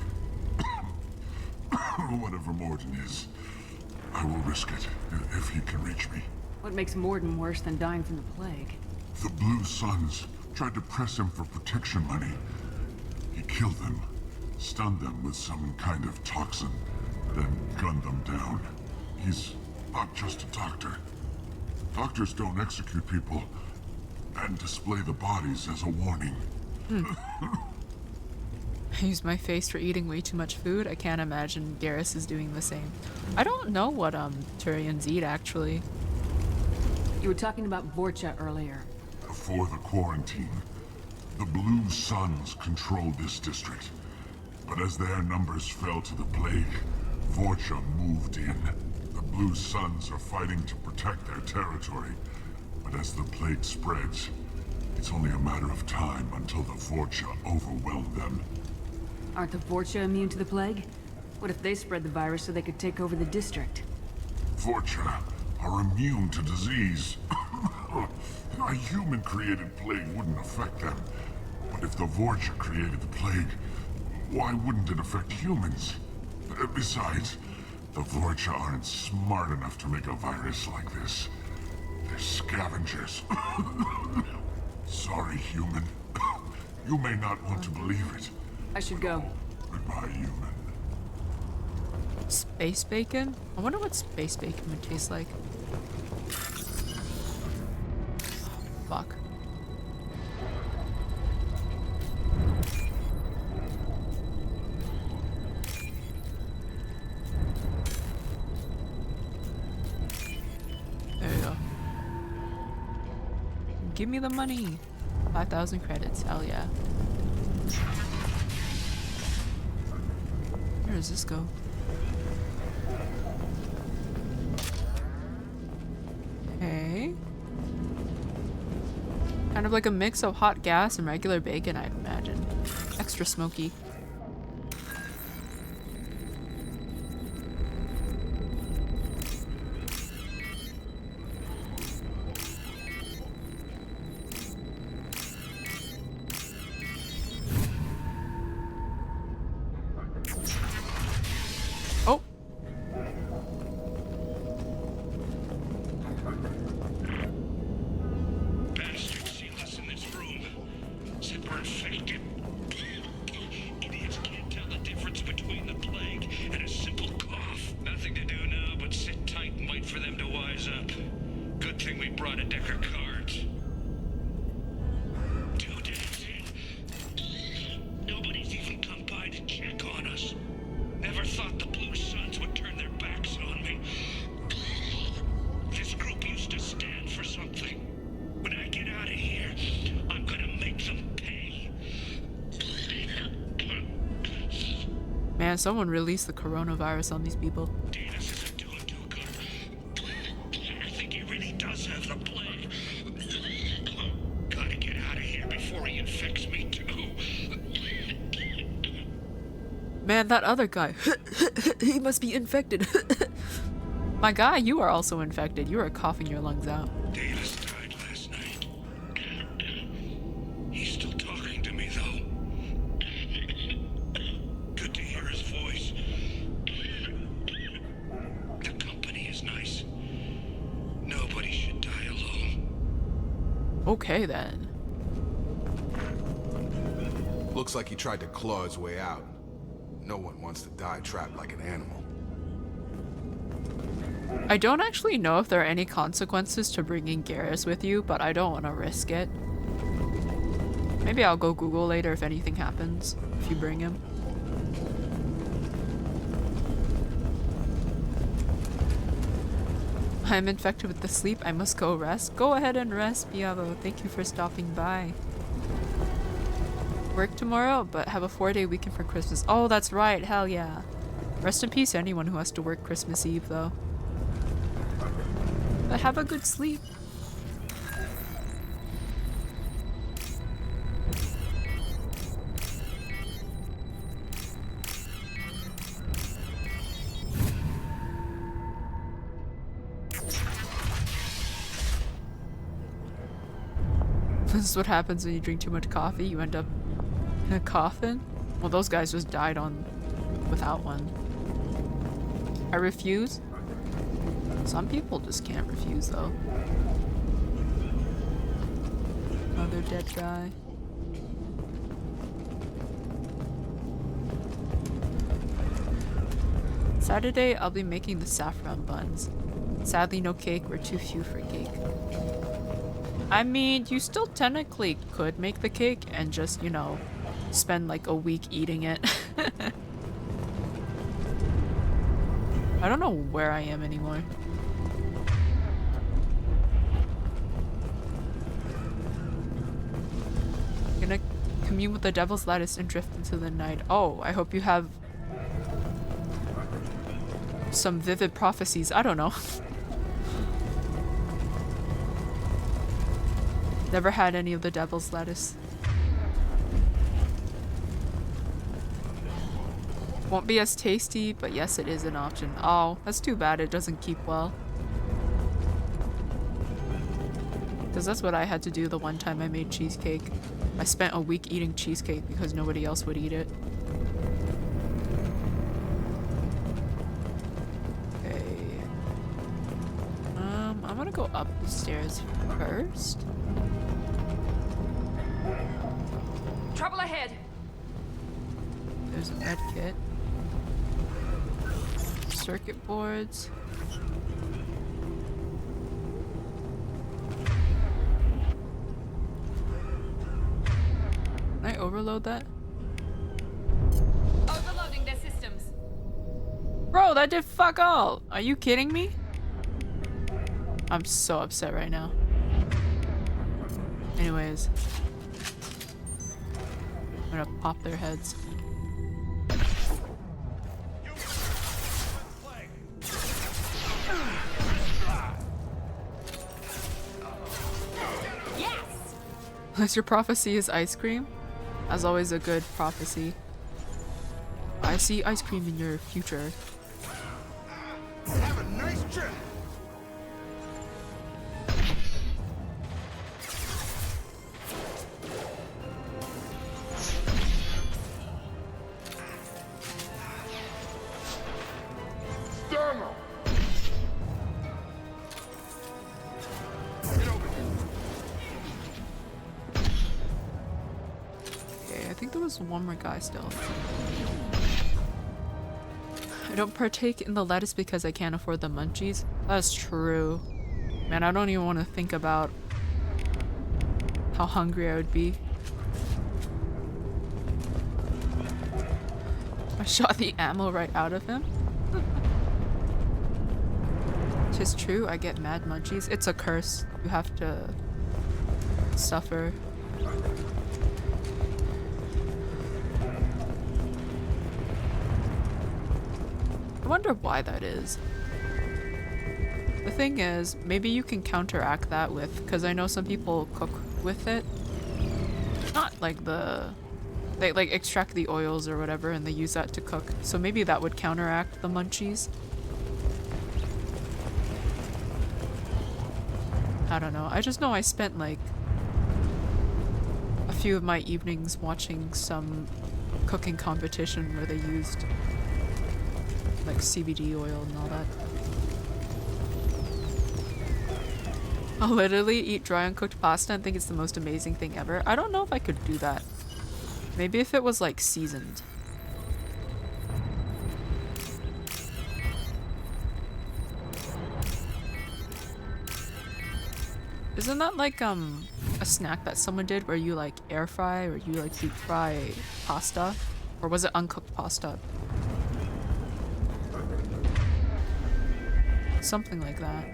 S4: Whatever Morden is, I will risk it if he can reach me.
S8: What makes Morden worse than dying from the plague?
S4: The Blue Suns tried to press him for protection money. He killed them, stunned them with some kind of toxin, then gunned them down. He's not just a doctor. Doctors don't execute people and display the bodies as a warning.
S1: I use my face for eating way too much food. I can't imagine Garrus is doing the same. I don't know what Turians eat actually.
S8: You were talking about Vorcha earlier.
S4: Before the quarantine, the Blue Suns controlled this district. But as their numbers fell to the plague, Vorcha moved in. The Blue Suns are fighting to protect their territory. But as the plague spreads, it's only a matter of time until the Vorcha overwhelm them.
S8: Aren't the Vorcha immune to the plague? What if they spread the virus so they could take over the district?
S4: Vorcha are immune to disease. A human-created plague wouldn't affect them. But if the Vorcha created the plague, why wouldn't it affect humans? Besides, the Vorcha aren't smart enough to make a virus like this. They're scavengers. Sorry, human. You may not want to believe it.
S8: I should go.
S4: Goodbye, human.
S1: Space bacon? I wonder what space bacon would taste like. Fuck. There we go. Give me the money. 5,000 credits. Hell yeah. Where does this go? Okay. Kind of like a mix of hot gas and regular bacon, I'd imagine. Extra smoky. Oh!
S13: Bastards sealed us in this room. Said we're infected. Idiots can't tell the difference between the plague and a simple cough. Nothing to do now but sit tight and wait for them to wise up. Good thing we brought a deck of cards. 2 days in. Nobody's even come by to check on us. Never thought the Blue Suns would turn their backs on me. This group used to stand for something. When I get out of here, I'm gonna make them pay.
S1: Man, someone released the coronavirus on these people.
S13: Davis isn't doing too good. I think he really does have the plague. Gotta get out of here before he infects me too.
S1: Man, that other guy. He must be infected. My guy, you are also infected. You are coughing your lungs out.
S13: Davis died last night. He's still talking to me, though. Good to hear his voice. The company is nice. Nobody should die alone.
S1: Okay, then.
S22: Looks like he tried to claw his way out. No one wants to die trapped like an animal.
S1: I don't actually know if there are any consequences to bringing Garrus with you, but I don't want to risk it. Maybe I'll go Google later if anything happens, if you bring him. I'm infected with the sleep. I must go rest. Go ahead and rest, Biavo. Thank you for stopping by. Work tomorrow, but have a 4-day weekend for Christmas. Oh, that's right. Hell yeah. Rest in peace anyone who has to work Christmas Eve, though. But have a good sleep. This is what happens when you drink too much coffee. You end up in a coffin. Well, those guys just died without one. I refuse. Some people just can't refuse, though. Another dead guy. Saturday, I'll be making the saffron buns. Sadly, no cake. We're too few for cake. I mean, you still technically could make the cake and just, you know, spend like a week eating it. I don't know where I am anymore. Gonna commune with the devil's lattice and drift into the night. Oh, I hope you have some vivid prophecies. I don't know. Never had any of the devil's lettuce. Won't be as tasty, but yes, it is an option. Oh, that's too bad it doesn't keep well. Because that's what I had to do the one time I made cheesecake. I spent a week eating cheesecake because nobody else would eat it. Okay. I'm gonna go up the stairs first.
S2: Trouble ahead.
S1: There's a med kit. Circuit boards. Can I overload that?
S2: Overloading their systems.
S1: Bro, that did fuck all. Are you kidding me? I'm so upset right now. Anyways. I'm gonna pop their heads.
S2: Yes!
S1: Unless your prophecy is ice cream. As always, a good prophecy. I see ice cream in your future.
S7: Have a nice trip.
S1: Okay, I think there was one more guy still. I don't partake in the lettuce because I can't afford the munchies. That's true. Man, I don't even want to think about how hungry I would be. I shot the ammo right out of him. Tis true, I get mad munchies. It's a curse. You have to suffer. I wonder why that is. The thing is, maybe you can counteract that with, because I know some people cook with it. Not like they like extract the oils or whatever and they use that to cook. So maybe that would counteract the munchies. I don't know. I just know I spent like a few of my evenings watching some cooking competition where they used like CBD oil and all that. I'll literally eat dry uncooked pasta and think it's the most amazing thing ever. I don't know if I could do that. Maybe if it was like seasoned. Isn't that like a snack that someone did where you like air fry or you like deep fry pasta? Or was it uncooked pasta? Something like that.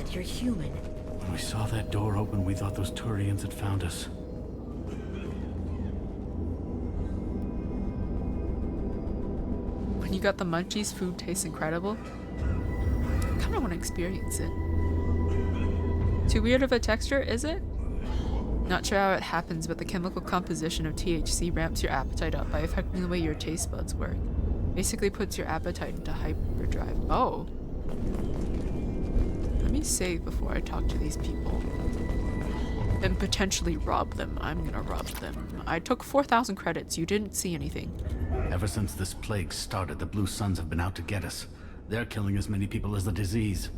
S9: God, you're human.
S20: When we saw that door open, we thought those Turians had found us.
S1: When you got the munchies, food tastes incredible. I kind of want to experience it. Too weird of a texture, is it? Not sure how it happens, but the chemical composition of THC ramps your appetite up by affecting the way your taste buds work. Basically puts your appetite into hyperdrive. Oh. Let me save before I talk to these people. And potentially rob them. I'm gonna rob them. I took 4,000 credits. You didn't see anything.
S20: Ever since this plague started, the Blue Suns have been out to get us. They're killing as many people as the disease.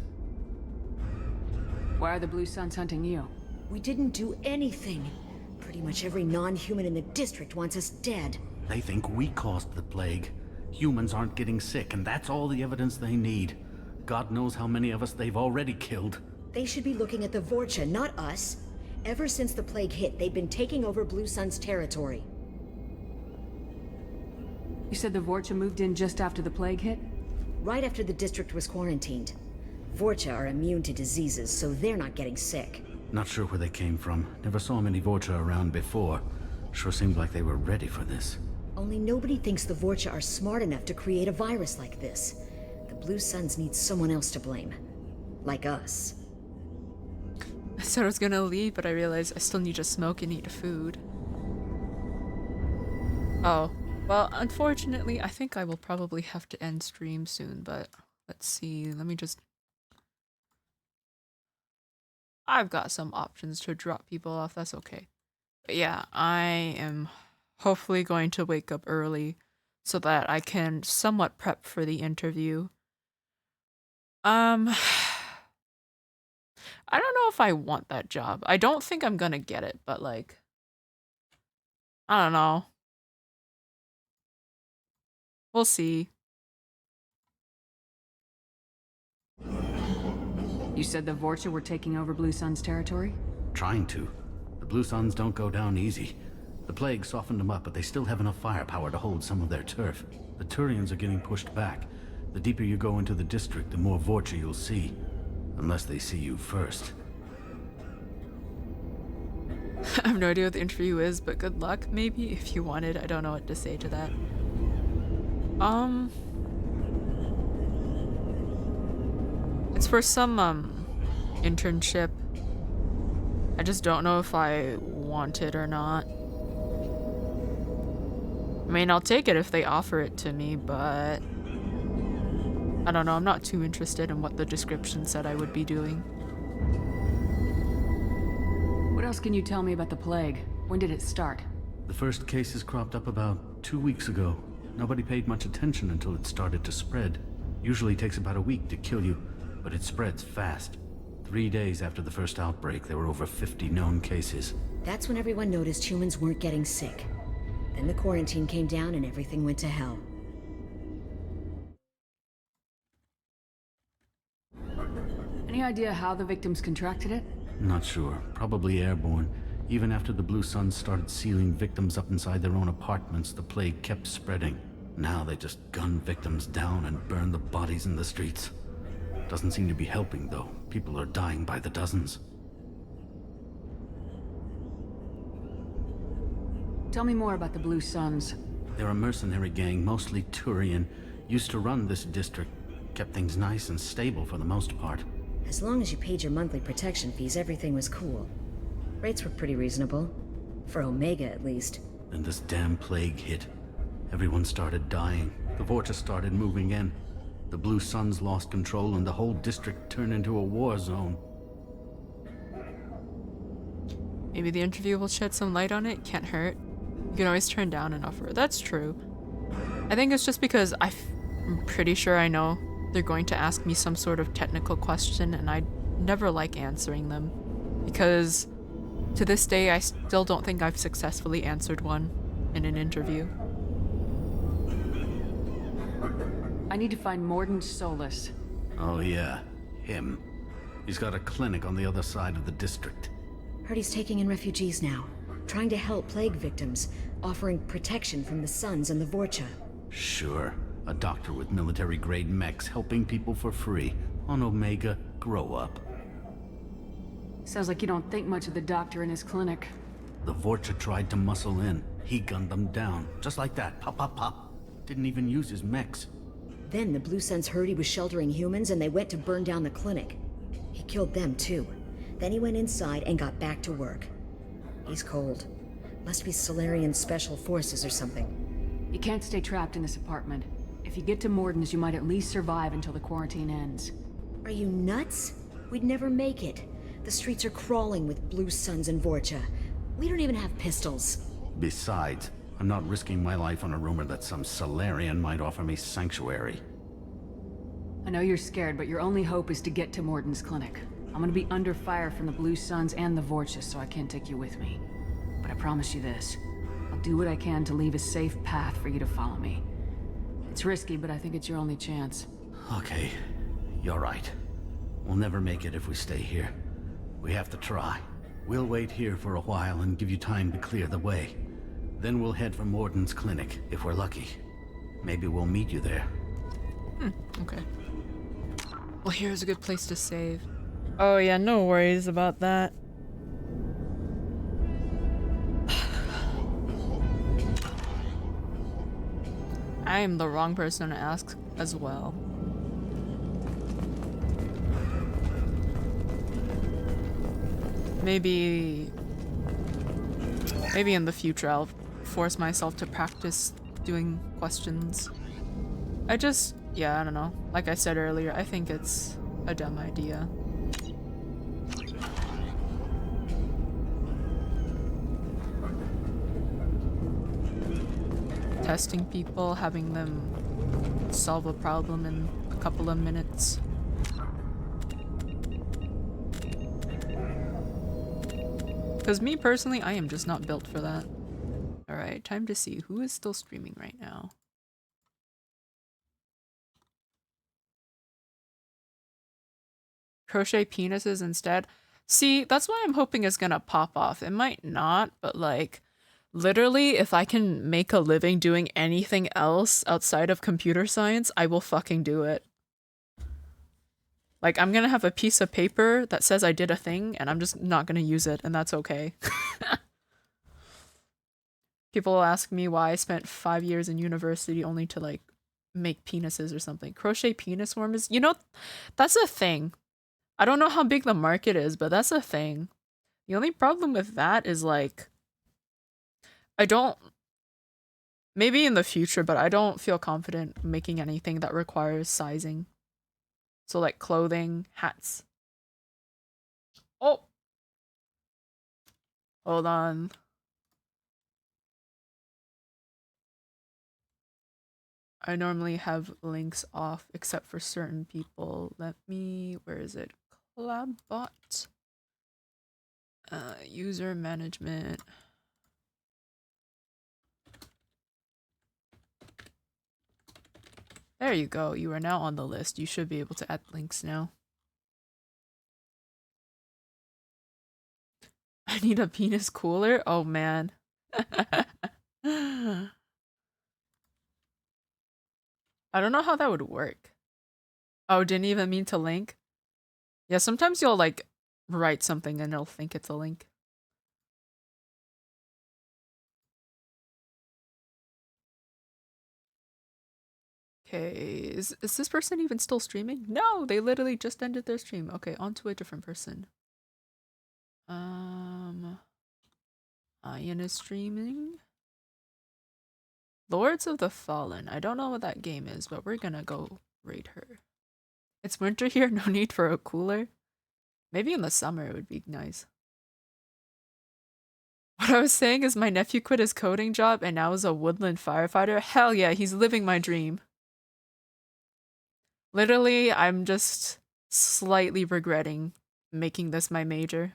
S8: Why are the Blue Suns hunting you?
S9: We didn't do anything. Pretty much every non-human in the district wants us dead.
S20: They think we caused the plague. Humans aren't getting sick, and that's all the evidence they need. God knows how many of us they've already killed.
S9: They should be looking at the Vorcha, not us. Ever since the plague hit, they've been taking over Blue Sun's territory.
S8: You said the Vorcha moved in just after the plague hit?
S9: Right after the district was quarantined. Vorcha are immune to diseases, so they're not getting sick.
S20: Not sure where they came from. Never saw many Vorcha around before. Sure seemed like they were ready for this.
S9: Only nobody thinks the Vorcha are smart enough to create a virus like this. The Blue Suns need someone else to blame. Like us.
S1: I said I was gonna leave, but I realized I still need to smoke and eat food. Oh. Well, unfortunately, I think I will probably have to end stream soon, but let's see. Let me just... I've got some options to drop people off. That's okay. But yeah, I am hopefully going to wake up early so that I can somewhat prep for the interview. I don't know if I want that job. I don't think I'm gonna get it, but like, I don't know. We'll see.
S8: You said the Vorcha were taking over Blue Sun's territory?
S20: Trying to. The Blue Suns don't go down easy. The plague softened them up, but they still have enough firepower to hold some of their turf. The Turians are getting pushed back. The deeper you go into the district, the more Vorcha you'll see. Unless they see you first.
S1: I have no idea what the interview is, but good luck, maybe, if you wanted. I don't know what to say to that. It's for some, internship. I just don't know if I want it or not. I mean, I'll take it if they offer it to me, but... I don't know, I'm not too interested in what the description said I would be doing.
S8: What else can you tell me about the plague? When did it start?
S20: The first cases cropped up about 2 weeks ago. Nobody paid much attention until it started to spread. Usually takes about a week to kill you, but it spreads fast. 3 days after the first outbreak, there were over 50 known cases.
S9: That's when everyone noticed humans weren't getting sick. Then the quarantine came down and everything went to hell.
S8: Any idea how the victims contracted it?
S20: Not sure. Probably airborne. Even after the Blue Suns started sealing victims up inside their own apartments, the plague kept spreading. Now they just gun victims down and burn the bodies in the streets. Doesn't seem to be helping, though. People are dying by the dozens.
S8: Tell me more about the Blue Suns.
S20: They're a mercenary gang, mostly Turian. Used to run this district. Kept things nice and stable for the most part.
S9: As long as you paid your monthly protection fees, everything was cool. Rates were pretty reasonable. For Omega, at least.
S20: Then this damn plague hit. Everyone started dying. The Vorcha started moving in. The Blue Suns lost control and the whole district turned into a war zone.
S1: Maybe the interview will shed some light on it. Can't hurt. You can always turn down an offer. That's true. I think it's just because I'm pretty sure I know they're going to ask me some sort of technical question and I never like answering them. Because to this day, I still don't think I've successfully answered one in an interview.
S8: I need to find Mordin Solus.
S20: Oh yeah, him. He's got a clinic on the other side of the district.
S9: Heard he's taking in refugees now. Trying to help plague victims. Offering protection from the Suns and the Vorcha.
S20: Sure. A doctor with military-grade mechs helping people for free. On Omega, grow up.
S8: Sounds like you don't think much of the doctor in his clinic.
S20: The Vorcha tried to muscle in. He gunned them down. Just like that. Pop, pop, pop. Didn't even use his mechs.
S9: Then the Blue Suns heard he was sheltering humans and they went to burn down the clinic. He killed them too. Then he went inside and got back to work. He's cold. Must be Solarian Special Forces or something.
S8: You can't stay trapped in this apartment. If you get to Morden's, you might at least survive until the quarantine ends.
S9: Are you nuts? We'd never make it. The streets are crawling with Blue Suns and Vorcha. We don't even have pistols.
S20: Besides, I'm not risking my life on a rumor that some Solarian might offer me sanctuary.
S8: I know you're scared, but your only hope is to get to Morden's clinic. I'm gonna be under fire from the Blue Suns and the Vorcha, so I can't take you with me. But I promise you this. I'll do what I can to leave a safe path for you to follow me. It's risky, but I think it's your only chance.
S20: Okay, you're right. We'll never make it if we stay here. We have to try. We'll wait here for a while and give you time to clear the way. Then we'll head for Morden's clinic, if we're lucky. Maybe we'll meet you there.
S1: Okay. Well, here's a good place to save. Oh yeah, no worries about that. I am the wrong person to ask as well. Maybe in the future I'll force myself to practice doing questions. Yeah, I don't know. Like I said earlier, I think it's a dumb idea. Testing people, having them solve a problem in a couple of minutes. Because me personally, I am just not built for that. Alright, time to see who is still streaming right now. Crochet penises instead. See, that's why I'm hoping it's gonna pop off. It might not, but like, literally, if I can make a living doing anything else outside of computer science, I will fucking do it. Like, I'm gonna have a piece of paper that says I did a thing, and I'm just not gonna use it, and that's okay. People will ask me why I spent 5 years in university only to, like, make penises or something. Crochet penis warmers? You know, that's a thing. I don't know how big the market is, but that's a thing. The only problem with that is, like, maybe in the future, but I don't feel confident making anything that requires sizing. So, like, clothing, hats. Oh! Hold on. I normally have links off except for certain people. Where is it? Collab-bot. User management. There you go. You are now on the list. You should be able to add links now. I need a penis cooler? Oh man. I don't know how that would work. Oh, didn't even mean to link? Yeah, sometimes you'll like write something and it'll think it's a link. Okay, is this person even still streaming? No, they literally just ended their stream. Okay, on to a different person. Ian is streaming. Lords of the Fallen. I don't know what that game is, but we're gonna go raid her. It's winter here, no need for a cooler. Maybe in the summer it would be nice. What I was saying is my nephew quit his coding job and now is a woodland firefighter. Hell yeah, he's living my dream. Literally, I'm just slightly regretting making this my major.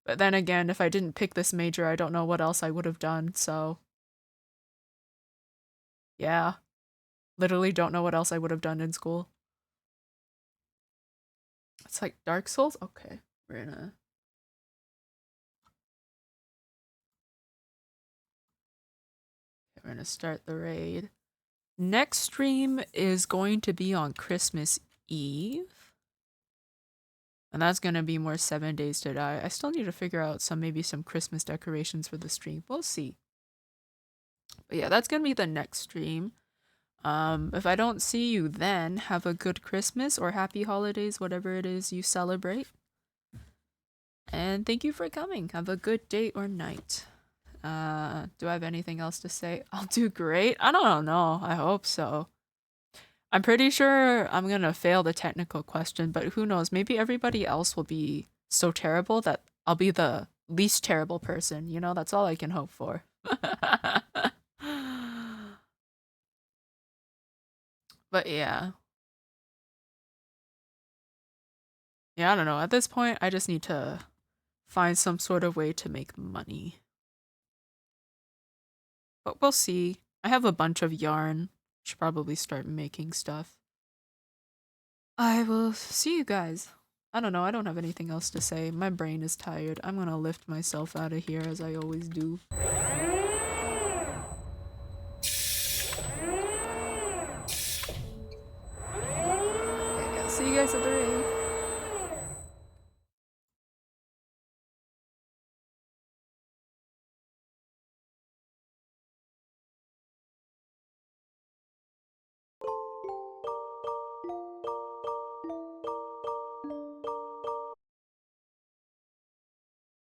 S1: But then again, if I didn't pick this major, I don't know what else I would have done, so... Yeah. Literally don't know what else I would have done in school. It's like Dark Souls? Okay, we're gonna start the raid. Next stream is going to be on Christmas Eve. And that's gonna be more 7 Days to Die. I still need to figure out maybe some Christmas decorations for the stream. We'll see. But yeah, that's gonna be the next stream. If I don't see you then, have a good Christmas or happy holidays, whatever it is you celebrate. And thank you for coming. Have a good day or night. Do I have anything else to say? I'll do great. I don't know. I hope so. I'm pretty sure I'm gonna fail the technical question, but who knows? Maybe everybody else will be so terrible that I'll be the least terrible person. You know, that's all I can hope for. But yeah. Yeah, I don't know. At this point, I just need to find some sort of way to make money. But we'll see. I have a bunch of yarn. Should probably start making stuff. I will see you guys. I don't know. I don't have anything else to say. My brain is tired. I'm gonna lift myself out of here as I always do. Okay, see you guys at the raid.